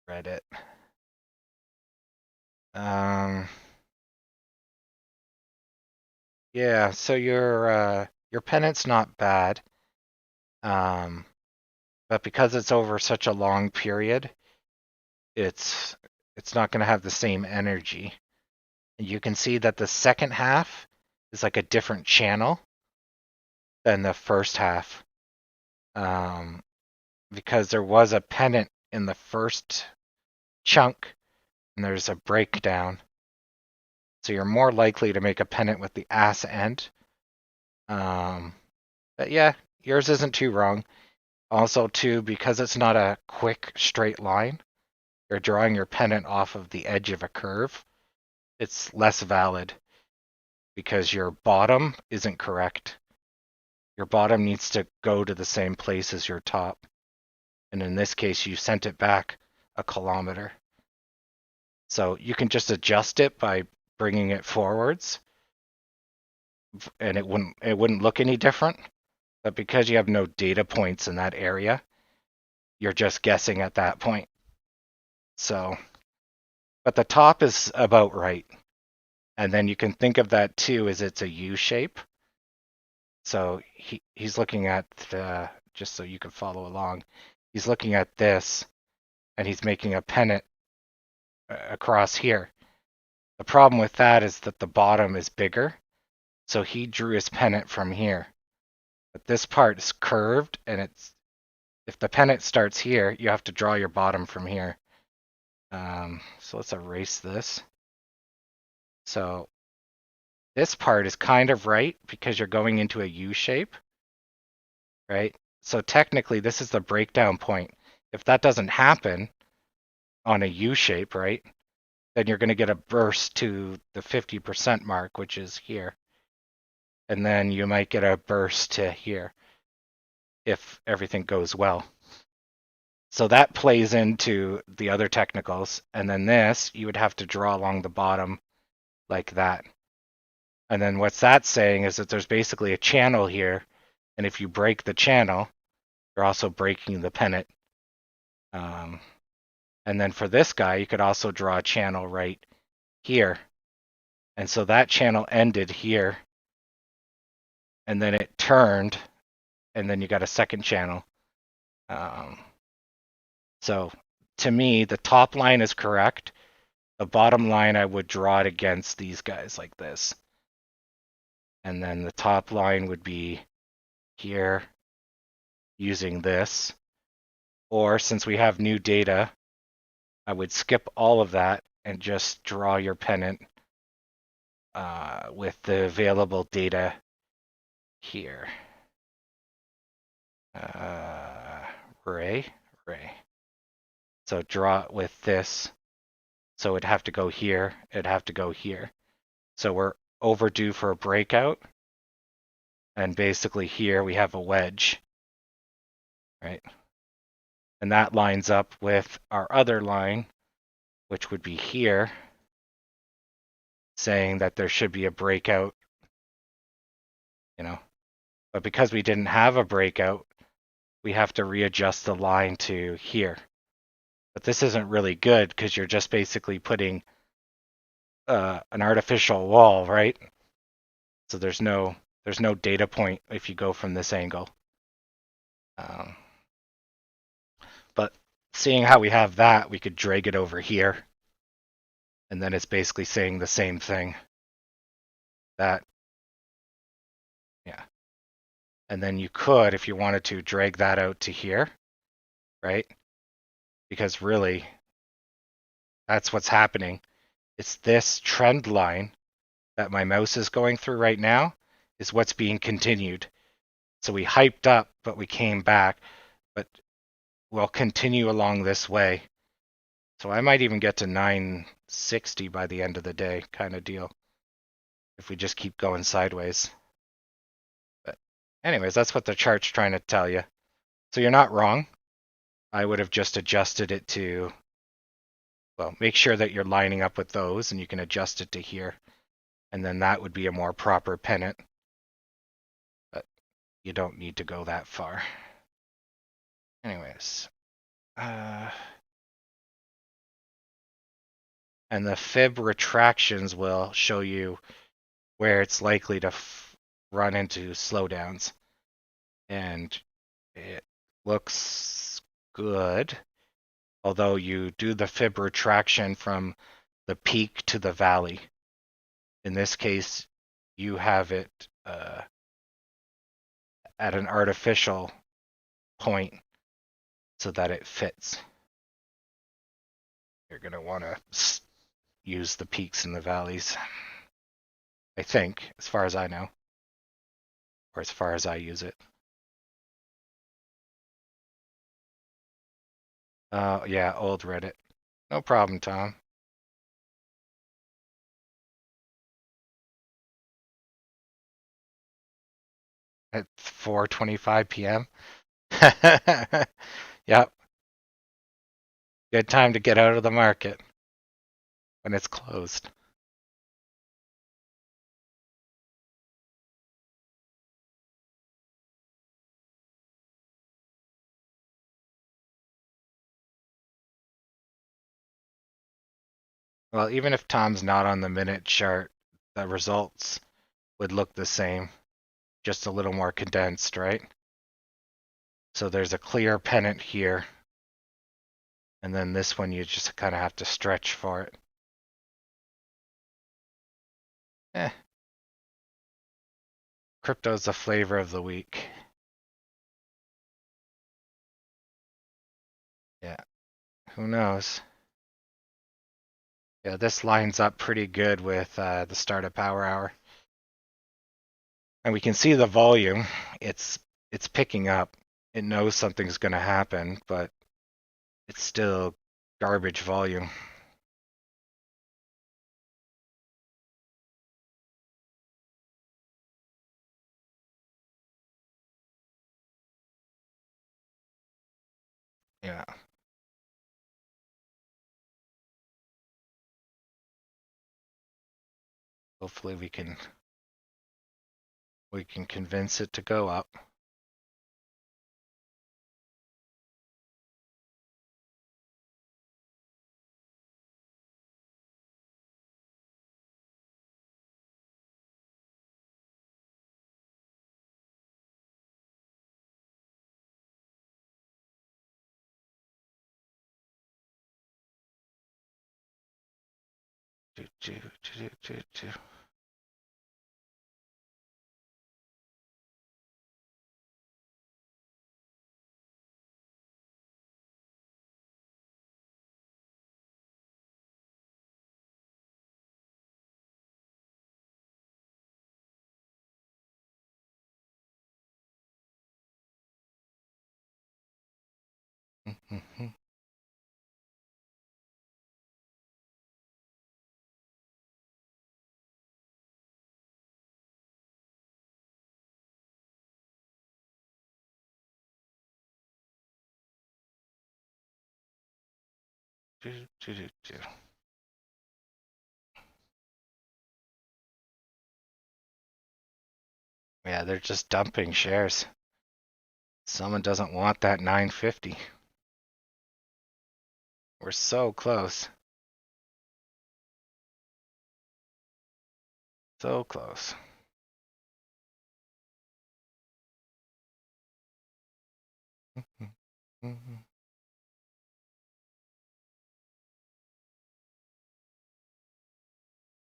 Reddit. Yeah, so your pennant's not bad. But because it's over such a long period, it's not going to have the same energy. And you can see that the second half is like a different channel than the first half. Because there was a pennant in the first chunk, and there's a breakdown. So you're more likely to make a pennant with the ass end. But yeah, yours isn't too wrong. Also, too, because it's not a quick straight line, you're drawing your pennant off of the edge of a curve. It's less valid because your bottom isn't correct. Your bottom needs to go to the same place as your top. And in this case, you sent it back a kilometer. So you can just adjust it by bringing it forwards, and it wouldn't look any different. But because you have no data points in that area, you're just guessing at that point. So, but the top is about right. And then you can think of that too as it's a U shape. So he's looking at, just so you can follow along, he's looking at this and he's making a pennant across here. The problem with that is that the bottom is bigger. So he drew his pennant from here. But this part is curved, and if the pennant starts here, you have to draw your bottom from here. So let's erase this. So this part is kind of right because you're going into a U shape, right? So technically this is the breakdown point. If that doesn't happen on a U shape, right, then you're going to get a burst to the 50% mark, which is here. And then you might get a burst to here if everything goes well. So that plays into the other technicals. And then this, you would have to draw along the bottom like that. And then what's that saying is that there's basically a channel here. And if you break the channel, you're also breaking the pennant. And then for this guy, you could also draw a channel right here. And so that channel ended here. And then it turned. And then you got a second channel. So to me, the top line is correct. The bottom line, I would draw it against these guys like this. And then the top line would be here using this. Or since we have new data, I would skip all of that and just draw your pennant with the available data here. Ray. So draw it with this. So it'd have to go here. It'd have to go here. So we're overdue for a breakout. And basically here we have a wedge, right? And that lines up with our other line, which would be here, saying that there should be a breakout, you know. But because we didn't have a breakout, we have to readjust the line to here. But this isn't really good because you're just basically putting an artificial wall, right? So there's no data point if you go from this angle. But seeing how we have that, we could drag it over here. And then it's basically saying the same thing. That, yeah. And then you could, if you wanted to, drag that out to here, right? Because really, that's what's happening. It's this trend line that my mouse is going through right now is what's being continued. So we hyped up, but we came back, but we'll continue along this way. So I might even get to 960 by the end of the day, kind of deal, if we just keep going sideways. But anyways, that's what the chart's trying to tell you. So you're not wrong. I would have just adjusted it to, well, make sure that you're lining up with those and you can adjust it to here. And then that would be a more proper pennant. But you don't need to go that far. Anyways. And the fib retractions will show you where it's likely to run into slowdowns. And it looks good, although you do the fib retraction from the peak to the valley. In this case, you have it at an artificial point so that it fits. You're going to want to use the peaks and the valleys, I think, as far as I know, or as far as I use it. Yeah, old Reddit. No problem, Tom. At 4:25 p.m. Yep. Good time to get out of the market when it's closed. Well, even if Tom's not on the minute chart, the results would look the same, just a little more condensed, right? So there's a clear pennant here. And then this one, you just kind of have to stretch for it. Crypto's the flavor of the week. Yeah, who knows? Yeah, this lines up pretty good with the start of Power Hour. And we can see the volume. It's picking up. It knows something's going to happen, but it's still garbage volume. Yeah. Hopefully we can convince it to go up. Yeah, they're just dumping shares. Someone doesn't want that 950. We're so close. So close.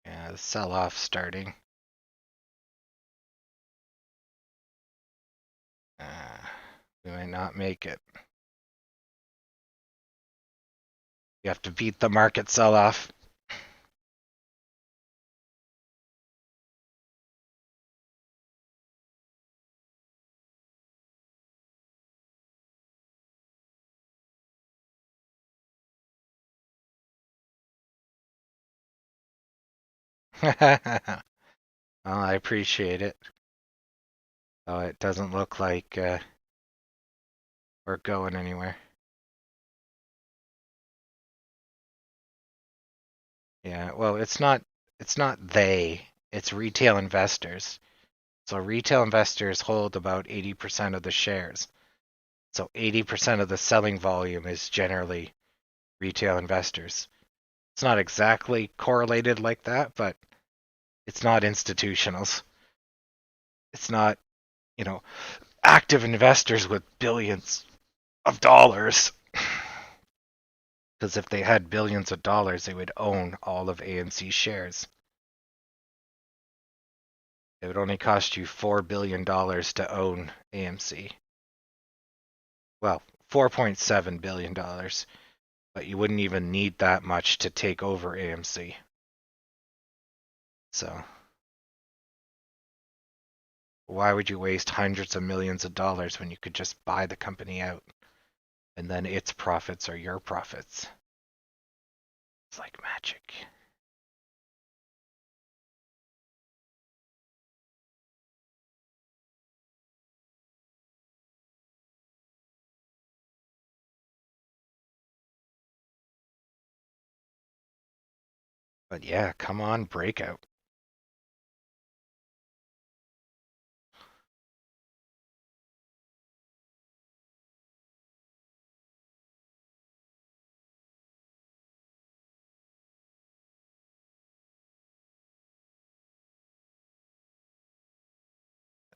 Yeah, the sell-off starting. We might not make it. You have to beat the market sell-off. Well, I appreciate it. Oh, it doesn't look like we're going anywhere. Yeah, well, it's not they, it's retail investors. So retail investors hold about 80% of the shares. So 80% of the selling volume is generally retail investors. It's not exactly correlated like that, but it's not institutionals. It's not, active investors with billions of dollars. Because if they had billions of dollars, they would own all of AMC shares. It would only cost you $4 billion to own AMC. Well, $4.7 billion, but you wouldn't even need that much to take over AMC. So, why would you waste hundreds of millions of dollars when you could just buy the company out and then its profits are your profits? It's like magic. But yeah, come on, breakout.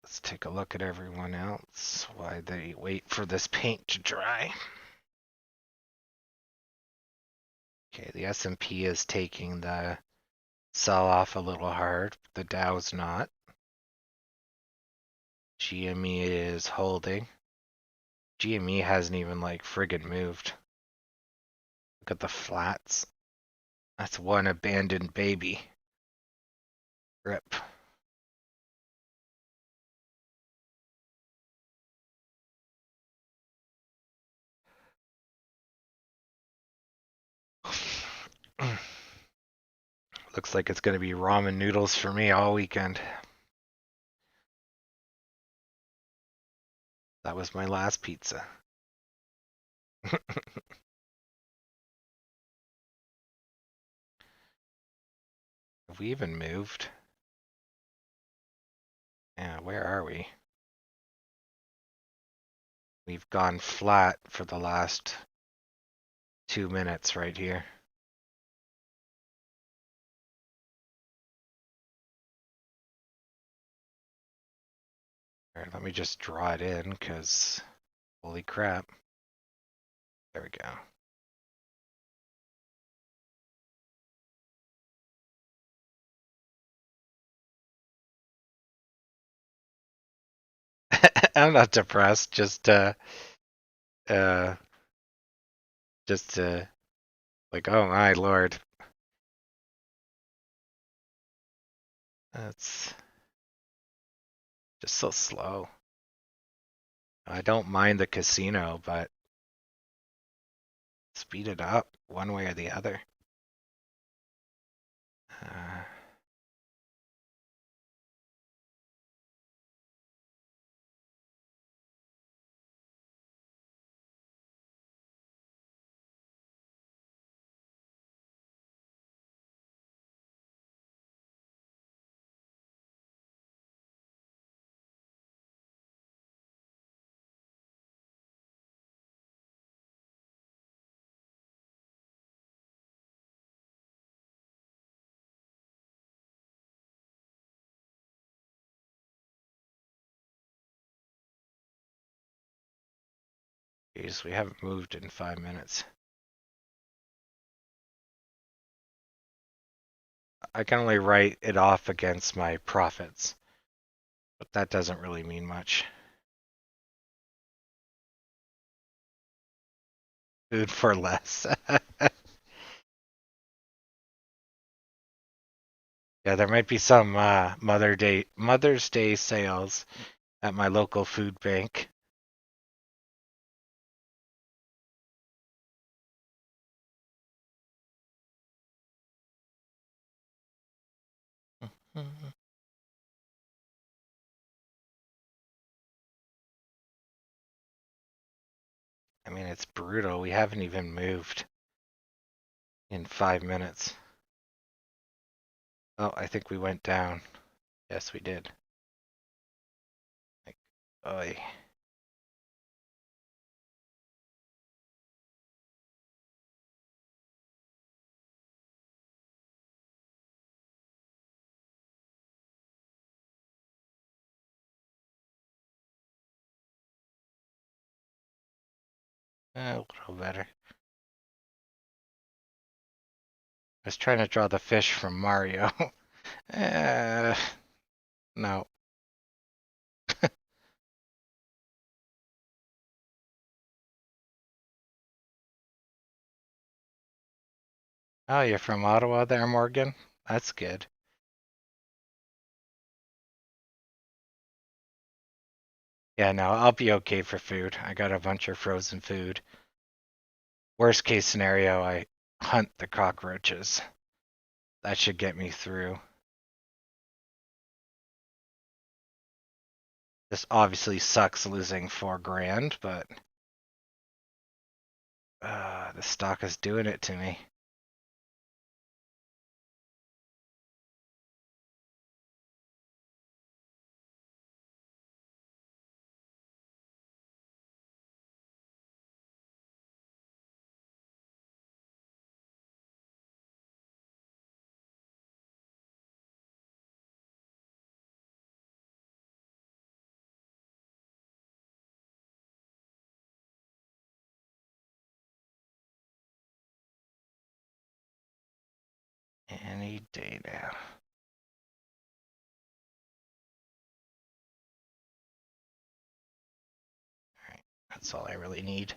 Let's take a look at everyone else. Why they wait for this paint to dry. Okay, the S&P is taking the sell-off a little hard. The Dow's not. GME is holding. GME hasn't even like friggin' moved. Look at the flats. That's one abandoned baby. Rip. Looks like it's going to be ramen noodles for me all weekend. That was my last pizza. Have we even moved? Yeah, where are we? We've gone flat for the last 2 minutes right here. All right, let me just draw it in because holy crap. There we go. I'm not depressed, just like, oh my lord. That's just so slow. I don't mind the casino, but speed it up one way or the other. Jeez, we haven't moved in 5 minutes. I can only write it off against my profits, but that doesn't really mean much. Food for less. Yeah, there might be some Mother's Day sales at my local food bank. I mean, it's brutal. We haven't even moved in 5 minutes. Oh, I think we went down. Yes, we did. Like, oy. A little better. I was trying to draw the fish from Mario. No. Oh, you're from Ottawa there, Morgan? That's good. Yeah, no, I'll be okay for food. I got a bunch of frozen food. Worst case scenario, I hunt the cockroaches. That should get me through. This obviously sucks losing 4 grand, but the stock is doing it to me. need data. Alright, that's all I really need.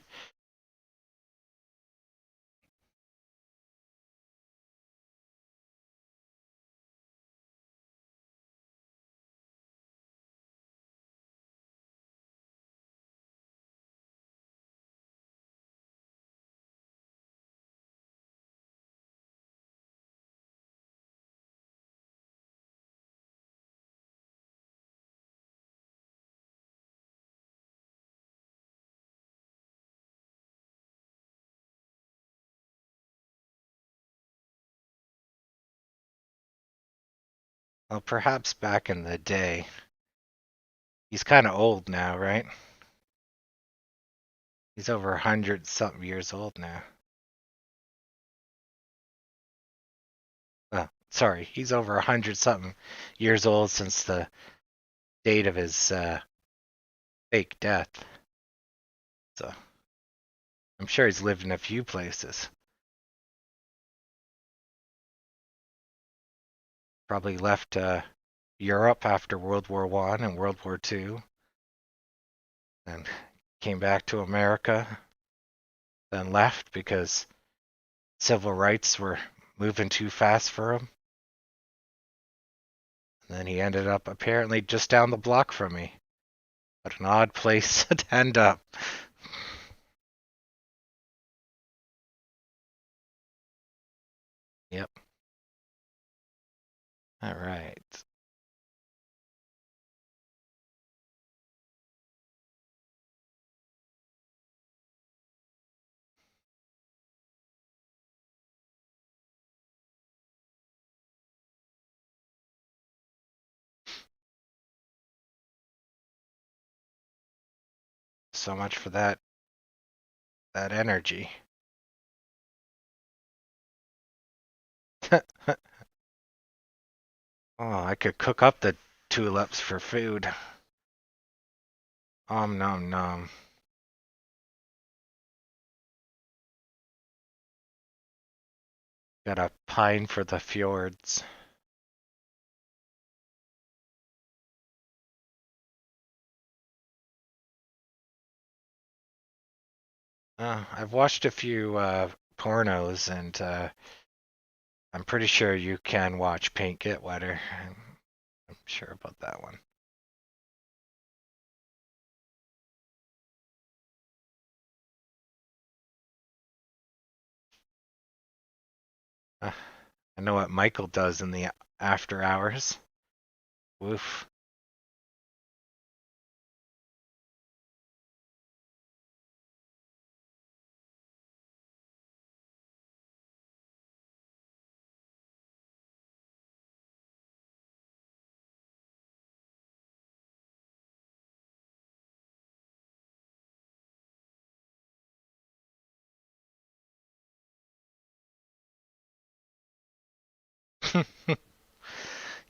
Well, perhaps back in the day. He's kind of old now, right? He's over 100-something years old now. Oh, sorry, he's over 100-something years old since the date of his fake death. So I'm sure he's lived in a few places. Probably left Europe after World War I and World War II, and came back to America, then left because civil rights were moving too fast for him. And then he ended up apparently just down the block from me. What an odd place to end up. Yep. All right. So much for that energy. Oh, I could cook up the tulips for food. Nom nom. Got a pine for the fjords. I've watched a few pornos, and I'm pretty sure you can watch paint get wetter. I'm sure about that one. I know what Michael does in the after hours. Woof.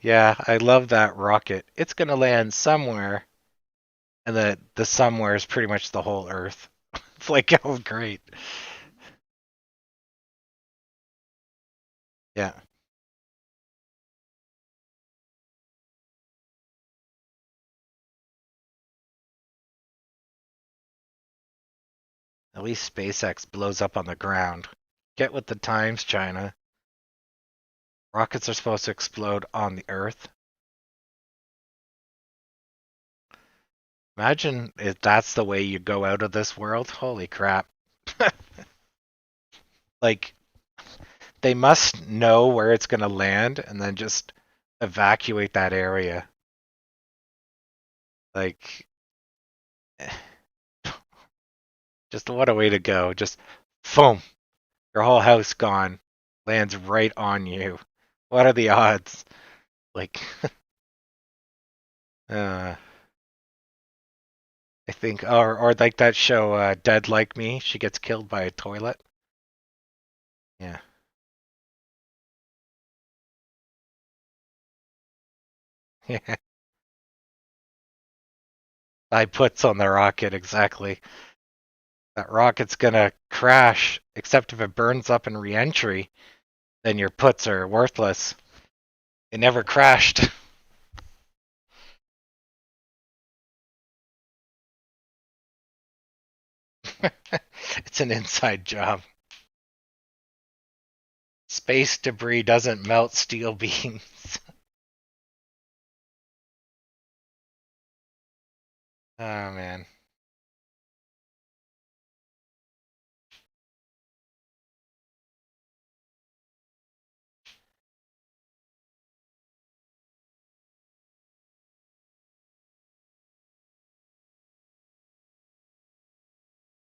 Yeah, I love that rocket. It's gonna land somewhere, and the somewhere is pretty much the whole Earth. It's like, oh, great. Yeah. At least SpaceX blows up on the ground. Get with the times, China. Rockets are supposed to explode on the Earth. Imagine if that's the way you go out of this world. Holy crap. Like, they must know where it's going to land and then just evacuate that area. Like, just what a way to go. Just, boom, your whole house gone. Lands right on you. What are the odds? Like, I think, or like that show, Dead Like Me, she gets killed by a toilet. Yeah. Yeah. I puts on the rocket, exactly. That rocket's gonna crash, except if it burns up in re-entry. then your puts are worthless. It never crashed. It's an inside job. Space debris doesn't melt steel beams. Oh, man.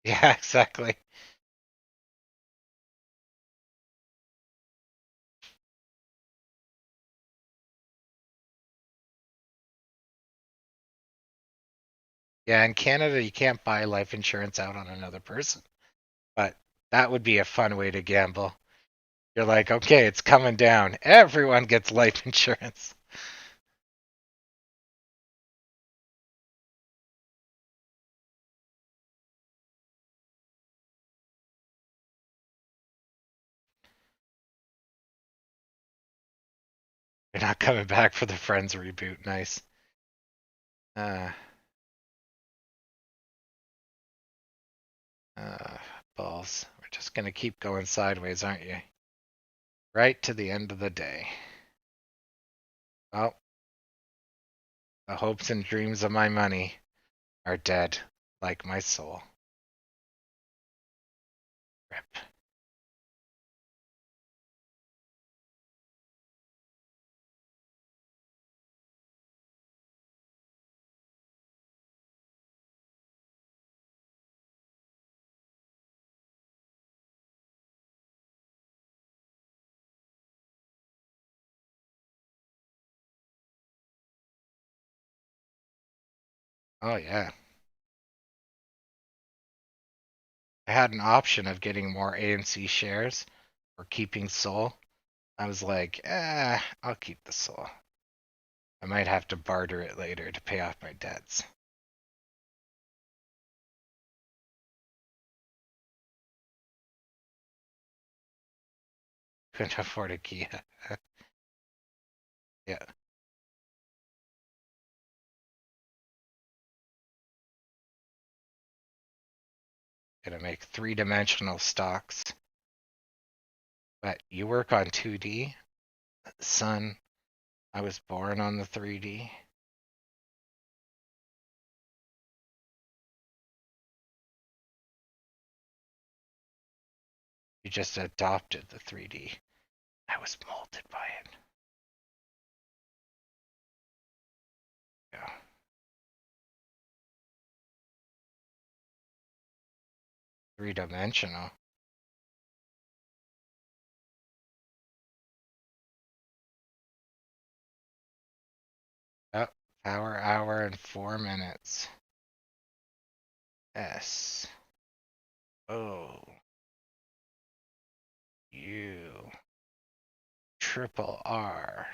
Yeah, exactly. Yeah, in Canada, you can't buy life insurance out on another person. But that would be a fun way to gamble. You're like, okay, it's coming down. Everyone gets life insurance. You're not coming back for the Friends reboot. Nice. Uh, balls. We're just going to keep going sideways, aren't you? Right to the end of the day. Well, the hopes and dreams of my money are dead, like my soul. Rip. Oh, yeah. I had an option of getting more AMC shares or keeping Soul. I was like, I'll keep the Soul. I might have to barter it later to pay off my debts. Couldn't afford a Kia. Yeah. Gonna make three-dimensional stocks. But you work on 2D? Son, I was born on the 3D. You just adopted the 3D. I was molded by it. Yeah. Three-dimensional. Oh, power hour and 4 minutes. S. O. U. Triple R.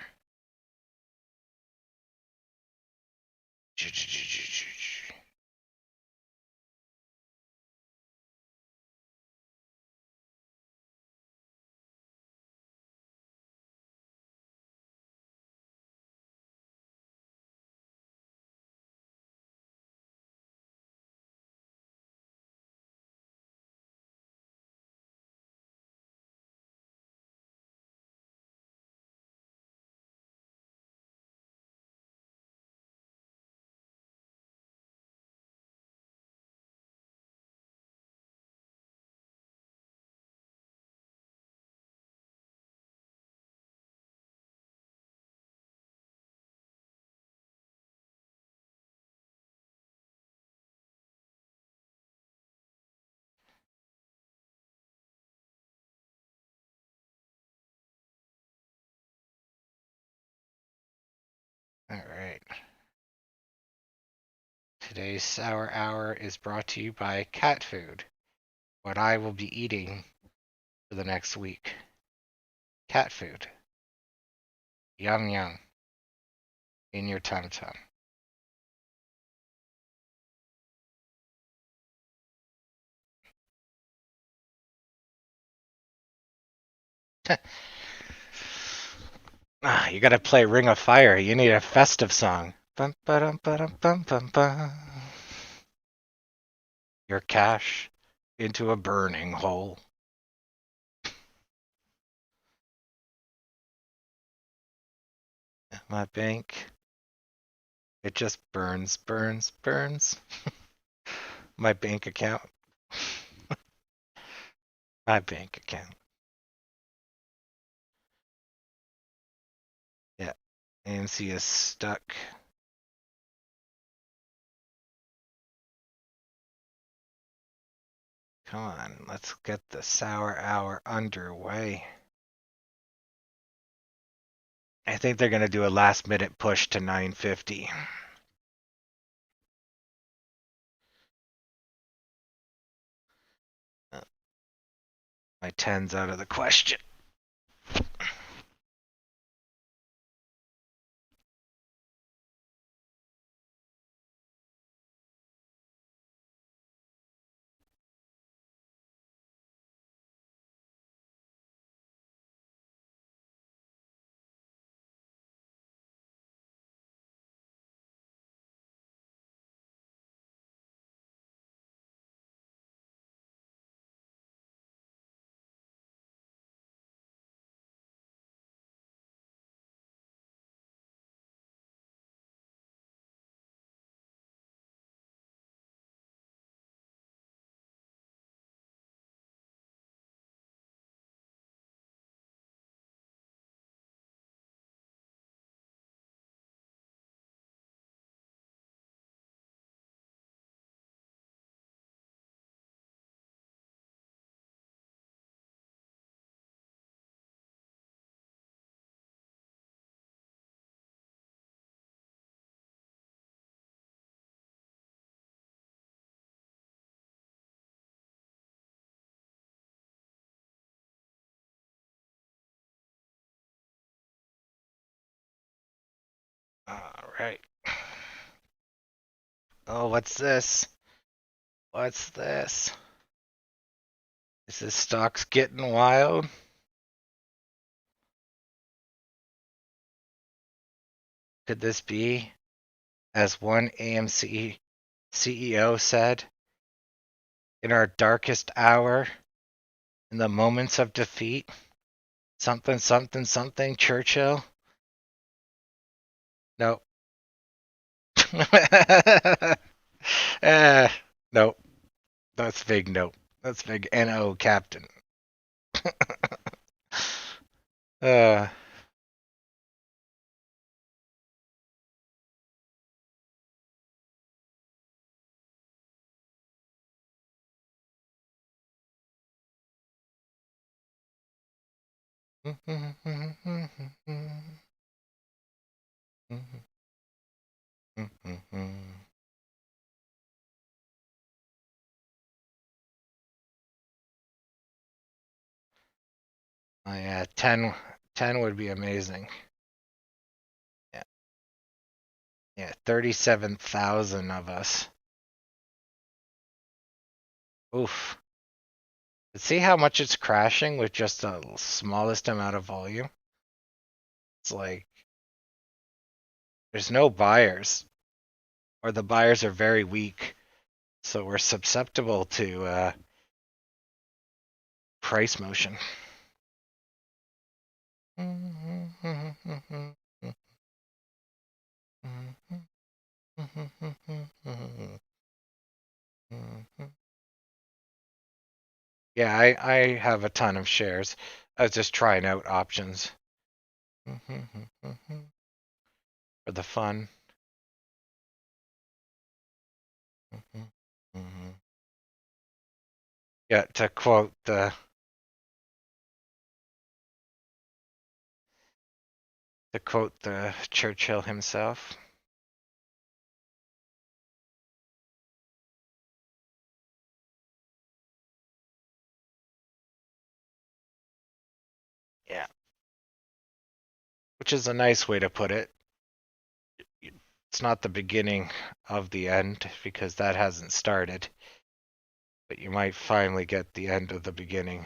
All right. Today's Sour Hour is brought to you by cat food, what I will be eating for the next week. Cat food. Yum yum. In your tum tum. You gotta play Ring of Fire. You need a festive song. Bum, ba-dum, ba-dum, bum, bum, bum. Your cash into a burning hole. My bank, it just burns, burns, burns. My bank account. My bank account. Yeah, AMC is stuck. Come on, let's get the sour hour underway. I think they're going to do a last minute push to 950. My 10's out of the question. All right. Oh, what's this? What's this? Is this stock's getting wild? Could this be, as one AMC CEO said, in our darkest hour, in the moments of defeat, something, something, something, Churchill? Nope. Nope. That's big nope. That's big NO Captain. uh, oh yeah, 10 would be amazing. Yeah, yeah, 37,000 of us. Oof. See how much it's crashing with just the smallest amount of volume? It's like there's no buyers, or the buyers are very weak, so we're susceptible to price motion. Yeah, I have a ton of shares. I was just trying out options for the fun. Yeah, to quote the Churchill himself. Yeah, which is a nice way to put it. It's not the beginning of the end because that hasn't started, but you might finally get the end of the beginning.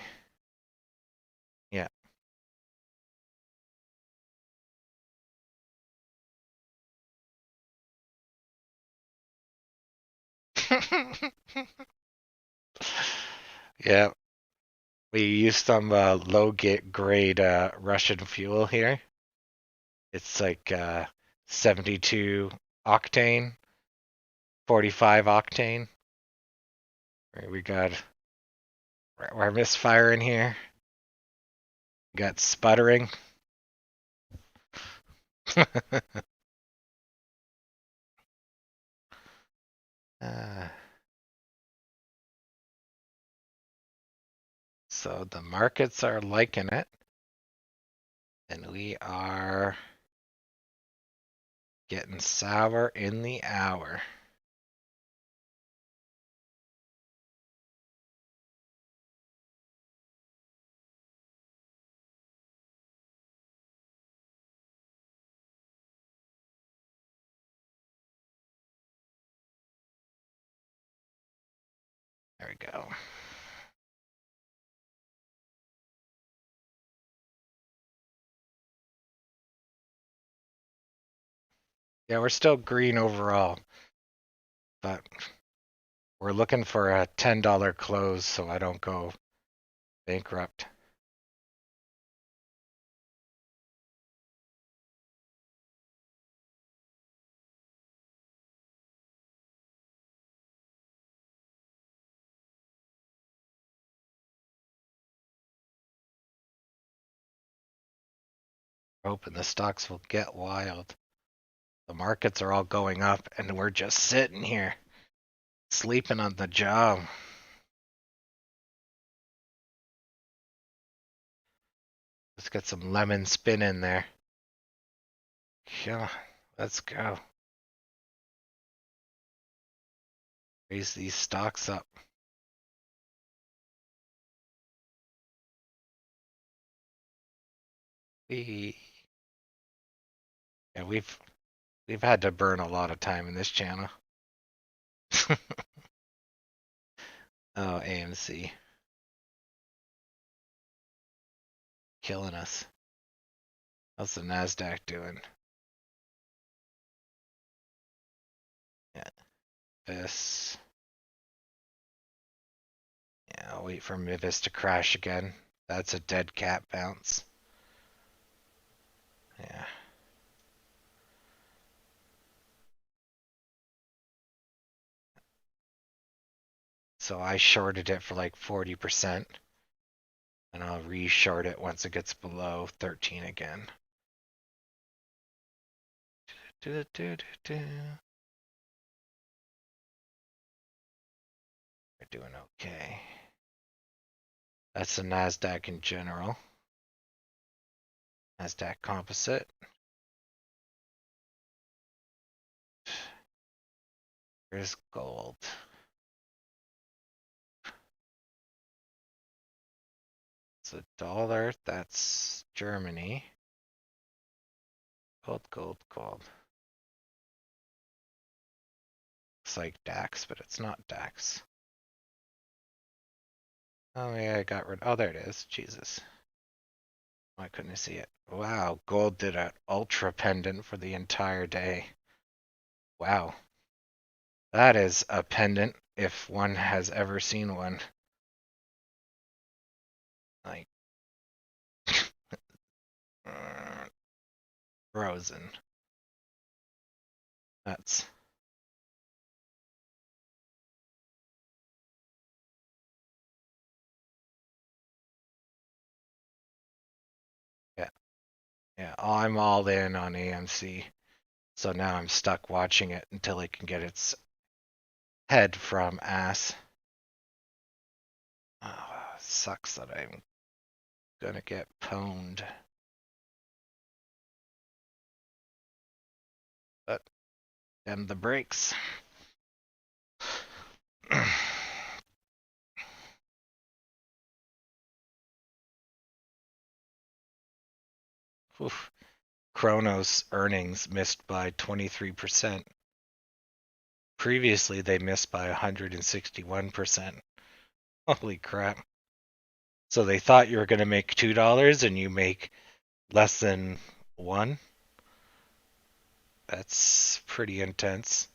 Yeah. Yeah, we use some low grade Russian fuel here. It's like 72 octane, 45 octane. We got our misfire in here. We got sputtering. So the markets are liking it. And we are getting sour in the hour. There we go. Yeah, we're still green overall, but we're looking for a $10 close so I don't go bankrupt. Hoping the stocks will get wild. The markets are all going up and we're just sitting here, sleeping on the job. Let's get some lemon spin in there. Yeah, let's go. Raise these stocks up. Yeah, we've had to burn a lot of time in this channel. Oh, AMC. Killing us. How's the NASDAQ doing? Yeah, this. Yeah, I'll wait for Mivis to crash again. That's a dead cat bounce. Yeah. So I shorted it for like 40%. And I'll re-short it once it gets below 13 again. We're doing okay. That's the NASDAQ in general. NASDAQ composite. Here's gold. It's a dollar. That's Germany. Gold, gold, gold. Looks like DAX, but it's not DAX. Oh yeah, I got rid. Oh, there it is. Jesus. Why couldn't I see it? Wow, gold did an ultra pendant for the entire day. Wow. That is a pendant if one has ever seen one. Like frozen. That's yeah. Yeah, I'm all in on AMC. So now I'm stuck watching it until it can get its head from ass. Oh, sucks that I'm gonna get pwned. But them the brakes. Oof. Chronos earnings missed by 23%. Previously, they missed by 161%. Holy crap. So they thought you were going to make $2 and you make less than one? That's pretty intense.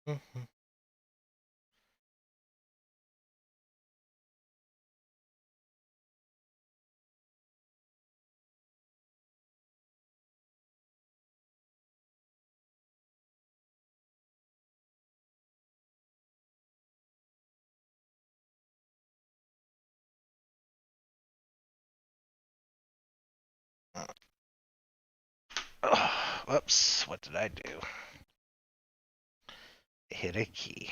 Oh, whoops, what did I do? Hit a key.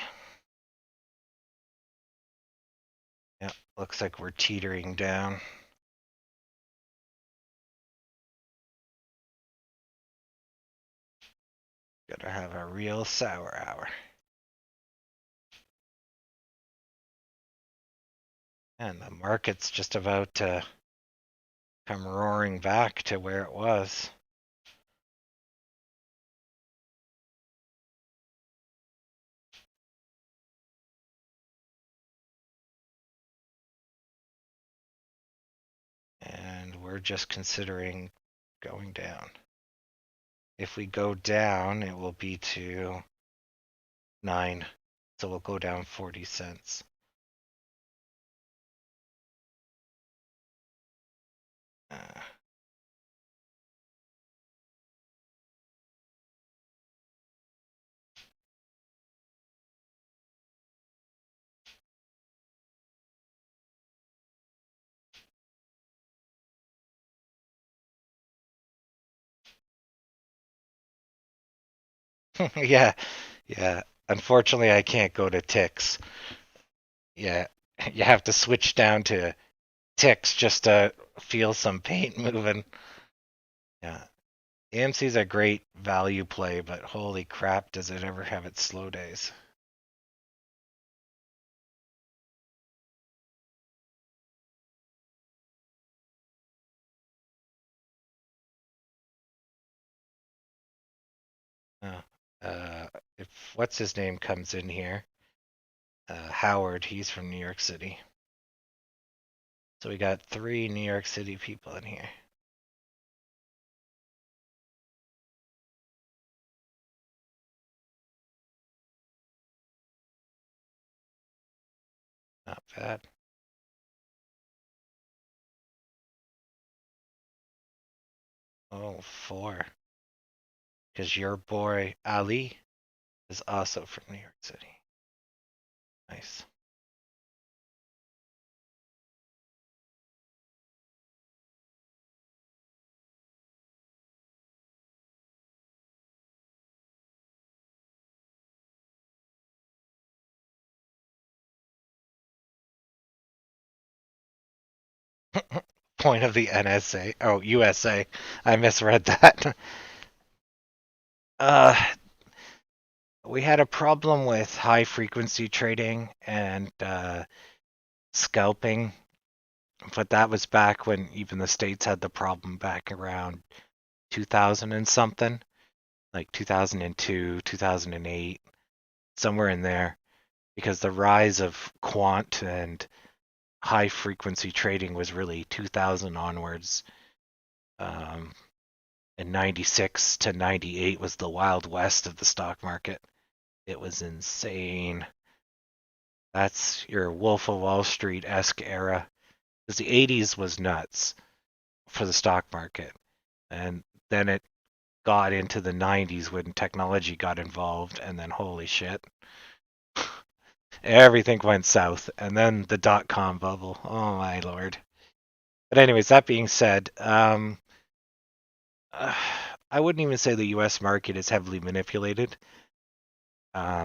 Yep, looks like we're teetering down. Gotta have a real sour hour. And the market's just about to come roaring back to where it was. And we're just considering going down. If we go down, it will be to 9. So we'll go down 40 cents. Yeah, yeah. Unfortunately, I can't go to ticks. Yeah, you have to switch down to ticks just to feel some paint moving. Yeah. AMC's a great value play, but holy crap, does it ever have its slow days. Uh, if what's his name comes in here, Howard, he's from New York City. So we got 3 New York City people in here. Not bad. Oh, 4. Because your boy Ali is also from New York City. Nice. Point of the NSA. Oh, USA. I misread that. We had a problem with high frequency trading and scalping, but that was back when even the States had the problem back around 2000 and something, like 2002, 2008, somewhere in there, because the rise of quant and high frequency trading was really 2000 onwards. And 96 to 98 was the Wild West of the stock market. It was insane. That's your Wolf of Wall Street-esque era. Because the 80s was nuts for the stock market. And then it got into the 90s when technology got involved, and then holy shit. Everything went south. And then the dot-com bubble. Oh my lord. But anyways, that being said, I wouldn't even say the US market is heavily manipulated.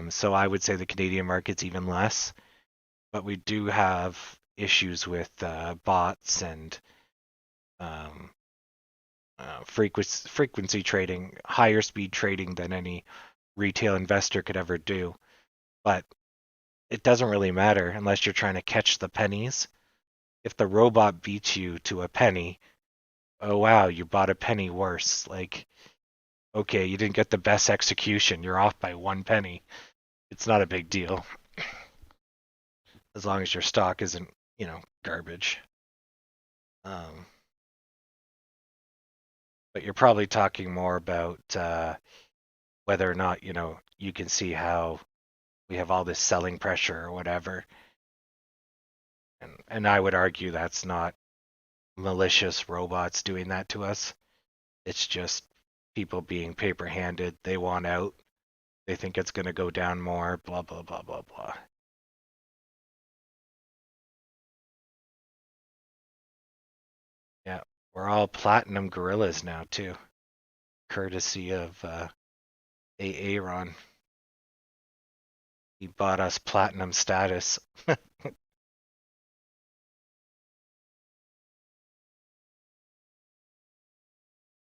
So I would say the Canadian market's even less. But we do have issues with bots and frequency trading, higher speed trading than any retail investor could ever do. But it doesn't really matter unless you're trying to catch the pennies. If the robot beats you to a penny, oh wow, you bought a penny worse. Like, okay, you didn't get the best execution. You're off by 1 penny. It's not a big deal. As long as your stock isn't, garbage. But you're probably talking more about whether or not, you can see how we have all this selling pressure or whatever. And I would argue that's not malicious robots doing that to us. It's just people being paper handed. They want out. They think it's going to go down more, blah, blah, blah, blah, blah. Yeah, we're all platinum gorillas now, too, courtesy of Aaron. He bought us platinum status.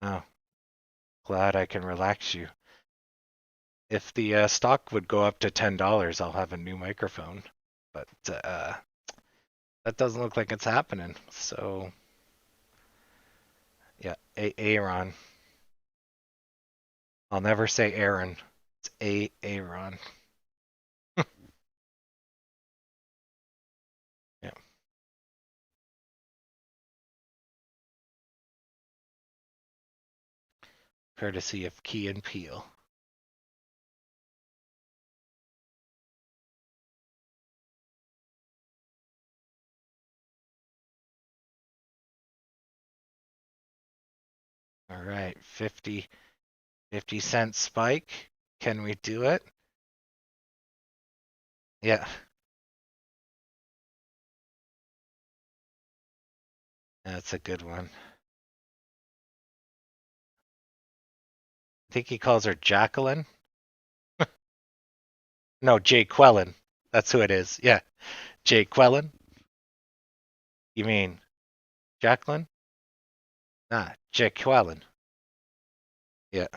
Oh, glad I can relax you. If the stock would go up to $10, I'll have a new microphone. But that doesn't look like it's happening. So, yeah, Aaron. I'll never say Aaron. It's Aaron. Yeah. Courtesy of Key and Peele. All right, 50 cent spike. Can we do it? Yeah. That's a good one. I think he calls her Jacqueline. No, Jay Quellen. That's who it is. Yeah. Jay Quellen. You mean Jacqueline? Nah, Jay Quellen. Yeah.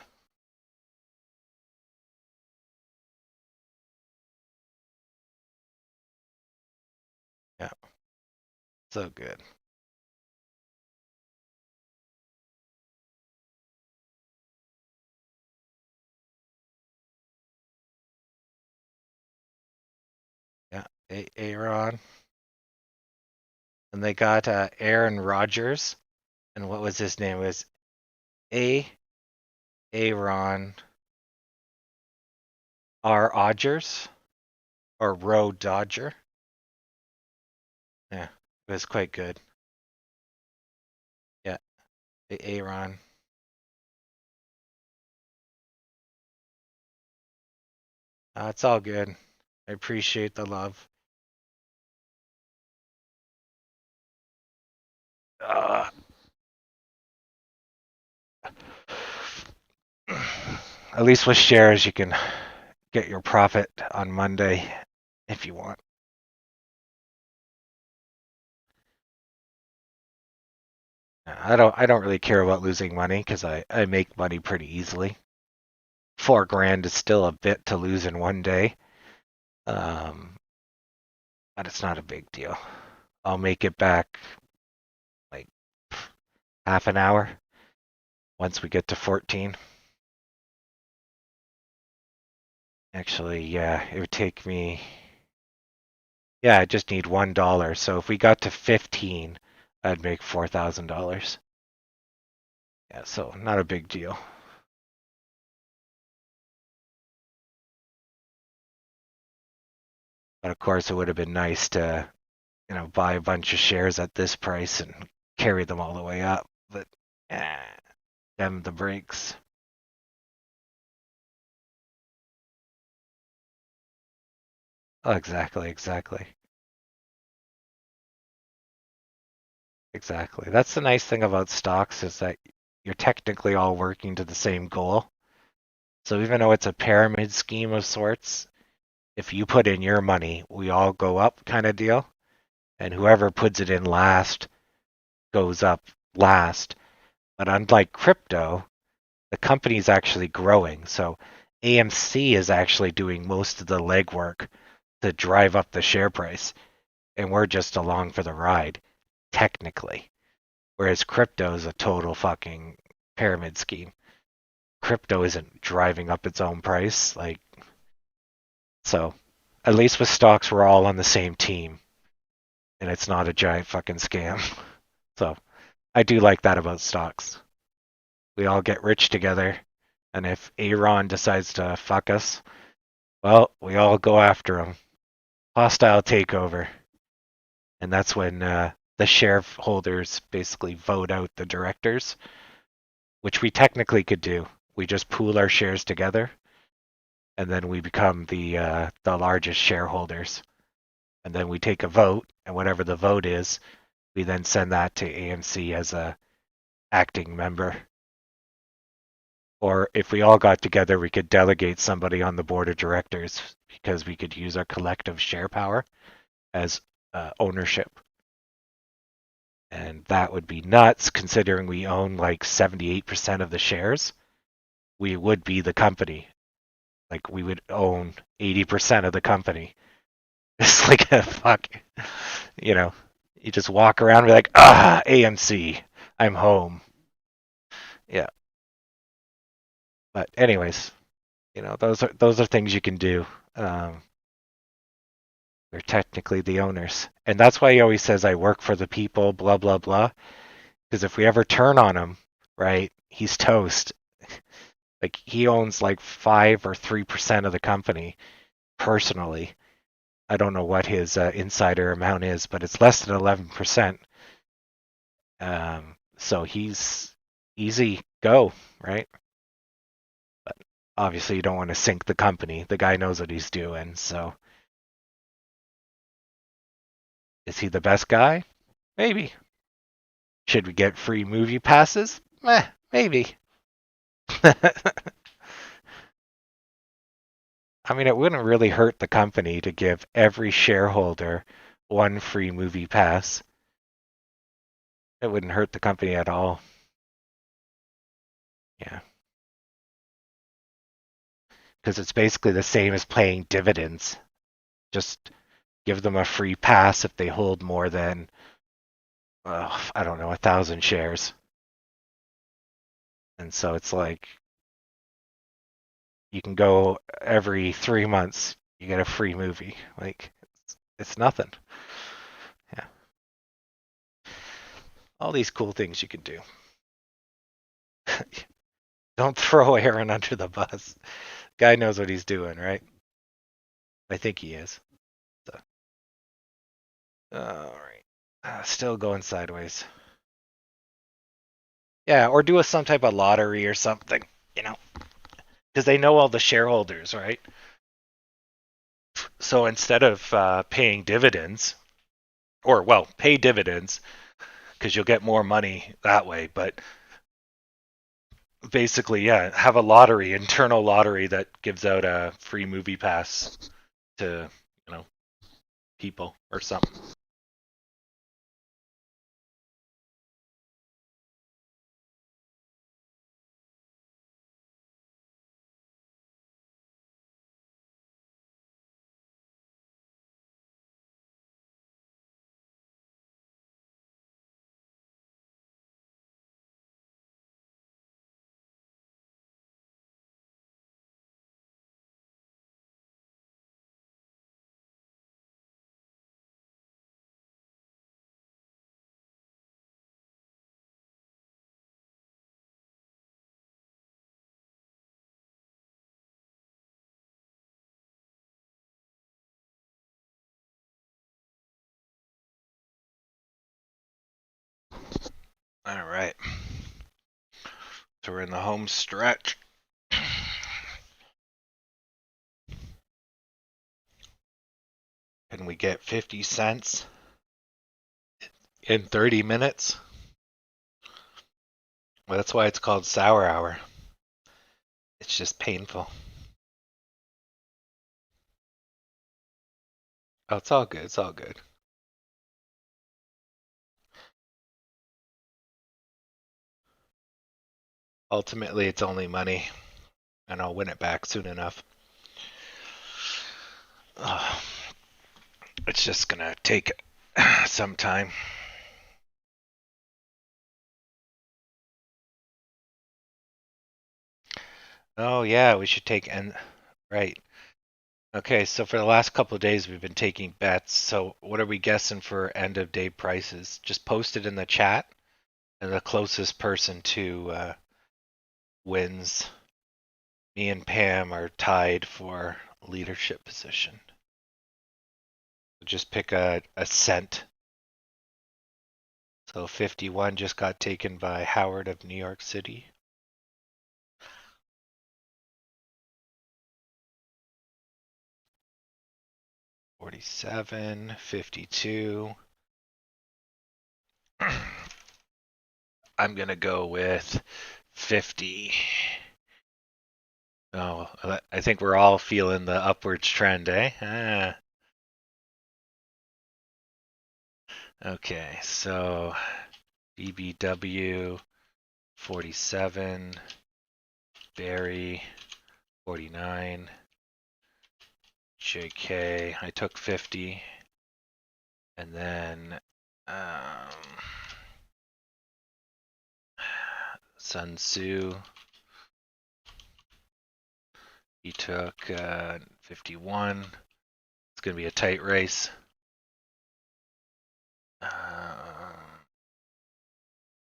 Yeah. So good. Yeah. Aaron. And they got Aaron Rodgers. And what was his name? It was Aaron R. Odgers or Roe Dodger. Yeah. It was quite good. Yeah. Aaron. It's all good. I appreciate the love. Uh, at least with shares, you can get your profit on Monday if you want. I don't really care about losing money because I make money pretty easily. $4,000 is still a bit to lose in one day. But it's not a big deal. I'll make it back like half an hour once we get to 14. Actually, yeah, it would take me. Yeah, I just need $1. So if we got to 15, I'd make $4,000. Yeah, so not a big deal. But of course, it would have been nice to, buy a bunch of shares at this price and carry them all the way up. But damn the brakes. Oh, exactly. That's the nice thing about stocks is that you're technically all working to the same goal. So even though it's a pyramid scheme of sorts, if you put in your money, we all go up kind of deal. And whoever puts it in last goes up last. But unlike crypto, the company's actually growing. So AMC is actually doing most of the legwork to drive up the share price. And we're just along for the ride, technically. Whereas crypto is a total fucking pyramid scheme. Crypto isn't driving up its own price. So at least with stocks, we're all on the same team. And it's not a giant fucking scam. So I do like that about stocks. We all get rich together. And if Aaron decides to fuck us, Well, we all go after him. Hostile takeover. And that's when the shareholders basically vote out the directors, which we technically could do. We just pool our shares together, and then we become the largest shareholders. And then we take a vote, and whatever the vote is, we then send that to AMC as a acting member. Or if we all got together, we could delegate somebody on the board of directors because we could use our collective share power as ownership. And that would be nuts considering we own like 78% of the shares. We would be the company. Like we would own 80% of the company. It's like a fuck, you know, you just walk around and be like, AMC, I'm home. Yeah. But anyways, those are things you can do. They're technically the owners. And that's why he always says, I work for the people, blah, blah, blah. Because if we ever turn on him, right, he's toast. Like he owns like 5 or 3% of the company personally. I don't know what his insider amount is, but it's less than 11%. So he's easy go, right? But obviously you don't want to sink the company. The guy knows what he's doing, so is he the best guy? Maybe. Should we get free movie passes? Maybe. I mean, it wouldn't really hurt the company to give every shareholder one free movie pass. It wouldn't hurt the company at all. Yeah. Because it's basically the same as paying dividends. Just give them a free pass if they hold more than, I don't know, 1,000 shares. And so it's like you can go every 3 months, you get a free movie. Like it's nothing. Yeah. All these cool things you can do. Don't throw Aaron under the bus. Guy knows what he's doing, right? I think he is. So. All right. Still going sideways. Yeah, or do some type of lottery or something, because they know all the shareholders, right? So instead of paying dividends, or well, pay dividends because you'll get more money that way, but basically, yeah, have a lottery, internal lottery that gives out a free movie pass to, people or something. All right. So we're in the home stretch. Can we get 50 cents in 30 minutes? Well, that's why it's called sour hour. It's just painful. Oh, it's all good. It's all good. Ultimately, it's only money, and I'll win it back soon enough. Oh, it's just gonna take some time. Oh yeah, we should take right. Okay, so for the last couple of days we've been taking bets. So what are we guessing for end of day prices? Just post it in the chat, and the closest person to wins. Me and Pam are tied for leadership position. Just pick a cent. So 51 just got taken by Howard of New York City. $47, $52. I'm gonna go with 50. Oh, I think we're all feeling the upwards trend, eh? Ah. Okay, so BBW 47, Barry 49, JK, I took 50, and then Sun Tzu, he took 51. It's going to be a tight race.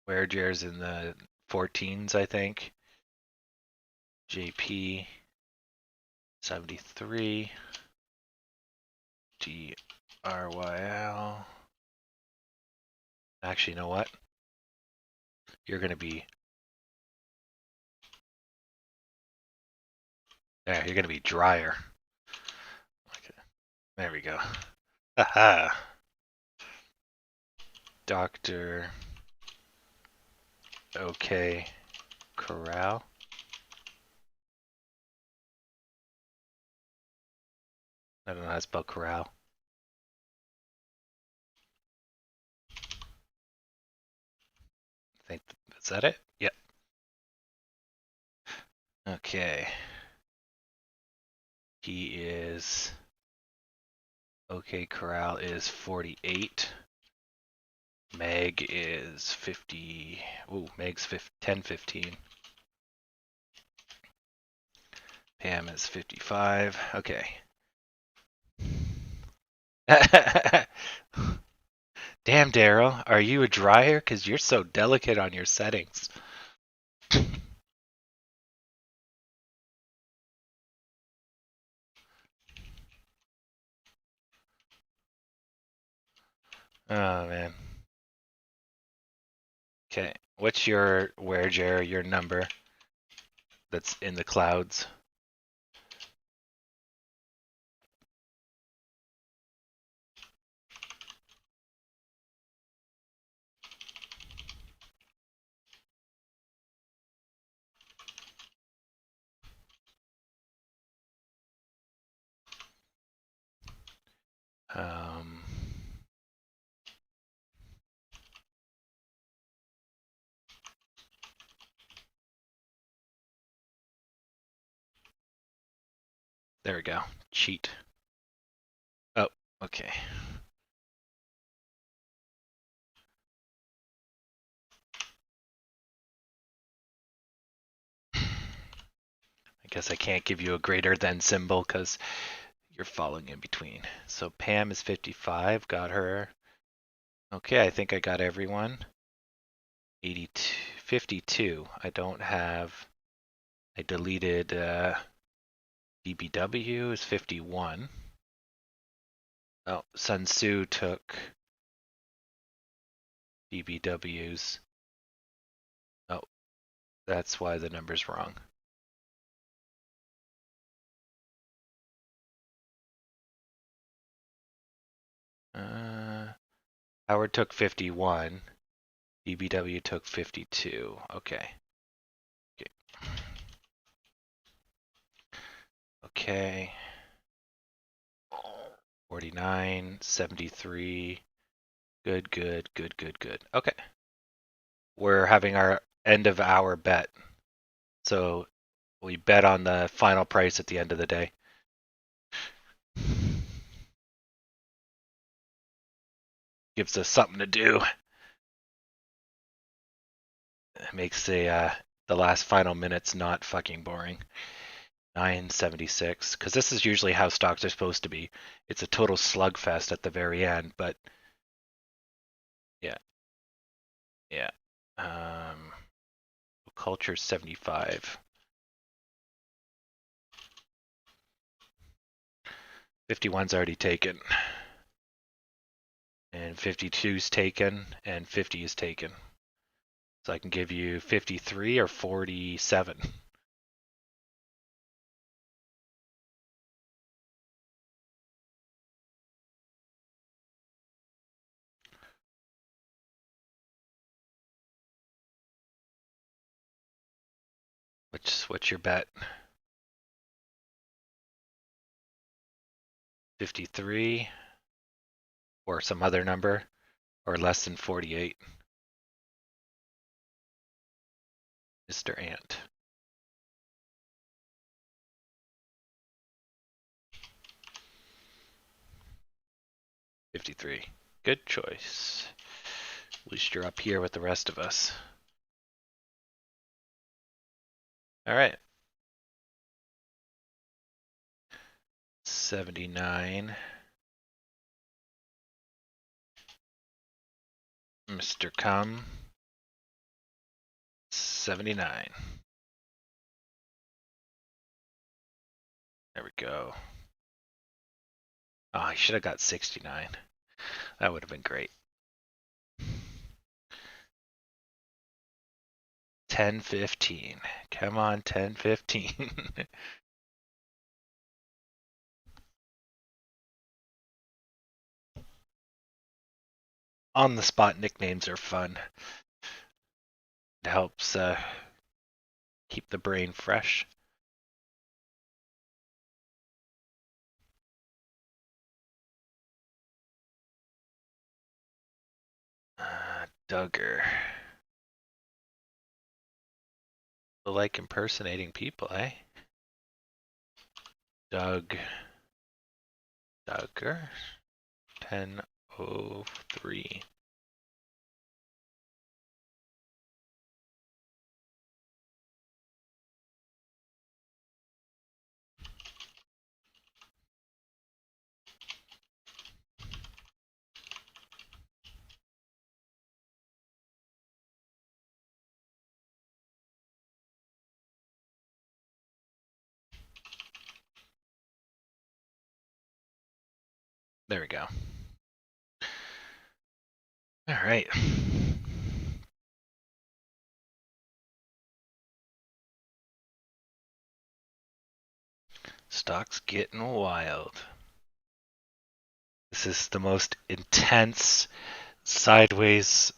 Werger's in the 14s, I think. JP 73. DRYL. Actually, you know what? You're going to be... There, you're going to be drier. Okay. There we go. Aha! Dr. OK Corral. I don't know how to spell corral. I think, is that it? Yep. Okay. He is... OK Corral is 48. Meg is 50. Ooh, Meg's 10-15. Pam is 55. Okay. Damn, Daryl, are you a dryer? Because you're so delicate on your settings. Oh, man. Okay, what's your Werger, your number that's in the clouds? There we go. Cheat. Oh, okay. I guess I can't give you a greater than symbol because you're falling in between. So Pam is 55, got her. Okay, I think I got everyone. 82, 52. I don't have. I deleted BBW is 51. Oh, Sun Tzu took BBWs. Oh, that's why the number's wrong. Howard took 51. BBW took 52. Okay. Okay. 49, 73. Good, good, good, good, good. Okay. We're having our end of hour bet. So we bet on the final price at the end of the day. Gives us something to do. It makes the last final minutes not fucking boring. 976, because this is usually how stocks are supposed to be. It's a total slugfest at the very end, but yeah, yeah. Culture 75. 51's already taken. And 52's taken, and 50 is taken. So I can give you 53 or 47. What's your bet? 53 or some other number, or less than 48? Mr. Ant. $53. Good choice. At least you're up here with the rest of us. All right. 79. Mr. Cum. 79. There we go. Oh, I should have got 69. That would have been great. 10-15. Come on, 10-15. On the spot nicknames are fun. It helps keep the brain fresh. Duggar. I like impersonating people, eh? Duggar. 10:03. There we go. All right. Stock's getting wild. This is the most intense sideways.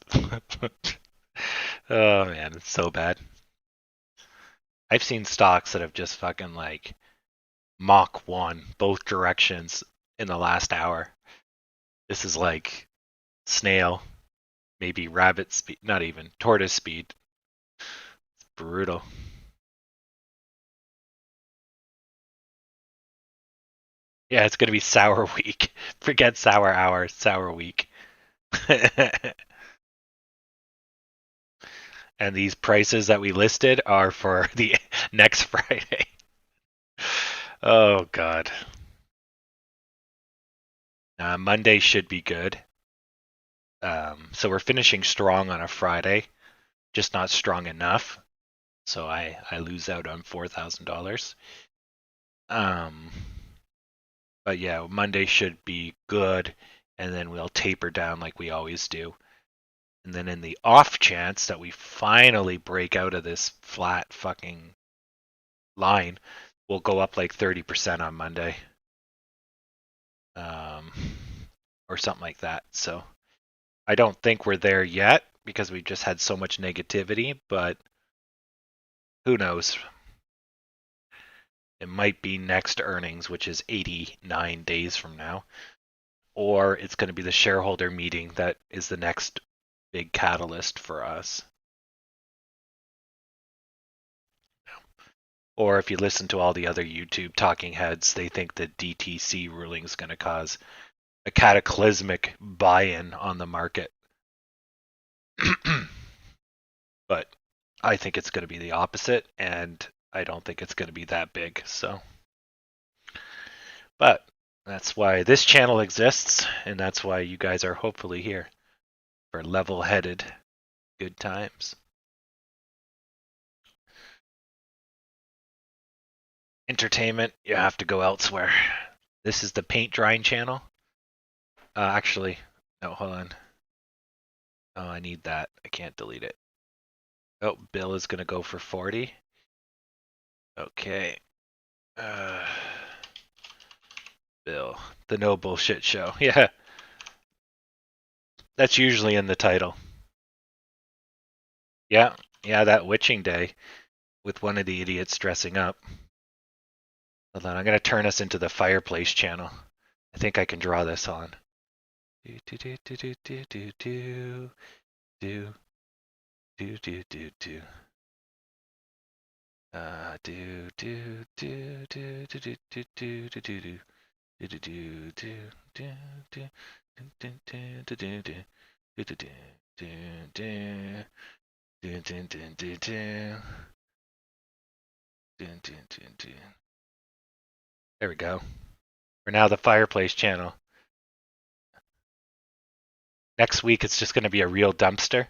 Oh man, it's so bad. I've seen stocks that have just fucking like Mach 1 both directions in the last hour. This is like snail, maybe rabbit speed, not even tortoise speed. It's brutal. Yeah, it's gonna be sour week. Forget sour hour, sour week. And these prices that we listed are for the next Friday. Oh God. Monday should be good. So we're finishing strong on a Friday, just not strong enough. So I lose out on $4,000. But yeah, Monday should be good, and then we'll taper down like we always do. And then in the off chance that we finally break out of this flat fucking line, we'll go up like 30% on Monday. Or something like that. So I don't think we're there yet because we just had so much negativity, but who knows? It might be next earnings, which is 89 days from now, or it's going to be the shareholder meeting that is the next big catalyst for us. Or if you listen to all the other YouTube talking heads, they think the DTCC ruling is going to cause a cataclysmic buy-in on the market. But I think it's going to be the opposite, and I don't think it's going to be that big. So, but that's why this channel exists, and that's why you guys are hopefully here for level-headed good times. Entertainment, you have to go elsewhere. This is the paint drying channel. Actually, no, hold on. Oh, I need that. I can't delete it. Oh, Bill is going to go for 40. Okay. Bill, the no bullshit show. Yeah. That's usually in the title. Yeah, that witching day with one of the idiots dressing up. Hold on, I'm going to turn us into the fireplace channel. I think I can draw this on. Do do do do do do do do do do do do do. Do do do do do do do do do do. Do do do do do do do do do do do. There we go. We're now the fireplace channel. Next week it's just going to be a real dumpster.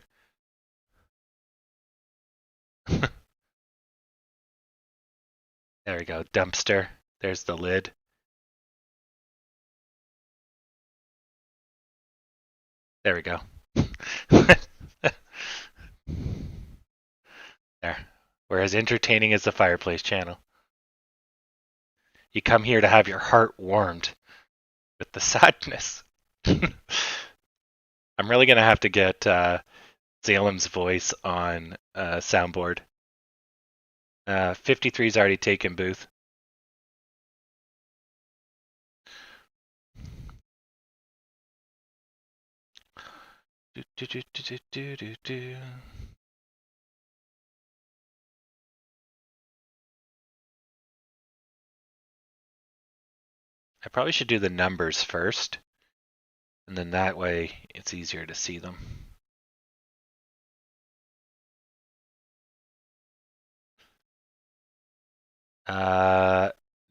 There we go, dumpster. There's the lid. There we go. There. We're as entertaining as the fireplace channel. You come here to have your heart warmed with the sadness. I'm really going to have to get Salem's voice on soundboard. 53's already taken booth. I probably should do the numbers first, and then that way it's easier to see them.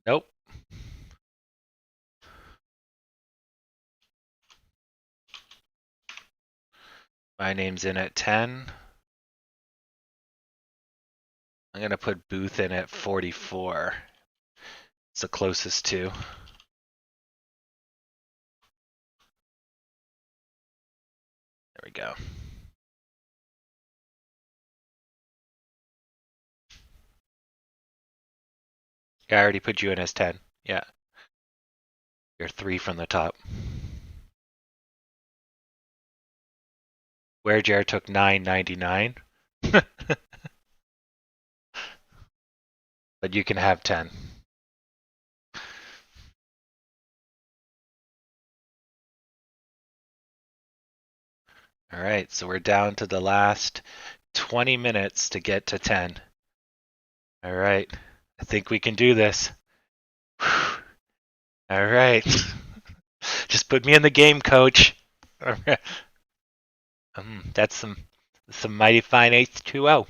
Nope. My name's in at 10. I'm going to put Booth in at 44. It's the closest to. There we go. Yeah, I already put you in as 10. Yeah. You're 3 from the top. Where Jared took 9.99. But you can have 10. All right, so we're down to the last 20 minutes to get to 10. All right, I think we can do this. All right. Just put me in the game, coach. That's some mighty fine H2O.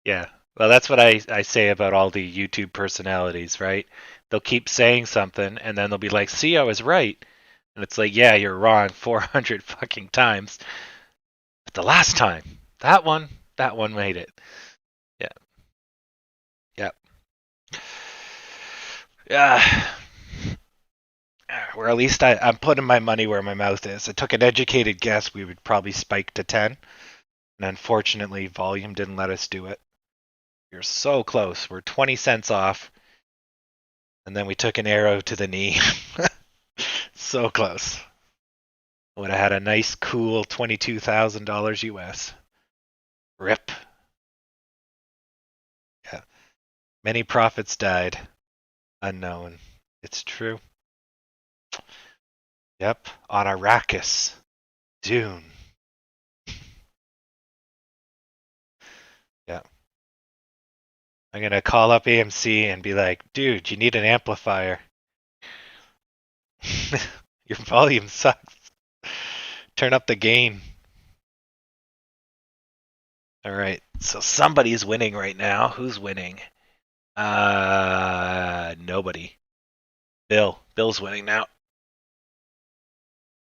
Yeah. Well, that's what I say about all the YouTube personalities, right? They'll keep saying something and then they'll be like, see, I was right. And it's like, yeah, you're wrong 400 fucking times. But the last time, that one made it. Yeah. Yeah. Yeah. Or at least I'm putting my money where my mouth is. I took an educated guess we would probably spike to 10. And unfortunately, volume didn't let us do it. You're so close. We're 20 cents off. And then we took an arrow to the knee. So close. Would have had a nice, cool $22,000 US. Rip. Yeah. Many prophets died. Unknown. It's true. Yep. On Arrakis. Dune. Yeah. I'm going to call up AMC and be like, dude, you need an amplifier. Your volume sucks. Turn up the gain. All right. So somebody's winning right now. Who's winning? Nobody. Bill's winning now.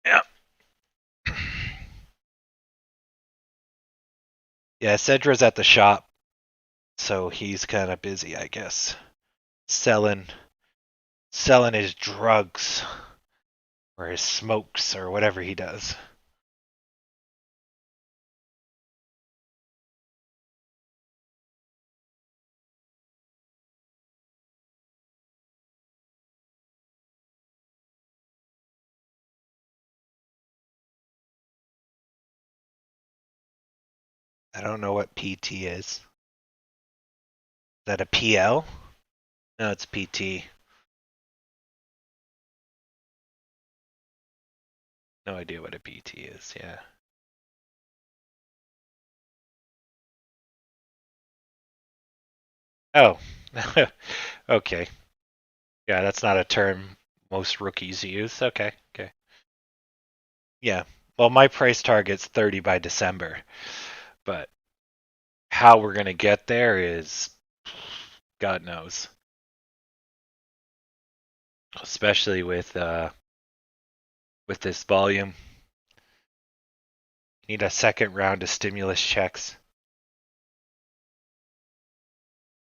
Yeah. Yeah, Cedra's at the shop, so he's kind of busy, I guess. selling his drugs or his smokes or whatever he does. I don't know what PT is. Is that a PL? No, it's PT. No idea what a PT is, yeah. Oh, okay. Yeah, that's not a term most rookies use. Okay, okay. Yeah. Well, my price target's 30 by December, but how we're gonna get there is God knows. Especially with this volume. Need a second round of stimulus checks.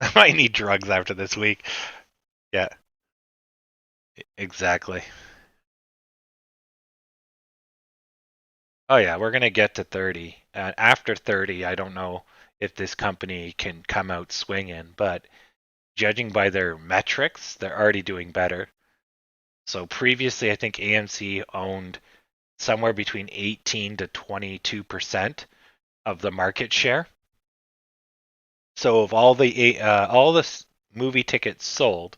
I might need drugs after this week. Yeah, exactly. Oh yeah, we're gonna get to 30. After 30, I don't know if this company can come out swinging, but judging by their metrics, they're already doing better. So previously, I think AMC owned somewhere between 18 to 22% of the market share. So of all the movie tickets sold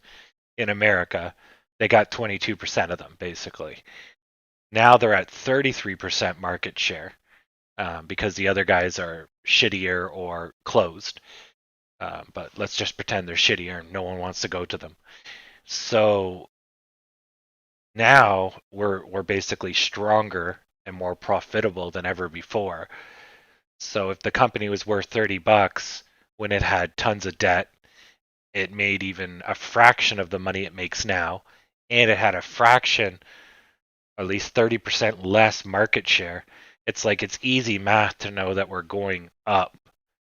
in America, they got 22% of them basically. Now they're at 33% market share because the other guys are shittier or closed. But let's just pretend they're shittier and no one wants to go to them. So now we're basically stronger and more profitable than ever before. So if the company was worth $30 when it had tons of debt, it made even a fraction of the money it makes now, and it had a fraction, at least 30% less market share. It's like it's easy math to know that we're going up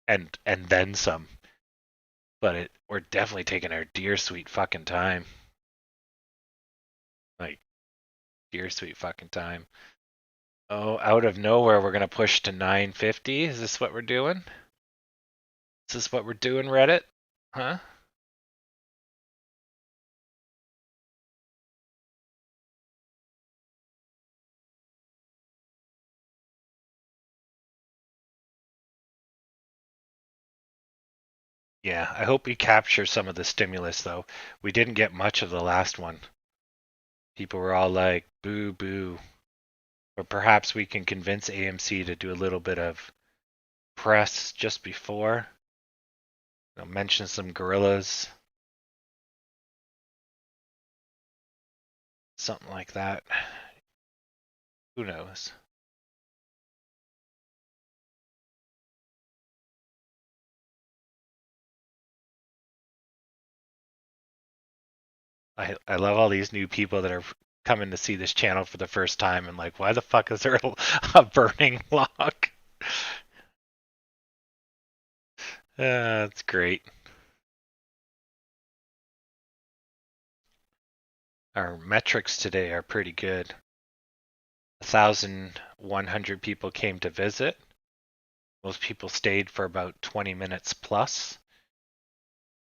and then some. But we're definitely taking our dear sweet fucking time. Like dear sweet fucking time. Oh, out of nowhere we're gonna push to 950. Is this what we're doing? Is this what we're doing, Reddit? Huh? Yeah, I hope we capture some of the stimulus though. We didn't get much of the last one. People were all like, boo boo. But perhaps we can convince AMC to do a little bit of press just before. Mention some gorillas. Something like that. Who knows? I love all these new people that are coming to see this channel for the first time and like, why the fuck is there a burning log? That's great. Our metrics today are pretty good. 1,100 people came to visit. Most people stayed for about 20 minutes plus.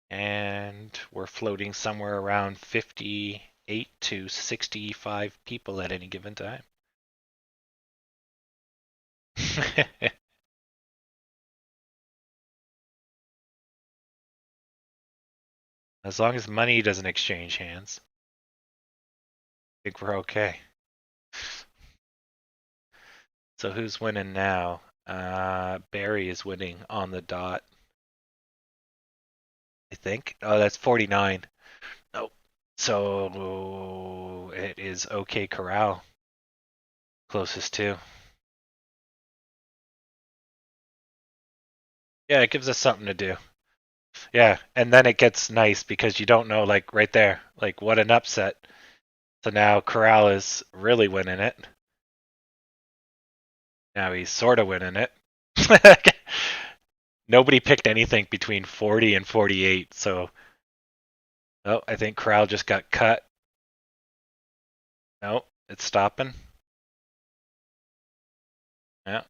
And we're floating somewhere around 58 to 65 people at any given time. As long as money doesn't exchange hands, I think we're okay. So who's winning now? Barry is winning on the dot, I think. Oh, that's 49. Oh, so it is OK Corral closest to. Yeah, it gives us something to do. Yeah, and then it gets nice because you don't know, like right there, like what an upset. So now Corral is really winning it. Now he's sort of winning it. Nobody picked anything between 40 and 48, so Oh, I think corral just got cut. No, it's stopping. Yeah.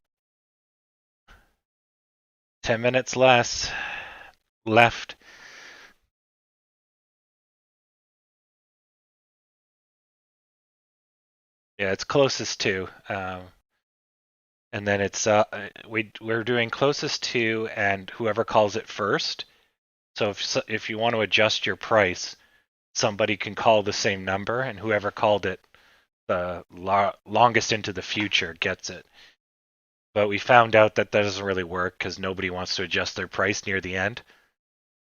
10 minutes left. Yeah, it's closest to. And then it's we're doing closest to, and whoever calls it first. So if you want to adjust your price, somebody can call the same number, and whoever called it the longest into the future gets it. But we found out that doesn't really work because nobody wants to adjust their price near the end,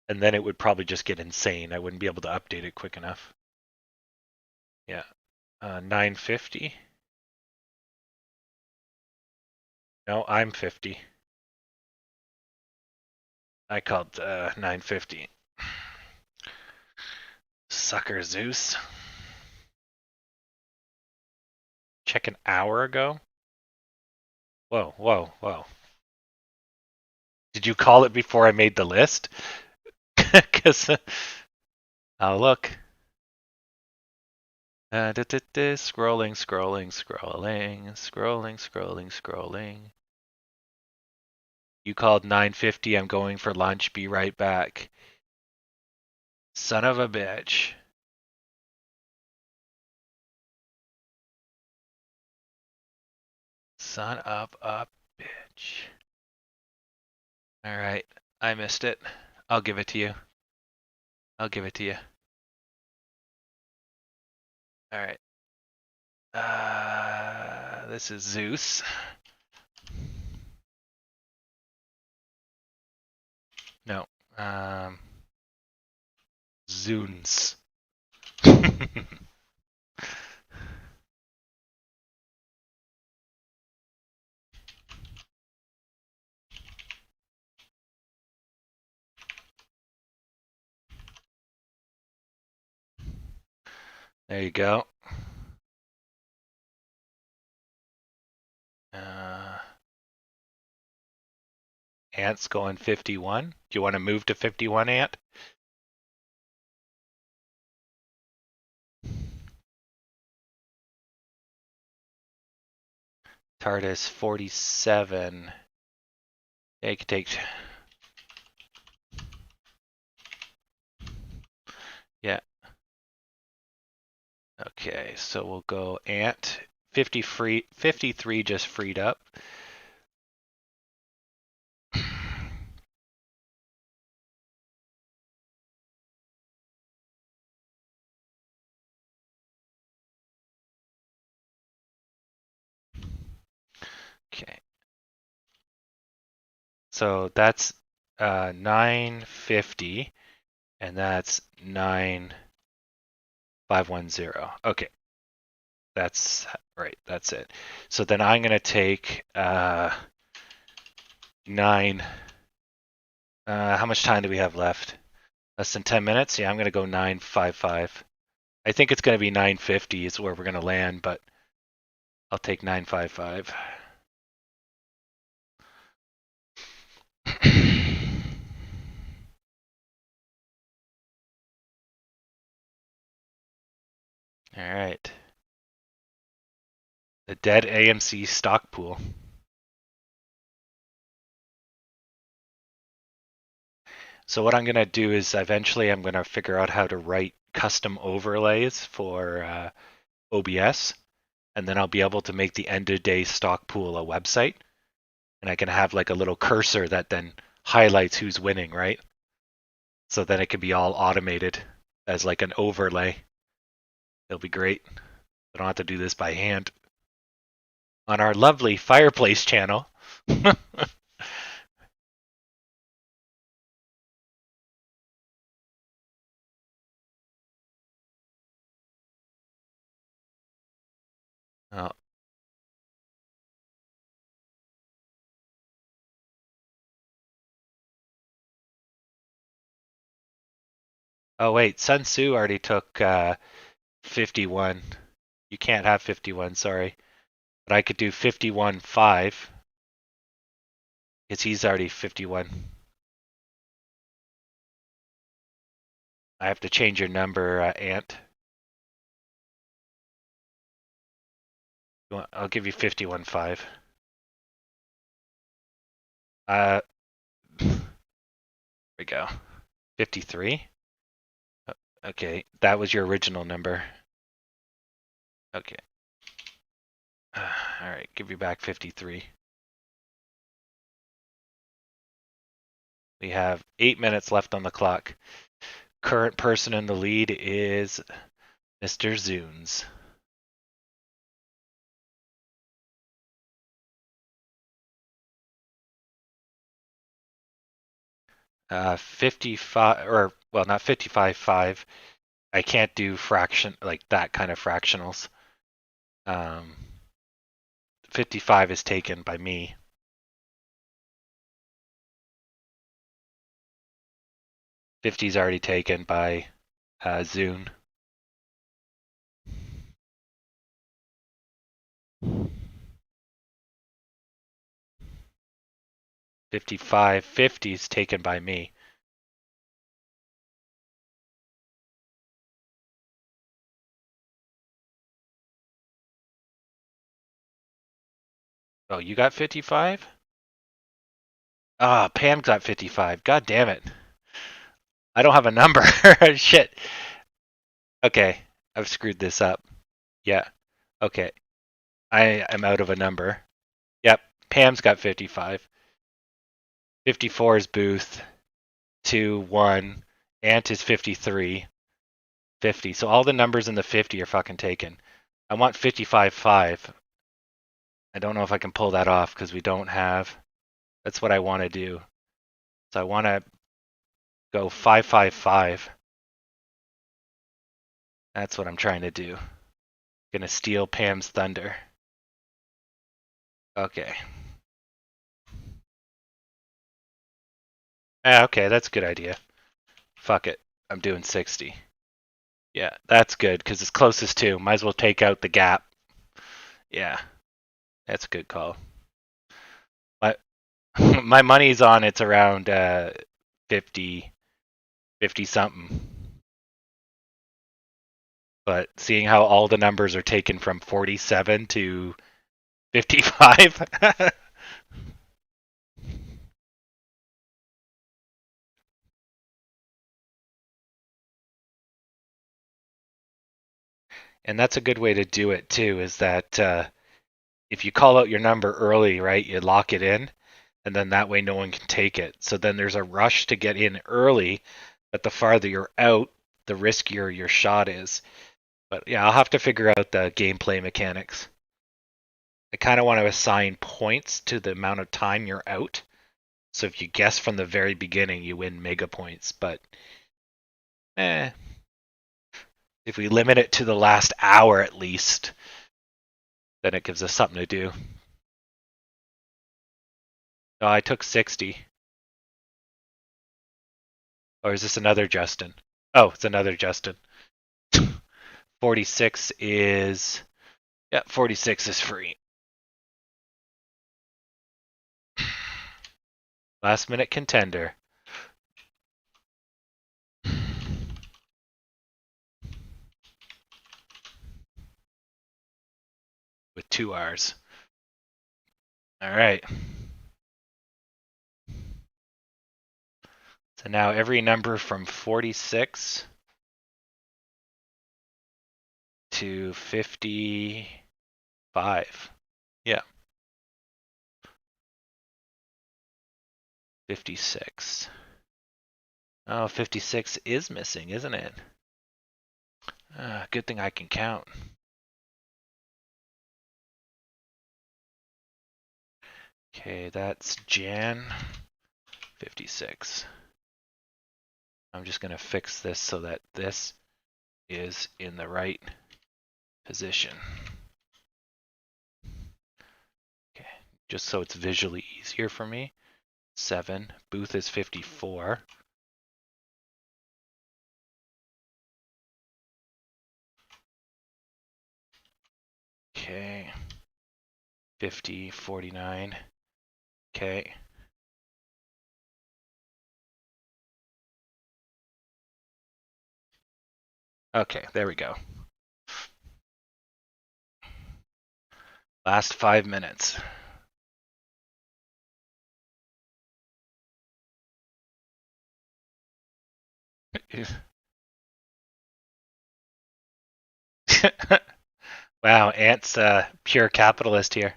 and then it would probably just get insane. I wouldn't be able to update it quick enough. Yeah, 950. No, I'm 50. I called 950. Sucker Zeus. Check an hour ago. Whoa, whoa, whoa. Did you call it before I made the list? Because oh look. Scrolling, scrolling, scrolling, scrolling, scrolling, scrolling. You called 950. I'm going for lunch. Be right back. Son of a bitch. Son of a bitch. All right. I missed it. I'll give it to you. I'll give it to you. All right. This is Zeus. No. Zunes. There you go. Ant's going 51. Do you want to move to 51, Ant? TARDIS 47. Yeah, you can take. Yeah. Okay, so we'll go Ant. 53 just freed up. Okay. So that's 950, and that's 9510. Okay. That's right. That's it. So then I'm going to take 9. How much time do we have left? Less than 10 minutes? Yeah, I'm going to go 955. I think it's going to be 950 is where we're going to land, but I'll take 955. All right. The dead AMC stock pool. So what I'm going to do is eventually I'm going to figure out how to write custom overlays for OBS, and then I'll be able to make the end of day stock pool a website, and I can have like a little cursor that then highlights who's winning, right? So then it can be all automated as like an overlay. It'll be great. I don't have to do this by hand. On our lovely fireplace channel. Oh. Oh wait, Sun Tzu already took 51. You can't have 51, sorry. But I could do 51.5 because he's already 51. I have to change your number, Ant. I'll give you 51.5. There we go. 53? Okay, that was your original number. Okay. All right, give you back 53. We have 8 minutes left on the clock. Current person in the lead is Mr. Zunes. Uh, 55, or, well, not 55.5. I can't do fraction, like that kind of fractionals. 55 is taken by me. '50's already taken by Zune. '50's taken by me. Oh, you got 55? Ah, Pam got 55. God damn it. I don't have a number. Shit. Okay, I've screwed this up. Yeah. Okay. I am out of a number. Yep. Pam's got 55. 54 is Booth. 2, 1. Ant is 53. 50. So all the numbers in the 50 are fucking taken. I want 55.5. I don't know if I can pull that off because we don't have. That's what I want to do. So I want to go 555. That's what I'm trying to do. Gonna steal Pam's thunder. Okay. Okay, that's a good idea. Fuck it. I'm doing 60. Yeah, that's good because it's closest to. Might as well take out the gap. Yeah, that's a good call. My money's on it's around 50 something. But seeing how all the numbers are taken from 47 to 55. And that's a good way to do it too, is that if you call out your number early, right, you lock it in, and then that way no one can take it. So then there's a rush to get in early, but the farther you're out, the riskier your shot is. But yeah, I'll have to figure out the gameplay mechanics. I kind of want to assign points to the amount of time you're out. So if you guess from the very beginning, you win mega points. But if we limit it to the last hour at least, then it gives us something to do. Oh, I took 60. Or is this another Justin? Oh, it's another Justin. 46 is... Yeah, 46 is free. Last minute contender. With 2 R's. Alright. So now every number from 46 to 55. Yeah. 56. Oh, 56 is missing, isn't it? Good thing I can count. Okay, that's Jan 56. I'm just going to fix this so that this is in the right position. Okay, just so it's visually easier for me. 7. Booth is 54. Okay. 50, 49. Okay. Okay, there we go. Last 5 minutes. Wow, Ant's a pure capitalist here.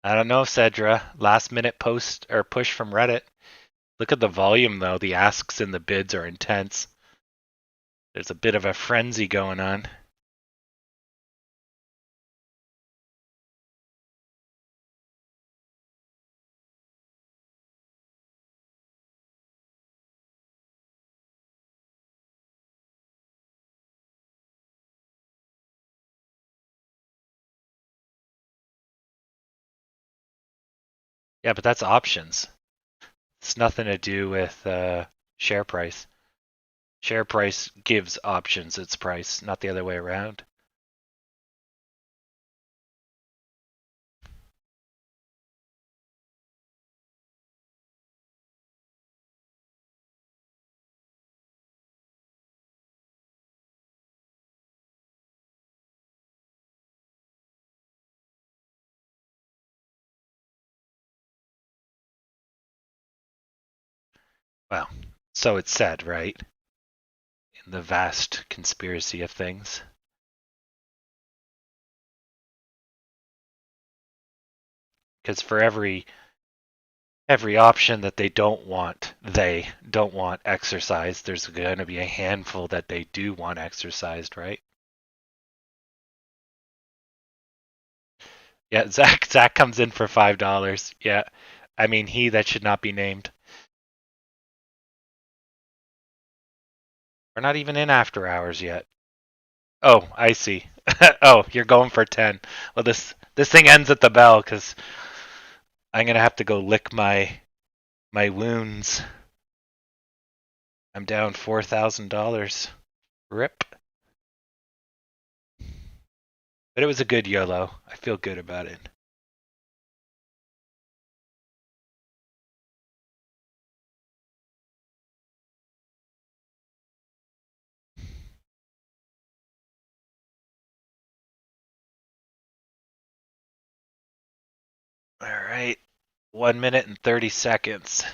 I don't know, Cedra. Last minute post or push from Reddit. Look at the volume though. The asks and the bids are intense. There's a bit of a frenzy going on. Yeah, but that's options. It's nothing to do with share price. Share price gives options its price, not the other way around. Well, so it's said, right? In the vast conspiracy of things. Because for every option that they don't want exercised, there's going to be a handful that they do want exercised, right? Yeah, Zach comes in for $5. Yeah, I mean he that should not be named. We're not even in after hours yet. Oh, I see. Oh, you're going for 10. Well, this thing ends at the bell because I'm gonna have to go lick my wounds. I'm down $4,000. Rip. But it was a good YOLO. I feel good about it. All right. 1 minute and 30 seconds.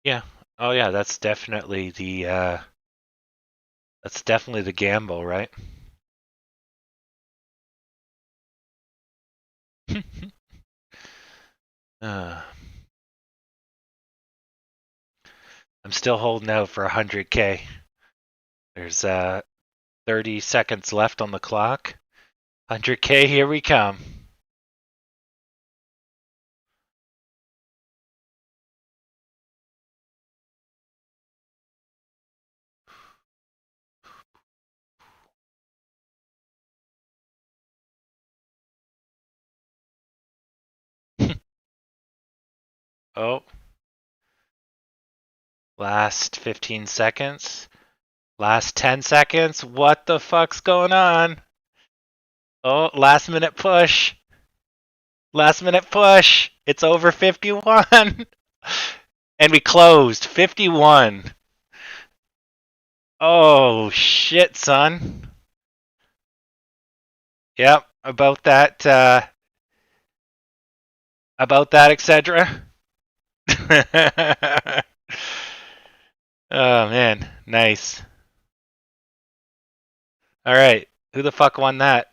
Yeah. Oh yeah, that's definitely the gamble, right? uh, I'm still holding out for 100K. There's 30 seconds left on the clock. 100K, here we come. Oh, last 15 seconds. Last 10 seconds. What the fuck's going on? Oh, last minute push. Last minute push. It's over 51. And we closed 51. Oh, shit, son. Yep, about that, etc. Oh, man. Nice. All right. Who the fuck won that?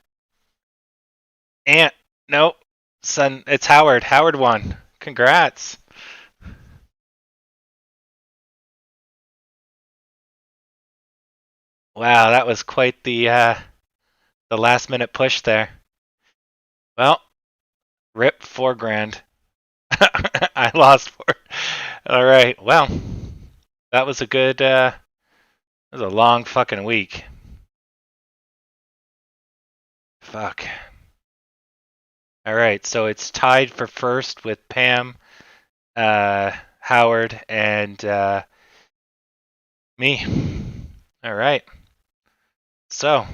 Ant. Nope. Son, it's Howard. Howard won. Congrats. Wow, that was quite the last minute push there. Well, rip 4 grand. I lost 4. All right. Well, that was a good. That was a long fucking week. Fuck. All right. So it's tied for first with Pam, Howard, and me. All right. So,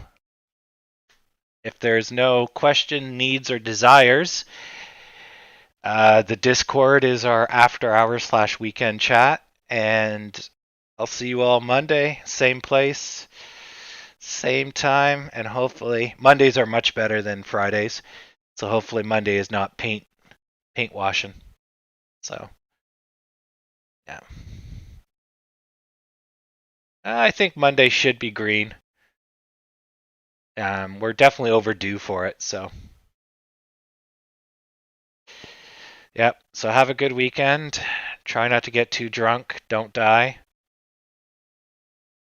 if there's no question, needs, or desires, the Discord is our after hours / weekend chat, and I'll see you all Monday, same place, same time, and hopefully Mondays are much better than Fridays. So hopefully Monday is not paint washing. So yeah, I think Monday should be green. We're definitely overdue for it. So yep. So have a good weekend. Try not to get too drunk. Don't die.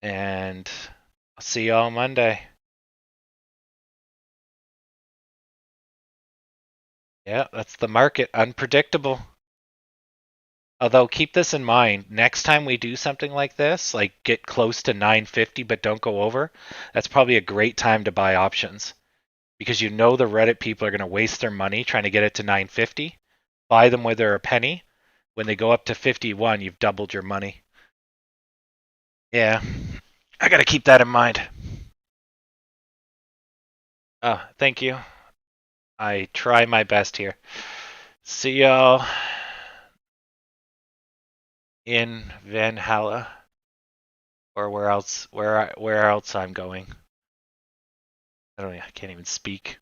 And I'll see you all Monday. Yeah, that's the market. Unpredictable. Although keep this in mind, next time we do something like this, like get close to 950 but don't go over, that's probably a great time to buy options. Because you know the Reddit people are going to waste their money trying to get it to 950. Buy them where they're a penny. When they go up to 51, you've doubled your money. Yeah. I got to keep that in mind. Oh, thank you. I try my best here. See y'all in Valhalla, or where else I'm going. I can't even speak.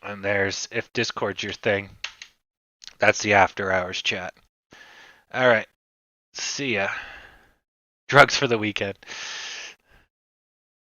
And there's, if Discord's your thing, that's the after hours chat. All right. See ya. Drugs for the weekend.